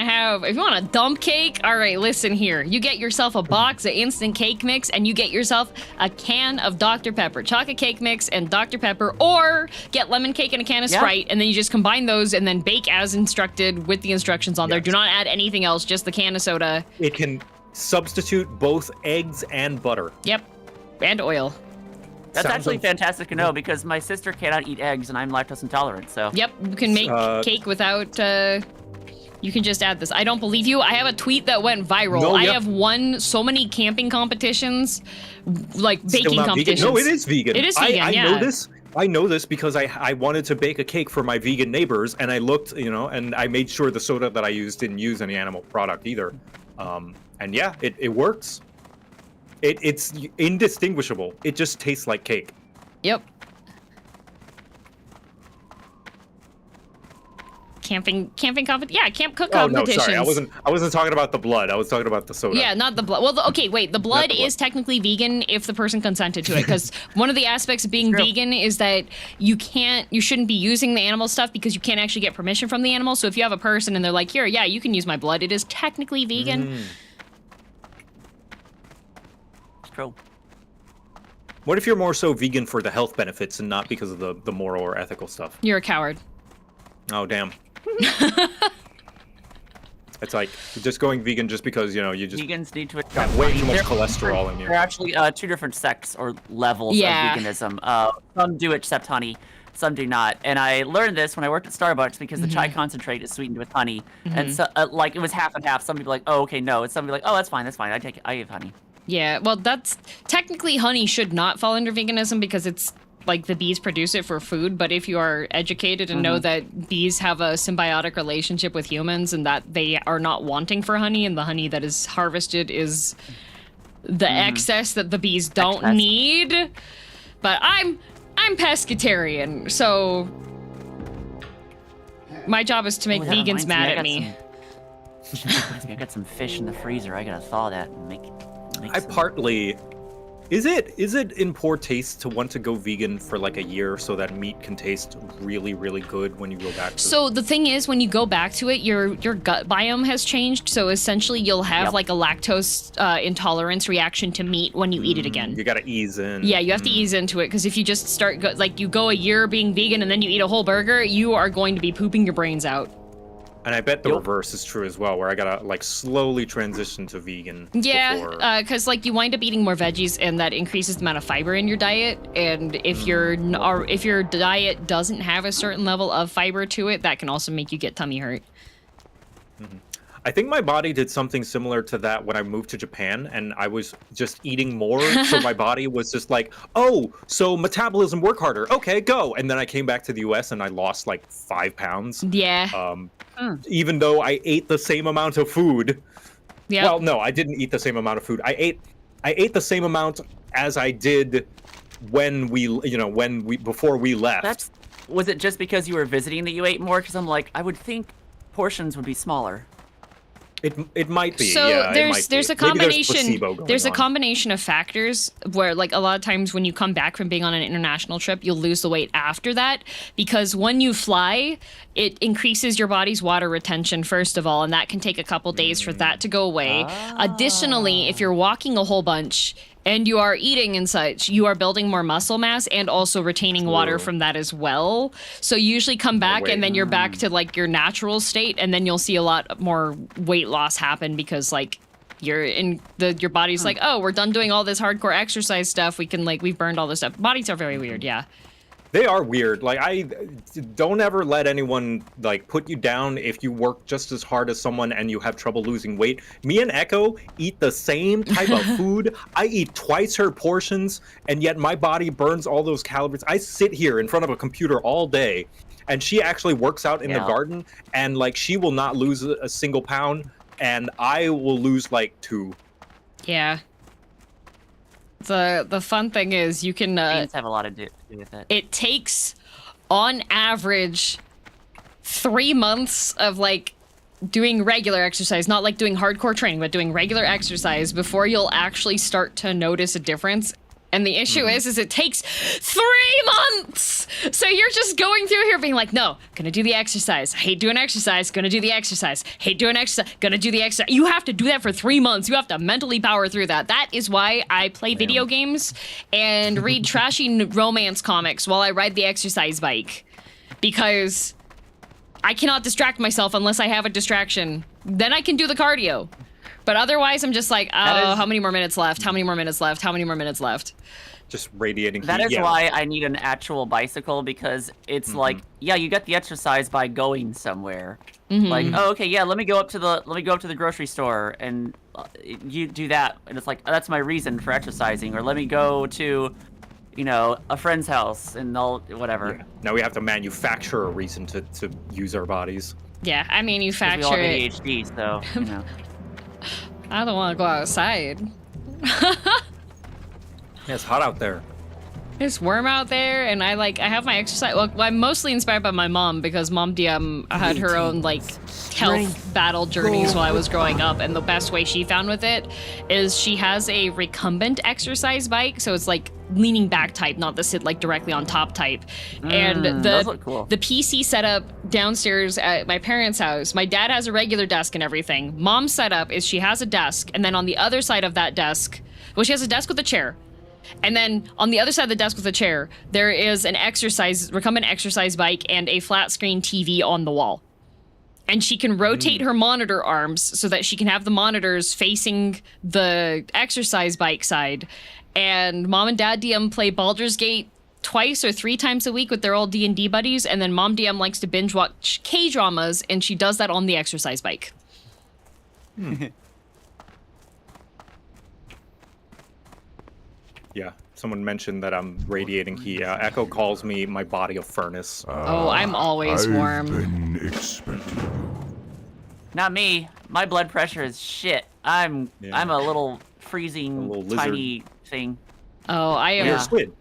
a dump cake, all right, listen here. You get yourself a box of instant cake mix, and you get yourself a can of Dr. Pepper, chocolate cake mix, and Dr. Pepper, or get lemon cake and a can of Sprite, and then you just combine those and then bake as instructed with the instructions on there. Do not add anything else, just the can of soda. It can substitute both eggs and butter. Yep, and oil. That's actually fantastic to know because my sister cannot eat eggs and I'm lactose intolerant, so. Yep, you can make cake without, you can just add this. I don't believe you. I have a tweet that went viral. No, I have won so many camping competitions, like baking competitions. Vegan. No, it is vegan. It is vegan, I know this because I wanted to bake a cake for my vegan neighbors, and I looked, and I made sure the soda that I used didn't use any animal product either. And yeah, it works. It's indistinguishable. It just tastes like cake. Yep. Camping competition. Yeah, camp cook competitions. No, sorry. I wasn't talking about the blood. I was talking about the soda. Yeah, not the blood. Well, okay, wait. The blood is technically vegan if the person consented to it, because one of the aspects of being vegan is that you shouldn't be using the animal stuff because you can't actually get permission from the animal. So if you have a person and they're like, here, yeah, you can use my blood, it is technically vegan. True. What if you're more so vegan for the health benefits and not because of the moral or ethical stuff? You're a coward. Oh, damn. It's like just going vegan just because, you just vegans need to got way too much cholesterol in you. There are actually 2 different sects or levels of veganism. Some do accept honey. some do not. And I learned this when I worked at Starbucks because the chai concentrate is sweetened with honey, and so like it was half and half. Some people like, oh okay, no. And some people like, oh that's fine. I have honey. Yeah, well, that's technically honey should not fall under veganism because it's like the bees produce it for food. But if you are educated and know that bees have a symbiotic relationship with humans and that they are not wanting for honey, and the honey that is harvested is the excess that the bees don't need. But I'm pescatarian, so my job is to make vegans mad at me. I got some fish in the freezer. I gotta thaw that and make partly. Is it in poor taste to want to go vegan for like a year so that meat can taste really, really good when you go back to So the thing is, when you go back to it, your gut biome has changed. So essentially, you'll have like a lactose intolerance reaction to meat when you eat it again. You gotta ease in. Yeah, you have to ease into it, because if you just start you go a year being vegan and then you eat a whole burger, you are going to be pooping your brains out. And I bet the reverse is true as well, where I gotta like slowly transition to vegan. Yeah, because like you wind up eating more veggies, and that increases the amount of fiber in your diet. And if your diet doesn't have a certain level of fiber to it, that can also make you get tummy hurt. I think my body did something similar to that when I moved to Japan, and I was just eating more, so my body was just like, oh, so metabolism work harder. Okay, go. And then I came back to the US and I lost like 5 pounds. Yeah. Even though I ate the same amount of food. Yeah. Well, no, I didn't eat the same amount of food. I ate the same amount as I did when before we left. Was it just because you were visiting that you ate more? Because I'm like, I would think portions would be smaller. It might be. So yeah, there's a combination. There's a on. combination of factors where, like, a lot of times when you come back from being on an international trip, you'll lose the weight after that, because when you fly, it increases your body's water retention first of all, and that can take a couple days for that to go away. Additionally, if you're walking a whole bunch and you are eating and such, you are building more muscle mass and also retaining water from that as well. So you usually come back and then you're back to like your natural state, and then you'll see a lot more weight loss happen because like your body's like, oh, we're done doing all this hardcore exercise stuff. We've burned all this stuff. Bodies are very weird, yeah. They are weird. Like, I don't ever let anyone like put you down if you work just as hard as someone and you have trouble losing weight. Me and Echo eat the same type of food. I eat twice her portions, and yet my body burns all those calories. I sit here in front of a computer all day, and she actually works out in the garden, and like she will not lose a single pound, and I will lose like 2. Yeah. The fun thing is you can Beans have a lot to do with it. It takes on average 3 months of like doing regular exercise, not like doing hardcore training, but doing regular exercise before you'll actually start to notice a difference. And the issue is it takes 3 months. So you're just going through here being like, no, gonna do the exercise. Hate doing exercise, gonna do the exercise. Hate doing exercise, gonna do the exercise. You have to do that for 3 months. You have to mentally power through that. That is why I play video games and read trashy romance comics while I ride the exercise bike. Because I cannot distract myself unless I have a distraction. Then I can do the cardio. But otherwise, I'm just like, oh, how many more minutes left? How many more minutes left? How many more minutes left? Just radiating heat. That is why I need an actual bicycle, because it's like, yeah, you get the exercise by going somewhere. Like, oh, okay, yeah, let me go up to the grocery store, and you do that, and it's like, oh, that's my reason for exercising. Or let me go to, a friend's house, and whatever. Yeah. Now we have to manufacture a reason to use our bodies. Yeah, I manufacture we all have ADHD, so I don't want to go outside. Yeah, it's hot out there. It's warm out there, and I have my exercise. Well, I'm mostly inspired by my mom, because Mom DM had her own health battle journeys while I was growing up, and the best way she found with it is she has a recumbent exercise bike, so it's like leaning back type, not the sit directly on top type. And those look cool. The PC setup downstairs at my parents' house, my dad has a regular desk and everything. Mom's setup is she has a desk, and then on the other side of that desk, well, she has a desk with a chair. And then on the other side of the desk with a chair, there is an recumbent exercise bike and a flat screen TV on the wall. And she can rotate her monitor arms so that she can have the monitors facing the exercise bike side. And Mom and Dad DM play Baldur's Gate twice or 3 times a week with their old D&D buddies, and then Mom DM likes to binge watch K-dramas, and she does that on the exercise bike. Yeah, someone mentioned that I'm radiating heat. Echo calls me my body a furnace. Oh, I'm always warm. Been expecting. Not me. My blood pressure is shit. I'm a little freezing, little tiny thing. Oh, I am. You're a squid.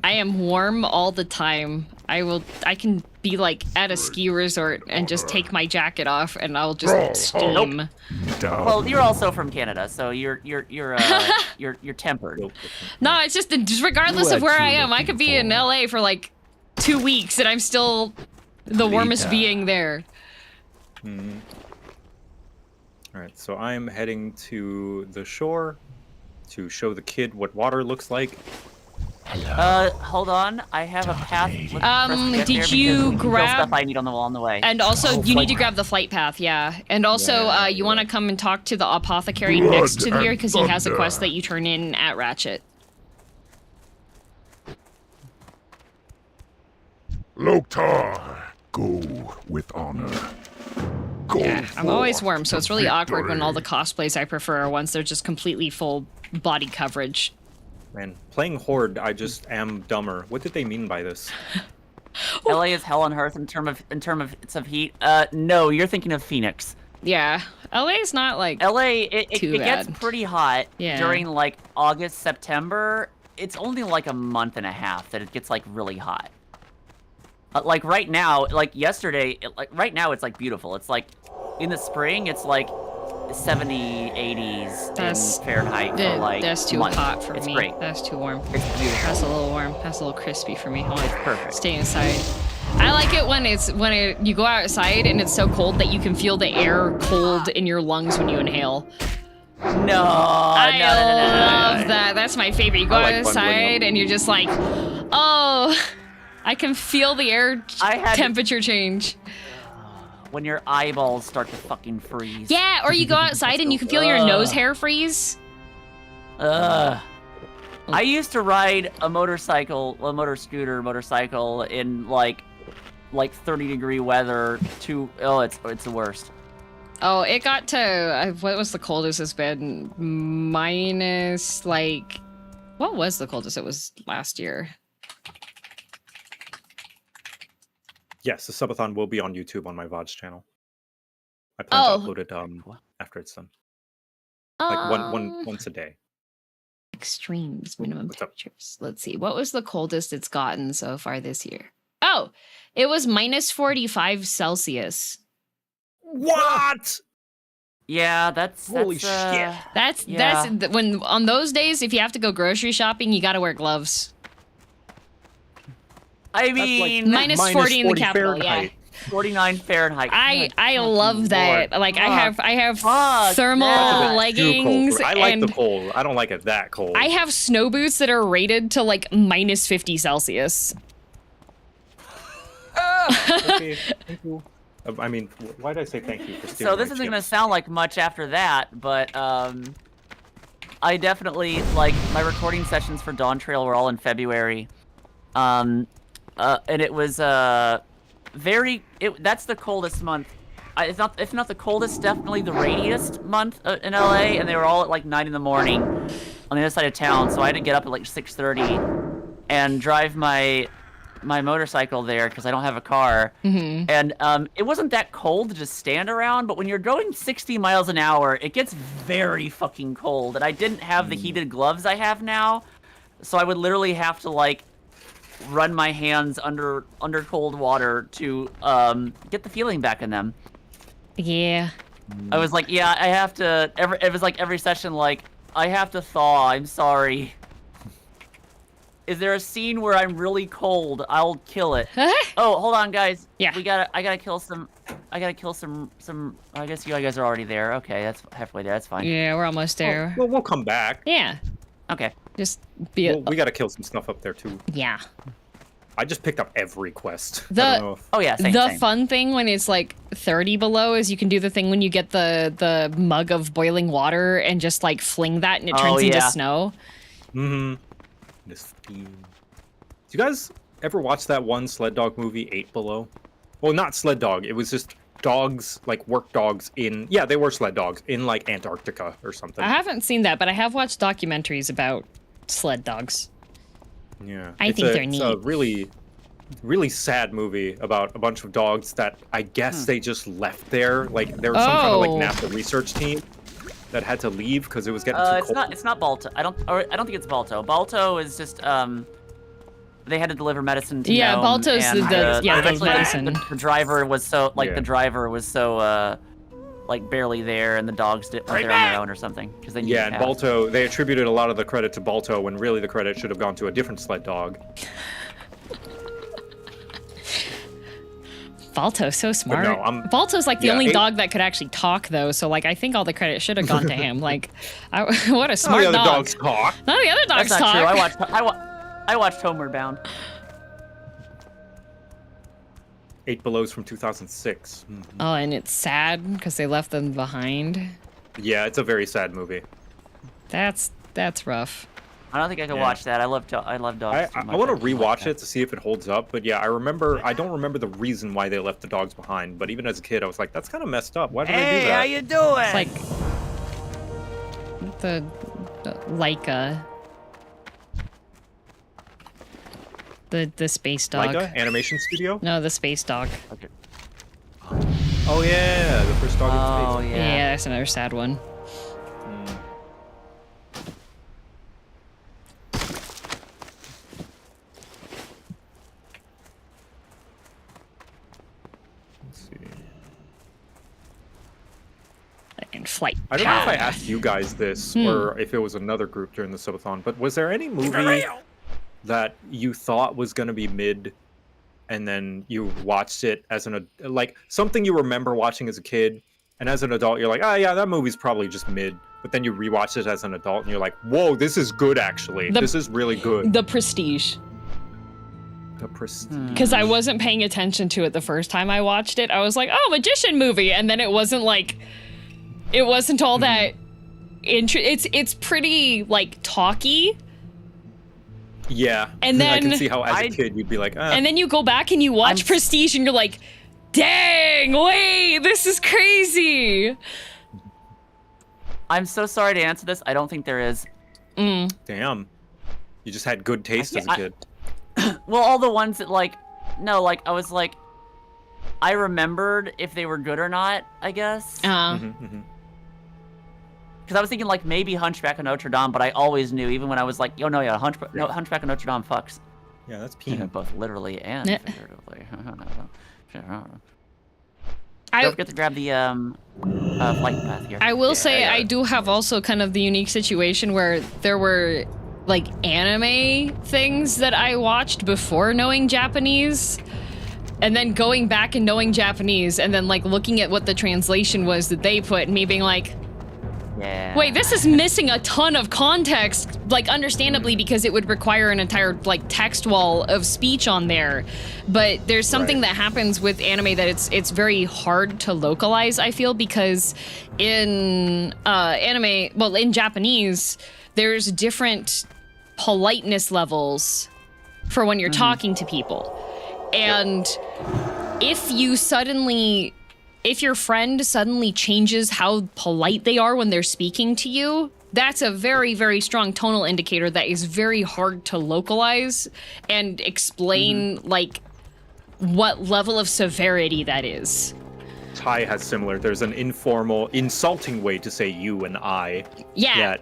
I am warm all the time. I can be like at a ski resort and just take my jacket off and I'll just steam. Well, you're also from Canada, so you're tempered. No, it's just regardless of where I am, I could be in LA for like 2 weeks and I'm still the warmest being there. All right, so I'm heading to the shore to show the kid what water looks like. Hold on. I have a path. Did you grab stuff I need on the way? And also, you need to grab the flight path, yeah. And also, you want to come and talk to the apothecary next to here because he has a quest that you turn in at Ratchet. Loktar, go with honor. Go Yeah, I'm always forth warm, so to it's really awkward when all the victory. cosplays I prefer are ones that are just completely full body coverage. Man, playing Horde, I just am dumber. What did they mean by this? LA is hell on earth in terms of heat. No, you're thinking of Phoenix. Yeah, LA's not like LA, it too gets bad. pretty hot Yeah. during like August, September. It's only like a month and a half that it gets like really hot. Like right now, like yesterday, right now it's like beautiful. It's like in the spring, it's like 70, 80s in Fahrenheit for like that's too months. hot for It's me. great. That's too warm. It's beautiful. That's a little warm. That's a little crispy for me. I want It's to perfect. stay inside. I like it when you go outside and it's so cold that you can feel the air cold in your lungs when you inhale. No, I love no. that. That's my favorite. You go I like bundling outside up. and you're just like, oh, I can feel the air temperature change. When your eyeballs start to fucking freeze. Yeah, or you go outside and you can feel your nose hair freeze. Ugh. I used to ride a motorcycle in like 30-degree weather. It's the worst. Oh, it got to, what was the coldest it's been? Minus, like, what was the coldest it was last year? Yes, the subathon will be on YouTube on my VODs channel. I plan to upload it after it's done. Like once a day. Extremes, minimum What's up? temperatures. Let's see. What was the coldest it's gotten so far this year? Oh, it was minus 45 Celsius. What? Yeah, that's Holy shit. That's when on those days, if you have to go grocery shopping, you got to wear gloves. I mean, minus 40 in the capital, Fahrenheit. 49 Fahrenheit. I love that. Lord. Like I have Fuck thermal that. leggings. Too cold. I like and the cold. I don't like it that cold. I have snow boots that are rated to like minus 50 Celsius. Okay, thank you. I mean, why did I say thank you for stealing So this my isn't gonna chips? sound like much after that, but I definitely like my recording sessions for Dawn Trail were all in February, and it was that's the coldest month. If not the coldest, definitely the rainiest month in LA, and they were all at like 9 in the morning on the other side of town. So I had to get up at like 6:30 and drive my motorcycle there because I don't have a car. Mm-hmm. And it wasn't that cold to just stand around, but when you're going 60 miles an hour, it gets very fucking cold. And I didn't have the heated gloves I have now, so I would literally have to like run my hands under cold water to get the feeling back in them. Yeah. I was like, yeah, I have to. It was like every session, like I have to thaw. I'm sorry. Is there a scene where I'm really cold? I'll kill it. Oh, hold on, guys. Yeah. I gotta kill some. I guess you guys are already there. Okay, that's halfway there. That's fine. Yeah, we're almost there. Well, we'll come back. Yeah. Okay. Just be Well, we gotta kill some stuff up there too. yeah. I just picked up every quest. I don't know if... Oh yeah. Same. The fun thing when it's like 30 below is you can do the thing when you get the mug of boiling water and just like fling that and it turns into yeah. snow. Mm-hmm. This theme. you guys ever watch that one sled dog movie, 8 Below? Well, not sled dog. It was just dogs, like work dogs in, yeah, they were sled dogs in like Antarctica or something. I haven't seen that, but I have watched documentaries about sled dogs. Yeah. I think they're It's a neat. really, really sad movie about a bunch of dogs that I guess they just left there. Like there was some kind of like Oh. NASA research team that had to leave because it was getting too cold. It's not Balto. I don't think it's Balto. Balto is just they had to deliver medicine to Yeah, Nome, Balto's and, the eventually medicine. The driver was so Yeah. like barely there, and the dogs went there on their own or something because they needed Yeah, and help. Balto, they attributed a lot of the credit to Balto when really the credit should have gone to a different sled dog. Balto's so smart. no, I'm- Balto's like the yeah, only eight- dog that could actually talk, though. So like, I think all the credit should have gone to him. Like, what a Some smart of the other dog. dogs talk. None of the other dogs That's not talk. true. I watched Homeward Bound. 8 Below's from 2006. Oh, and it's sad because they left them behind. Yeah, it's a very sad movie. That's rough. I don't think I can Yeah. watch that. I love dogs. I too much. want to can't watch rewatch that. it to see if it holds up, but yeah, I don't remember the reason why they left the dogs behind, but even as a kid, I was like, that's kind of messed up. Why did they do that? How you doing? It's like the Leica. The space dog. Leica Animation Studio? No, the space dog. Okay. Oh yeah, the first dog Oh in space. Yeah. yeah. That's another sad one. Let's see. And flight. I don't know if I pad. asked you guys this or if it was another group during the subathon, but was there any movie that you thought was going to be mid and then you watched it as like something you remember watching as a kid, and as an adult you're like, oh yeah, that movie's probably just mid, but then you rewatch it as an adult and you're like, whoa, this is good actually. This is really good. The Prestige. The Prestige. Because I wasn't paying attention to it the first time I watched it. I was like, oh, magician movie. And then it wasn't all that it's pretty like talky. Yeah. And I can then see how as a kid you'd be like, and then you go back and you watch Prestige and you're like, dang, wait, this is crazy. I'm so sorry to answer this. I don't think there is. damn. You just had good taste as a kid. Well, all the ones that I was like, I remembered if they were good or not, I guess. Because I was thinking like maybe Hunchback of Notre Dame, but I always knew, even when I was like, Hunchback of Notre Dame fucks. Yeah, that's Yeah, peanut. both literally and Yeah. figuratively. I Don't forget to grab the flight path here. I will say yeah. I do have also kind of the unique situation where there were like anime things that I watched before knowing Japanese, and then going back and knowing Japanese, and then like looking at what the translation was that they put, and me being like, Yeah. wait, this is missing a ton of context, like understandably, because it would require an entire like text wall of speech on there. But there's something Right. that happens with anime that it's very hard to localize, I feel, because in in Japanese, there's different politeness levels for when you're talking to people. And if your friend suddenly changes how polite they are when they're speaking to you, that's a very, very strong tonal indicator that is very hard to localize and explain, like, what level of severity that is. Thai has similar. There's an informal, insulting way to say you and I. Yeah.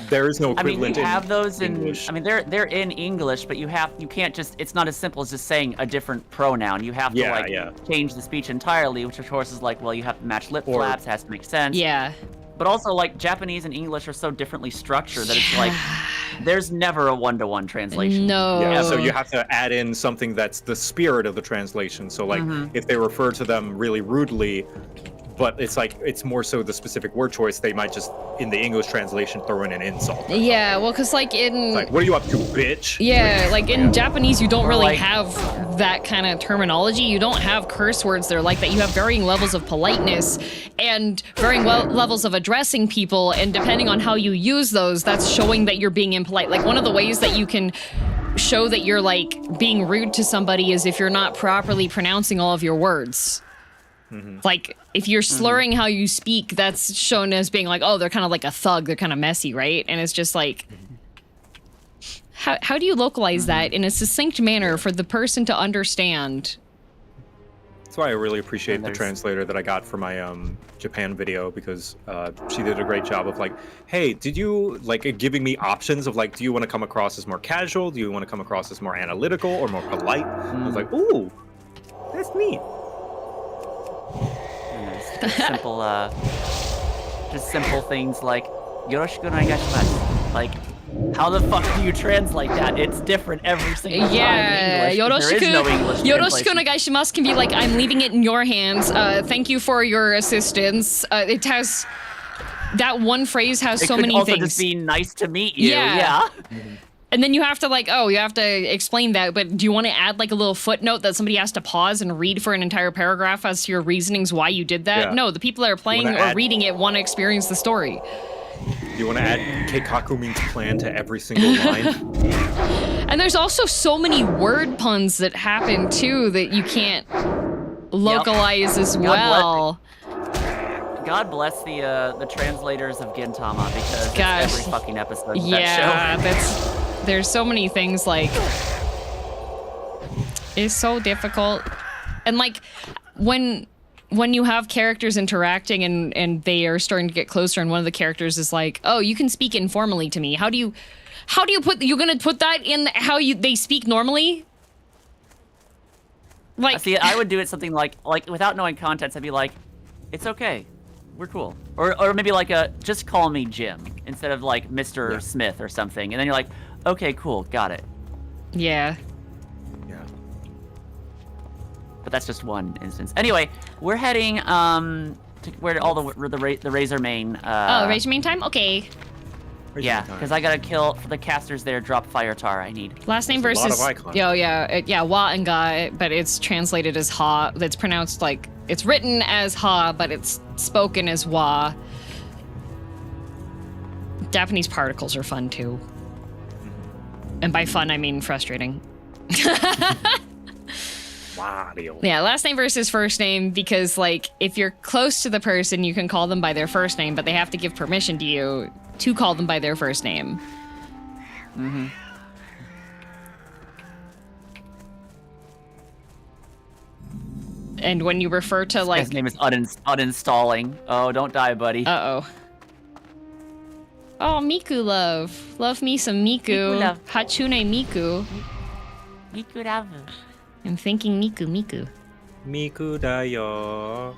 There is no I mean, equivalent you have those in in. English. I mean, they're in English, but you can't just. It's not as simple as just saying a different pronoun. You have to change the speech entirely, which of course is like, well, you have to match lip flaps. Has to make sense. Yeah. But also, like, Japanese and English are so differently structured that it's like there's never a one-to-one translation. No. Yeah, so you have to add in something that's the spirit of the translation. So, like, if they refer to them really rudely, but it's like, it's more so the specific word choice, they might just, in the English translation, throw in an insult. Yeah, well, because, like, It's like, what are you up to, bitch? Yeah, like in Japanese, you don't really like- have that kind of terminology. You don't have curse words that are like that. You have varying levels of politeness and varying levels of addressing people. And depending on how you use those, that's showing that you're being impolite. Like one of the ways that you can show that you're like being rude to somebody is if you're not properly pronouncing all of your words. Like if you're slurring how you speak, that's shown as being like, oh, they're kind of like a thug, they're kind of messy, right? And it's just like, how do you localize that in a succinct manner for the person to understand? That's why I really appreciate the translator that I got for my Japan video, because she did a great job of like, hey, did you like giving me options of like, do you want to come across as more casual? Do you want to come across as more analytical or more polite? I was like, ooh, that's neat. Just simple things like yoroshiku onegaishimasu. Like, how the fuck do you translate that? It's different every single time in English. There is no English Yoroshiku translation. onegaishimasu can be like, I'm leaving it in your hands. Thank you for your assistance. It has that one phrase has so many It could also things. just be nice to meet you. Yeah. Yeah. And then you have to like, you have to explain that, but do you want to add like a little footnote that somebody has to pause and read for an entire paragraph as to your reasonings why you did that? Yeah. No, the people that are playing or reading it want to experience the story. You want to add Keikaku means plan to every single line? And there's also so many word puns that happen too that you can't localize as well. God bless the translators of Gintama, because Gosh. it's every fucking episode of Yeah, that show. there's so many things like it's so difficult. And like when you have characters interacting and they are starting to get closer and one of the characters is like, oh, you can speak informally to me. How do you put, you're gonna put that in how they speak normally? Like, See, I would do it something like without knowing context, I'd be like, it's okay. We're cool. Or maybe like just call me Jim instead of like Mr. Smith or something. And then you're like, okay, cool, got it. yeah. Yeah. But that's just one instance. Anyway, we're heading to where all the Razor Main. Raise your main time? Okay. Yeah, because I gotta kill for the casters there. Drop Fire Tar. I need. Last name There's a lot versus. of icons. Yeah, Wa and Ga, but it's translated as Ha. That's pronounced like it's written as Ha, but it's spoken as Wa. Japanese particles are fun too, and by fun I mean frustrating. Wario. Yeah, last name versus first name, because like if you're close to the person, you can call them by their first name, but they have to give permission to you to call them by their first name. Mm-hmm. And when you refer to like, His name is uninstalling. Oh, don't die, buddy. oh, Miku love me some Miku. Miku love. Hachune Miku. Miku love. I'm thinking Miku. Miku da yo.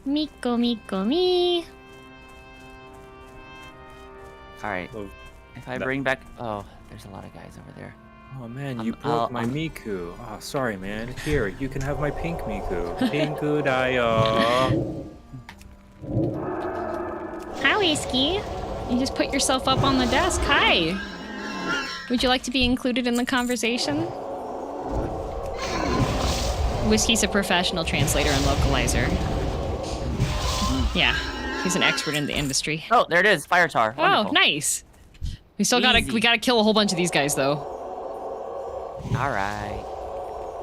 Miko mi. All right. Oh, If I bring back, oh, there's a lot of guys over there. oh man, you broke my Miku. Oh, sorry, man. Here, you can have my pink Miku. Pinku da yo. Hi, Whiskey. You just put yourself up on the desk. Hi. Would you like to be included in the conversation? Whiskey's a professional translator and localizer. Yeah, he's an expert in the industry. Oh, there it is. Fire Tar. Oh, Wonderful. nice. We Easy. gotta kill a whole bunch of these guys though. All right.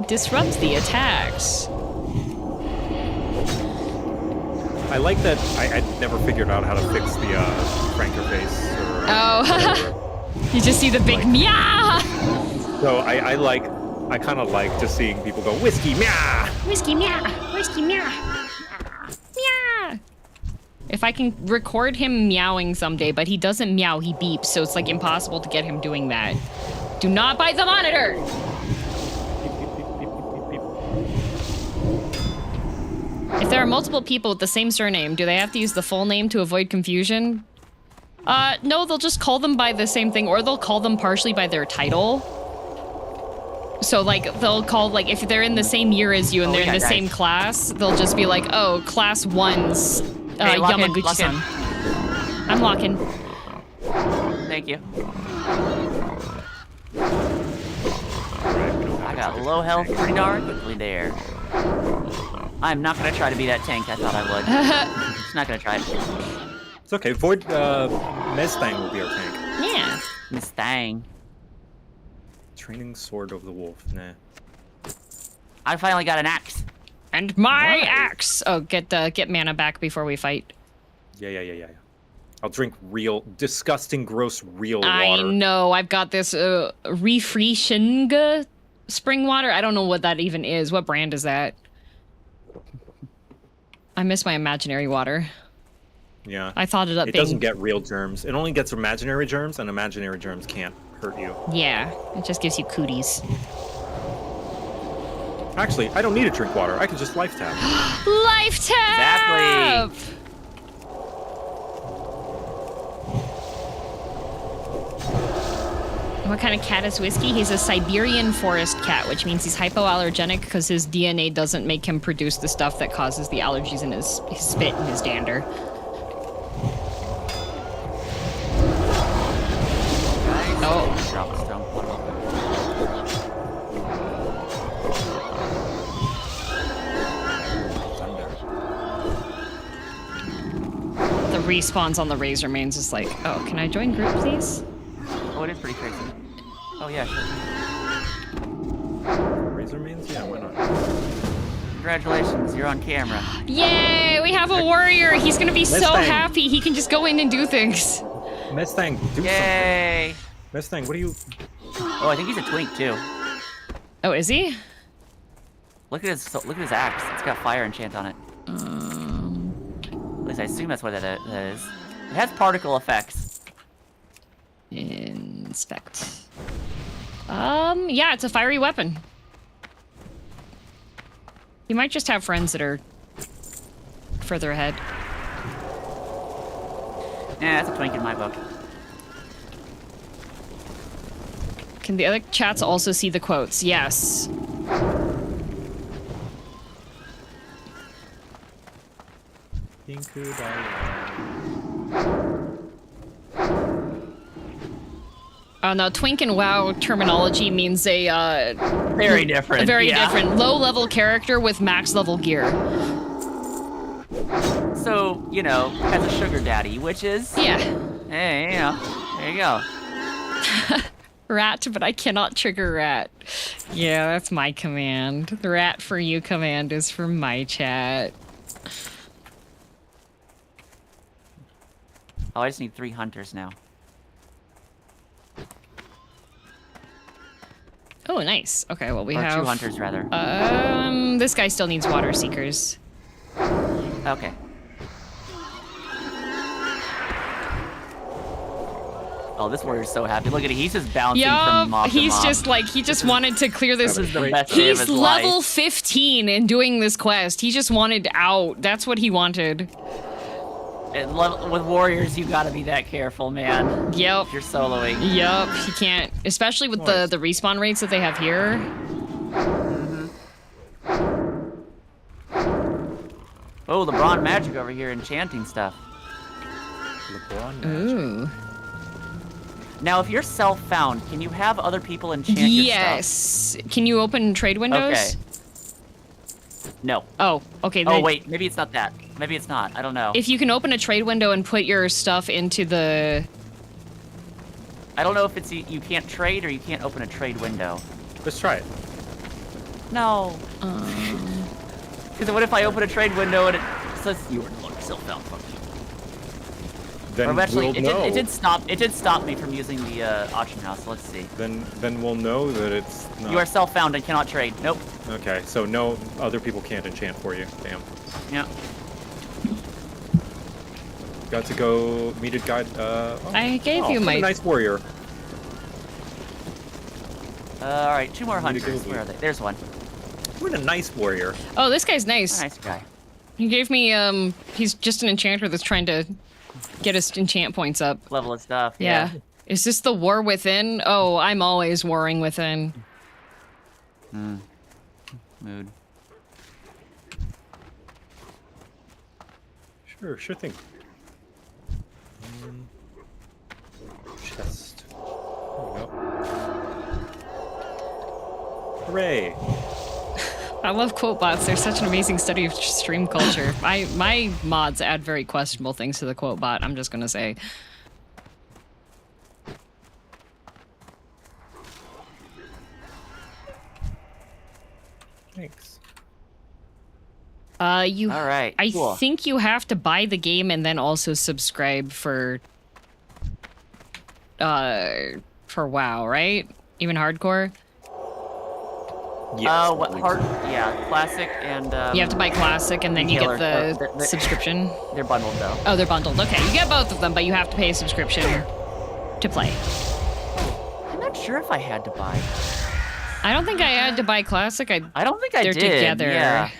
Disrupt the attacks. I like that I never figured out how to fix the cranker face. Or, Oh, you just see the big meow. So I kind of like just seeing people go whiskey meow. Whiskey meow. Whiskey meow. Meow. If I can record him meowing someday, but he doesn't meow, he beeps, so it's like impossible to get him doing that. Do not bite the monitor! If there are multiple people with the same surname, do they have to use the full name to avoid confusion? No, they'll just call them by the same thing, or they'll call them partially by their title. So, like, they'll call, like, if they're in the same year as you and they're in the same class, they'll just be like, oh, class 1's Hey, lock in, Yamaguchi-san. I'm locking. Thank you. I got low health pretty darn quickly there. I'm not gonna try to be that tank I thought I would. Just not gonna try it. It's okay. Void Mustang will be our tank. Yeah. Miss Thang. Training sword of the wolf. Nah. I finally got an axe. And my Nice. axe. Oh, get mana back before we fight. Yeah. I'll drink real, disgusting, gross, real water. I know. I've got this refreshing spring water. I don't know what that even is. What brand is that? I miss my imaginary water. Yeah. I thought it up It being... doesn't get real germs. It only gets imaginary germs, and imaginary germs can't hurt you. Yeah, it just gives you cooties. Actually, I don't need to drink water. I can just life tap. Life tap! Exactly. What kind of cat is Whiskey? He's a Siberian forest cat, which means he's hypoallergenic because his DNA doesn't make him produce the stuff that causes the allergies in his spit and his dander. Oh. Drop the stone. The respawns on the Razor Mains is like, oh, can I join group, please? Oh, it is pretty crazy. Oh, yeah, sure. Razor mains? Yeah, why not? Congratulations, you're on camera. Yay, we have a warrior. He's gonna be so Mustang. happy. He can just go in and do things. Mustang, do something. Yay! Mustang, what do you... Oh, I think he's a twink, too. Oh, is he? Look at his axe. It's got fire enchant on it. At least I assume that's what that is. It has particle effects. Inspect. Yeah, it's a fiery weapon. You might just have friends that are further ahead. Yeah, that's a twink in my book. Can the other chats also see the quotes? Yes. No, twink and WoW terminology means a Very different. very yeah. different low-level character with max-level gear. So, you know, has a sugar daddy, which is... Yeah. Hey, you know, there you go. Rat, but I cannot trigger rat. Yeah, that's my command. The rat for you command is for my chat. Oh, I just need 3 hunters now. Oh, nice. Okay, well, we Or have... 2 hunters, rather. This guy still needs water seekers. Okay. Oh, this warrior's so happy. Look at it. He's just bouncing from Yup, mob to he's mob. just like, he just wanted to clear this. This is the best day of He's his level life. 15 and doing this quest. He just wanted out. That's what he wanted. With warriors, you gotta be that careful, man. Yep. If you're soloing. Yup, he can't. Especially with the respawn rates that they have here. Oh, LeBron Magic over here enchanting stuff. Ooh. Now, if you're self-found, can you have other people enchant your stuff? Yes. Can you open trade windows? Okay. No. Oh, okay. Oh, then wait. Maybe it's not that. Maybe it's not. I don't know. If you can open a trade window and put your stuff into the... I don't know if it's you can't trade or you can't open a trade window. Let's try it. No. Because what if I open a trade window and it says you are no longer self-found? Fuck you. Then Or actually, we'll know. it did stop me from using the auction house. Let's see. Then we'll know that it's not. You are self-found and cannot trade. Nope. Okay, so no other people can't enchant for you. Damn. Yeah. Got to go meet a guide. I gave you what my... a nice warrior. All right, 2 more Need to hunters. go Where are they? There's one. What a nice warrior. Oh, this guy's nice. Nice guy. He gave me, he's just an enchanter that's trying to get his enchant points up. Level of stuff. Yeah. Is this the war within? Oh, I'm always warring within. Mood. Sure thing. Chest. There we go. Hooray! I love quote bots. They're such an amazing study of stream culture. My mods add very questionable things to the quote bot, I'm just gonna say. Thanks. You. All right. I cool. think you have to buy the game and then also subscribe for WoW, right? Even hardcore. Yes. What hard? Yeah, classic and. You have to buy classic and then you get retailer. the They're- subscription. They're bundled though. Oh, they're bundled. Okay, you get both of them, but you have to pay a subscription to play. I'm not sure if I had to buy. I don't think I had to buy classic. I don't think I They're did. together. Yeah.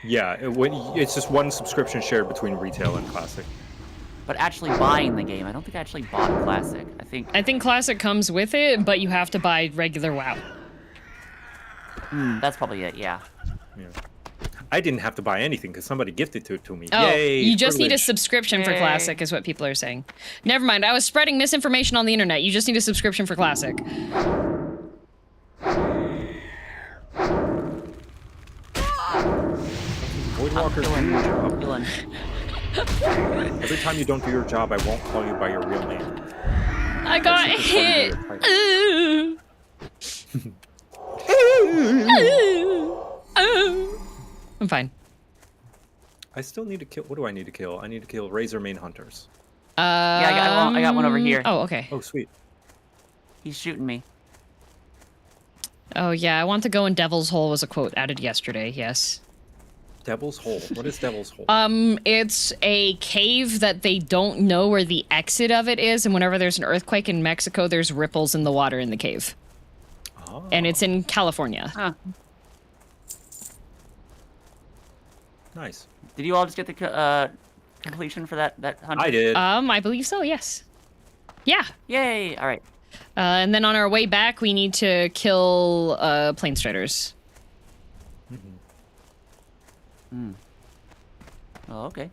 Yeah, it's just one subscription shared between retail and classic. But actually buying the game, I don't think I actually bought classic. I think classic comes with it, but you have to buy regular WoW. that's probably it. Yeah. Yeah. I didn't have to buy anything because somebody gifted it to me. Oh, Yay! you just need a privilege. subscription for Yay. classic, is what people are saying. Never mind. I was spreading misinformation on the internet. You just need a subscription for classic. Voidwalker, do your job. Feeling. Every time you don't do your job, I won't call you by your real name. I got That's hit. I'm fine. I still need to kill. What do I need to kill? I need to kill Razor Main Hunters. Yeah, I got one over here. Oh, okay. Oh, sweet. He's shooting me. Oh, yeah. I want to go in Devil's Hole was a quote added yesterday. Yes. Devil's Hole. What is Devil's Hole? It's a cave that they don't know where the exit of it is, and whenever there's an earthquake in Mexico, there's ripples in the water in the cave. Oh. And it's in California. Huh. Nice. Did you all just get the completion for that hunt? I did. I believe so, yes. Yeah. Yay! All right. And then on our way back, we need to kill Planestriders. Oh, okay.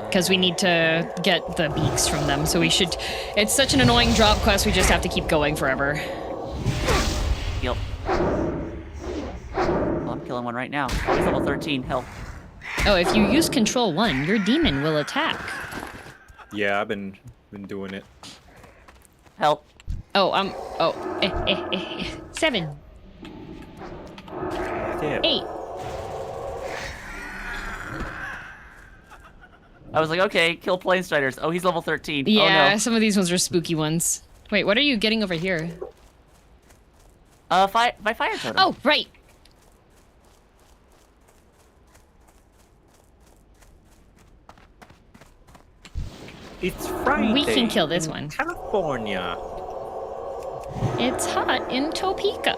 Because we need to get the beaks from them, so we should... It's such an annoying drop quest, we just have to keep going forever. Yep. Well, I'm killing one right now. Oh, he's level 13. Health. Oh, if you use Control 1, your demon will attack. Yeah, I've been doing it. Help. Oh, 7. Damn. 8. I was like, okay, kill Planestriders. Oh, he's level 13. Yeah, Oh, no. some of these ones are spooky ones. Wait, what are you getting over here? My fire totem. Oh, right. It's Friday. We can kill this in one. California. It's hot in Topeka.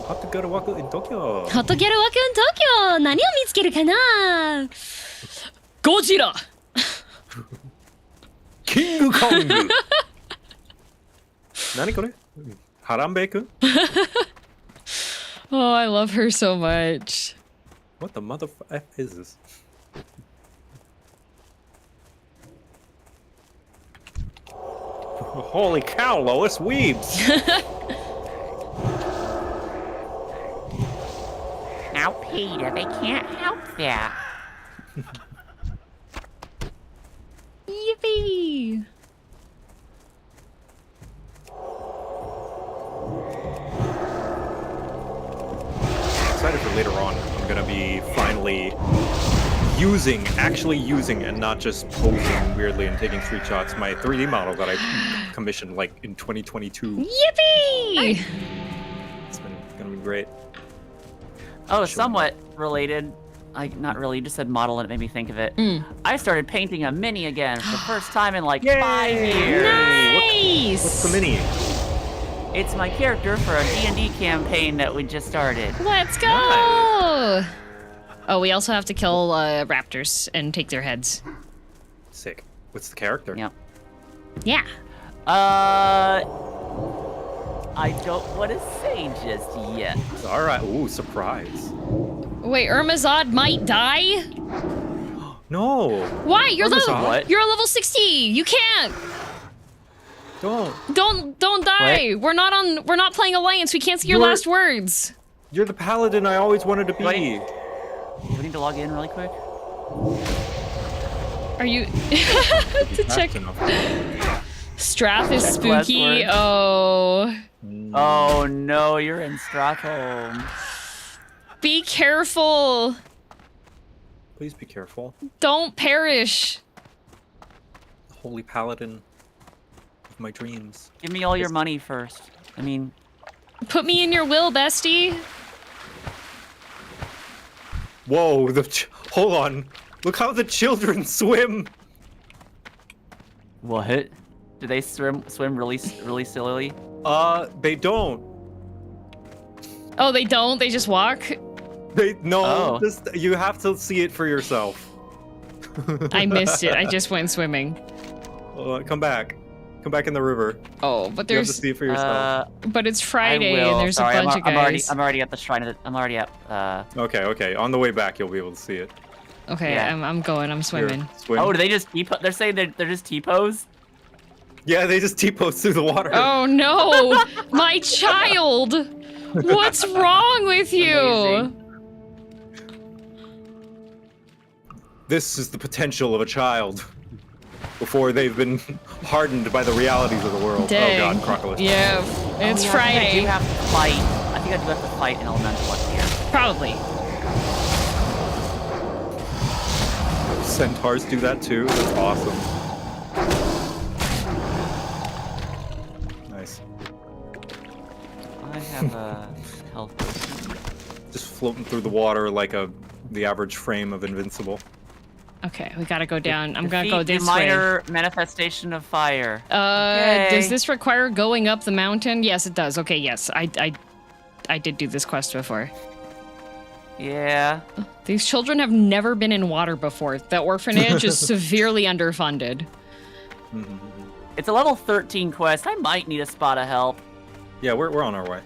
Hot to go to Waku in Tokyo. ホットギャルワクン東京何を見つけるかなゴジラ キングコング。何これ？ハランベイ君？ Oh, I love her so much. What the mother f is this? Holy cow, Lois, weebs! Now, Peter, they can't help that. Yippee! Excited for later on. I'm gonna be finally actually using, and not just posing weirdly and taking screenshots, my 3D model that I commissioned like in 2022. Yippee! It's gonna be great. Oh, somewhat related. Not really, you just said model and it made me think of it. I started painting a mini again for the first time in like 5 years. Nice! What's the mini? It's my character for a D&D campaign that we just started. Let's go! Oh, we also have to kill raptors and take their heads. Sick. What's the character? Yep. Yeah. I don't want to say just yet. All right. Ooh, surprise. Wait, Irmazod might die? No. Why? You're Irmazod? What? You're a level 60. You can't. Don't. Don't die. We're not playing Alliance. We can't see your You're- last words. You're the paladin I always wanted to be. Wait. Do we need to log in really quick? Are you to Fast check? enough. Strath is Check spooky. password. Oh. Oh no, you're in Strathholm. Be careful. Please be careful. Don't perish. Holy paladin of my dreams. Give me all your money first. I mean, Put me in your will, bestie. Whoa, hold on. Look how the children swim. what? Do they swim really sillily? They don't. Oh, they don't? They just walk? No, Oh. just you have to see it for yourself. I missed it. I just went swimming. Come back. Come back in the river. Oh, but You have to there's... see it for yourself. But it's I Friday will. and there's Sorry, a bunch of guys. I'm already at the shrine. I'm already at. Okay. On the way back, you'll be able to see it. Okay, Yeah. I'm going. I'm Here, swimming. swim. Oh, do they just T-pose? They're saying they're just T-pose? Yeah, they just T-pose through the water. Oh no! My child! What's wrong with you? Amazing. This is the potential of a child. Before they've been hardened by the realities of the world. Dang. Oh god, Crocodile. Yeah, it's Oh, yeah, I Friday. think I do have to fight. I think I do have to fight an elemental up here. Probably. Centaurs do that too. That's awesome. Nice. I have a health. Just floating through the water like the average frame of Invincible. Okay, we gotta go down. I'm gonna go Defeat this the way. minor manifestation of fire. Does Okay. this require going up the mountain? Yes, it does. Okay, yes. I did do this quest before. Yeah. These children have never been in water before. The orphanage is severely underfunded. It's a level 13 quest. I might need a spot of help. Yeah, we're on our way.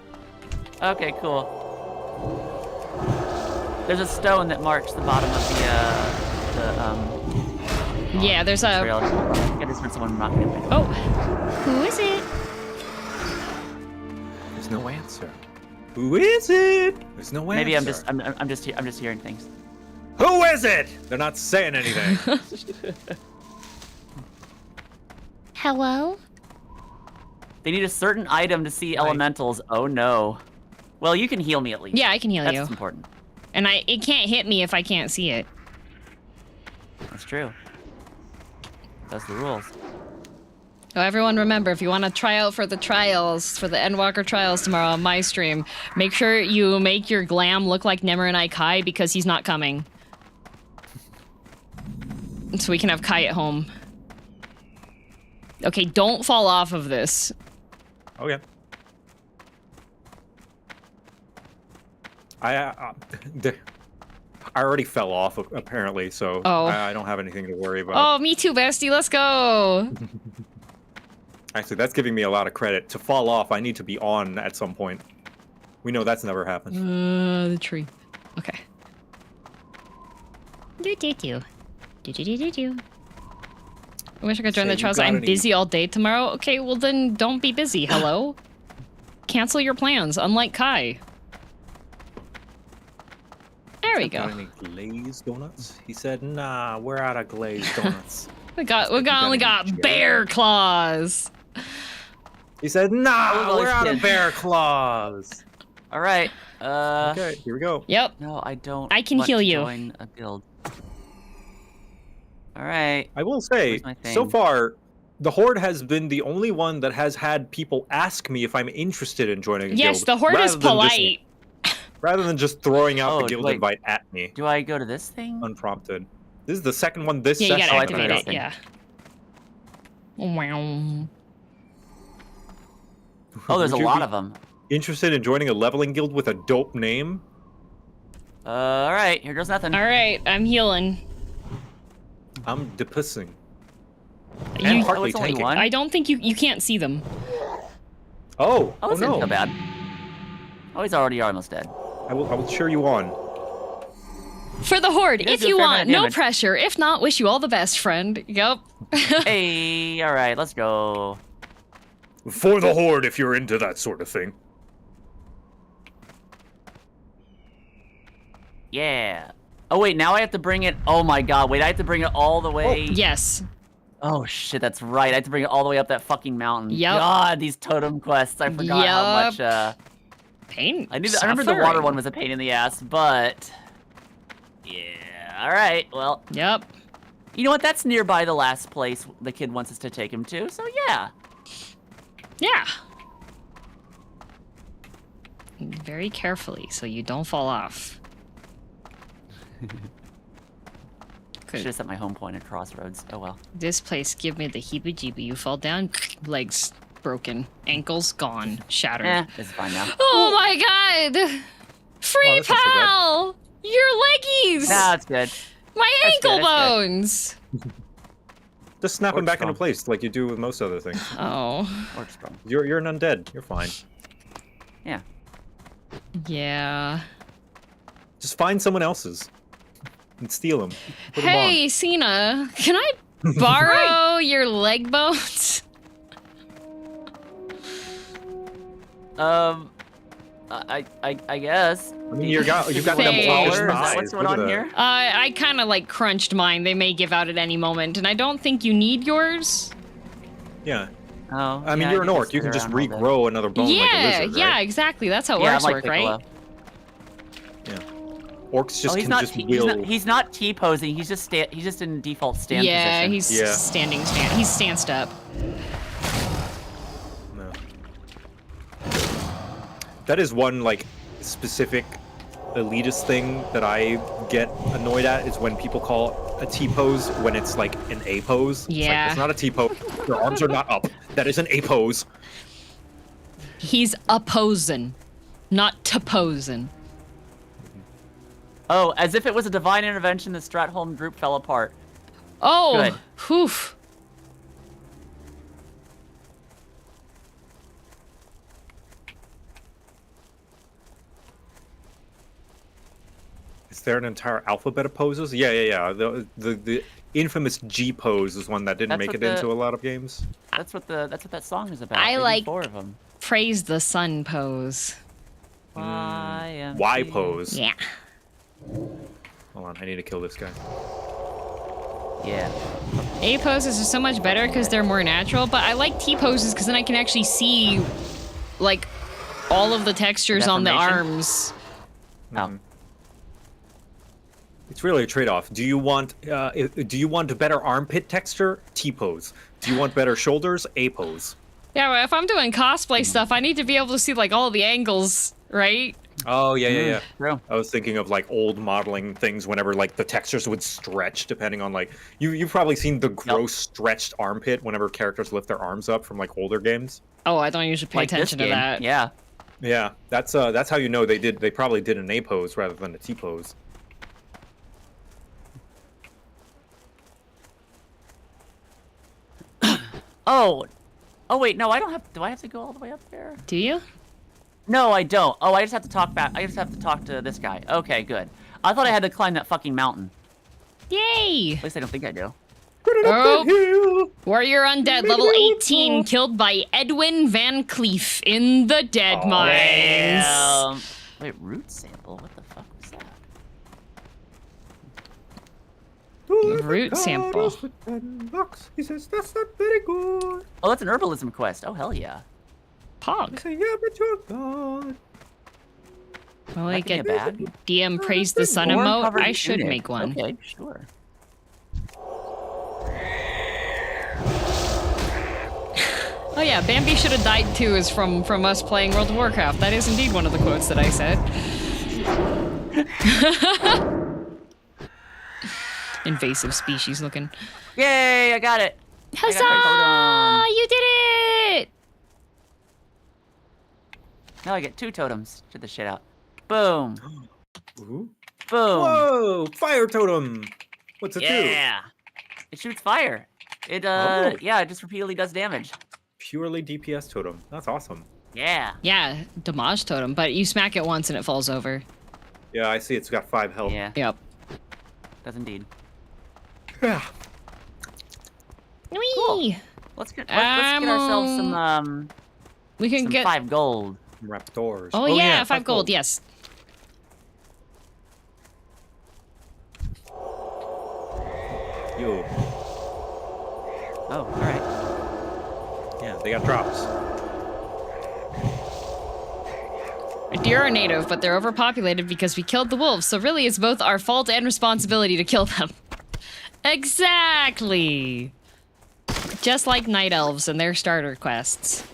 Okay, cool. There's a stone that marks the bottom of Yeah, there's a... trail. Get this when someone knocking at me. Oh, who is it? There's no answer. Who is it? There's no answer. Maybe I'm just hearing things. Who is it? They're not saying anything. Hello? They need a certain item to see elementals. Oh no. Well, you can heal me at least. Yeah, I can heal That's you. important. And it can't hit me if I can't see it. That's true. That's the rules. Oh, everyone remember, if you want to try out for the trials, for the Endwalker trials tomorrow on my stream, make sure you make your glam look like Nemmer and I Kai because he's not coming. So we can have Kai at home. Okay, don't fall off of this. Okay. I already fell off apparently, so Oh. I don't have anything to worry about. Oh, me too, bestie. Let's go. Actually, that's giving me a lot of credit. To fall off, I need to be on at some point. We know that's never happened. The tree. Okay. Do. I wish I could join Say the you trials. got I'm any- busy all day tomorrow. Okay, well then don't be busy. Hello? Cancel your plans, unlike Kai. There we Got go. any glazed donuts? He said, "Nah, we're out of glazed donuts." We got only any got cherry? bear claws. He said, "Nah, Oh, we're those out of kids. bear claws." All right. Okay, here we go. Yep. No, I don't. I can want heal to you. Join a guild. All right. I will say, Where's my so thing? far, the Horde has been the only one that has had people ask me if I'm interested in joining a Yes, guild. the horde is rather than just- polite. rather than just throwing out the Oh, guild wait. invite at me, Do I go to this thing? unprompted. This is the second one this Yeah, you session. gotta I activate think it. that's Yeah. Wow. Oh, there's a Would you lot be of them. Interested in joining a leveling guild with a dope name? All right. Here goes nothing. All right, I'm healing. I'm depussing. You- And Oh, partly it's only tanking. one? I don't think you can't see them. Oh, Oh, oh this isn't no. so bad. Oh, he's already almost dead. I will cheer you on. For the horde, You guys if do a you fair amount want, of no damage. pressure. If not, wish you all the best, friend. Yup. Hey, all right, let's go. For the Horde, if you're into that sort of thing. Yeah. Oh wait, now I have to bring it. Oh my God! Wait, I have to bring it all the way. Yes. Oh shit, that's right. I had to bring it all the way up that fucking mountain. Yep. God, these totem quests. I forgot how much. Pain. I remember the water one was a pain in the ass, but yeah. All right. Well. Yep. You know what? That's nearby the last place the kid wants us to take him to. So yeah. Yeah. Very carefully so you don't fall off. Should have set my home point at Crossroads. Oh well. This place give me the heebie-jeebie. You fall down, legs broken, ankles gone, shattered. It's fine now. Oh my god! Free that's not so bad. pal! Your leggies! Nah, that's good. My That's ankle good, that's bones! Just snap them Works back into strong. place like you do with most other things. Oh. Works strong. You're an undead. You're fine. Yeah. Yeah. Just find someone else's and steal them. Put 'em Hey, Sena, can I borrow your leg bones? I guess. on. I mean, you've got them Thanks. flawless Is Is that thighs. what's Look going at on that. here? I kind of like crunched mine. They may give out at any moment, and I don't think you need yours. Yeah. Oh. I mean, yeah, you're an can orc. You can sit just around all day. regrow another bone like a Yeah, lizard, yeah, right? exactly. That's how Yeah, orcs I'm like work, Piccolo. right? Yeah. Orcs just Oh, can just will. he's not T-posing. He's just in default stand Yeah, position. he's Yeah. standing. He's stanced up. No. That is one like specific elitist thing that I get annoyed at is when people call a T pose when it's like an A pose. It's Yeah. like, it's not a T pose. Your arms are not up. That is an A pose. He's opposing, not to-posing. Oh, as if it was a divine intervention, the Stratholm group fell apart. Oh, Good. whew. Is there an entire alphabet of poses? Yeah. The infamous G pose is one that didn't That's make what it the- into a lot of games. That's what that song is about. I Maybe like- 4 of them. Praise the sun pose. Y pose. Yeah. Hold on, I need to kill this guy. Yeah. A poses are so much better because they're more natural, but I like T poses because then I can actually see, like, all of the textures on the Deformation? arms. Oh. It's really a trade-off. Do you want a better armpit texture? T pose. Do you want better shoulders? A pose. Yeah, well, if I'm doing cosplay stuff, I need to be able to see, like, all the angles, right? Oh yeah. True. I was thinking of like old modeling things whenever like the textures would stretch depending on like you've probably seen the gross stretched armpit whenever characters lift their arms up from like older games. Oh, I don't usually pay Like this attention to game. that. Yeah. Yeah, that's how you know they probably did an A pose rather than a T pose. Oh. Oh wait, no, I don't have. Do I have to go all the way up there? Do you? No, I don't. Oh, I just have to talk back. I just have to talk to this guy. Okay, good. I thought I had to climb that fucking mountain. Yay! At least I don't think I do. Oh, Warrior Undead, level 18, killed by Edwin Van Cleef in the Dead Mines. Wait, root sample? What the fuck was that? Root sample. He says that's not very good. Oh, that's an herbalism quest. Oh, hell yeah. Pog. Say yeah, but you're gone. Well, I That could get be a bad. DM Praise the Sun Thorn emote. covered I should tunic. make one. Okay, sure. Oh yeah, Bambi should have died too is from us playing World of Warcraft. That is indeed one of the quotes that I said. Invasive species looking. Yay, I got it. Huzzah! You did it! Now I get 2 totems. Check this shit out. Boom. Ooh. Boom. Whoa! Fire totem. What's it do? Yeah. It shoots fire. It Oh. yeah, it just repeatedly does damage. Purely DPS totem. That's awesome. Yeah. Yeah, damage totem, but you smack it once and it falls over. Yeah, I see. It's got 5 health. Yeah, Yep. does indeed. Yeah. Whee! Let's get ourselves some We can some get 5 gold. Raptors. Oh, yeah, 5 gold, yes. Yo. Oh, all right. Yeah, they got drops. Deer are native, but they're overpopulated because we killed the wolves, so really it's both our fault and responsibility to kill them. Exactly! Just like night elves and their starter quests.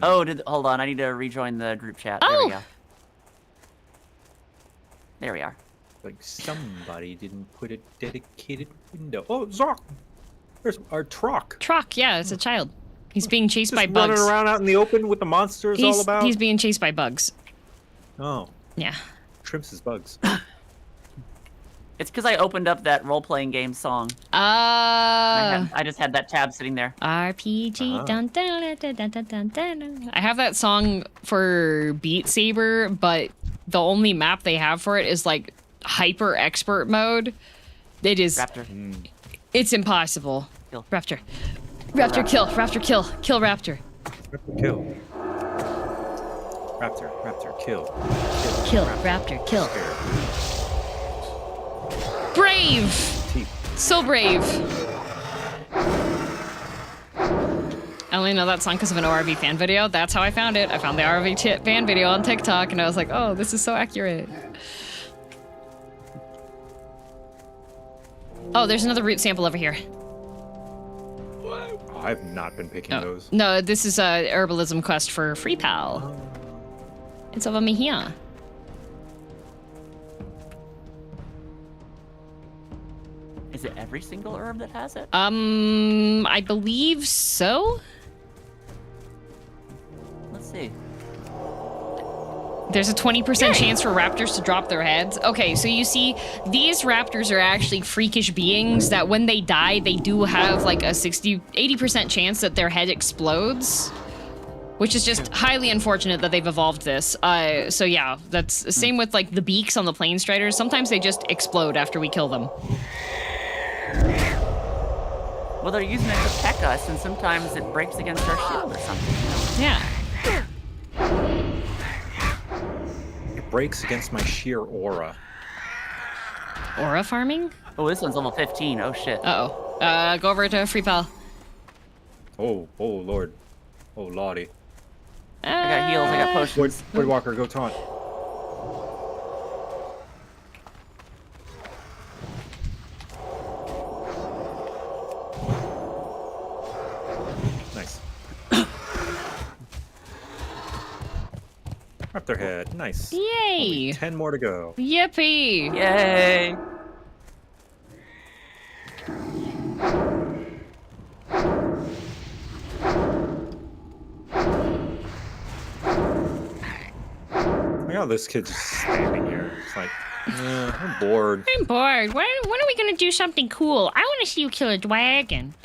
Oh, hold on. I need to rejoin the group chat. There we go. There we are. Like somebody didn't put a dedicated window. Oh, Zoc! There's our Troc. Troc, yeah, it's a child. He's being chased by bugs. Running around out in the open with the monsters all about. He's being chased by bugs. Oh. Yeah. Trips his bugs. It's because I opened up that role-playing game song. I just had that tab sitting there. RPG. Dun, dun, dun, dun, dun, dun, dun. I have that song for Beat Saber, but the only map they have for it is like hyper expert mode. It is. Raptor. It's impossible. Kill. Raptor. Raptor kill. Raptor kill. Kill Raptor. Raptor kill. Raptor kill. Kill Raptor kill. Brave! So brave. I only know that song because of an ORV fan video. That's how I found it. I found the RV fan video on TikTok and I was like, oh, this is so accurate. Oh, there's another root sample over here. I've not been picking those. No, this is a herbalism quest for Free Pal. It's over me here. Is it every single herb that has it? I believe so. Let's see. There's a 20% chance for raptors to drop their heads. Okay, so you see, these raptors are actually freakish beings that when they die, they do have like a 80% chance that their head explodes. Which is just highly unfortunate that they've evolved this. So yeah, that's the same with like the beaks on the plane striders. Sometimes they just explode after we kill them. Well, they're using it to peck us, and sometimes it breaks against our shield or something. Yeah. It breaks against my sheer aura. Aura farming? Oh, this one's level 15. Oh, shit. Uh-oh. Go over to Free Pal. Oh lord. Oh lordy. I got heals, I got potions. Woodwalker, go taunt. Nice. Up their head. Nice. Yay! 10 more to go. Yippee! Yay! Look how this kid's just standing here. It's like, I'm bored. I'm bored. When are we gonna do something cool? I want to see you kill a dragon.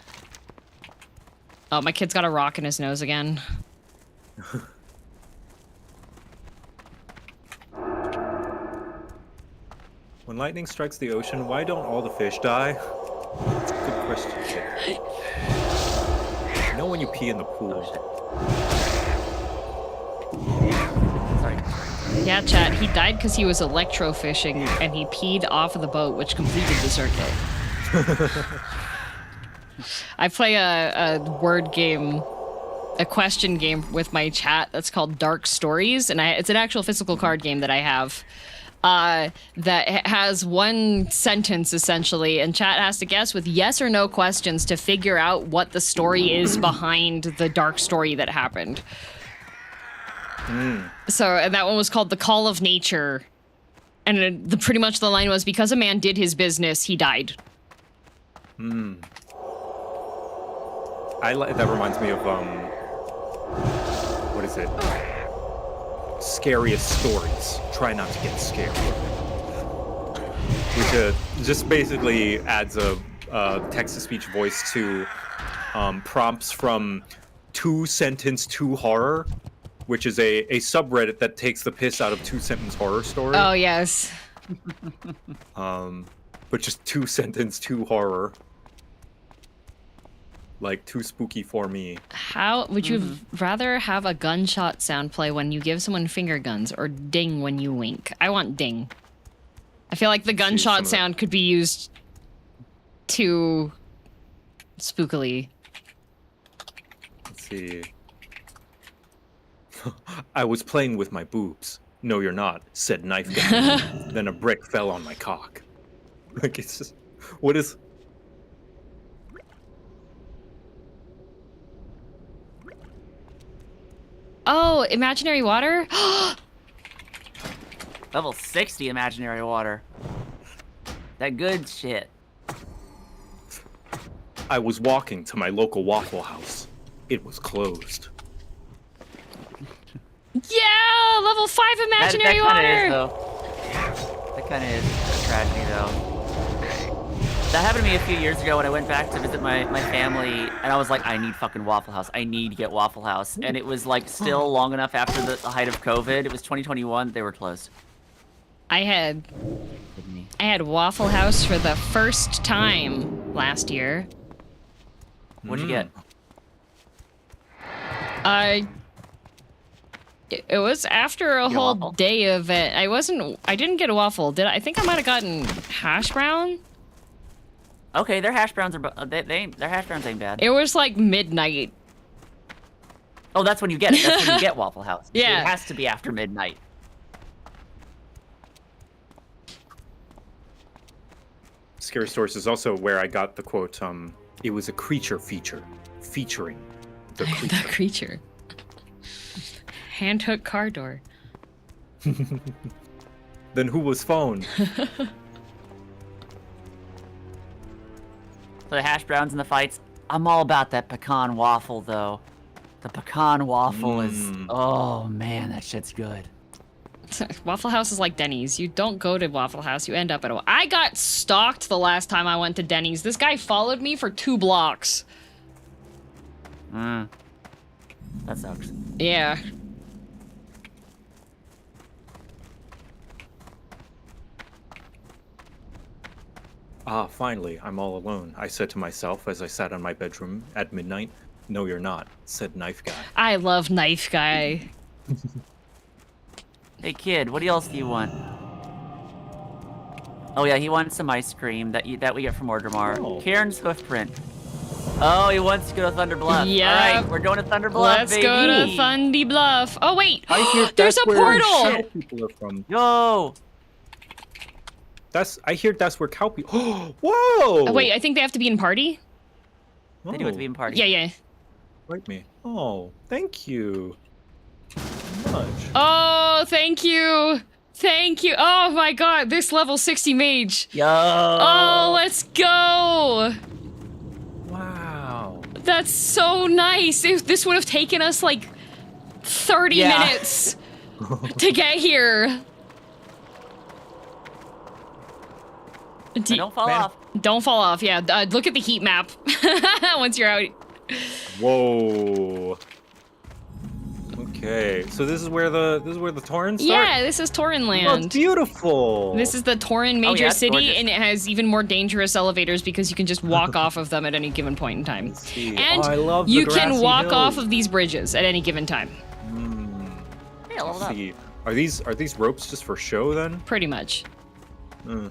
Oh, my kid's got a rock in his nose again. When lightning strikes the ocean, why don't all the fish die? That's a good question, kid. You know when you pee in the pool. Sorry. Yeah, chat, he died because he was electrofishing and he peed off of the boat, which completed the circuit. I play a word game, a question game with my chat that's called Dark Stories, and it's an actual physical card game that I have that has one sentence, essentially, and chat has to guess with yes or no questions to figure out what the story is behind the dark story that happened. So, and that one was called The Call of Nature. And pretty much the line was, because a man did his business, he died. That reminds me of, what is it? Scariest stories. Try not to get scared. Which just basically adds a text-to-speech voice to prompts from 2-sentence 2 horror, which is a subreddit that takes the piss out of 2-sentence horror story. Oh, yes. But just 2-sentence 2 horror. Like, too spooky for me. How would you rather have a gunshot sound play when you give someone finger guns or ding when you wink? I want ding. I feel like the gunshot sound could be used too spookily. see. I was playing with my boobs. No, you're not, said knife guy. Then a brick fell on my cock. Like, it's just, what is... Oh, imaginary water? Level 60 imaginary water. That good shit. I was walking to my local Waffle House. It was closed. Yeah, level 5 imaginary water. That kind of is a tragedy, though. That happened to me a few years ago when I went back to visit my family, and I was like, I need fucking Waffle House. I need to get Waffle House. And it was like still long enough after the height of COVID. It was 2021. They were closed. I had Waffle House for the first time last year. What'd you get? It was after a whole day of it. I didn't get a waffle. Did I? I think I might have gotten hash brown. Okay, their hash browns are their hash browns ain't bad. It was like midnight. Oh, that's when you get it. That's when you get Waffle House. Yeah. It has to be after midnight. Scary Source is also where I got the quote, it was a creature featuring the creature. The creature. Hand hook car door. Then who was phone? So the hash browns and the fights. I'm all about that pecan waffle, though. The pecan waffle is... Oh, man, that shit's good. Waffle House is like Denny's. You don't go to Waffle House, you end up at a... I got stalked the last time I went to Denny's. This guy followed me for 2 blocks. That sucks. Yeah. Ah, finally, I'm all alone, I said to myself as I sat on my bedroom at midnight. No, you're not, said Knife Guy. I love Knife Guy. Hey, kid, what else do you want? Oh, yeah, he wants some ice cream that we get from Orgrimmar. Oh. Cairn's Hoofprint. Oh, he wants to go to Thunder Bluff. Yep. All right, we're going to Thunder Bluff, Let's baby. go to Thundy Bluff. Oh, wait. I hear There's that's a where portal. cow people are from. Yo! I hear that's where cow people... Whoa! Oh, wait, I think they have to be in party? They do it to be in party. Yeah, yeah. Right me. Oh, thank you. So much. Oh, thank you. Thank you. Oh my god, this level 60 mage. Yo! Oh, let's go. Wow. That's so nice. This would have taken us like 30 minutes to get here. Don't fall off. Don't fall off, yeah. Look at the heat map once you're out. Whoa. Okay, so this is where the Taurens start? Yeah, this is Tauren Oh, land. it's beautiful. This is the Tauren major yeah, it's city, gorgeous. and it has even more dangerous elevators because you can just walk off of them at any given point in time. see. And Oh, I love the you can grassy walk hills. off of these bridges at any given time. Hey, level up. See. Are these ropes just for show then? Pretty much. Mm.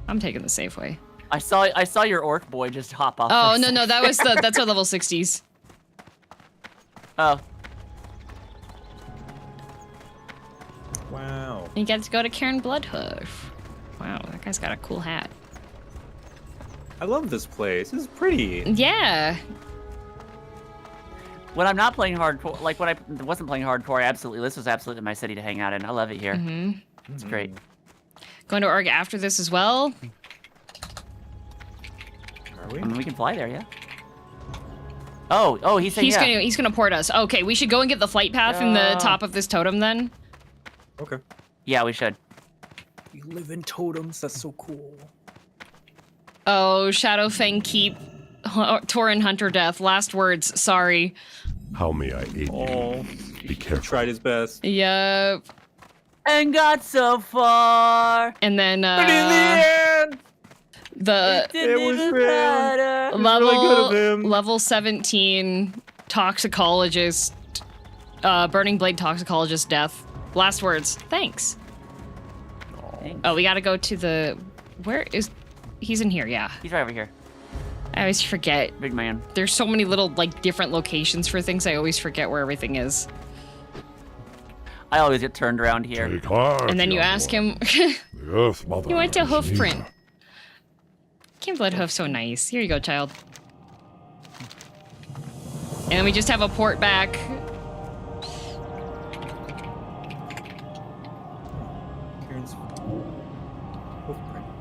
I'm taking the safe way. I saw your orc boy just hop off. Oh, for a no, second. that's our level 60s. Oh. Wow. You get to go to Cairn Bloodhoof. Wow, that guy's got a cool hat. I love this place. This is pretty. Yeah. When I'm not playing hardcore, like when I wasn't playing hardcore, this was absolutely my city to hang out in. I love it here. It's great. Going to Org after this as well. Are we? I mean, we can fly there, yeah. Oh, he said yeah. He's gonna port us. Okay, we should go and get the flight path in the top of this totem then. Okay. Yeah, we should. You live in totems. That's so cool. Oh, Shadowfang Keep, Tauren Hunter Death. Last words. Sorry. How may I aid Oh, you? Be he careful. tried his best. Yep. And got so far. And then But in the end, the it was even him. better. It was really good of him. level 17 toxicologist, Burning Blade toxicologist death. Last words. Thanks. Thanks. Oh, we gotta go to the... Where is... He's in here, yeah. He's right over here. I always forget. Big man. There's so many little, like, different locations for things. I always forget where everything is. I always get turned around here. Take heart, And then you young ask one. him. The Earth Mother You went to is Hoofprint. near. Can't Blood Hoof so nice. Here you go, child. And then we just have a port back.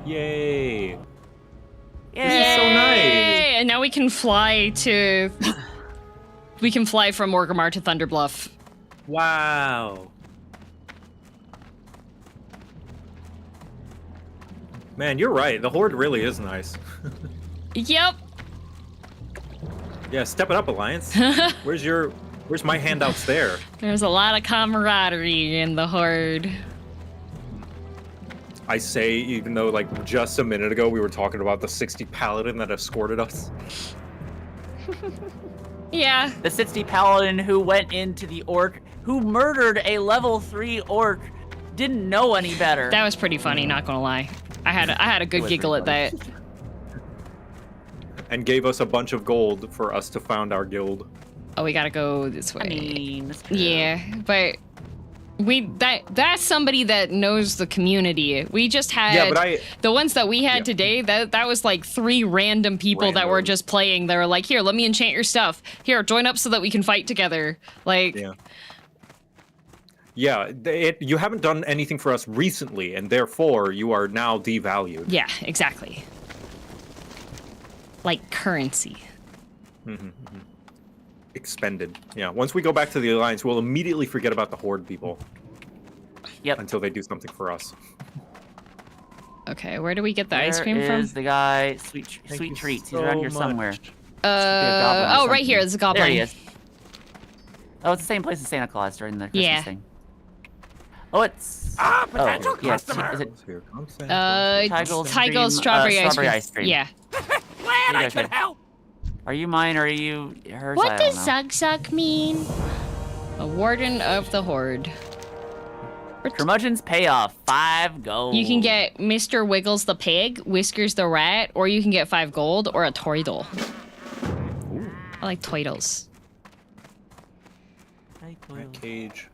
Yay! Yeah. This is so nice. Yay! And now we can fly to... we can fly from Orgrimmar to Thunder Bluff. Wow. Man, you're right. The Horde really is nice. Yep. Yeah, step it up, Alliance. Where's my handouts there? There's a lot of camaraderie in the Horde. I say, even though like just a minute ago we were talking about the 60 paladin that escorted us. Yeah. The 60 paladin who went into the orc, who murdered a level 3 orc, didn't know any better. That was pretty funny, not gonna lie. I had a good giggle at that. And gave us a bunch of gold for us to found our guild. Oh, we gotta go this way. I mean, that's true. Yeah, but that's somebody that knows the community. We just had the ones that we had today. That was like 3 random people that were just playing. They were like, "Here, let me enchant your stuff. Here, join up so that we can fight together." Like, yeah. You haven't done anything for us recently, and therefore you are now devalued. yeah, exactly. Like currency. Expended. Yeah. Once we go back to the Alliance, we'll immediately forget about the Horde people. Yep. Until they do something for us. Okay, where do we get the ice cream Where from? is the guy? Sweet you treats. He's so around here much. somewhere. Oh, right here. There's a goblin. There he is. Oh, it's the same place as Santa Claus during the Christmas Yeah. thing. Oh, it's... potential yeah, customer. Is it Here comes Tygold strawberry ice cream. Yeah. Glad I could help. Are you mine or are you hers? What I don't does know. Zug Zug mean? A warden of the Horde. Curmudgeon's payoff, 5 gold. You can get Mr. Wiggles the pig, Whiskers the rat, or you can get 5 gold or a Toidle. I like Toidles. Rat cage.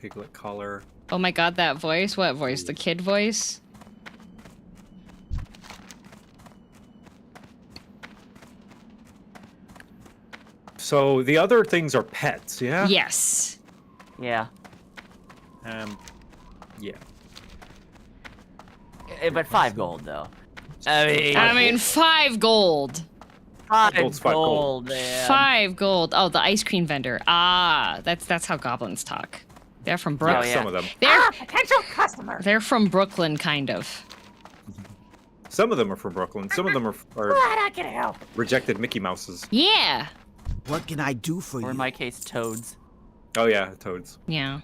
Piglet collar. Oh my god, that voice. What voice? The kid voice? So the other things are pets, yeah? Yes. Yeah. Yeah. But 5 gold, though. I mean, 5 gold. 5 Gold's 5 gold. man. 5 gold. Oh, the ice cream vendor. Ah, that's how goblins talk. They're from Brooklyn. yeah. Some of them. Potential customer. They're from Brooklyn, kind of. Some of them are from Brooklyn. Some of them are Glad I could help. rejected Mickey Mouses. Yeah. What can I do for Or in my case, toads. Oh yeah, toads. Yeah.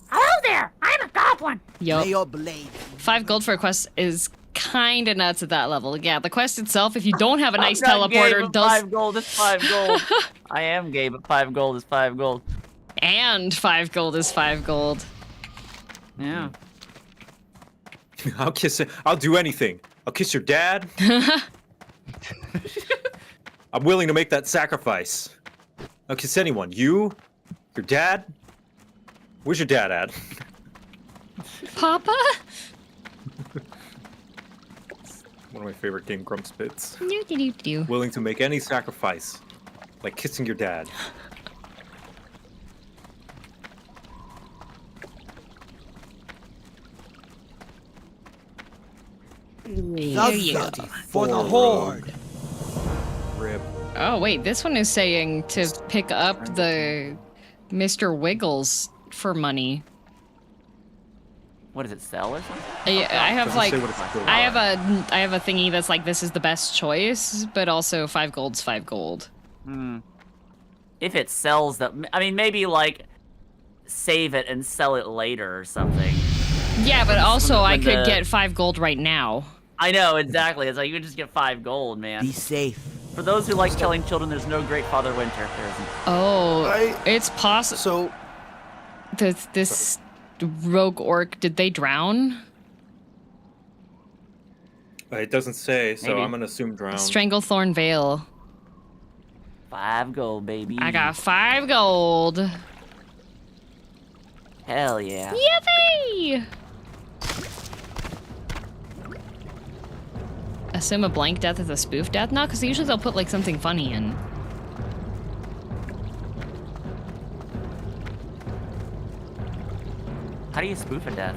Hello there. I'm a goblin. Yup. Lay your blade. 5 gold for a quest is kind of nuts at that level. Yeah, the quest itself, if you don't have a nice I'm not gay, teleporter, but does 5 gold is 5 gold. I am gay, but 5 gold is 5 gold. and 5 gold is 5 gold. Yeah. I'll kiss it. I'll do anything. I'll kiss your dad. I'm willing to make that sacrifice. I'll kiss anyone. You? Your dad? Where's your dad at? Papa? One of my favorite Game Grumps bits. Do. Willing to make any sacrifice. Like kissing your dad. There you go. For the Horde. Rip. Oh, wait, this one is saying to pick up the Mr. Wiggles for money. What does it sell or something? I have Doesn't like, say what it's for. I have a thingy that's like, this is the best choice, but also 5 gold's 5 gold. If it sells that, I mean, maybe like save it and sell it later or something. Yeah, but also I when could the- get 5 gold right now. I know, exactly. It's like you can just get 5 gold, man. Be safe. For those who like telling children there's no great Father Winter, there isn't. Oh, it's possible. So, This rogue orc, did they drown? It doesn't say, so Maybe. I'm gonna assume drown. Stranglethorn Veil. 5 gold, baby. I got 5 gold. Hell yeah. Yippee! Assume a blank death is a spoof death? No, because usually they'll put like something funny in. How do you spoof a death?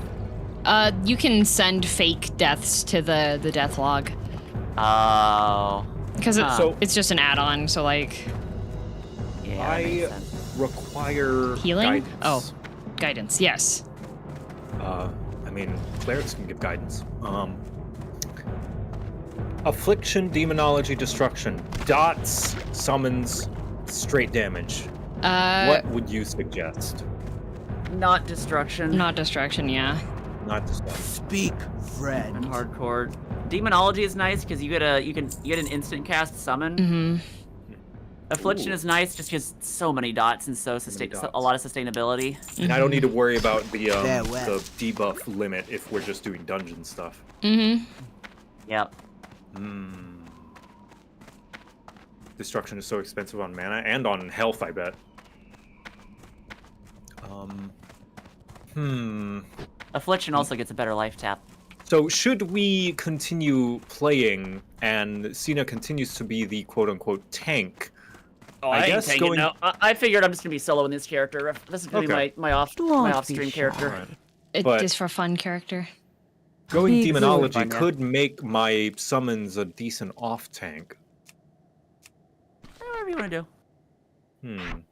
You can send fake deaths to the death log. Oh. Because So- it's just an add-on, so like... Yeah, that I makes sense. require Healing? guidance. Oh, guidance, yes. I mean, clerics can give guidance. Affliction, demonology, destruction, dots, summons, straight damage. What would you suggest? Not destruction. Not distraction, yeah. Not destruction. Speak, And friend. hardcore. Demonology is nice because you get an instant cast summon. Mm-hmm. Affliction Ooh. is nice just because so many dots and so dots. a lot of sustainability. And I don't need to worry about the Farewell. debuff limit if we're just doing dungeon stuff. Mm-hmm. Yep. Destruction is so expensive on mana and on health, I bet. Affliction also gets a better life tap. So should we continue playing and Sena continues to be the quote-unquote tank? Oh, I I, guess ain't taking going- no. I figured I'm just gonna be soloing this character. This is gonna Okay. be my off-stream character. Alright. It But- is for fun character. Going Big demonology fun, yeah. could make my summons a decent off tank. Whatever you want to do.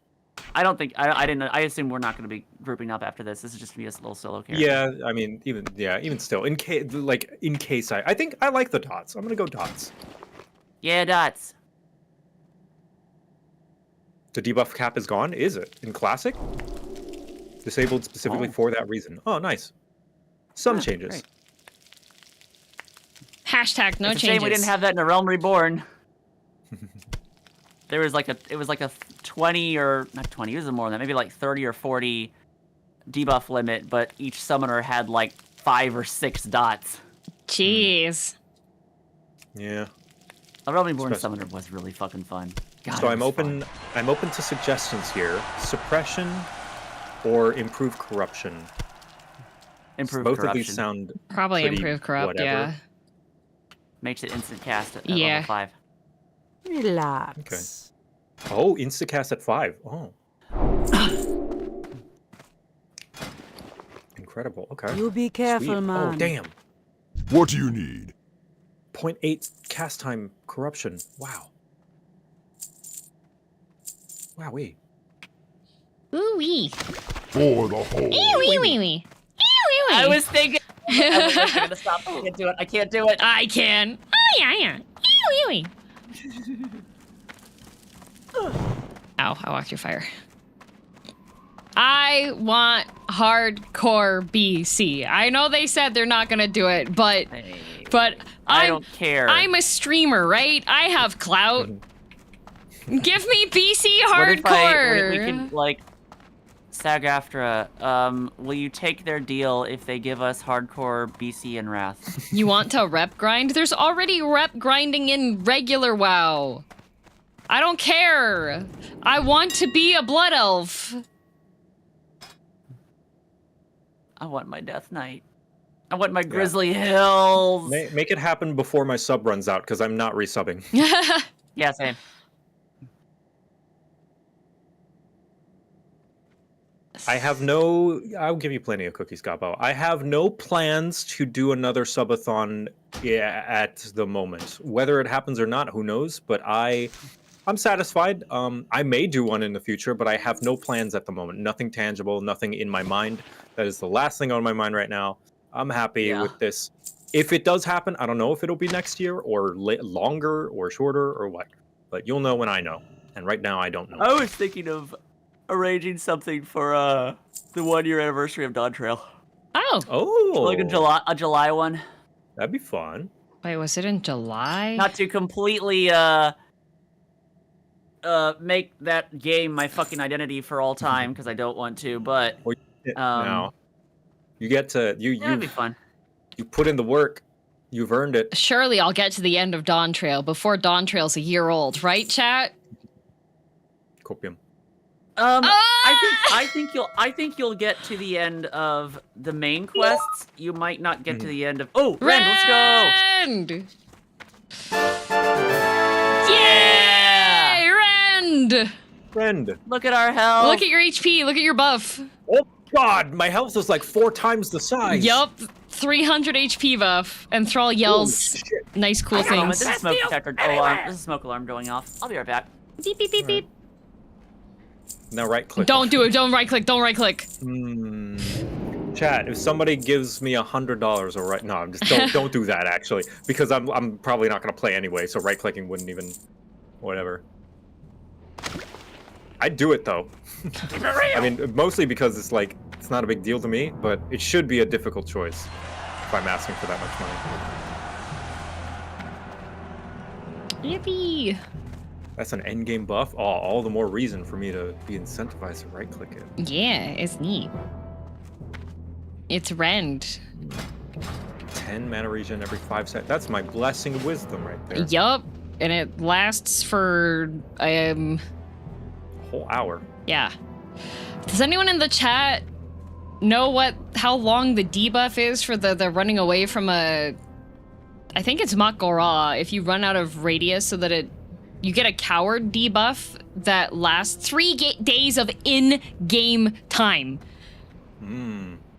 I don't think I didn't. I assume we're not gonna be grouping up after this. This is just gonna be a little solo character. Yeah, I mean, even still, in case I think I like the dots. I'm gonna go dots. Yeah, dots. The debuff cap is gone. Is it in classic? Disabled specifically Oh. for that reason. Oh, nice. Some changes. great. Hashtag no It's a changes. shame we didn't have that in the Realm Reborn. It was like a 20 or not 20, it was more than that, maybe like 30 or 40 debuff limit, but each summoner had like 5 or 6 dots. Jeez. Yeah. The Realm Reborn Especially- summoner was really fucking fun. God, So it I'm was open. fun. I'm open to suggestions here. Suppression or improve corruption. Improve Both corruption. of these sound Probably pretty improve corrupt, whatever. yeah. Makes it instant cast at Yeah. level 5. Relax. Oh, instacast at 5. Oh. Incredible. Okay. You be careful, Sweet. man. Oh, damn. What do you need? 0.8 cast time corruption. Wow. Wow, wait. Ooh wee. For the whole. Ew wee wee wee. Ew wee wee. I was thinking. I was gonna stop. I can't do it. I can't do it. I can. Oh yeah, yeah. Ew wee wee. Ow, I walked through fire. I want hardcore BC. I know they said they're not gonna do it, but Hey, I don't care. I'm a streamer, right? I have clout. Give me BC What if hardcore. we can like SAG-AFTRA, will you take their deal if they give us hardcore BC and Wrath? You want to rep grind? There's already rep grinding in regular WoW. I don't care. I want to be a blood elf. I want my Death Knight. I want my Grizzly Hills. Make it happen before my sub runs out, because I'm not resubbing. Yeah, same. I'll give you plenty of cookies, Gabo. I have no plans to do another subathon at the moment. Whether it happens or not, who knows? But I'm satisfied. I may do one in the future, but I have no plans at the moment. Nothing tangible, nothing in my mind. That is the last thing on my mind right now. I'm happy with this. If it does happen, I don't know if it'll be next year or longer or shorter or what. But you'll know when I know. And right now, I don't know. I was thinking of arranging something for the 1-year anniversary of Dawn Trail. Oh. Oh, Like a July one. that'd be fun. Wait, was it in July? Not to completely make that game my fucking identity for all time, because I don't want to, but No. You get to that'd be fun. you put in the work You've earned it. Surely I'll get to the end of Dawn Trail before Dawn Trail's a year old, right, chat? Copium. I think you'll get to the end of the main quests. You might not get to the end of. Oh, Rend, let's go! Yay! Rend! Friend. Look at our health. Look at your HP. Look at your buff. Oh God, my health is like 4 times the size. Yup. 300 HP buff. And Thrall yells Holy shit. nice, cool things. This is smoke detector alarm. This is smoke alarm going off. I'll be right back. Beep, beep, beep, beep. Now right click. Don't do it. Don't right click. Don't right click. Chat, if somebody gives me $100 or right, no, I'm just don't do that actually, because I'm probably not gonna play anyway. So right clicking wouldn't even, whatever. I'd do it though. I mean, mostly because it's like it's not a big deal to me, but it should be a difficult choice if I'm asking for that much money. Yippee. That's an endgame buff. Oh, all the more reason for me to be incentivized to right click it. Yeah, it's neat. It's Rend. 10 mana regen every 5 seconds. That's my blessing of wisdom right there. Yup. And it lasts for Whole hour. yeah. Does anyone in the chat know how long the debuff is for the running away from a, I think it's Mak'gora, if you run out of radius so that you get a coward debuff that lasts 3 days of in-game time.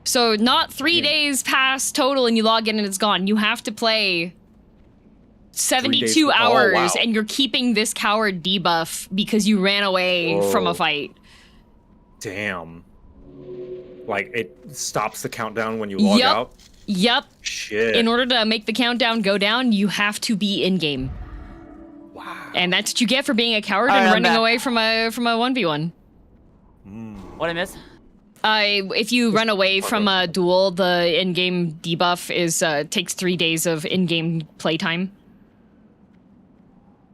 So not 3 days pass total and you log in and it's gone. You have to play 72 hours wow. and you're keeping this coward debuff because you ran away from a fight. Damn. Like, it stops the countdown when you log out? Yep. Shit. In order to make the countdown go down, you have to be in-game. Wow. And that's what you get for being a coward and running away from a 1v1. What I miss? If you run away from a duel, the in-game debuff is takes 3 days of in-game playtime.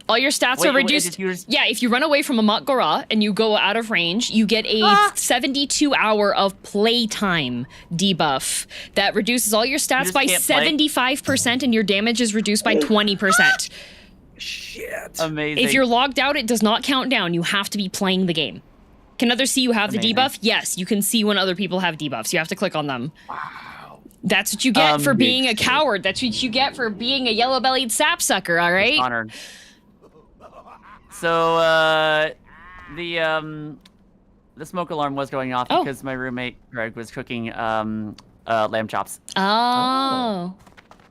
All your stats are reduced. Yeah, if you run away from a Mak'gora and you go out of range, you get a 72-hour of playtime debuff that reduces all your stats by 75% and your damage is reduced by 20%. Shit. Amazing. If you're logged out, it does not count down. You have to be playing the game. Can others see you have the debuff? Yes, you can see when other people have debuffs. You have to click on them. Wow. That's what you get for being a coward. That's what you get for being a yellow-bellied sapsucker, all right? Honored. So, the smoke alarm was going off because my roommate, Greg, was cooking, lamb chops. Oh.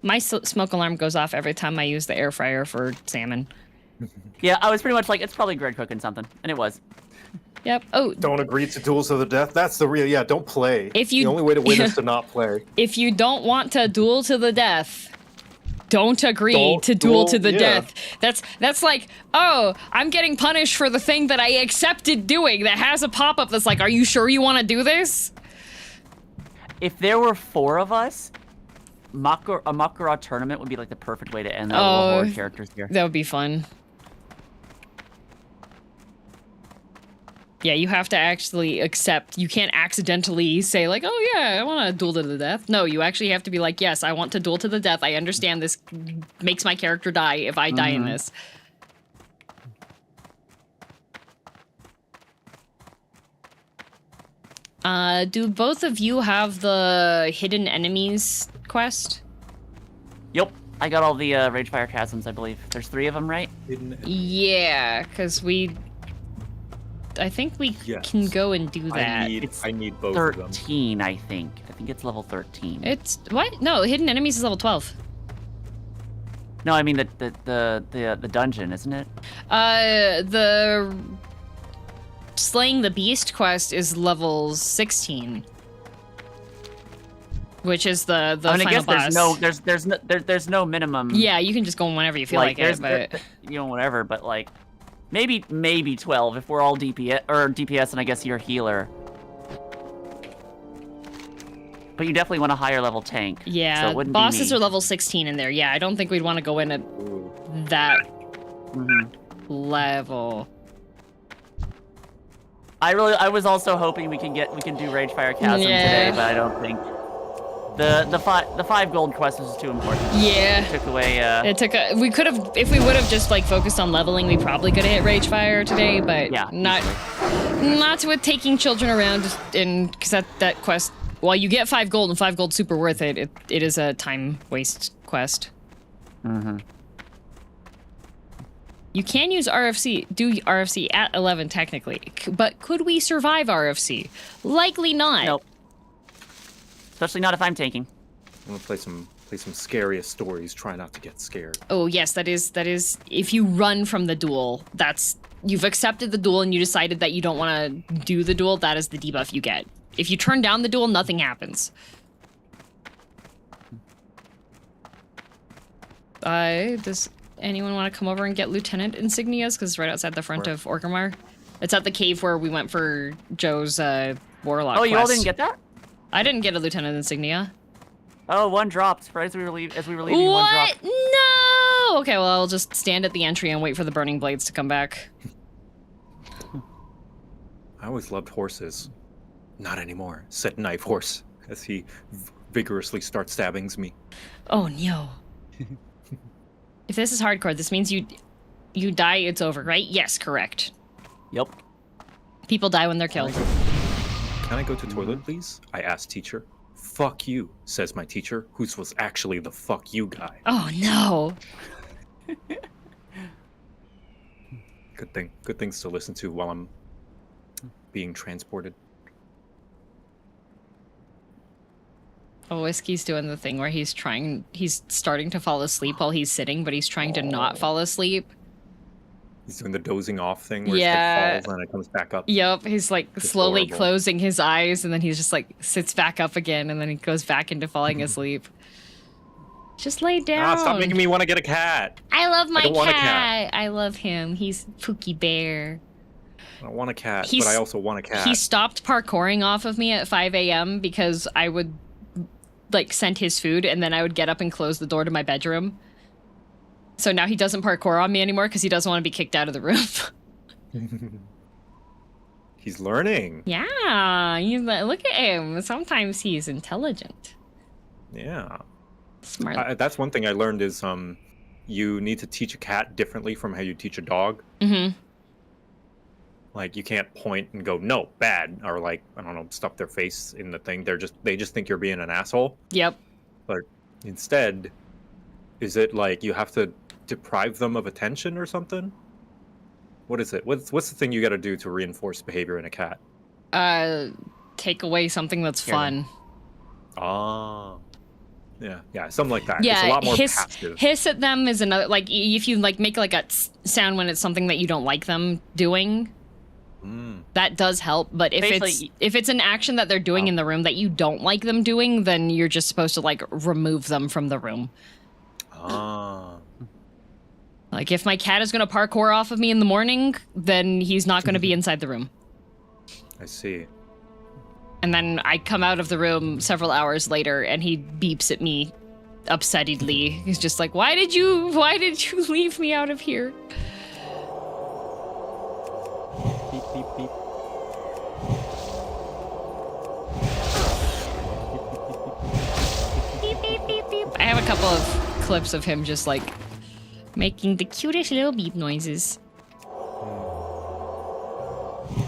My smoke alarm goes off every time I use the air fryer for salmon. Yeah, I was pretty much like, it's probably Greg cooking something. And it was. Yep. Oh. Don't agree to duels to the death. That's the real, don't play. The only way to win is to not play. If you don't want to duel to the death, don't agree to duel to the death. That's like, oh, I'm getting punished for the thing that I accepted doing that has a pop-up that's like, are you sure you want to do this? If there were 4 of us, a Mak'gora tournament would be like the perfect way to end the Horde characters here. That would be fun. Yeah, you have to actually accept. You can't accidentally say like, oh yeah, I want to duel to the death. No, you actually have to be like, yes, I want to duel to the death. I understand this makes my character die if I die in this. Do both of you have the hidden enemies quest? Yep. I got all the Ragefire Chasms, I believe. There's 3 of them, right? Yeah, because I think we can go and do that. I need both of them. 13, I think. I think it's level 13. It's what? No, hidden enemies is level 12. No, I mean the dungeon, isn't it? The slaying the beast quest is level 16, which is the I mean, final I guess boss. there's no minimum. Yeah, you can just go whenever you feel like it, but whatever. But like. Maybe 12 if we're all DPS and I guess you're a healer. But you definitely want a higher level tank. Yeah, so it wouldn't bosses be me. are level 16 in there. Yeah, I don't think we'd want to go in at that level. I was also hoping we can do Ragefire Chasm today, but I don't think. The 5 gold quest was too important. Yeah. It took away. We could have, if we would have just like focused on leveling, we probably could have hit Ragefire today, but Yeah, not with taking children around, and because that quest, while you get 5 gold and 5 gold super worth it, it is a time waste quest. Mm-hmm. You can use RFC, do RFC at 11 technically, but could we survive RFC? Likely not. Nope. Especially not if I'm tanking. I'm gonna play some scariest stories. Try not to get scared. Oh yes, that is. If you run from the duel, you've accepted the duel and you decided that you don't want to do the duel. That is the debuff you get. If you turn down the duel, nothing happens. Does anyone want to come over and get lieutenant insignias? Because it's right outside the front of Orgrimmar. It's at the cave where we went for Joe's Warlock. Oh, you all quest. didn't get that? I didn't get a lieutenant insignia. Oh, one dropped right as we were leaving. One dropped. No! Okay, well, I'll just stand at the entry and wait for the burning blades to come back. I always loved horses. Not anymore, said Knife Horse, as he vigorously starts stabbing me. Oh, no. If this is hardcore, this means you die, it's over, right? Yes, correct. Yep. People die when they're killed. Can I go to toilet, please? I asked teacher. Fuck you, says my teacher, who was actually the fuck you guy. Oh, no. Good things to listen to while I'm being transported. Oh, Whiskey's doing the thing where he's starting to fall asleep while he's sitting, but he's trying to not fall asleep. He's doing the dozing off thing where his head falls and it comes back up. Yep, he's like It's slowly horrible. closing his eyes, and then he's just like sits back up again, and then he goes back into falling asleep. Just lay down. Stop making me want to get a cat. I love my don't want a cat. I love him. He's Pookie Bear. I don't want a cat, but I also want a cat. He stopped parkouring off of me at 5 a.m. because I would like send his food, and then I would get up and close the door to my bedroom. So now he doesn't parkour on me anymore because he doesn't want to be kicked out of the room. He's learning. Yeah, look at him. Sometimes he's intelligent. Yeah. Smart. That's one thing I learned is you need to teach a cat differently from how you teach a dog. Mm-hmm. Like you can't point and go no bad, or like I don't know, stuff their face in the thing. They just think you're being an asshole. Yep. But instead, is it like you have to deprive them of attention or something? What is it? What's the thing you got to do to reinforce behavior in a cat? Take away something that's fun. Ah. Yeah, something like that. Yeah, it's a lot more passive. Hiss at them is another, like, if you, like, make, like, a sound when it's something that you don't like them doing, that does help, but if it's an action that they're doing in the room that you don't like them doing, then you're just supposed to, like, remove them from the room. Ah. Like, if my cat is going to parkour off of me in the morning, then he's not going to be inside the room. I see. And then I come out of the room several hours later, and he beeps at me upsettedly. He's just like, why did you leave me out of here? Beep, beep, beep. Beep, beep, beep, beep. I have a couple of clips of him just, like, making the cutest little beep noises.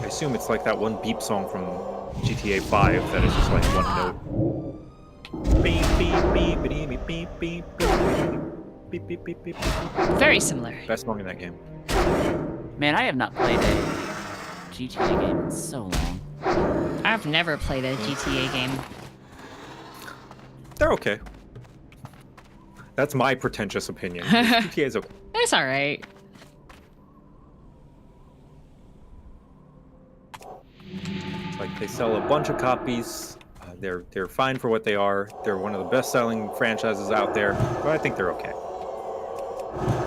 I assume it's like that one beep song from GTA 5 that is just like one note. Beep, beep, beep, beep, beep, beep, beep, beep, beep, beep, beep. Very similar. Best song in that game. Man, I have not played a GTA game in so long. I've never played a GTA game. They're okay. That's my pretentious opinion. GTA is okay. It's alright. Like they sell a bunch of copies. They're fine for what they are. They're one of the best-selling franchises out there, but I think they're okay.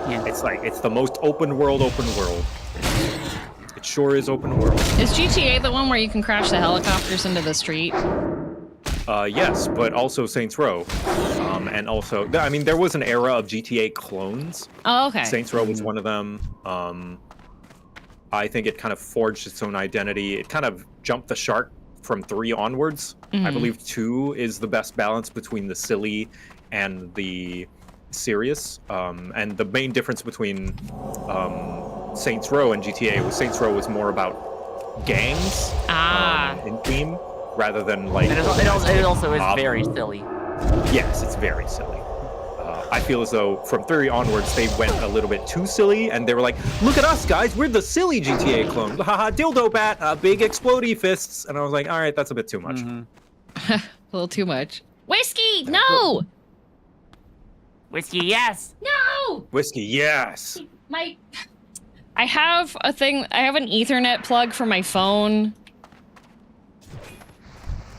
Yeah. It's the most open world. It sure is open world. Is GTA the one where you can crash the helicopters into the street? Yes, but also Saints Row, and also I mean there was an era of GTA clones. Oh, okay. Saints Row was one of them. I think it kind of forged its own identity. It kind of jumped the shark from 3 onwards. I believe 2 is the best balance between the silly and the serious. And the main difference between Saints Row and GTA was Saints Row was more about gangs in theme rather than like. And it also is very silly. Yes, it's very silly. I feel as though from 3 onwards they went a little bit too silly, and they were like, "Look at us, guys! We're the silly GTA clone. Haha, dildo bat, big explodey fists." And I was like, "All right, that's a bit too much." A little too much. Whiskey, no, Whiskey, yes. no. Whiskey, yes. I have a thing. I have an Ethernet plug for my phone.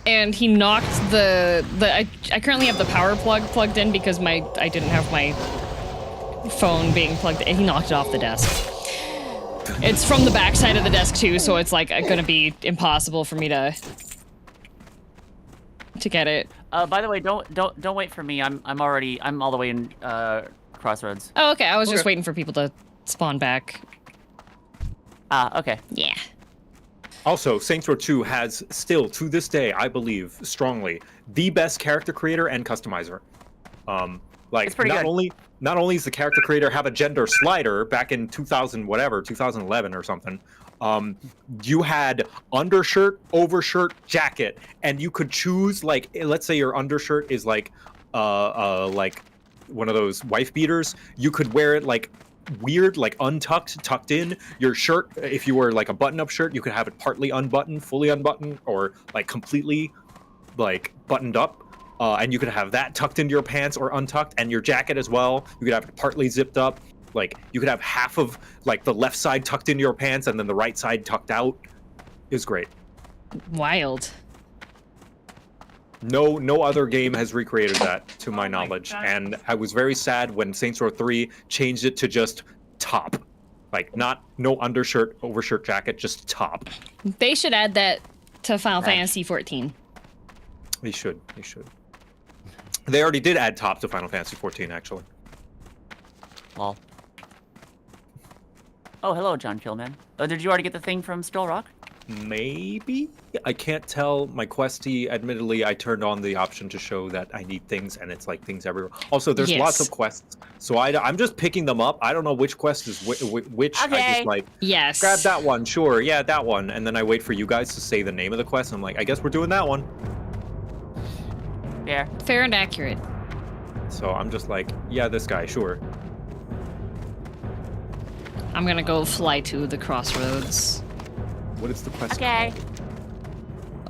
And he knocked I currently have the power plug plugged in because I didn't have my phone being plugged in. He knocked it off the desk. It's from the back side of the desk too, so it's like gonna be impossible for me to get it. By the way, don't wait for me. I'm all the way in Crossroads. Oh, okay. I was just waiting for people to spawn back. Okay. Yeah. Also, Saints Row 2 has still, to this day, I believe strongly, the best character creator and customizer. Like, it's pretty not good. not only does the character creator have a gender slider back in 2011 or something. You had undershirt, overshirt, jacket, and you could choose, like, let's say your undershirt is like one of those wife beaters. You could wear it like weird, like untucked, tucked in. Your shirt, if you were like a button-up shirt, you could have it partly unbuttoned, fully unbuttoned, or like completely like buttoned up. And you could have that tucked into your pants or untucked, and your jacket as well. You could have it partly zipped up. Like you could have half of like the left side tucked into your pants and then the right side tucked out. It was great. Wild. No other game has recreated that, to my knowledge, and I was very sad when Saints Row 3 changed it to just top, like no undershirt, overshirt, jacket, just top. They should add that to Final Fantasy 14. They should. They already did add top to Final Fantasy 14, actually. Lol. Oh, hello, John Killman. Oh, did you already get the thing from Skull Rock? Maybe? I can't tell. My questy, admittedly, I turned on the option to show that I need things, and it's like things everywhere. Also, there's lots of quests, so I'm just picking them up. I don't know which quest is which. Okay. I just like, yes, grab that one, sure, yeah, that one. And then I wait for you guys to say the name of the quest, and I'm like, I guess we're doing that one. Fair. Fair and accurate. So I'm just like, yeah, this guy, sure. I'm gonna go fly to the crossroads. What is the quest Okay.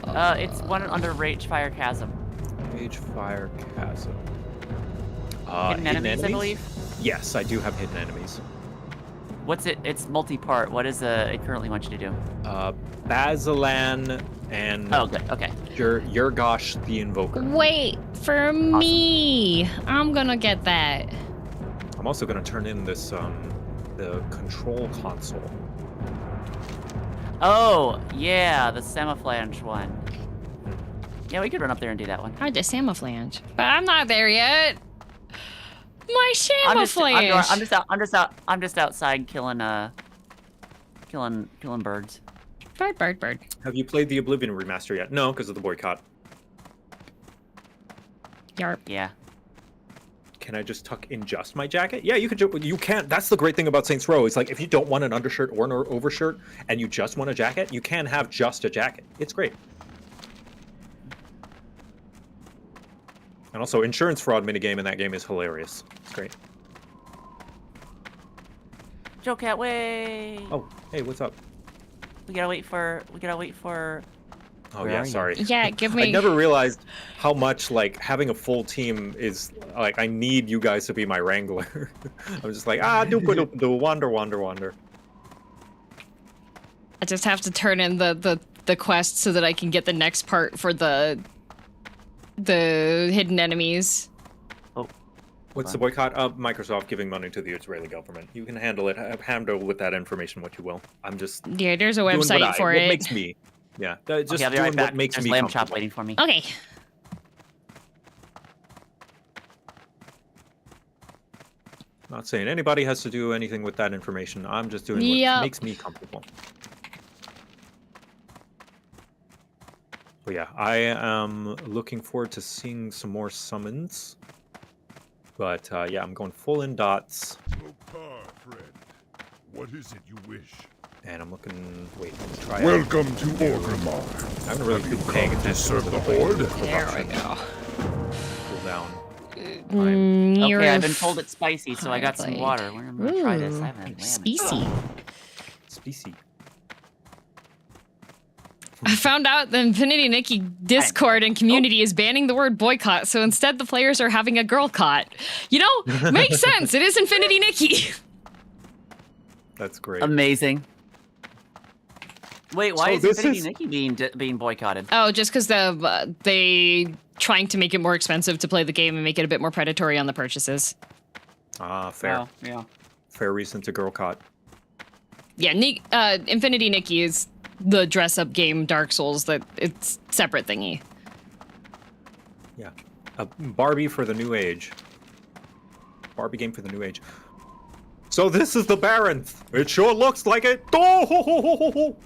called? It's one under Ragefire Chasm. Ragefire Chasm. Hidden enemies, I believe? Yes, I do have hidden enemies. What's it? It's multi-part. What is it currently wants you to do? Basilan and Oh, good. Okay. Yurgosh the Invoker. Wait for me. I'm gonna get that. I'm also gonna turn in this the control console. Oh, yeah, the Semiflange one. Yeah, we could run up there and do that one. I did Samaflange, but I'm not there yet. My Samaflange. I'm just outside killing birds. Bird. Have you played the Oblivion remaster yet? No, because of the boycott. Yarp. Yeah. Can I just tuck in just my jacket? Yeah, you could. You can't. That's the great thing about Saints Row. It's like if you don't want an undershirt or an overshirt and you just want a jacket, you can have just a jacket. It's great. And also, insurance fraud minigame in that game is hilarious. It's great. Jocat, way. Oh, hey, what's up? We gotta wait for. Oh Where yeah, are you? sorry. Yeah, give me. I never realized how much like having a full team is like. I need you guys to be my wrangler. I'm just like do wander. I just have to turn in the quest so that I can get the next part for the hidden enemies. Oh. What's the boycott? Microsoft giving money to the Israeli government. You can handle it. Handle with that information what you will. I'm just Yeah, there's a doing website for what it. makes me. Yeah, just Okay, I'll be doing right back. what makes There's me lamb chop comfortable. waiting for me. Okay. Not saying anybody has to do anything with that information. I'm just doing what Yep. makes me comfortable. But yeah, I am looking forward to seeing some more summons. But yeah, I'm going full in dots. Friend. What is it you wish? And I'm looking. Wait, let's try it. Welcome to Orgrimmar. I haven't really been paying Come to attention serve to the the Horde? There we go. Cool down. Okay, I've been told it's spicy, so I got some water. We're gonna try this. I haven't Species. Species. I found out the Infinity Nikki Discord and community is banning the word boycott, so instead the players are having a girl cot. You know, makes sense. It is Infinity Nikki. That's great. Amazing. Wait, why So is this Infinity Nikki being boycotted? Oh, just because they trying to make it more expensive to play the game and make it a bit more predatory on the purchases. Ah, fair. Oh, yeah. Fair reason to girl caught. Yeah, Infinity Nikki is the dress-up game Dark Souls that it's separate thingy. Yeah. A Barbie for the new age. Barbie game for the new age. So this is the Baronth. It sure looks like it. Oh, ho, ho, ho, ho, ho.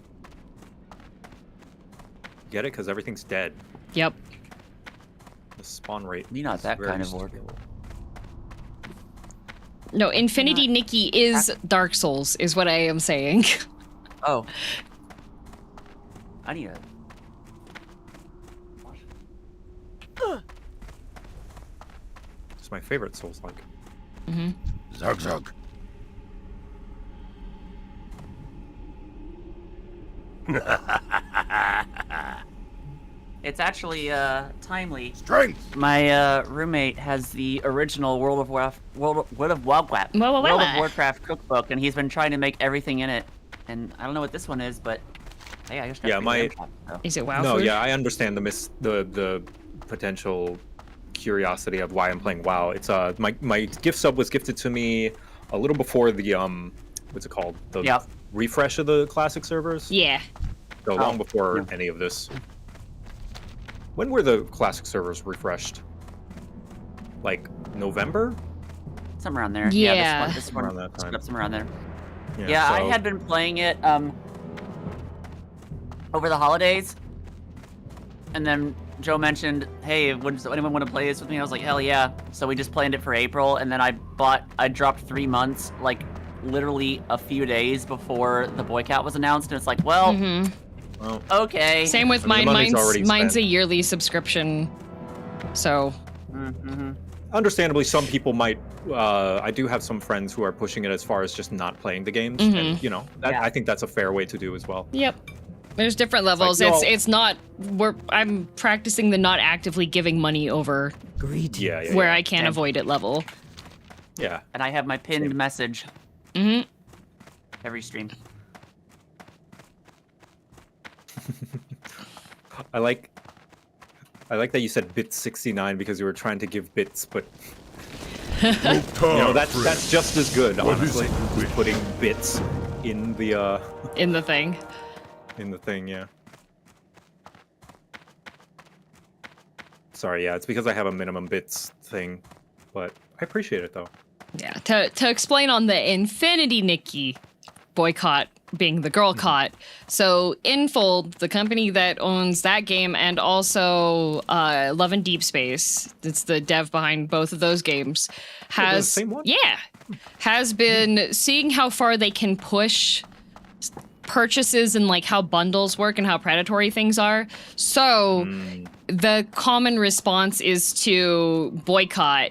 Get it? Because everything's dead. Yep. The spawn rate. You're not is that very kind of orc. stable. No, Infinity Nikki is Dark Souls, is what I am saying. Oh. I need a... It's my favorite Souls-like. Zug zug. It's actually timely. Strength. My roommate has the original World of Warcraft cookbook, and he's been trying to make everything in it. And I don't know what this one is, but hey, I just got so. Is it WoW No, food? yeah, I understand the potential curiosity of why I'm playing WoW. It's my gift sub was gifted to me a little before the what's it called? The refresh of the classic servers. Yeah. So long before any of this. When were the classic servers refreshed? Like November? Somewhere around there. Yeah. This one. Around that time. Somewhere around there. Yeah, I so- had been playing it over the holidays, and then Joe mentioned, "Hey, does anyone want to play this with me?" I was like, "Hell yeah!" So we just planned it for April, and then I dropped 3 months, like literally a few days before the boycott was announced, and it's like, well, Well, okay. Same with I mean, the mine. money's already Mine's a spent. yearly subscription. So, understandably, some people might. I do have some friends who are pushing it as far as just not playing the games, and you know, I think that's a fair way to do as well. yep. There's different levels. like, It's not. I'm practicing the not actively giving money over Greed. Yeah, where I can't avoid it level. yeah. And I have my pinned message every stream. I like that you said bit 69 because you were trying to give bits, but you know that's just as good, What is honestly. it you wish? Putting bits in the In the thing. thing, yeah. Sorry, yeah, it's because I have a minimum bits thing, but I appreciate it though. Yeah. To explain on the Infinity Nikki boycott being the girl caught. So Infold, the company that owns that game, and also Love and Deep Space, it's the dev behind both of those games, has the same one? has been seeing how far they can push purchases and like how bundles work and how predatory things are. So the common response is to boycott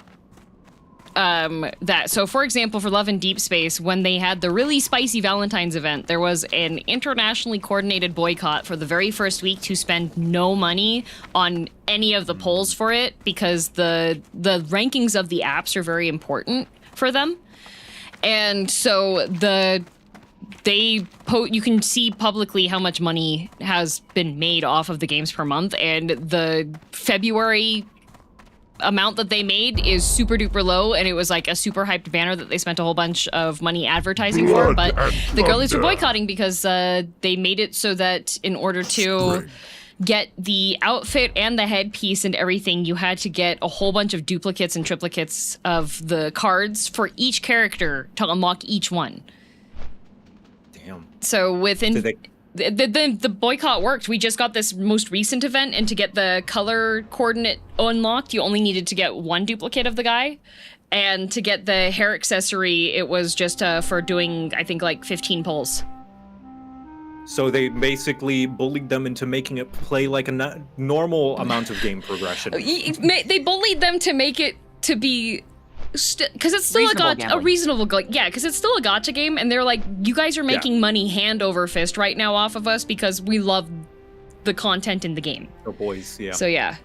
that. So for example, for Love and Deep Space, when they had the really spicy Valentine's event, there was an internationally coordinated boycott for the very first week to spend no money on any of the polls for it, because the rankings of the apps are very important for them. And so you can see publicly how much money has been made off of the games per month, and the February amount that they made is super duper low, and it was like a super hyped banner that they spent a whole bunch of money advertising for, but the girlies were boycotting because they made it so that in order to get the outfit and the headpiece and everything, you had to get a whole bunch of duplicates and triplicates of the cards for each character to unlock each one. Damn. So Did they the boycott worked. We just got this most recent event, and to get the color coordinate unlocked, you only needed to get 1 duplicate of the guy. And to get the hair accessory, it was just for doing, I think, like 15 pulls. So they basically bullied them into making it play like a normal amount of game progression. They bullied them to make it to be, because it's still a reasonable, yeah, because it's still a gacha game, and they're like, you guys are making money hand over fist right now off of us because we love the content in the game. Oh boys, yeah. So yeah.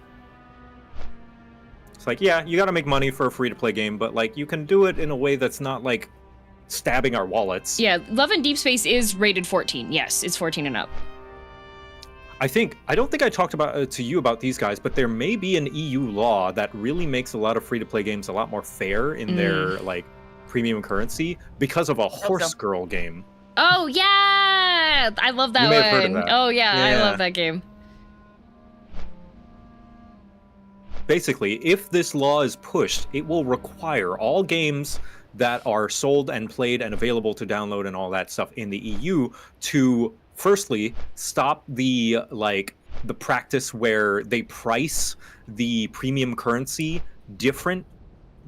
It's like, yeah, you gotta make money for a free-to-play game, but like, you can do it in a way that's not like stabbing our wallets. Yeah, Love and Deep Space is rated 14. Yes, it's 14 and up. I don't think I talked about to you about these guys, but there may be an EU law that really makes a lot of free-to-play games a lot more fair in their like premium currency because of a horse girl game. Oh yeah, I love that you may one. Have heard of that. Oh yeah, I love that game. Basically, if this law is pushed, it will require all games that are sold and played and available to download and all that stuff in the EU to firstly stop the practice where they price the premium currency different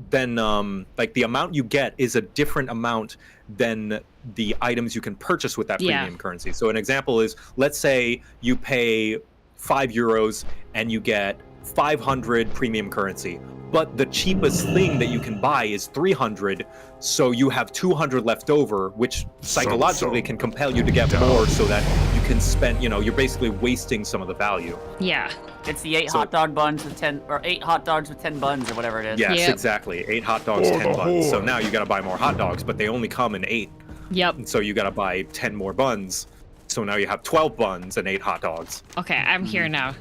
than like the amount you get is a different amount than the items you can purchase with that premium currency. So an example is, let's say you pay €5 and you get 500 premium currency, but the cheapest thing that you can buy is 300, so you have 200 left over, which psychologically can compel you to get more so that you can spend, you're basically wasting some of the value. Yeah. It's the 8 hot dog buns with 10, or 8 hot dogs with 10 buns, or whatever it is. Yes, exactly. 8 hot dogs, 10 buns. So now you gotta buy more hot dogs, but they only come in 8. Yep. And so you gotta buy 10 more buns. So now you have 12 buns and 8 hot dogs. Okay, I'm here now.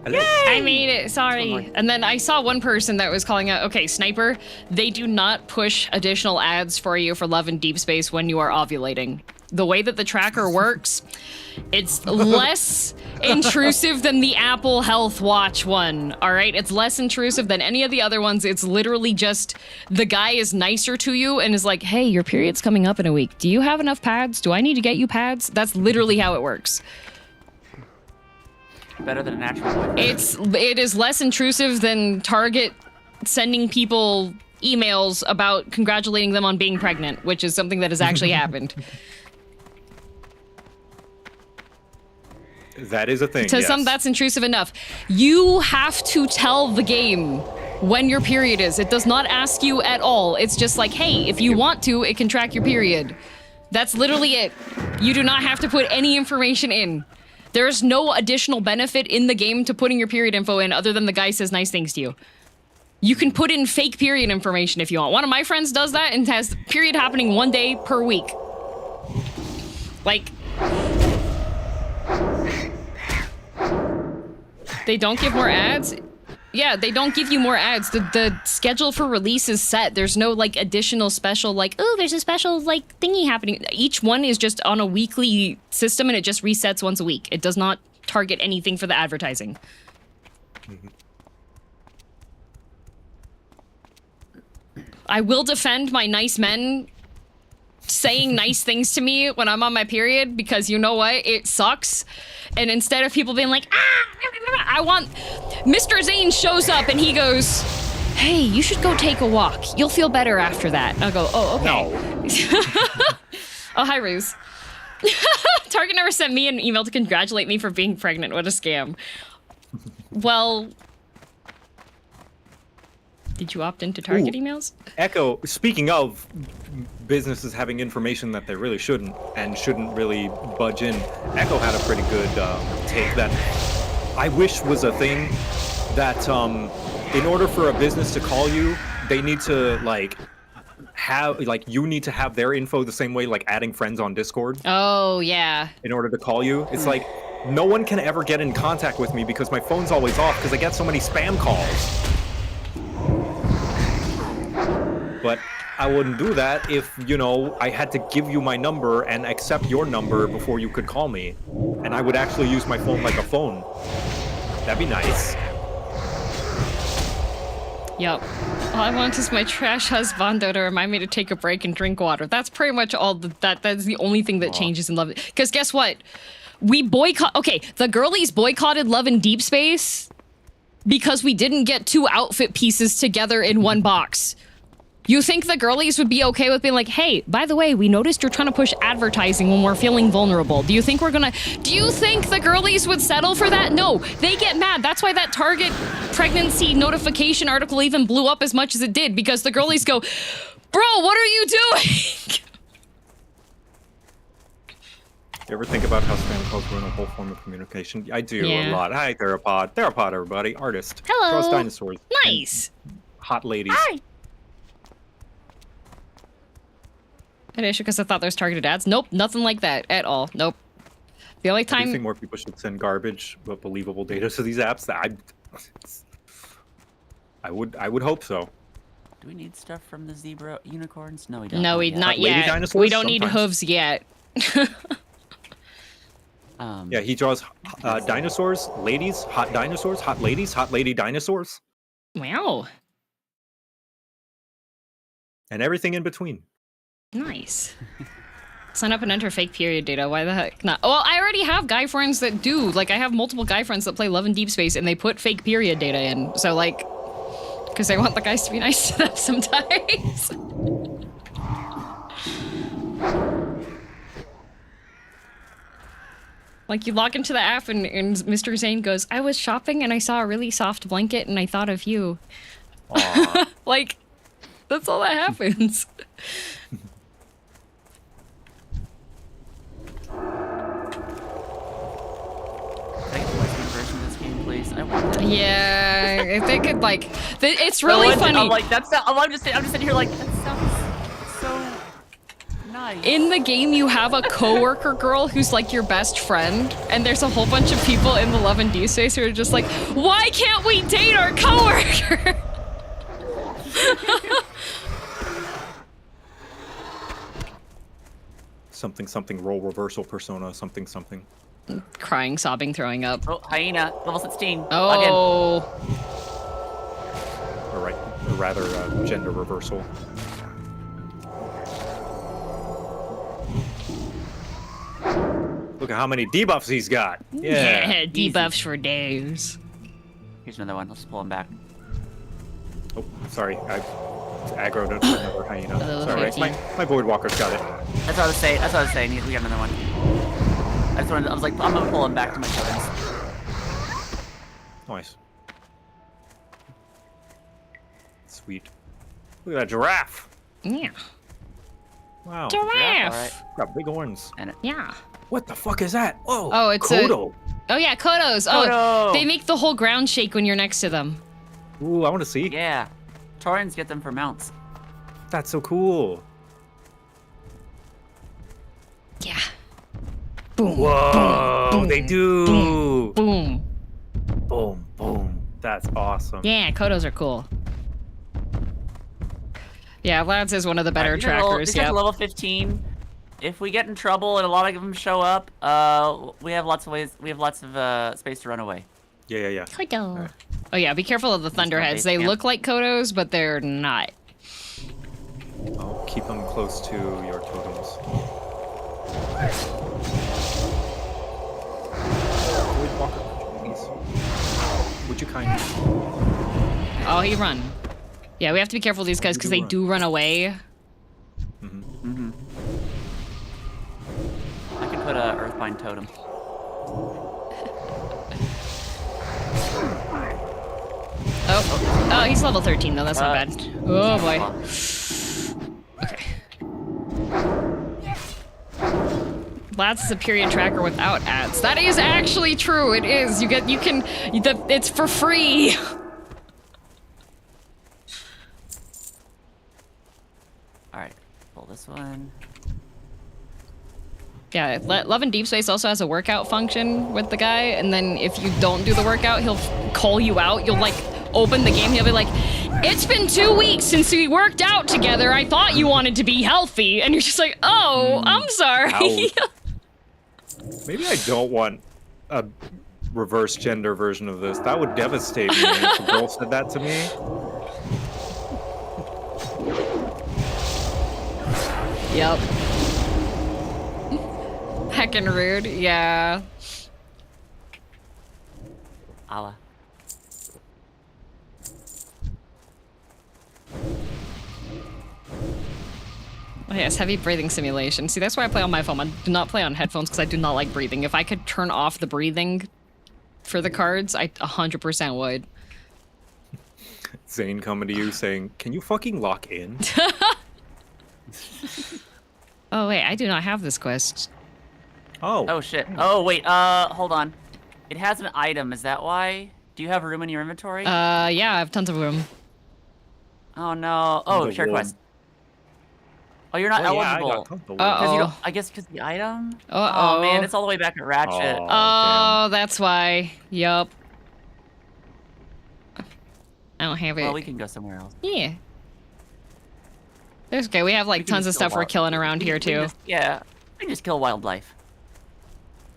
Hello. I made it, sorry. And then I saw one person that was calling out, okay, Sniper, they do not push additional ads for you for Love and Deep Space when you are ovulating. The way that the tracker works, it's less intrusive than the Apple Health Watch one, all right? It's less intrusive than any of the other ones. It's literally just the guy is nicer to you and is like, hey, your period's coming up in a week. Do you have enough pads? Do I need to get you pads? That's literally how it works. Better than a natural one. It is less intrusive than Target sending people emails about congratulating them on being pregnant, which is something that has actually happened. That is a thing, To some, that's intrusive enough. You have to tell the game when your period is. It does not ask you at all. It's just like, hey, if you want to, it can track your period. That's literally it. You do not have to put any information in. There's no additional benefit in the game to putting your period info in other than the guy says nice things to you. You can put in fake period information if you want. One of my friends does that and has period happening 1 day per week. Like, they don't give more ads? Yeah, they don't give you more ads. The schedule for release is set. There's no, like, additional special, like, oh, there's a special, like, thingy happening. Each one is just on a weekly system, and it just resets once a week. It does not target anything for the advertising. I will defend my nice men saying nice things to me when I'm on my period, because you know what? It sucks. And instead of people being like, I want... Mr. Zane shows up and he goes, hey, you should go take a walk. You'll feel better after that. I'll go, oh, okay. No. Oh, hi, Ruse. Target never sent me an email to congratulate me for being pregnant. What a scam. Well... Did you opt into Target emails? Echo, speaking of businesses having information that they really shouldn't and shouldn't really budge in, Echo had a pretty good take that I wish was a thing, that in order for a business to call you, they need to you need to have their info the same way, like adding friends on Discord. Oh, yeah. In order to call you. It's like, no one can ever get in contact with me because my phone's always off because I get so many spam calls. But I wouldn't do that if, I had to give you my number and accept your number before you could call me. And I would actually use my phone like a phone. That'd be nice. Yep. All I want is my trash husbando to remind me to take a break and drink water. That's pretty much all that's the only thing that changes in Love. Because guess what? We the girlies boycotted Love in Deep Space because we didn't get 2 outfit pieces together in one box. You think the girlies would be okay with being like, hey, by the way, we noticed you're trying to push advertising when we're feeling vulnerable. Do you think the girlies would settle for that? No, they get mad. That's why that Target pregnancy notification article even blew up as much as it did, because the girlies go, bro, what are you doing? You ever think about how spam calls ruin a whole form of communication? I do a lot. Hi, Therapod. Therapod, everybody. Artist. Hello. Draws dinosaurs. Nice. Hot ladies. Hi. An issue because I thought there's targeted ads. Nope, nothing like that at all. Nope. The only I do time think more people should send garbage but believable data to these apps. I would hope so. Do we need stuff from the zebra unicorns? No, we don't. No, we not Lady yet. dinosaurs? We don't need Sometimes. hooves yet. Yeah, he draws dinosaurs, ladies, hot dinosaurs, hot ladies, hot lady dinosaurs, Wow. and everything in between. Nice. Sign up and enter fake period data. Why the heck not? Well, I already have guy friends that do. Like, I have multiple guy friends that play Love in Deep Space, and they put fake period data in. So, like, because they want the guys to be nice to them sometimes. Like, you log into the app, and Mr. Zane goes, I was shopping, and I saw a really soft blanket, and I thought of you. Like, that's all that happens. Version of this game, please. I want that. Yeah, if they could, like, it's really funny. I'm like, I'm just sitting here like, that sounds so nice. In the game, you have a coworker girl who's like your best friend, and there's a whole bunch of people in the Love and D space who are just like, why can't we date our coworker? Something something role reversal persona something something. Crying, sobbing, throwing up. Oh, hyena, level 16. Oh. Or rather, gender reversal. Look at how many debuffs he's got. Yeah. Debuffs for days. Here's another one. Let's pull him back. Oh, sorry. I aggroed another hyena. Oh, Sorry, 15. my void walker's got it. That's what I was saying. That's what I was saying. We got another one. I was like, I'm gonna pull him back to my totems. Nice. Sweet. Look at that giraffe. Yeah. Wow. Giraffe. Alright. Got big horns. And Yeah. What the fuck is that? Oh, Oh, it's Kodo. Oh yeah, Kodos. Kodo. Oh, they make the whole ground shake when you're next to them. Ooh, I want to see. yeah. Taurans get them for mounts. That's so cool. Yeah. Boom. Whoa, boom, they do. Boom. Boom. Boom, boom. That's awesome. Yeah, Kodos are cool. Yeah, Lads is one of the better Alright, these are trackers. These are Yeah. level 15. If we get in trouble and a lot of them show up, we have lots of ways. We have lots of space to run away. Yeah. Kodo. Alright. Oh yeah, be careful of the Thunderheads. They camp. look like Kodos, but they're not. I'll keep them close to your totems. Void walker, please. Would you kindly? Oh, he run. Yeah, we have to be careful of these guys because they do run away. Mm-hmm. I can put a Earthbind totem. Oh, he's level 13 though. That's not bad. Oh boy. Okay. Lads is a period tracker without ads. That is actually true. It is. It's for free. All right, pull this one. Yeah, Love and Deep Space also has a workout function with the guy, and then if you don't do the workout, he'll call you out. You'll like open the game, he'll be like, it's been 2 weeks since we worked out together. I thought you wanted to be healthy. And you're just like, oh, I'm sorry. Maybe I don't want a reverse gender version of this. That would devastate me if a girl said that to me. Yep. Heckin' rude, yeah. Allah. Oh, yes, heavy breathing simulation. See, that's why I play on my phone. I do not play on headphones because I do not like breathing. If I could turn off the breathing for the cards, I 100% would. Zane coming to you saying, "Can you fucking lock in?" Oh wait, I do not have this quest. Oh. Oh shit. Oh wait, hold on. It has an item, is that why? Do you have room in your inventory? Yeah, I have tons of room. Oh no. Oh, The share wood. quest. Oh, you're not Oh, yeah, I eligible. got tons of wood. Uh-oh. Because you don't, I guess because the item? Uh-oh. Oh man, it's all the way back at Ratchet. Oh. Oh, that's why. Yup. I don't have it. Well, we can go somewhere else. Yeah. There's okay. We have like We can tons of just kill stuff we're wild- killing around we here can too. just- yeah, we can just kill wildlife.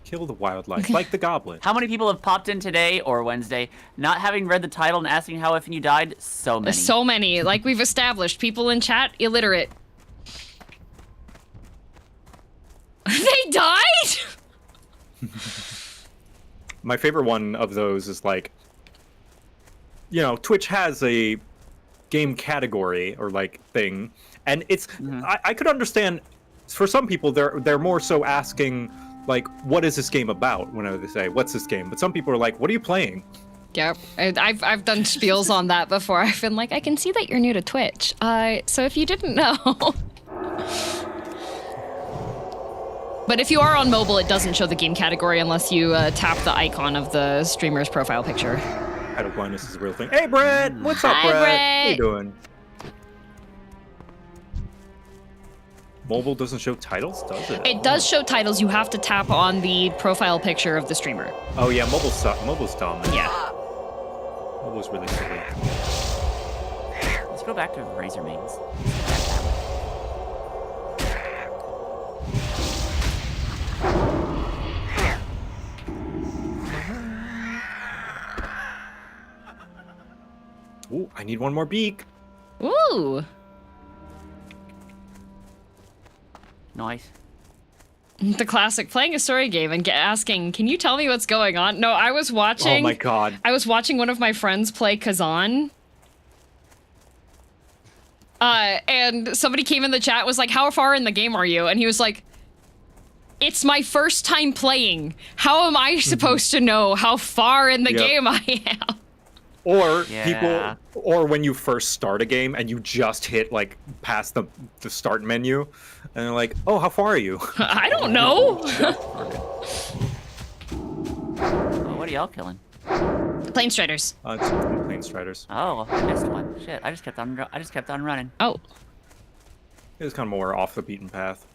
Kill the wildlife, like the goblin. How many people have popped in today or Wednesday, not having read the title and asking how often you died? So many. So many. Like we've established, people in chat illiterate. They died? My favorite one of those is like, you know, Twitch has a game category or like thing, and it's I could understand for some people they're more so asking like, what is this game about? Whenever they say, what's this game? But some people are like, what are you playing? Yep. I've done spiels on that before. I've been like, I can see that you're new to Twitch. So if you didn't know. But if you are on mobile, it doesn't show the game category unless you tap the icon of the streamer's profile picture. Idle blindness is a real thing. Hey, Brett! What's up, Hi, Brett? Brett. How you doing? Mobile doesn't show titles, does it? It does show titles. You have to tap on the profile picture of the streamer. Oh yeah, mobile's dumb. Yeah. Mobile's really silly. Let's go back to Razor Mains. Ooh, I need one more beak. Ooh. Nice. The classic, playing a story game and asking, can you tell me what's going on? No, I was watching... Oh my god. I was watching one of my friends play Kazan. And somebody came in the chat, was like, how far in the game are you? And he was like, it's my first time playing. How am I supposed to know how far in the Yep. game I am? Or Yeah. people, or when you first start a game and you just hit like past the start menu, and they're like, "Oh, how far are you?" I don't know. Oh, what are y'all killing? Plane Striders. It's Plane Striders. Oh, I missed one. Shit, I just kept on running. Oh, It was kind of more off the beaten path.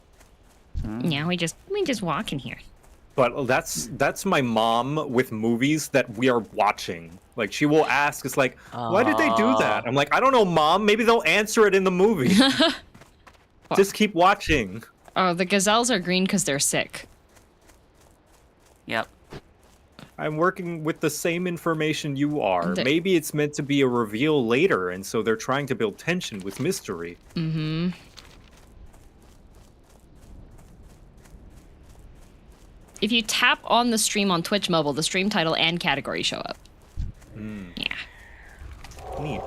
yeah, we just walk in here. But that's my mom with movies that we are watching. Like she will ask, "It's like, why did they do that?" I'm like, "I don't know, Mom. Maybe they'll answer it in the movie. Just keep watching." Oh, the gazelles are green because they're sick. Yep. I'm working with the same information you are. The- Maybe it's meant to be a reveal later, and so they're trying to build tension with mystery. Mm-hmm. If you tap on the stream on Twitch Mobile, the stream title and category show up. Yeah. Neat.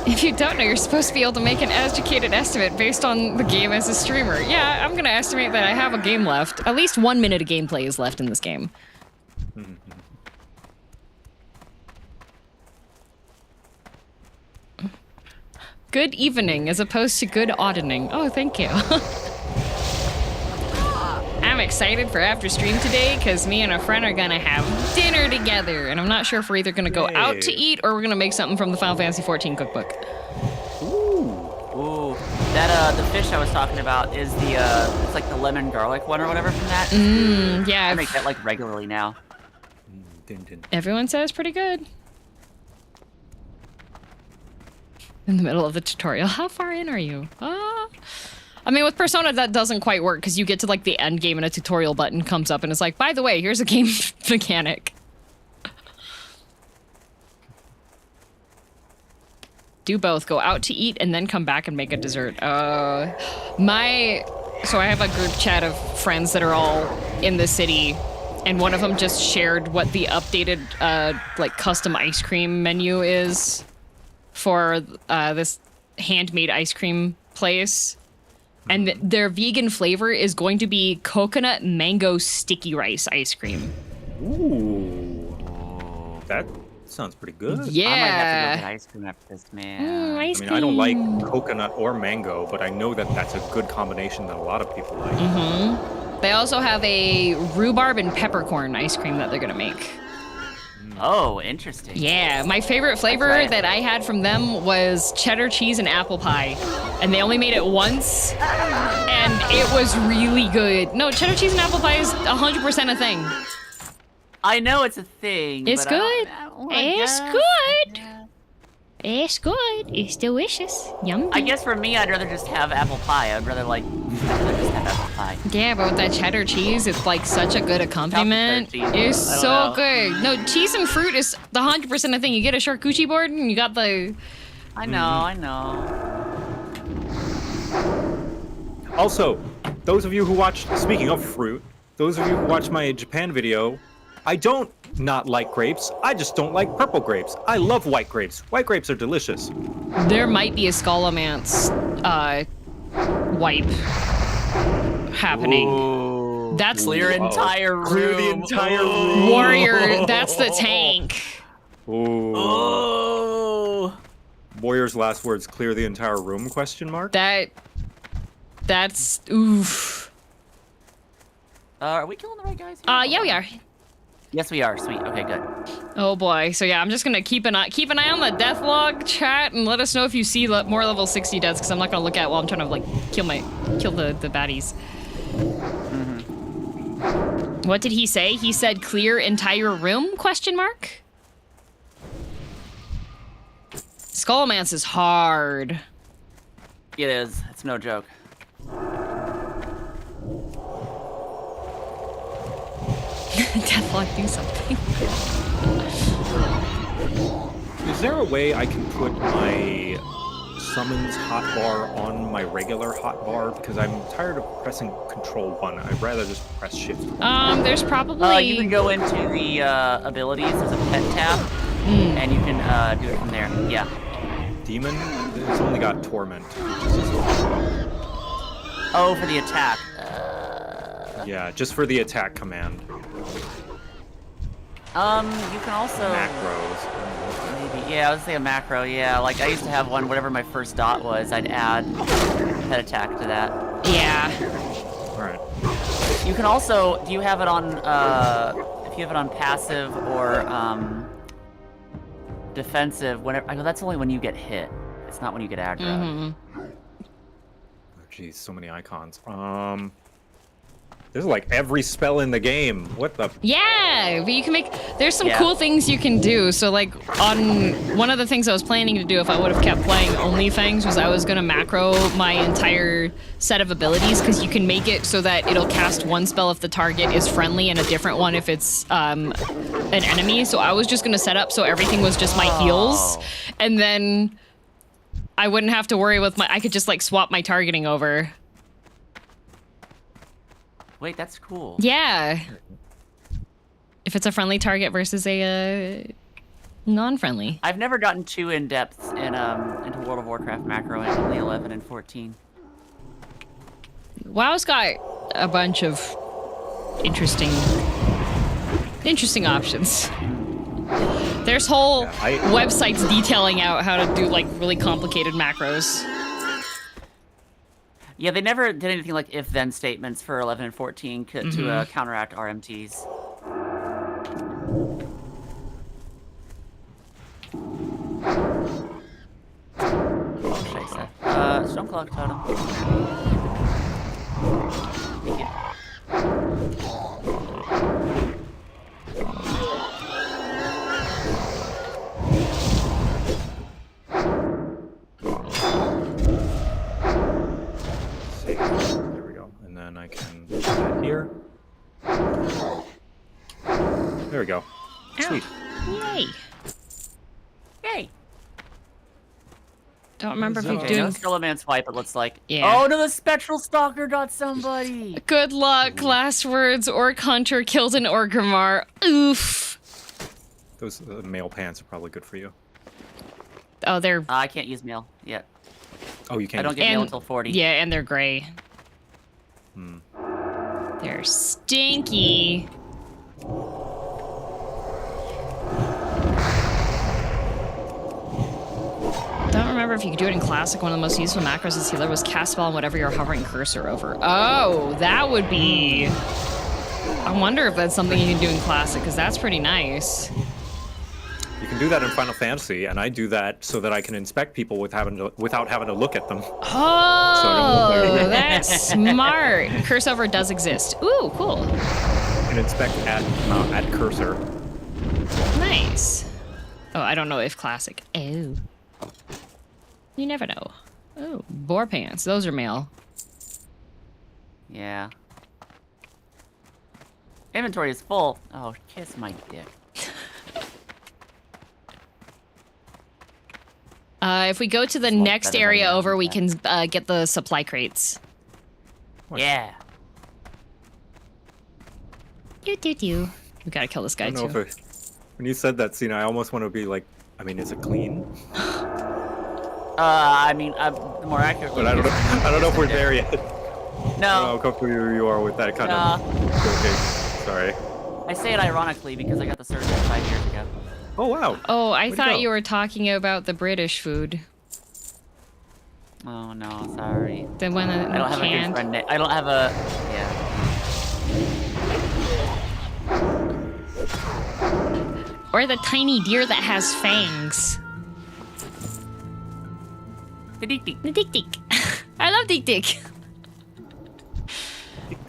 If you don't know, you're supposed to be able to make an educated estimate based on the game as a streamer. Yeah, I'm gonna estimate that I have a game left. At least 1 minute of gameplay is left in this game. Good evening as opposed to good auditing. Oh, thank you. I'm excited for after stream today because me and a friend are gonna have dinner together, and I'm not sure if we're either gonna go out to Yay. eat or we're gonna make something from the Final Fantasy XIV cookbook. Ooh, that the fish I was talking about is the it's like the lemon garlic one or whatever from that. Yeah, I make that like regularly now. Din, din. everyone says pretty good. In the middle of the tutorial, how far in are you? I mean, with Persona, that doesn't quite work because you get to like the end game and a tutorial button comes up and it's like, by the way, here's a game mechanic. Do both. Go out to eat and then come back and make a dessert. So I have a group chat of friends that are all in the city, and one of them just shared what the updated like custom ice cream menu is for this handmade ice cream place. And their vegan flavor is going to be coconut mango sticky rice ice cream. Ooh. That sounds pretty good. Yeah. I might have to go get ice cream after this, man. Ice I mean, I don't like cream. coconut or mango, but I know that that's a good combination that a lot of people like. They also have a rhubarb and peppercorn ice cream that they're gonna make. Oh, interesting. Yeah, my favorite flavor right. that I had from them was cheddar cheese and apple pie. And they only made it once, and it was really good. No, cheddar cheese and apple pie is 100% a thing. I know it's a thing. It's but good. I It's guess- good. Yeah. It's good. It's delicious. Yum. I guess for me, I'd rather just have apple pie. I'd rather just have apple pie. Yeah, but with that cheddar cheese, it's like such a good accompaniment. Cheddar cheese. It's I don't so know. good. No, cheese and fruit is the 100% a thing. You get a charcuterie board and you got the... I know. Also, those of you who watched, speaking of fruit, those of you who watched my Japan video, I don't not like grapes. I just don't like purple grapes. I love white grapes. White grapes are delicious. There might be a Skullomance wipe happening. Ooh. That's Clear entire room. Clear the entire room. Warrior. That's the tank. Ooh. Oh. Warrior's last words, clear the entire room, question mark? That's oof. Are we killing the right guys here? Yeah, we are. Yes, we are. Sweet. Okay, good. Oh boy. So yeah, I'm just gonna keep an eye on the death log chat and let us know if you see more level 60 deaths, because I'm not gonna look at while I'm trying to like kill the baddies. What did he say? He said clear entire room? Question mark. Skullomance is hard. It is. It's no joke. Deathlock, do something. Is there a way I can put my summons hotbar on my regular hotbar? Because I'm tired of pressing Control 1. I'd rather just press Shift. There's probably... You can go into the abilities. There's a pet tab, and you can do it from there. Yeah. Demon? It's only got Torment. Oh, for the attack. Yeah, just for the attack command. You can also... Macros. Maybe, yeah, I would say a macro, yeah. Like, I used to have one, whatever my first dot was, I'd add pet attack to that. Yeah. Alright. You can also, do you have it on, if you have it on passive or, defensive, whenever, I know that's only when you get hit. It's not when you get aggro. Oh, jeez, so many icons. There's like every spell in the game. What the? Yeah, but you can make... There's some cool things you can do. So, like, on... One of the things I was planning to do if I would have kept playing only Fangs was I was going to macro my entire set of abilities, because you can make it so that it'll cast one spell if the target is friendly and a different one if it's an enemy. So I was just going to set up so everything was just my heals. And then I wouldn't have to worry with my... I could just, like, swap my targeting over. Wait, that's cool. Yeah. If it's a friendly target versus a non-friendly. I've never gotten too in-depth in, into World of Warcraft macro in only 11 and 14. WoW's got a bunch of interesting options. There's whole websites detailing out how to do like really complicated macros. Yeah, they never did anything like if-then statements for 11 and 14 to counteract RMTs. What should I say? Stoneclaw Totem. Thank you. There we go. And then I can put that here. There we go. Sweet. Yay. Yay! Don't remember if we Okay, do. no Skeleman swipe, it looks like. Yeah. Oh no, the Spectral Stalker got somebody! Good luck. Last words. Orc Hunter killed an Orgrimmar. Oof. Those male pants are probably good for you. Oh, they're. I can't use mail yet. Oh, you can't. I don't get mail until 40. Yeah, and they're gray. Hmm. They're stinky. Don't remember if you could do it in Classic. One of the most useful macros as healer was cast spell on whatever you're hovering cursor over. Oh, that would be... I wonder if that's something you can do in Classic, because that's pretty nice. You can do that in Final Fantasy, and I do that so that I can inspect people without having to look at them. Oh, that's smart. Curse over does exist. Ooh, cool. And inspect at cursor. Nice. Oh, I don't know if Classic. Oh. You never know. Oh, boar pants. Those are male. Yeah. Inventory is full. Oh, kiss my dick. If we go to the Smoke next better than area that, over, we okay. can get the supply crates. Yeah. We gotta kill this guy I don't too. know if when you said that, Sena, I almost want to be like, I mean, is it clean? I mean, the more accurate. But I don't know if we're there yet. No. Oh, come who you are with that kind of. Okay, sorry. I say it ironically because I got the surgery 5 years ago. Oh wow. Oh, I Where'd it thought go? you were talking about the British food. Oh no, sorry. The one that I don't have a good canned. friend. I don't have a. Yeah. Or the tiny deer that has fangs. The Dick Dick. The Dick Dick. I love Dick Dick.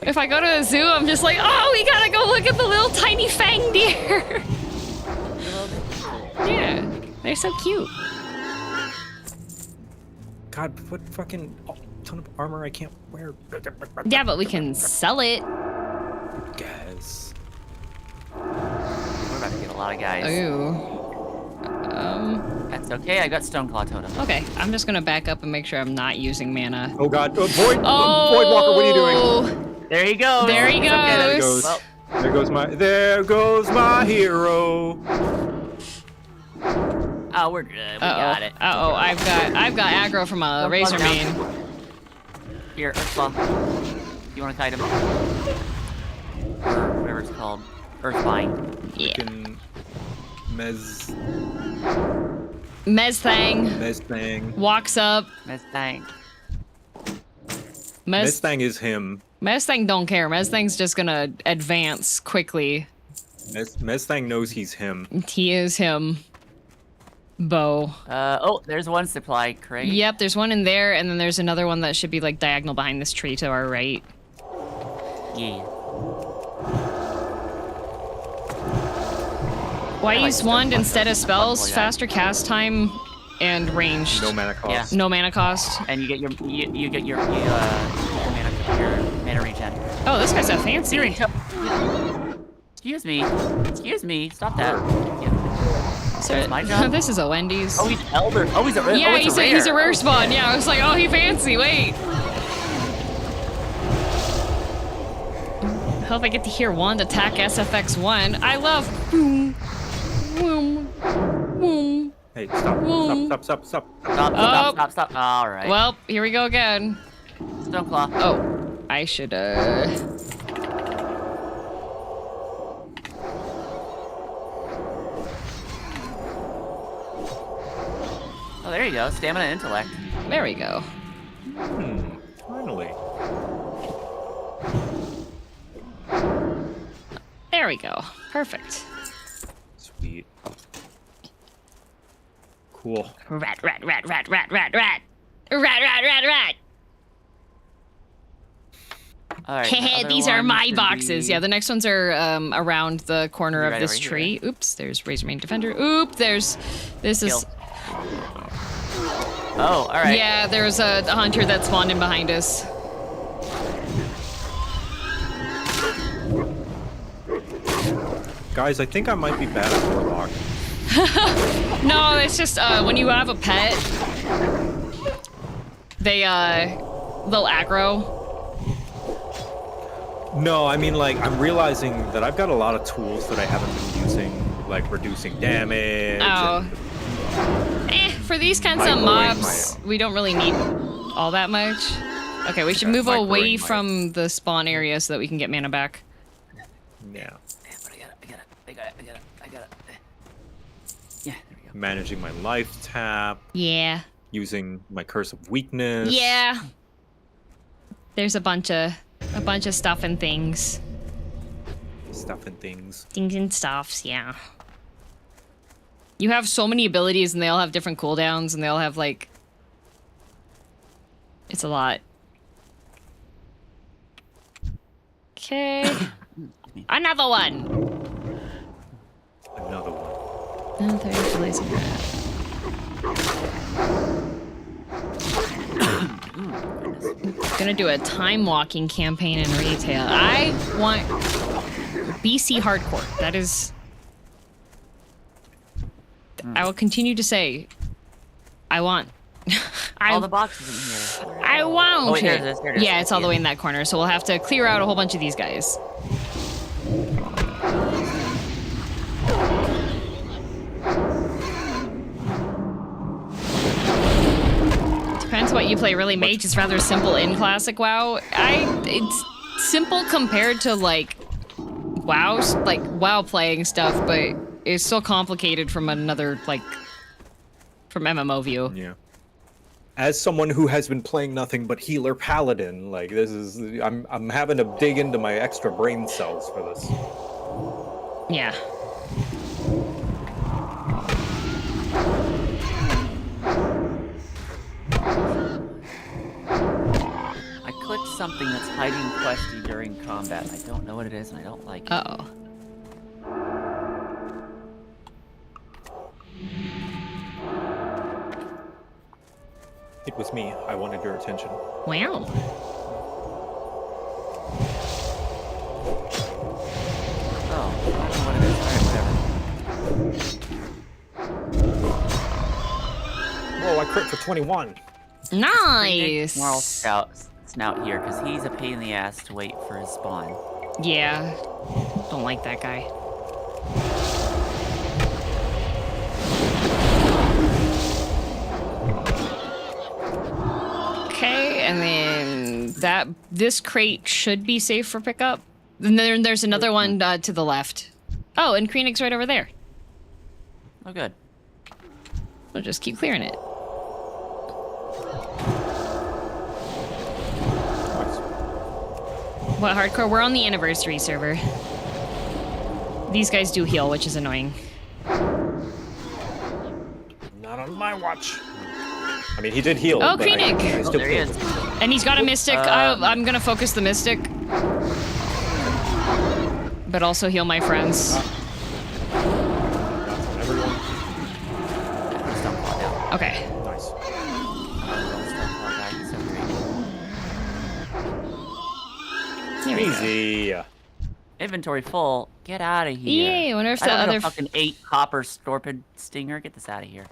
If I go to a zoo, I'm just like, oh, we gotta go look at the little tiny fang deer. Yeah, they're so cute. God, what fucking ton of armor I can't wear. Yeah, but we can sell it. Guys. We're about to get a lot of guys. Ooh. That's okay. I got Stoneclaw Totem. Okay, I'm just gonna back up and make sure I'm not using mana. Oh God, Void Oh, Walker, what are you doing? There he goes. There he It's okay, There he goes. goes. There goes my hero. Oh, we're good. We got it. Uh-oh, I've got aggro from a razor main. Here, Earthclaw. You want to kite him? Or whatever it's called. Earthbind. Yeah. Fucking Mezthang Mezthang. walks up. Mustang. Mezthang is him. Mezthang don't care. Mezthang's just gonna advance quickly. Mezthang knows he's him. He is him. Bo. Oh, there's one supply crate. Yep, there's one in there, and then there's another one that should be like diagonal behind this tree to our right. Yeah. Why I like use wand Stone instead Cluster. of spells? Fuck, boy, Faster cast time and ranged. No mana cost. No mana cost. And you get your mana regen. Oh, this guy's a fancy. Excuse me. Stop that. Yeah. So, my job? this is a Wendy's. Oh, he's elder. Oh, he's a yeah, oh, it's he's a rare. rare spawn. Yeah, I was like, oh, he fancy. Wait. Hope I get to hear Wand attack SFX1. I love boom, boom, boom. Hey, stop. Whoa. Stop. Stop. All right. Well, here we go again. Stoneclaw. Oh, I should, Oh, there you go. Stamina and intellect. There we go. Finally. There we go. Perfect. Sweet. Cool. Rat. Rat. All right. the other These are one my should boxes. be- Yeah, the next ones are around the corner of Right this over here. tree. Oops, there's Razormane Defender. This is... Kill. Oh, all right. Yeah, there's a hunter that spawned in behind us. Guys, I think I might be bad at Warlock. No, it's just when you have a pet, they'll aggro. No, I mean, like, I'm realizing that I've got a lot of tools that I haven't been using, like reducing damage. Oh. For these kinds of mobs, we don't really need all that much. Okay, we should move away from the spawn area so that we can get mana back. Yeah. I got it. Yeah, there we go. Managing my life tap. Yeah. Using my curse of weakness. Yeah. There's a bunch of stuff and things. Stuff and things. Things and stuffs, yeah. You have so many abilities and they all have different cooldowns and they all have like... It's a lot. Okay. Another one! Another one. Oh, there's the laser Gonna do a time walking campaign in retail. I want BC hardcore. That is... I will continue to say, I want. All the boxes in here. I want. Oh, wait, here it is. Yeah, it's all the way in that corner, so we'll have to clear out a whole bunch of these guys. Depends what you play. Really, Mage is rather simple in Classic WoW. It's simple compared to like WoW playing stuff, but it's still complicated from another from MMO view. Yeah. As someone who has been playing nothing but healer paladin, like this is, I'm having to dig into my extra brain cells for this. Yeah. I clicked something that's hiding questy during combat. I don't know what it is and I don't like it. Uh-oh. It was me. I wanted your attention. Wow. Oh, I don't know what it is. Alright, whatever. Whoa, I crit for 21. Nice. Moral Snout here, because he's a pain in the ass to wait for his spawn. Yeah. Don't like that guy. Okay, and then this crate should be safe for pickup. And then there's another one to the left. Oh, and Kreenik's right over there. Oh, good. We'll just keep clearing it. What hardcore? We're on the anniversary server. These guys do heal, which is annoying. Not on my watch. I mean, he did heal. Oh, but Kreenik! I still There he is. And he's got a mystic. I'm gonna focus the mystic. But also heal my friends. Everyone. Okay. Nice. Here we go. Easy. Inventory full. Get out of here. Yay, I wonder if I the don't other... know, fucking 8 copper Storpid Stinger. Get this out of here.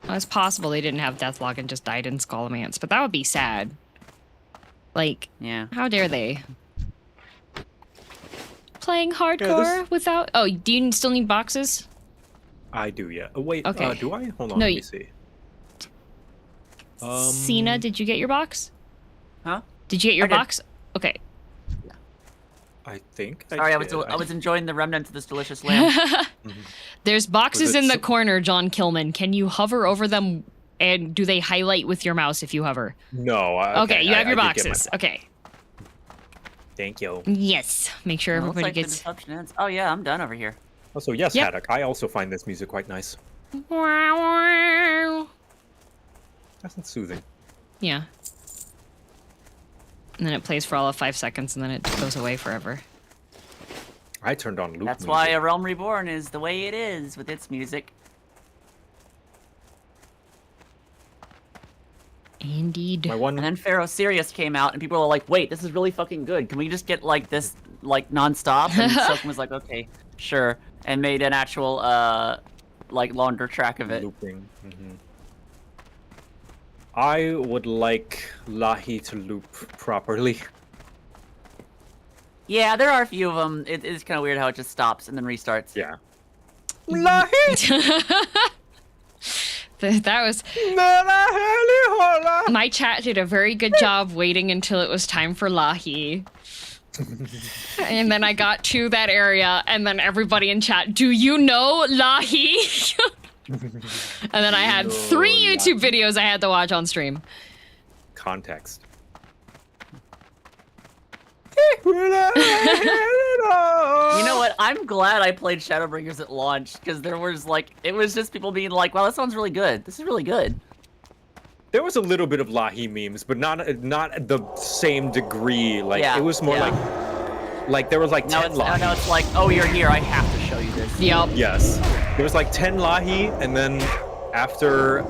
Well, it's possible they didn't have Deathlog and just died in Scallamance, but that would be sad. Like, Yeah. how dare they? Playing hardcore without... Oh, do you still need boxes? I do, yeah. Oh, wait, Okay. do I? Hold on, No, let me see. Sena, did you get your box? Huh? Did you get your I did. box? Okay. I think Sorry, I was enjoying the remnants of this delicious lamb. There's boxes Was it in the corner, John Kilman. Can you hover over them, and do they highlight with your mouse if you hover? No. Okay, you have your I did get boxes. my- Okay. Thank you. Yes. Make sure Looks everybody like the gets... disruption ends. Oh yeah, I'm done over here. Also, yes, Yep. Haddock. I also find this music quite nice. That's soothing. Yeah. And then it plays for all of 5 seconds, and then it goes away forever. I turned on loop That's music. why A Realm Reborn is the way it is with its music. Indeed. My one. And then Pharaoh Sirius came out, and people were like, "Wait, this is really fucking good. Can we just get like this, like nonstop?" And Silken was like, "Okay, sure," and made an actual, like longer track of it. Looping. I would like Lahi to loop properly. Yeah, there are a few of them. It is kind of weird how it just stops and then restarts. Yeah. Lahi! That was... My chat did a very good job waiting until it was time for Lahi. And then I got to that area, and then everybody in chat, do you know Lahi? And then I had 3 YouTube videos I had to watch on stream. Context. You know what? I'm glad I played Shadowbringers at launch, because there was like, it was just people being like, wow, that sounds really good. This is really good. There was a little bit of Lahi memes, but not at the same degree. Like, Yeah, it was more like there was like 10 Lahi. Now it's like, oh, you're here, I have to show you this. Yep. Yes. There was like 10 Lahi, and then after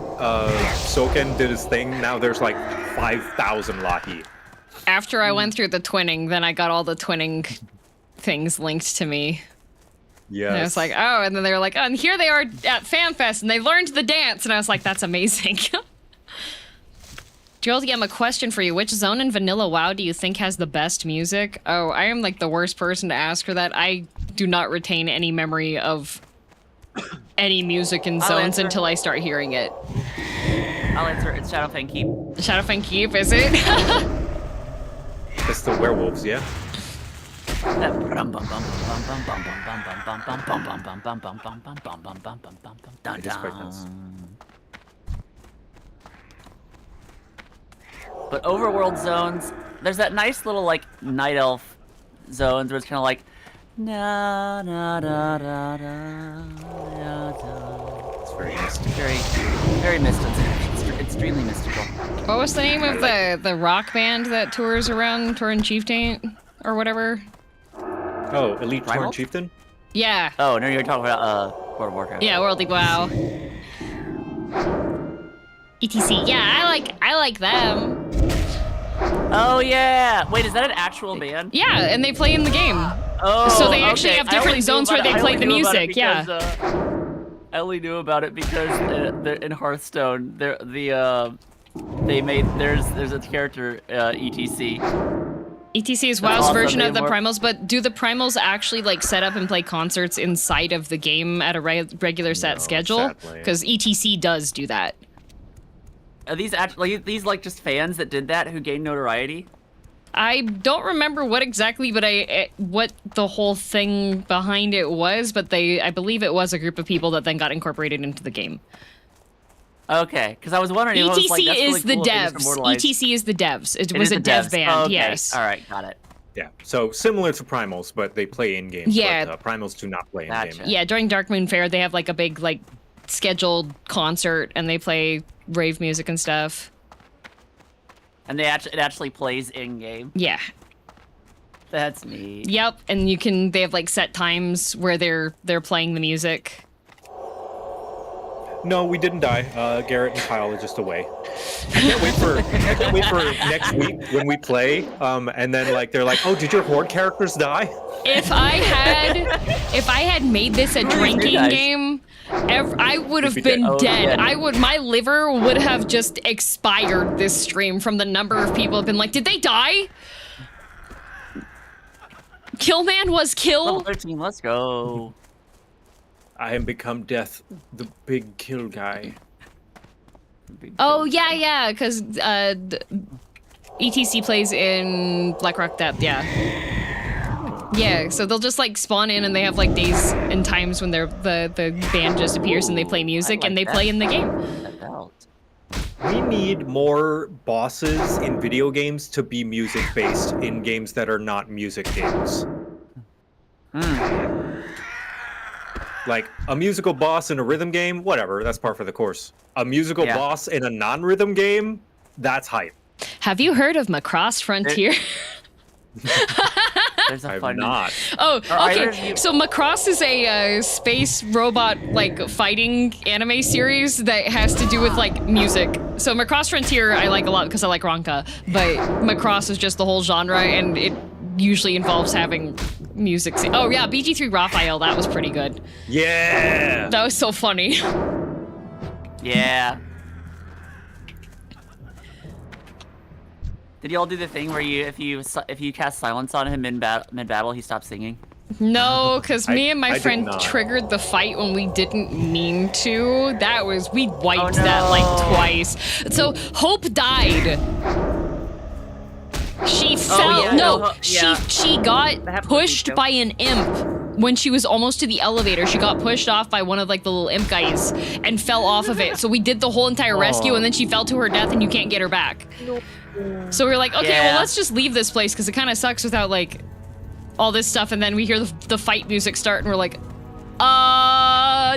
Soken did his thing, now there's like 5,000 Lahi. After I went through the twinning, then I got all the twinning things linked to me. Yes. And I was like, oh, and then they were like, oh, and here they are at FanFest, and they learned the dance, and I was like, that's amazing. Joldiam, a question for you. Which zone in Vanilla WoW do you think has the best music? Oh, I am like the worst person to ask for that. I do not retain any memory of any music in zones until I start hearing it. I'll answer. It's Shadowfang Keep. Shadowfang Keep, is it? That's the werewolves, yeah? It is quite nice. But overworld zones, there's that nice little like night elf zones where it's kind of like na na da da da da da. It's very mystic. Very mystical. It's extremely mystical. What was the name of the rock band that tours around Tauren Chieftain or whatever? Oh, Elite Primal? Tauren Chieftain? Yeah. Oh no, you're talking about World of Warcraft. Yeah, World League WoW. ETC. Yeah, I like them. Oh yeah. Wait, is that an actual band? Yeah, and they play in the game. Oh, So they actually okay. have different zones where they play the music, yeah. I only knew about it because in Hearthstone, they made there's a character ETC. ETC is That's WoW's awesome. version of the More- Primals, but do the Primals actually like set up and play concerts inside of the game at a regular set No, schedule? sadly. Because ETC does do that. Are these actually these like just fans that did that who gained notoriety? I don't remember what exactly, but what the whole thing behind it was, but I believe it was a group of people that then got incorporated into the game. Okay, because I was wondering. I was ETC like, that's really is the cool if they just devs. immortalized- ETC is the devs. It It was is a the dev devs. band, Oh, okay. yes. All right, got it. Yeah. So similar to Primals, but they play in game. Yeah. But Primals do not play in Gotcha. game. Yeah, during Dark Moon Fair, they have like a big like scheduled concert, and they play rave music and stuff. And it actually plays in game. Yeah. That's neat. Yep, and they have like set times where they're playing the music. No, we didn't die. Garrett and Kyle are just away. I can't wait for next week when we play. And then like they're like, oh, did your Horde characters die? If I had made this a drinking nice. game, I would have You'd be been dead. Oh, dead. yeah. My liver would have just expired this stream from the number of people have been like, did they die? Killman was Level killed. 13, let's go. I am become death, the big kill guy. Oh yeah, because ETC plays in Blackrock Depth, yeah. Yeah, so they'll just like spawn in and they have like days and times when the band just appears and they play music like and they that. play in the game. That belt. We need more bosses in video games to be music based in games that are not music games. Like a musical boss in a rhythm game, whatever, that's par for the course. A musical Yeah. boss in a non-rhythm game, that's hype. Have you heard of Macross Frontier? There's a I've fun not. Oh, Are either of okay. you- So Macross is a space robot like fighting anime series that has to do with like music. So Macross Frontier I like a lot because I like Ronka, but Macross is just the whole genre and it usually involves having music. Oh yeah, BG3 Raphael, that was pretty good. Yeah! That was so funny. Yeah. Did y'all do the thing where if you cast silence on him mid battle, he stops singing? No, because me and I my did friend not. triggered the fight when we didn't mean to. We wiped Oh, that like no. twice. So Hope died. She fell. yeah, no, yeah. She That got happened with me pushed too. by an imp when she was almost to the elevator. She got pushed off by one of like the little imp guys and fell off of it. So we did the whole entire rescue, and then she fell to her death, and you can't get her back. So we were like, okay, Yeah. well, let's just leave this place because it kind of sucks without like all this stuff. And then we hear the fight music start, and we're like,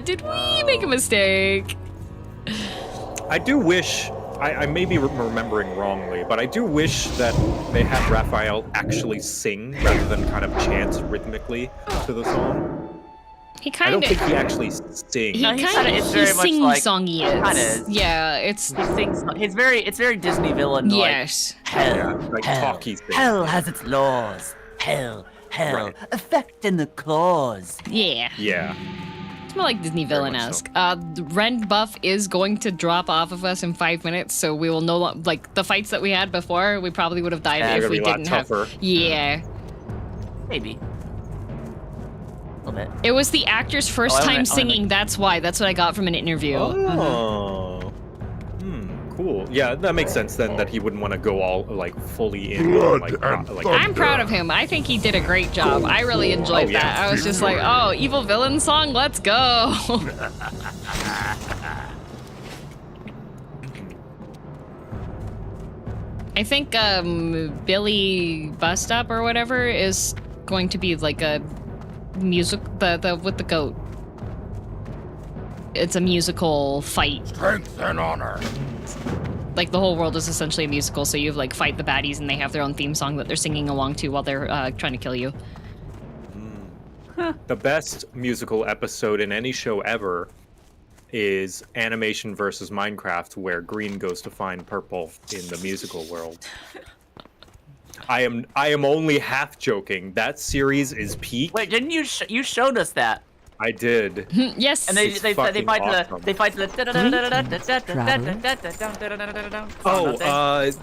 did we make a mistake? I do wish, I may be remembering wrongly, but I do wish that they had Raphael actually sing rather than kind of chant rhythmically to the song. He I kind don't of. think he actually sings. He No, he's kind kinda- of it's very much like- sing-songy kinda is. is. Yeah, it's He sings. It's very Disney villain. yes. Like, hell, Yeah, like hell, talky thing. hell has its laws. Hell, Right. affecting the cause. Yeah. Yeah. It's more like Disney Very much villain-esque. Ren buff is going to drop off of us in 5 minutes, so we will no longer like the fights that we had before. We probably would have died Yeah, if they're we gonna be a lot didn't have. tougher. Yeah. Maybe. A little bit. It was the actor's first Oh, I time went- singing. That's why. That's what I got from an interview. Oh. Cool. Yeah, that makes sense then that he wouldn't want to go all like fully in. Blood like, and like, thunder. I'm proud of him. I think he did a great job. I really enjoyed Oh, yeah. that. I was just like, oh, evil villain song, let's go. I think Billy Bust Up or whatever is going to be like a music the with the goat. It's a musical fight. Strength and honor. Like the whole world is essentially a musical, so you like fight the baddies and they have their own theme song that they're singing along to while they're trying to kill you. The best musical episode in any show ever is Animation versus Minecraft, where green goes to find purple in the musical world. I am only half joking. That series is peak. Wait, didn't you you showed us that? I did. Yes. And they It's fight fucking awesome.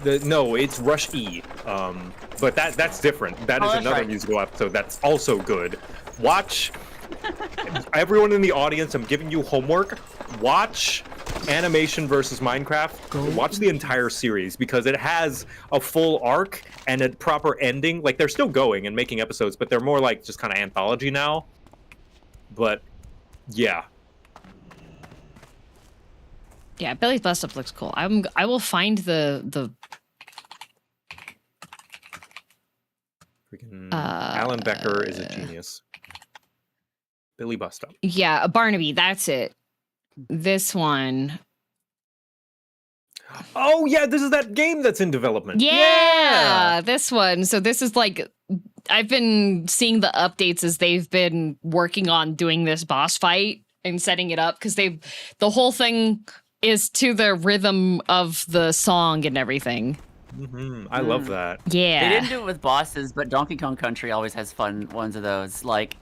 the No, it's Rush E. But that's different. That is that's another right. musical episode that's also good. Watch. Everyone in the audience, I'm giving you homework. Watch Animation versus Minecraft. Watch the entire series because it has a full arc and a proper ending. Like they're still going and making episodes, but they're more like just kind of anthology now. But yeah. Yeah, Billy's Bust Up looks cool. I will find the Freaking Alan Becker is a genius. Billy Bust Up. yeah, Barnaby, that's it. This one. Oh yeah, this is that game that's in development. Yeah, this one. So this is like I've been seeing the updates as they've been working on doing this boss fight and setting it up because the whole thing is to the rhythm of the song and everything. I love that. Yeah. They didn't do it with bosses, but Donkey Kong Country always has fun ones of those. Like,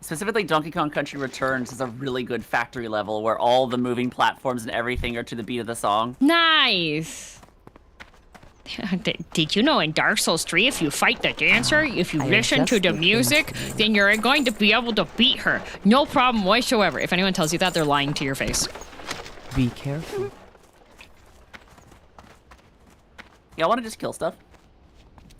specifically Donkey Kong Country Returns is a really good factory level where all the moving platforms and everything are to the beat of the song. Nice. Did you know in Dark Souls 3, if you fight the dancer, if you listen to the music, then you're going to be able to beat her. No problem whatsoever. If anyone tells you that, they're lying to your face. Be careful. Yeah, I want to just kill stuff.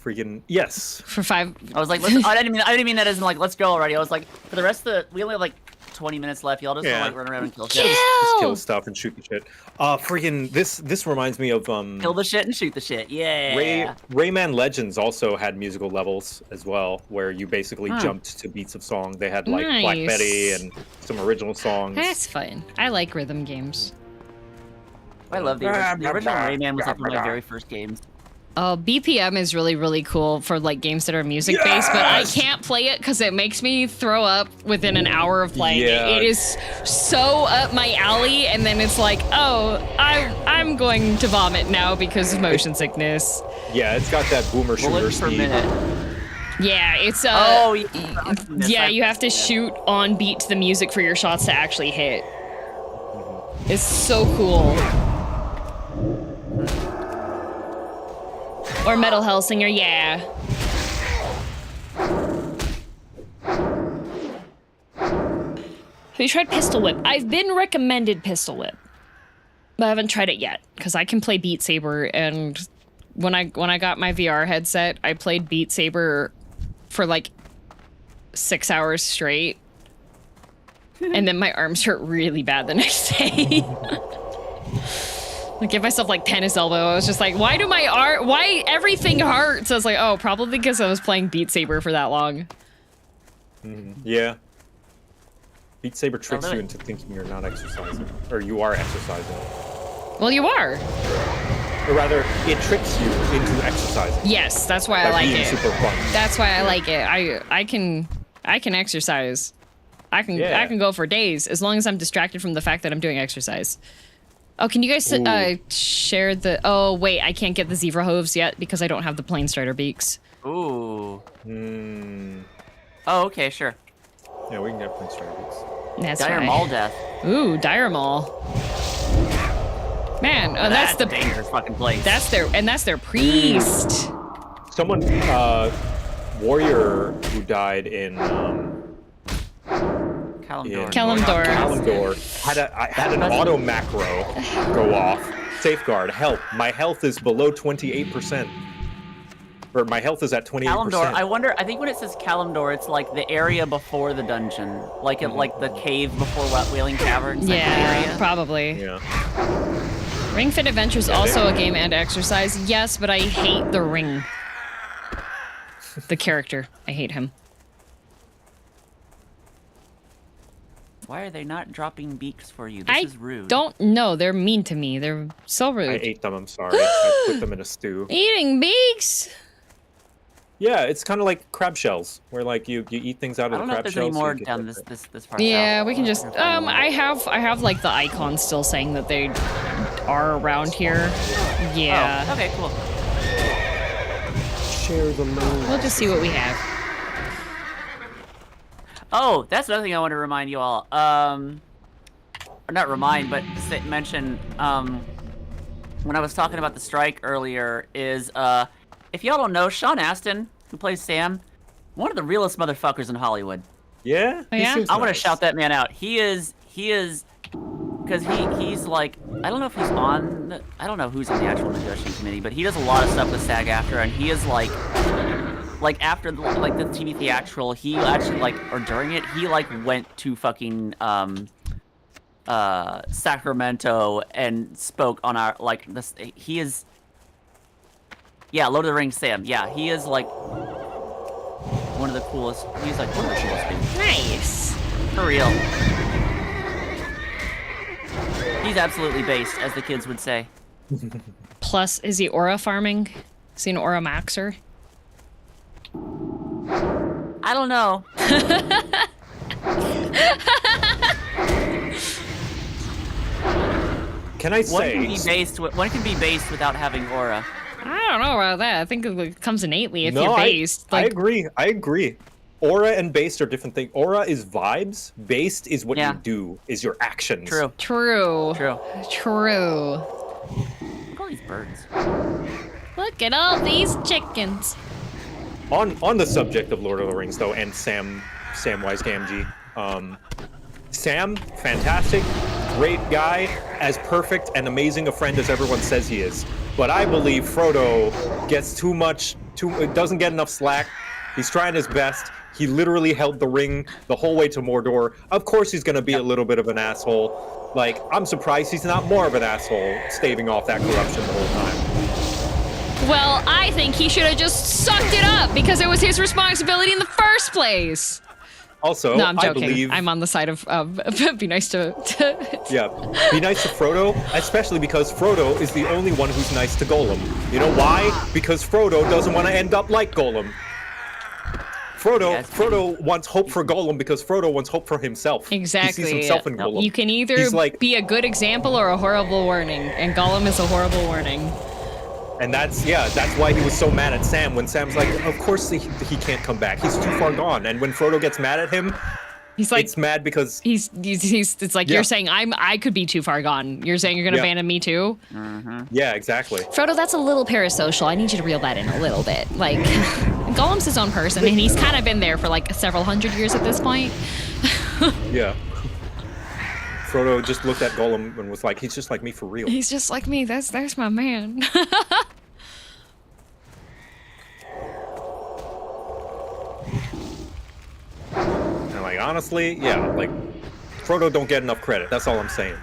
Freaking yes. For 5. I was like, I didn't mean that as in like, let's go already. I was like, for the rest of the, we only have like 20 minutes left. Y'all just Yeah. like run around and kill shit. Just kill stuff and shoot the shit. Freaking this reminds me of Kill the shit and shoot the shit. Yeah. Rayman Legends also had musical levels as well, where you basically jumped to beats of song. They had like Black Nice. Betty and some original songs. That's fun. I like rhythm games. I love the original Rayman was like one of my very first games. Oh, BPM is really, really cool for like games that are music based, but I can't play it because it makes me throw up within an hour of playing Yeah. it. It is so up my alley, and then it's like, oh, I'm going to vomit now because of motion sickness. Yeah, it's got that boomer shooter Bullets per speed. minute. Yeah, it's Oh, yeah, you have to shoot on beat to the music for your shots to actually hit. It's so cool. Or Metal Hellsinger, yeah. Have you tried Pistol Whip? I've been recommended Pistol Whip, but I haven't tried it yet because I can play Beat Saber, and when I got my VR headset, I played Beat Saber for like 6 hours straight, and then my arms hurt really bad the next day. I gave myself like tennis elbow. I was just like, why everything hurts? I was like, oh, probably because I was playing Beat Saber for that long. Yeah. Beat Saber tricks you into thinking you're not exercising, or you are exercising. Well, you are. Or rather, it tricks you into exercising. Yes, that's why I like being it. super fun. That's why I like it. I can exercise. I can go for days as long as I'm distracted from the fact that I'm doing exercise. Oh, can you guys share the? Oh wait, I can't get the zebra hooves yet because I don't have the plane starter beaks. Ooh. Oh, okay, sure. Yeah, we can get plane starter beaks. That's Dire right. Maul death. Ooh, Dire Maul. Man, oh, that's the dangerous fucking place. That's their priest. Someone, warrior who died in Kalimdor had an auto macro go off. Safeguard, help! My health is below 28%. Or my health is at 28%. Kalimdor, I think when it says Kalimdor, it's like the area before the dungeon, like like the cave before Wailing Caverns. Yeah, probably. Yeah. Ring Fit Adventure is also a game and exercise. Yes, but I hate the ring. The character, I hate him. Why are they not dropping beaks for you? This is rude. I don't know. They're mean to me. They're so rude. I ate them. I'm sorry. I put them in a stew. Eating beaks. Yeah, it's kind of like crab shells, where like you eat things out of the crab shells. I don't know if there's any more down this far Yeah, south. we can just I have like the icon still saying that they are around here. Yeah. Oh, okay, cool. Share the load. We'll just see what we have. Oh, that's another thing I want to remind you all. Or not remind, but mention when I was talking about the strike earlier is if y'all don't know, Sean Astin, who plays Sam, one of the realest motherfuckers in Hollywood. Yeah? Oh, yeah? I want to shout that man out. He is, because he's like, I don't know if he's on, I don't know who's on the actual negotiating committee, but he does a lot of stuff with SAG-AFTRA, and he is like after the TV theatrical, he actually or during it, he went to fucking Sacramento and spoke on our this. He is. Yeah, Lord of the Rings Sam. Yeah, he is one of the coolest. He's one of the coolest things. Nice. For real. He's absolutely based, as the kids would say. Plus, is he aura farming? Is he an aura maxer? I don't know. Can I say one can be based without having aura. I don't know about that. I think it comes innately if no, you're based. I agree. Aura and based are different things. Aura is vibes. Based is what you do, is your actions. True. True. Look at all these birds. Look at all these chickens. On the subject of Lord of the Rings, though, and Samwise Gamgee, Sam, fantastic, great guy, as perfect and amazing a friend as everyone says he is. But I believe Frodo gets doesn't get enough slack. He's trying his best. He literally held the ring the whole way to Mordor. Of course he's gonna be a little bit of an asshole. I'm surprised he's not more of an asshole, staving off that corruption the whole time. Well, I think he should have just sucked it up because it was his responsibility in the first place. Also, no, I'm joking. I believe I'm on the side of be nice to yeah, be nice to Frodo, especially because Frodo is the only one who's nice to Gollum. You know why? Because Frodo doesn't want to end up like Gollum. Frodo wants hope for Gollum because Frodo wants hope for himself. Exactly. He sees himself in Gollum. You can either be a good example or a horrible warning, and Gollum is a horrible warning. And that's why he was so mad at Sam when Sam's like, of course he can't come back. He's too far gone. And when Frodo gets mad at him, He's like, it's mad because he's it's like Yeah. you're saying I could be too far gone. You're saying you're gonna Yeah. abandon me too? yeah, exactly. Frodo, that's a little parasocial. I need you to reel that in a little bit. Like, Gollum's his own person, and he's kind of been there for like several hundred years at this point. Yeah. Frodo just looked at Gollum and was like, he's just like me for real. He's just like me. That's my man. And like, honestly, yeah, like, Frodo don't get enough credit. That's all I'm saying.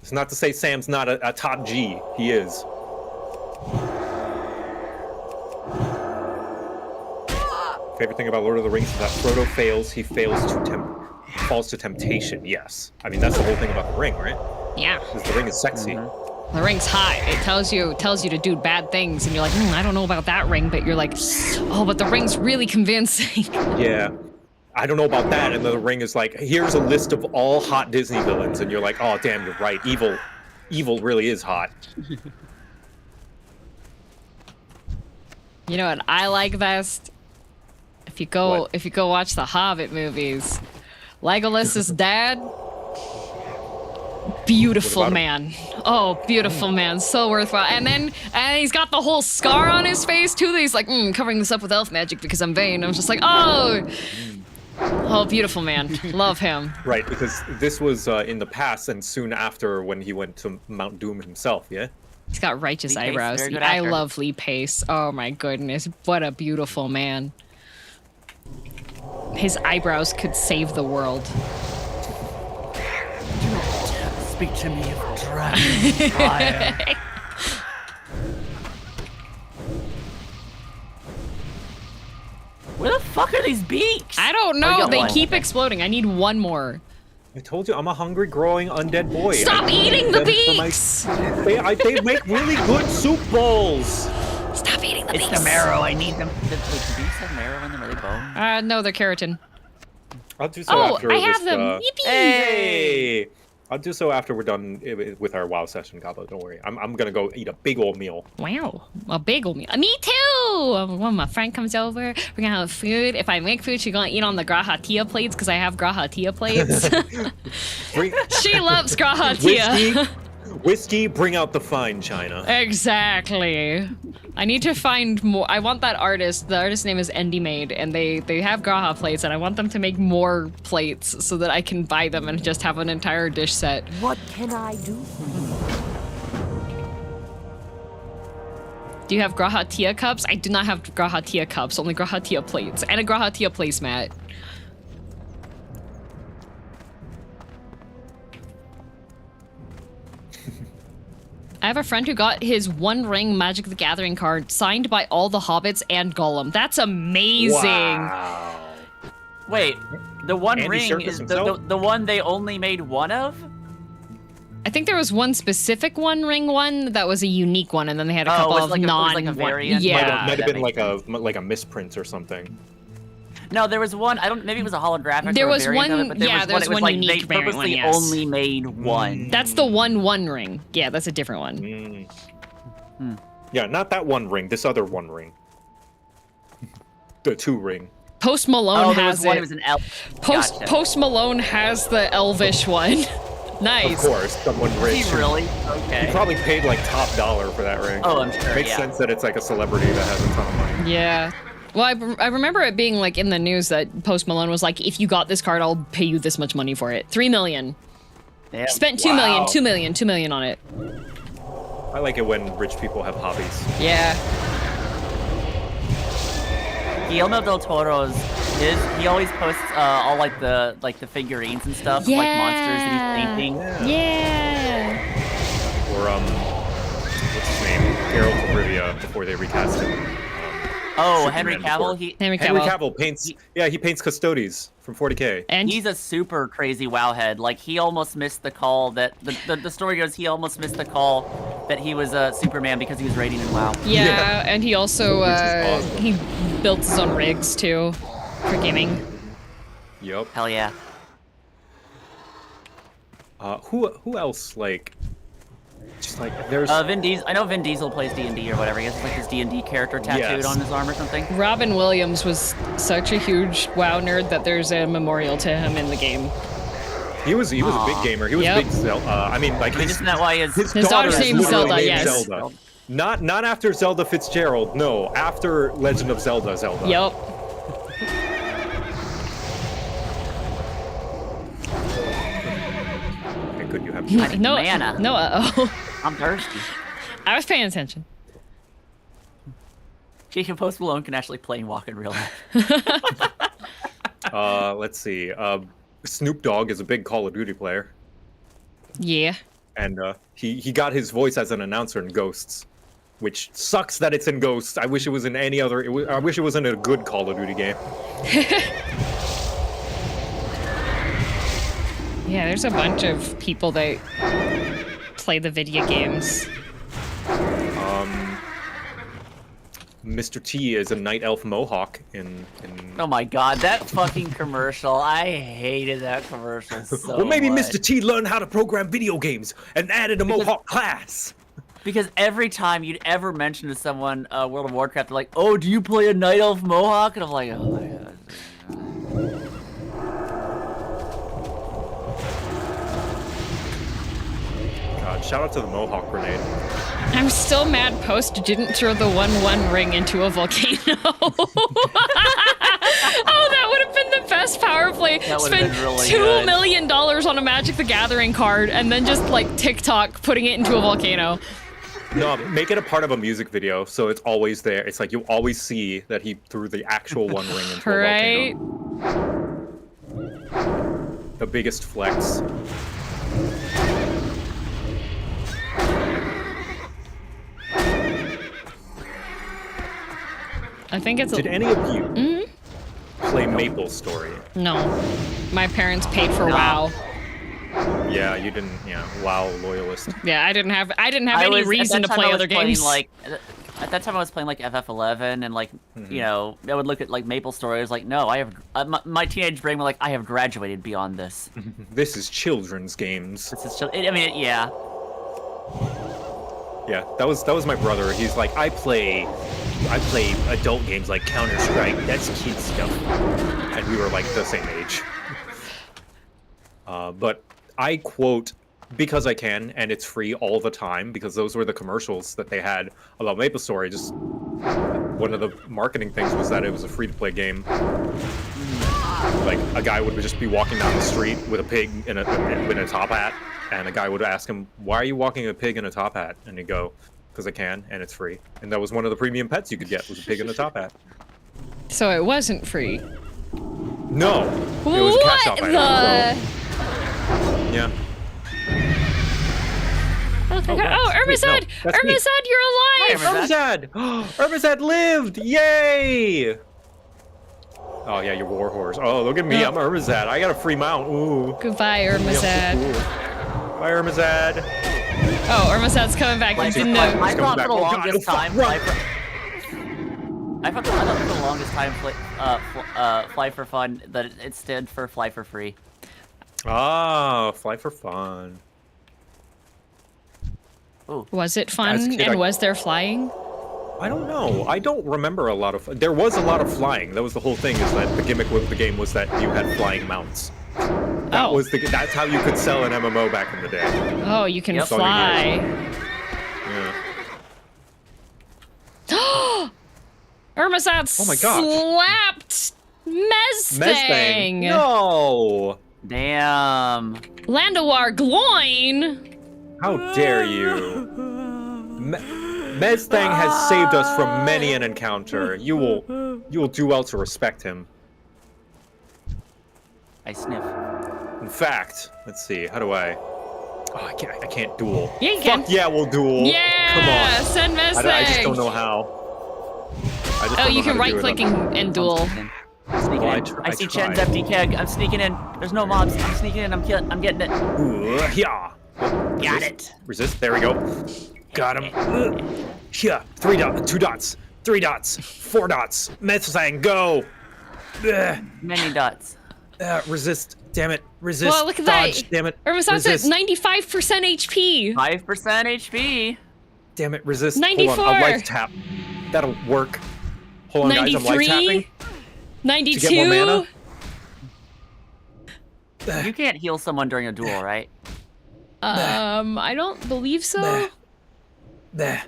It's not to say Sam's not a top G. He is. Favorite thing about Lord of the Rings is that Frodo fails. He falls to temptation. Yes. I mean, that's the whole thing about the ring, right? Yeah. Because the ring is sexy. The ring's high. It tells you to do bad things, and you're like, I don't know about that ring, but you're like, oh, but the ring's really convincing. Yeah. I don't know about that. And then the ring is like, here's a list of all hot Disney villains, and you're like, oh, damn, you're right. Evil really is hot. You know what I like best? If you go watch the Hobbit movies, Legolas's dad, beautiful What about man. Oh, beautiful man, so worthwhile. And he's got the whole scar on his face too. That he's like, covering this up with elf magic because I'm vain. I was just like, oh, beautiful man, love him. Right, because this was in the past and soon after when he went to Mount Doom himself, yeah? He's got righteous Lee Pace, eyebrows. very good I actor. love Lee Pace. Oh my goodness, what a beautiful man. His eyebrows could save the world. Speak to me of dragon fire. Where the fuck are these beaks? I don't Oh, you know. got They one. keep exploding. I need one more. I told you, I'm a hungry, growing, undead boy. Stop I eat eating the them for my- beaks! They make really good soup bowls! Stop eating the It's beaks. the marrow. I need them. Wait, do beaks have marrow in them? Are they bone? No, they're keratin. I'll do so Oh, after I have this, them. Yippee! Hey! I'll do so after we're done with our WoW session, Gobbo. Don't worry. I'm gonna go eat a big old meal. Wow, a bagel meal. Me too! When my friend comes over, we're gonna have food. If I make food, she's gonna eat on the grahatia plates because I have grahatia plates. Bring She loves grahatia. whiskey, bring out the fine china. Exactly. I need to find more. I want that artist. The artist's name is Endy Made, and they have graha plates, and I want them to make more plates so that I can buy them and just have an entire dish set. What can I do for you? Do you have grahatia cups? I do not have grahatia cups, only grahatia plates, and a grahatia placemat. I have a friend who got his One Ring Magic the Gathering card signed by all the hobbits and Gollum. That's amazing. Wow. Wait, the One Andy Ring Serkis is himself? the one they only made one of? I think there was one specific One Ring one that was a unique one, and then they had a Oh, couple it was of like a- it was non. like a one- variant? Yeah. Might have that been makes like a misprint or something. No, there was one. I don't. Maybe it was a holographic. There or a was variant of one- it, but there yeah, was there one. was It was one like unique they variant one, purposely yes. only made one. That's the One Ring. Yeah, that's a different one. Yeah, not that One Ring. This other One Ring. The 2 ring. Post Malone Oh, there has was one. it. It was an elf. Post Gotcha. Post Malone has the Elvish one. Of Nice. course, someone rich. Is he really? Okay. He probably paid like top dollar for that ring. Oh, I'm sure, Makes yeah. sense that it's like a celebrity that has a ton of money. Yeah. Well, I remember it being like in the news that Post Malone was like, if you got this card, I'll pay you this much money for it. 3 million. Damn. Spent 2 million, Wow. 2 million, 2 million on it. I like it when rich people have hobbies. Yeah. Guillermo del Toro's he always posts all like the figurines and stuff, like monsters that he's painting. Yeah. Or what's his name? Geralt of Rivia before they recast him. Oh, Superman Henry Cavill. before. Henry Henry Cavill. Cavill paints. Yeah, he paints Custodes from 40K. And He's a super crazy WoW head. Like he almost missed the call that the story goes. He almost missed the call that he was Superman because he was raiding in WoW. yeah, and he also Which is awesome. he built his own rigs too for gaming. Yup. Hell yeah. Who else like Just like there's Vin Diesel. I know Vin Diesel plays D&D or whatever. He has like his D&D character tattooed Yes. on his arm or something. Robin Williams was such a huge WoW nerd that there's a memorial to him in the game. he was a Aw. big gamer. He was Yep. a big Zelda. I mean, like his, Isn't that why his His daughter daughter's is named literally Zelda, named yes. Zelda. Not after Zelda Fitzgerald. No, after Legend of Zelda. Yup. Okay, good, you have. need No, mana. no, oh. I'm thirsty. I was paying attention. Jacob Post Malone can actually play and walk in real life. Let's see. Snoop Dogg is a big Call of Duty player, Yeah. and he got his voice as an announcer in Ghosts, which sucks that it's in Ghosts. I wish it was in any other. I wish it was in a good Call of Duty game. Yeah, there's a bunch of people that play the video games. Mr. T is a night elf mohawk in. Oh my god, that fucking commercial. I hated that commercial so Well, maybe much. Mr. T learned how to program video games and added a mohawk class. Because every time you'd ever mention to someone World of Warcraft, they're like, "Oh, do you play a night elf mohawk?" And I'm like, "Oh my god." God, shout out to the mohawk grenade. I'm still mad Post didn't throw the 1/1 ring into a volcano. Oh, that would have been the best power play. That would have Spend been really $2 good. million on a Magic the Gathering card and then just like TikTok putting it into a volcano. No, make it a part of a music video, so it's always there. It's like you always see that he threw the actual one ring into Right? a volcano. The biggest flex. I think it's Did any of you play Maple Story? no. My parents paid for No. WoW. Yeah, you didn't. Yeah, WoW loyalist. Yeah, I didn't have any at reason that to time I play was other playing, games. Like, at that time, I was playing like FF11, and like, you know, I would look at like Maple Story. I was like, no, I have my teenage brain was like, I have graduated beyond this. This is children's games. This is just, I mean, yeah. Yeah, that was my brother. He's like, I play adult games like Counter-Strike. That's kid stuff. And we were like the same age. But I quote because I can, and it's free all the time because those were the commercials that they had about Maple Story. Just one of the marketing things was that it was a free-to-play game. Like a guy would just be walking down the street with a pig in a top hat, and a guy would ask him, "Why are you walking a pig in a top hat?" And he'd go, "Because I can, and it's free." And that was one of the premium pets you could get, was a pig in a top hat. So it wasn't free. No, it was a cash shop item. So, yeah. Oh, Oh, wow. Irmazad! Wait, no, that's me. Irmazad, you're alive! Irmazad. Irmazad lived! Yay! Oh yeah, you're war horse. Oh, look at me, I'm Irmazad. I got a free mount. Ooh. Goodbye, Irmazad. Bye, Irmazad. Oh, Irmazad's coming back. You didn't know. I thought for the Oh, God, longest fuck, time, run. I thought for the longest time, Fly for Fun, that it stood for Fly for Free. Ah, fly for fun. Was it As a fun? kid, And I- was there flying? I don't know. I don't remember a lot of. There was a lot of flying. That was the whole thing. Is that the gimmick with the game was that you had flying mounts. That Oh. was that's how you could sell an MMO back in the day. Oh, you can Yep. fly. Yeah. Irmazad Oh my gosh. slapped Mezthang. No. Damn. Landawar Gloin. How dare you? Mezthang has saved us from many an encounter. You will do well to respect him. I sniff. In fact, let's see. How do I? Oh, I can't duel. Yeah, you Fuck can. yeah, we'll duel. Yeah, Come on. send Mezthang. I just don't know how. I just Oh, don't you know can how to do right it. click and duel. I'm sneaking Well, in. I I see Chen's tried. empty keg. I'm sneaking in. There's no mobs. I'm sneaking in. I'm getting it. Ooh, yeah. Got it. Resist. There we go. Got him. Yeah. 3 dots. 2 dots. 3 dots. 4 dots. Mezthang, go. Ugh. Many dots. Resist. Damn it. Resist. Well, look at Dodge. that. Damn it. Irma-san's at Resist. 95% HP. 5% HP. Damn it. Resist. 94. Hold on. I'll life tap. That'll work. Hold on, guys. I'm life 93. tapping. 92. To get more mana. You can't heal someone during a duel, right? I don't believe so. Bah.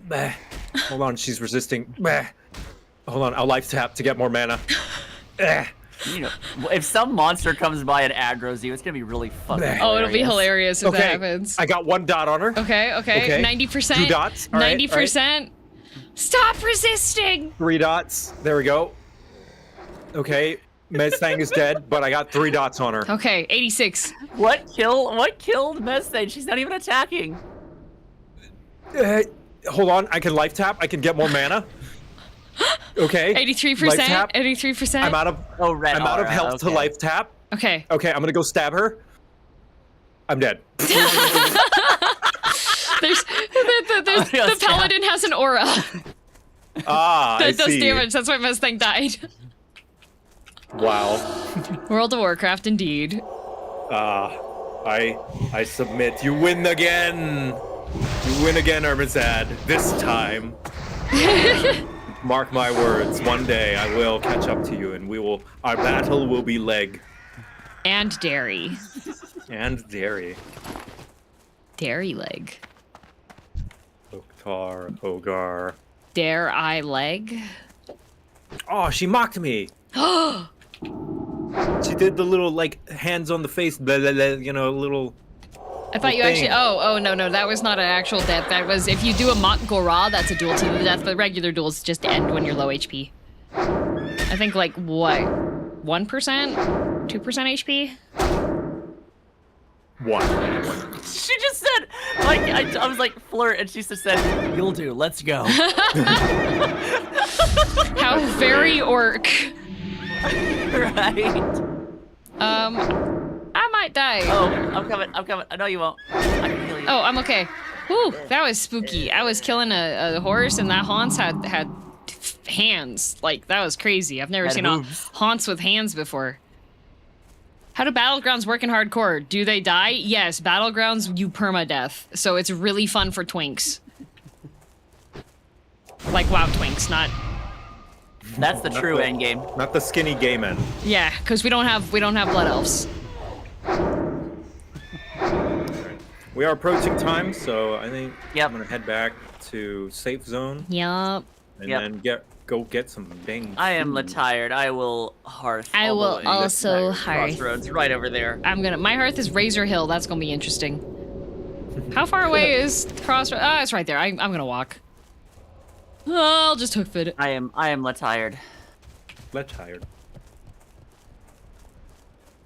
Bah. Hold on. She's resisting. Bah. Hold on. I'll life tap to get more mana. You know, if some monster comes by and aggroes you, it's gonna be really fucking hilarious. Oh, it'll be hilarious if Okay. that happens. I got 1 dot on her. Okay. Okay. 90%. 2 dots. All right, 90%. Stop resisting. 3 dots. There we go. Okay. Mezthang is dead, but I got 3 dots on her. Okay, 86. What killed Mezthang? She's not even attacking. Hold on. I can life tap. I can get more mana. Okay. 83%. Life tap. 83%. I'm out of Red I'm out of aura, health to okay. life tap. Okay. Okay, I'm gonna go stab her. I'm dead. There's the paladin has an aura Ah, I that does see. damage. That's why Mustang died. Wow. World of Warcraft, indeed. I submit. You win again. You win again, Ermazad. This time. Mark my words. One day I will catch up to you, and our battle will be leg And dairy. and dairy. Dairy leg. Oktar, Hogar. Dare I leg? Oh, she mocked me. She did the little like hands on the face, blah, blah, blah, little. I thought you actually. thing. Oh, no, that was not an actual death. That was if you do a mock Gora, that's a duel to the death. But regular duels just end when you're low HP. I think like what, 1%, 2% HP. 1. She just said, like, I was like, flirt, and she just said, "You'll do. Let's go." How very orc. Right. I might die. Oh, I'm coming. I know you won't. I can heal you. Oh, I'm okay. Whew, that was spooky. I was killing a horse, and that Haunts had hands. Like, that was crazy. I've never Had seen hooves. a Haunts with hands before. How do Battlegrounds work in hardcore? Do they die? Yes, Battlegrounds, you permadeath. So it's really fun for twinks. Like WoW twinks, not... That's the true end game. Not the skinny gay men. Yeah, because we don't have blood elves. We are approaching time, so I think Yep. I'm gonna head back to safe zone Yup. and Yep. then go get some dang. I am food. tired. I will hearth. I all the will way. also That's hearth. Crossroads, right over there. My hearth is Razor Hill. That's gonna be interesting. How far away is Crossroads? Oh, it's right there. I'm gonna walk. I'll just hoof it. I am tired. Let's tired.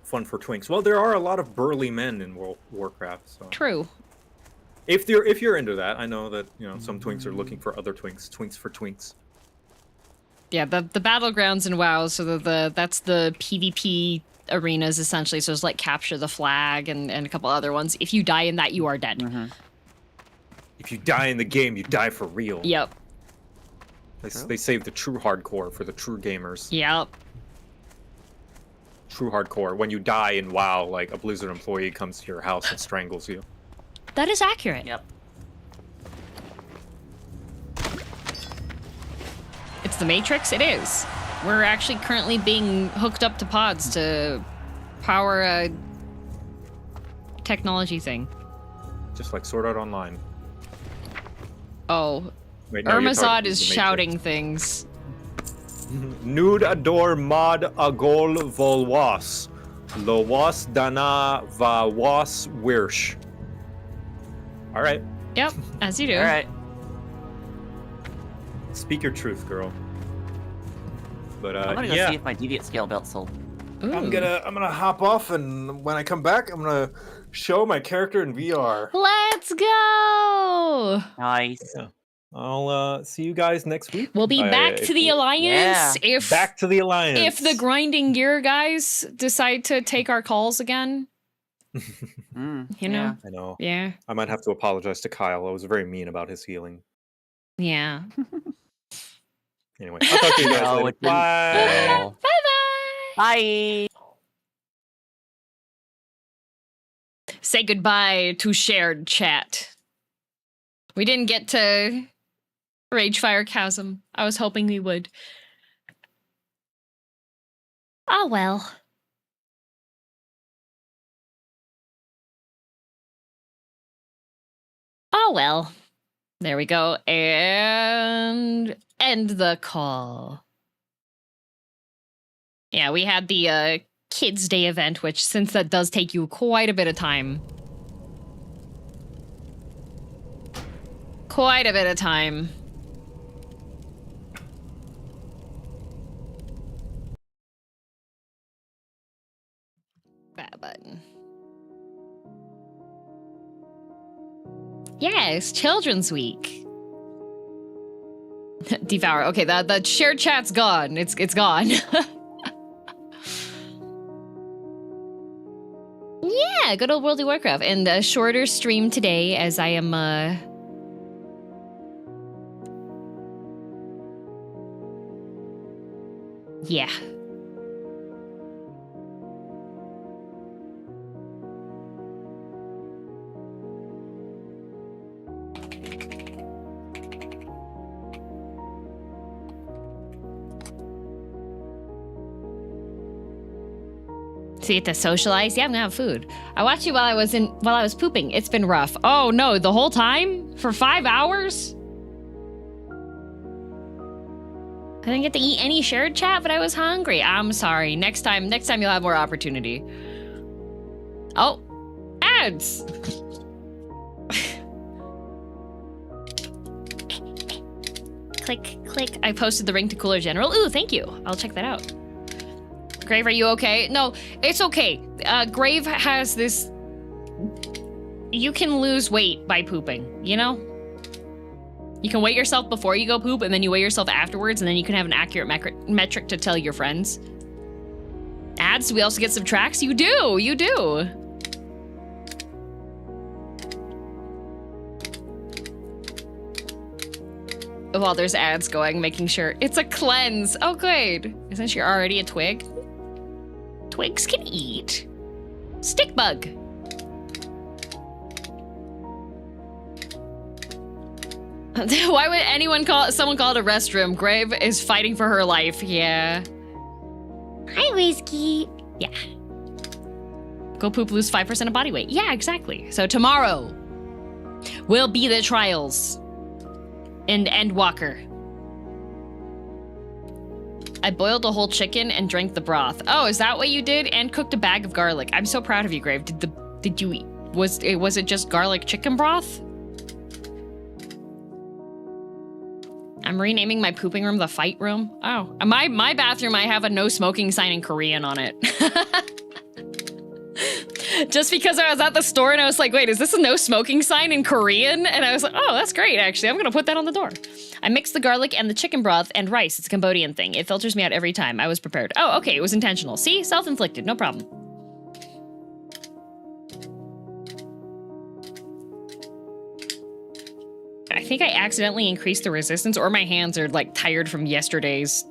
Fun for twinks. Well, there are a lot of burly men in Warcraft, so True. if you're into that, I know that some twinks are looking for other twinks. Twinks for twinks. Yeah, the battlegrounds in WoW, so that's the PvP arenas essentially. So it's like capture the flag and a couple other ones. If you die in that, you are dead. Mm-hmm. If you die in the game, you die for real. Yep. They save the true hardcore for the true gamers. Yep. True hardcore. When you die in WoW, like a Blizzard employee comes to your house and strangles you. That is accurate. Yep. It's the Matrix. It is. We're actually currently being hooked up to pods to power a technology thing. Just like Sword Art Online. Oh, Wait, no, you're Irmazad talking is to the shouting Matrix. things. Nude ador mod agol volwas. Lowas dana va was wirsch. Alright. Yep, as you do. All right. Speak your truth, girl. But I'm gonna go yeah. see if my deviant scale belt sold. Ooh. I'm gonna hop off, and when I come back, I'm gonna show my character in VR. Let's go! Nice. Yeah. I'll see you guys next week. We'll be back to the Alliance if Back to the Alliance. if the grinding gear guys decide to take our calls again. You know? I know. Yeah. I might have to apologize to Kyle. I was very mean about his healing. Yeah. Anyway, I'll talk to you guys No, later. it didn't Bye. fail. Bye-bye! Bye. Say goodbye to shared chat. We didn't get to Ragefire Chasm. I was hoping we would. Oh well. Oh well. There we go. And end the call. Yeah, we had the Kids Day event, which since that does take you quite a bit of time. Quite a bit of time. That button. Yes, Children's Week. Devour. Okay, the shared chat's gone. It's gone. Yeah, good old World of Warcraft. And a shorter stream today as I am yeah. So you get to socialize? Yeah, I'm gonna have food. I watched you while I was pooping. It's been rough. Oh no, the whole time? For 5 hours? I didn't get to eat any shared chat, but I was hungry. I'm sorry. Next time you'll have more opportunity. Oh, ads! Click, click. I posted the Ring to Cooler General. Ooh, thank you. I'll check that out. Grave, are you okay? No, it's okay. Grave has this... You can lose weight by pooping, you know? You can weigh yourself before you go poop, and then you weigh yourself afterwards, and then you can have an accurate metric to tell your friends. Ads, do we also get some tracks? You do, you do. While there's ads going, making sure it's a cleanse. Oh, good. Isn't she already a twig? Twigs can eat. Stick bug. Why would someone call it a restroom? Grave is fighting for her life. Yeah. Hi, Whiskey. Yeah. Go poop, lose 5% of body weight. Yeah, exactly. So tomorrow will be the trials. And Endwalker. I boiled a whole chicken and drank the broth. Oh, is that what you did? And cooked a bag of garlic. I'm so proud of you, Grave. Did you eat? Was it just garlic chicken broth? I'm renaming my pooping room the fight room. Oh, my bathroom, I have a no smoking sign in Korean on it. Just because I was at the store and I was like, wait, is this a no smoking sign in Korean? And I was like, oh, that's great, actually. I'm gonna put that on the door. I mixed the garlic and the chicken broth and rice. It's a Cambodian thing. It filters me out every time. I was prepared. Oh, okay, it was intentional. See? Self-inflicted, no problem. I think I accidentally increased the resistance, or my hands are like tired from yesterday's.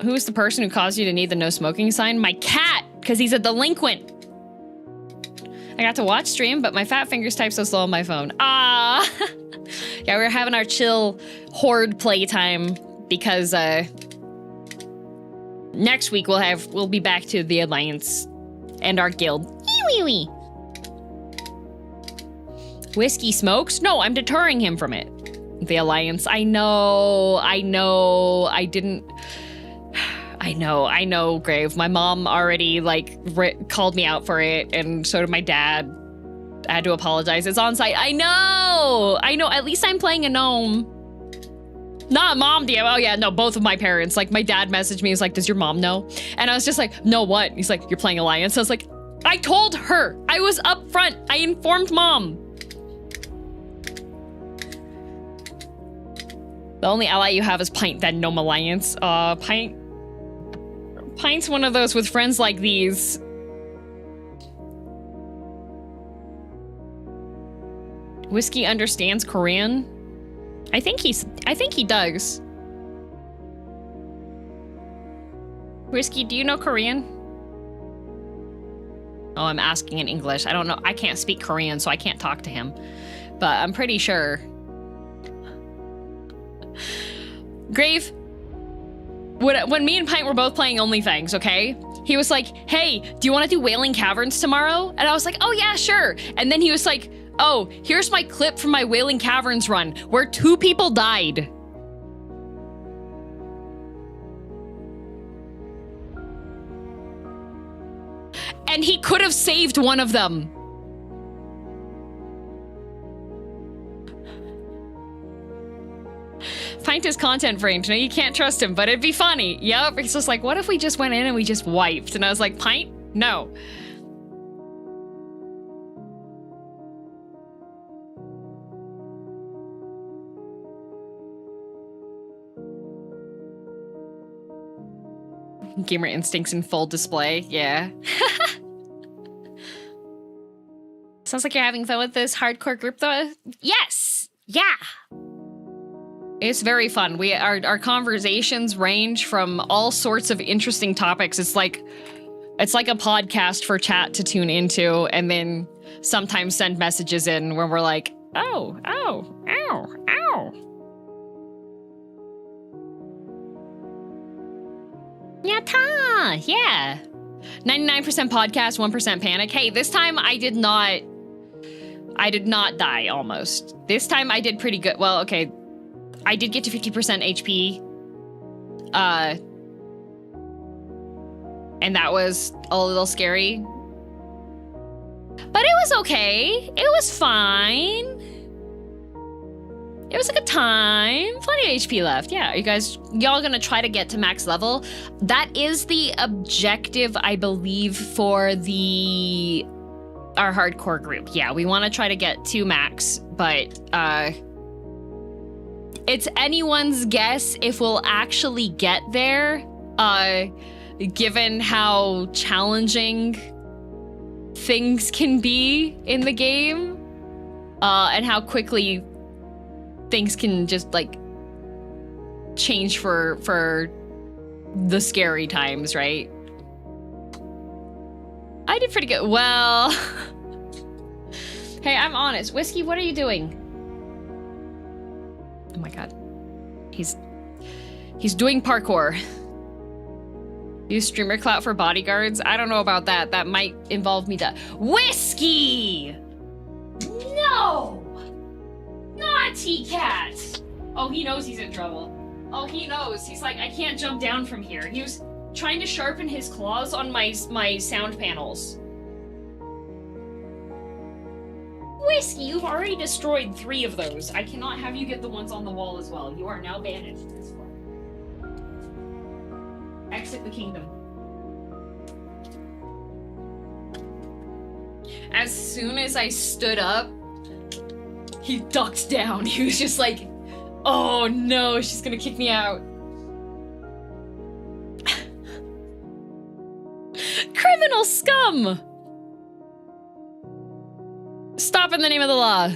Who is the person who caused you to need the no smoking sign? My cat, because he's a delinquent. I got to watch stream, but my fat fingers type so slow on my phone. Ah, yeah, we're having our chill Horde playtime because next week we'll be back to the Alliance and our guild. Wee. Whiskey smokes? No, I'm deterring him from it. The Alliance. I know. I know, Grave. My mom already, like, called me out for it, and so did my dad. I had to apologize. It's on site. I know. At least I'm playing a gnome. Not mom, DM. Oh, yeah, no, both of my parents. Like, my dad messaged me. He's like, does your mom know? And I was just like, no, what? He's like, you're playing Alliance? I was like, I told her. I was up front. I informed mom. The only ally you have is Pint, that Gnome Alliance. Pint's one of those with friends like these. Whiskey understands Korean? I think he does. Whiskey, do you know Korean? Oh, I'm asking in English. I don't know. I can't speak Korean, so I can't talk to him. But I'm pretty sure. Grave, when me and Pint were both playing Only Fangs, okay? He was like, hey, do you want to do Wailing Caverns tomorrow? And I was like, oh yeah, sure. And then he was like, oh, here's my clip from my Wailing Caverns run where 2 people died. And he could have saved one of them. Pint is content framed. No, you can't trust him, but it'd be funny. Yep. It's just like, what if we just went in and we just wiped? And I was like, Pint? No. Gamer instincts in full display. Yeah. Sounds like you're having fun with this hardcore group though. Yes. Yeah. It's very fun. Our conversations range from all sorts of interesting topics. It's like a podcast for chat to tune into, and then sometimes send messages in where we're like, oh, ow, ow, ow. Yatta! Yeah. 99% podcast, 1% panic. Hey, this time I did not die almost. This time I did pretty good. Well, okay. I did get to 50% HP. And that was a little scary. But it was okay. It was fine. It was a good time. Plenty of HP left. Yeah, y'all gonna try to get to max level. That is the objective, I believe, for our hardcore group. Yeah, we want to try to get to max, but it's anyone's guess if we'll actually get there, given how challenging things can be in the game, and how quickly things can just, like, change for the scary times, right? I did pretty good. Well, hey, I'm honest. Whiskey, what are you doing? Oh my god. He's doing parkour. Use streamer clout for bodyguards? I don't know about that. That might involve me to— Whiskey! No! Naughty cat! Oh, he knows he's in trouble. Oh, he knows. He's like, I can't jump down from here. He was trying to sharpen his claws on my sound panels. Whiskey, you've already destroyed 3 of those. I cannot have you get the ones on the wall as well. You are now banished. Exit the kingdom. As soon as I stood up, he ducked down. He was just like, oh no, she's gonna kick me out. Criminal scum! Stop in the name of the law.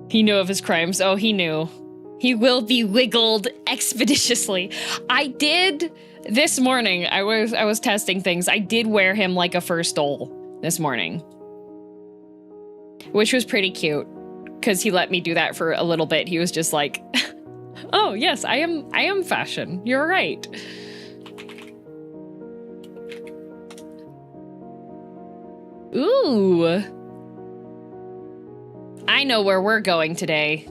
He knew of his crimes. Oh, he knew. He will be wiggled expeditiously. I did this morning. I was testing things. I did wear him like a fur stole this morning, which was pretty cute because he let me do that for a little bit. He was just like, "Oh yes, I am fashion. You're right." Ooh. I know where we're going today.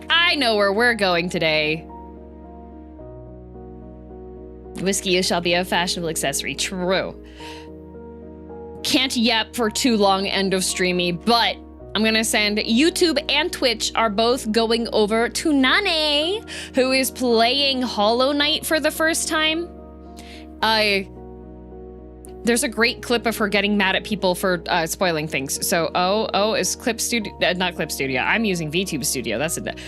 I know where we're going today. Whiskey shall be a fashionable accessory. True. Can't yap for too long, end of streamy, but I'm gonna send YouTube and Twitch are both going over to Nane, who is playing Hollow Knight for the first time. There's a great clip of her getting mad at people for spoiling things. So, is Clip Studio, not Clip Studio. I'm using VTube Studio. That's it.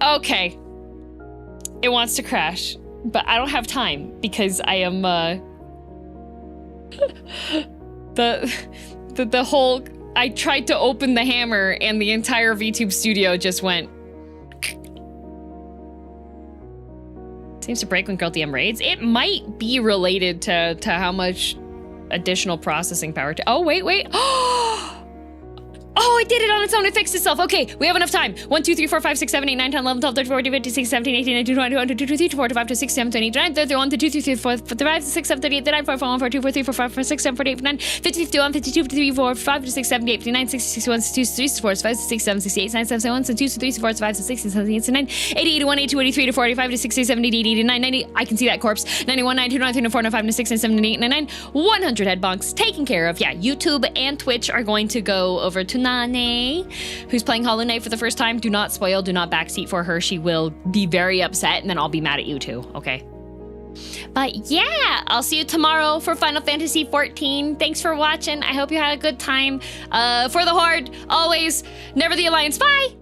Okay. It wants to crash, but I don't have time because I am the whole. I tried to open the hammer and the entire VTube studio just went. Seems to break when Girl DM raids. It might be related to how much additional processing power to. Oh wait. Oh, it did it on its own. It fixed itself. Okay, we have enough time. 1, 2, 3, 4, 5, 6, 7, 8, 9, 10, 11, 12, 13, 14, 15, 16, 17, 18, 19, 20, 21, 22, 23, 24, 25, 26, 27, 28, 29, 30, 31, 32, 33, 34, 35, 36, 37, 38, 39, 40, 41, 42, 43, 44, 45, 46, 47, 48, 49, 50, 51, 52, 53, 54, 55, 56, 57, 58, 59, 60, 61, 62, 63, 64, 65, 66, 67, 68, 69, 71, 72, 73, 74, 75, 76, 77, 79, 80, 81, 82, 83, 84, 85, 86, 70, 80, 89, 90. I can see that corpse. 91, 92, 93, 94, 95, 96, 97, 98, 99, 100 head bonks taken care of. Yeah, YouTube and Twitch are going to go over to Nane, who's playing Hollow Knight for the first time. Do not spoil, do not backseat for her. She will be very upset, and then I'll be mad at you too, okay? But yeah, I'll see you tomorrow for Final Fantasy XIV. Thanks for watching. I hope you had a good time. For the Horde, always, never the Alliance. Bye!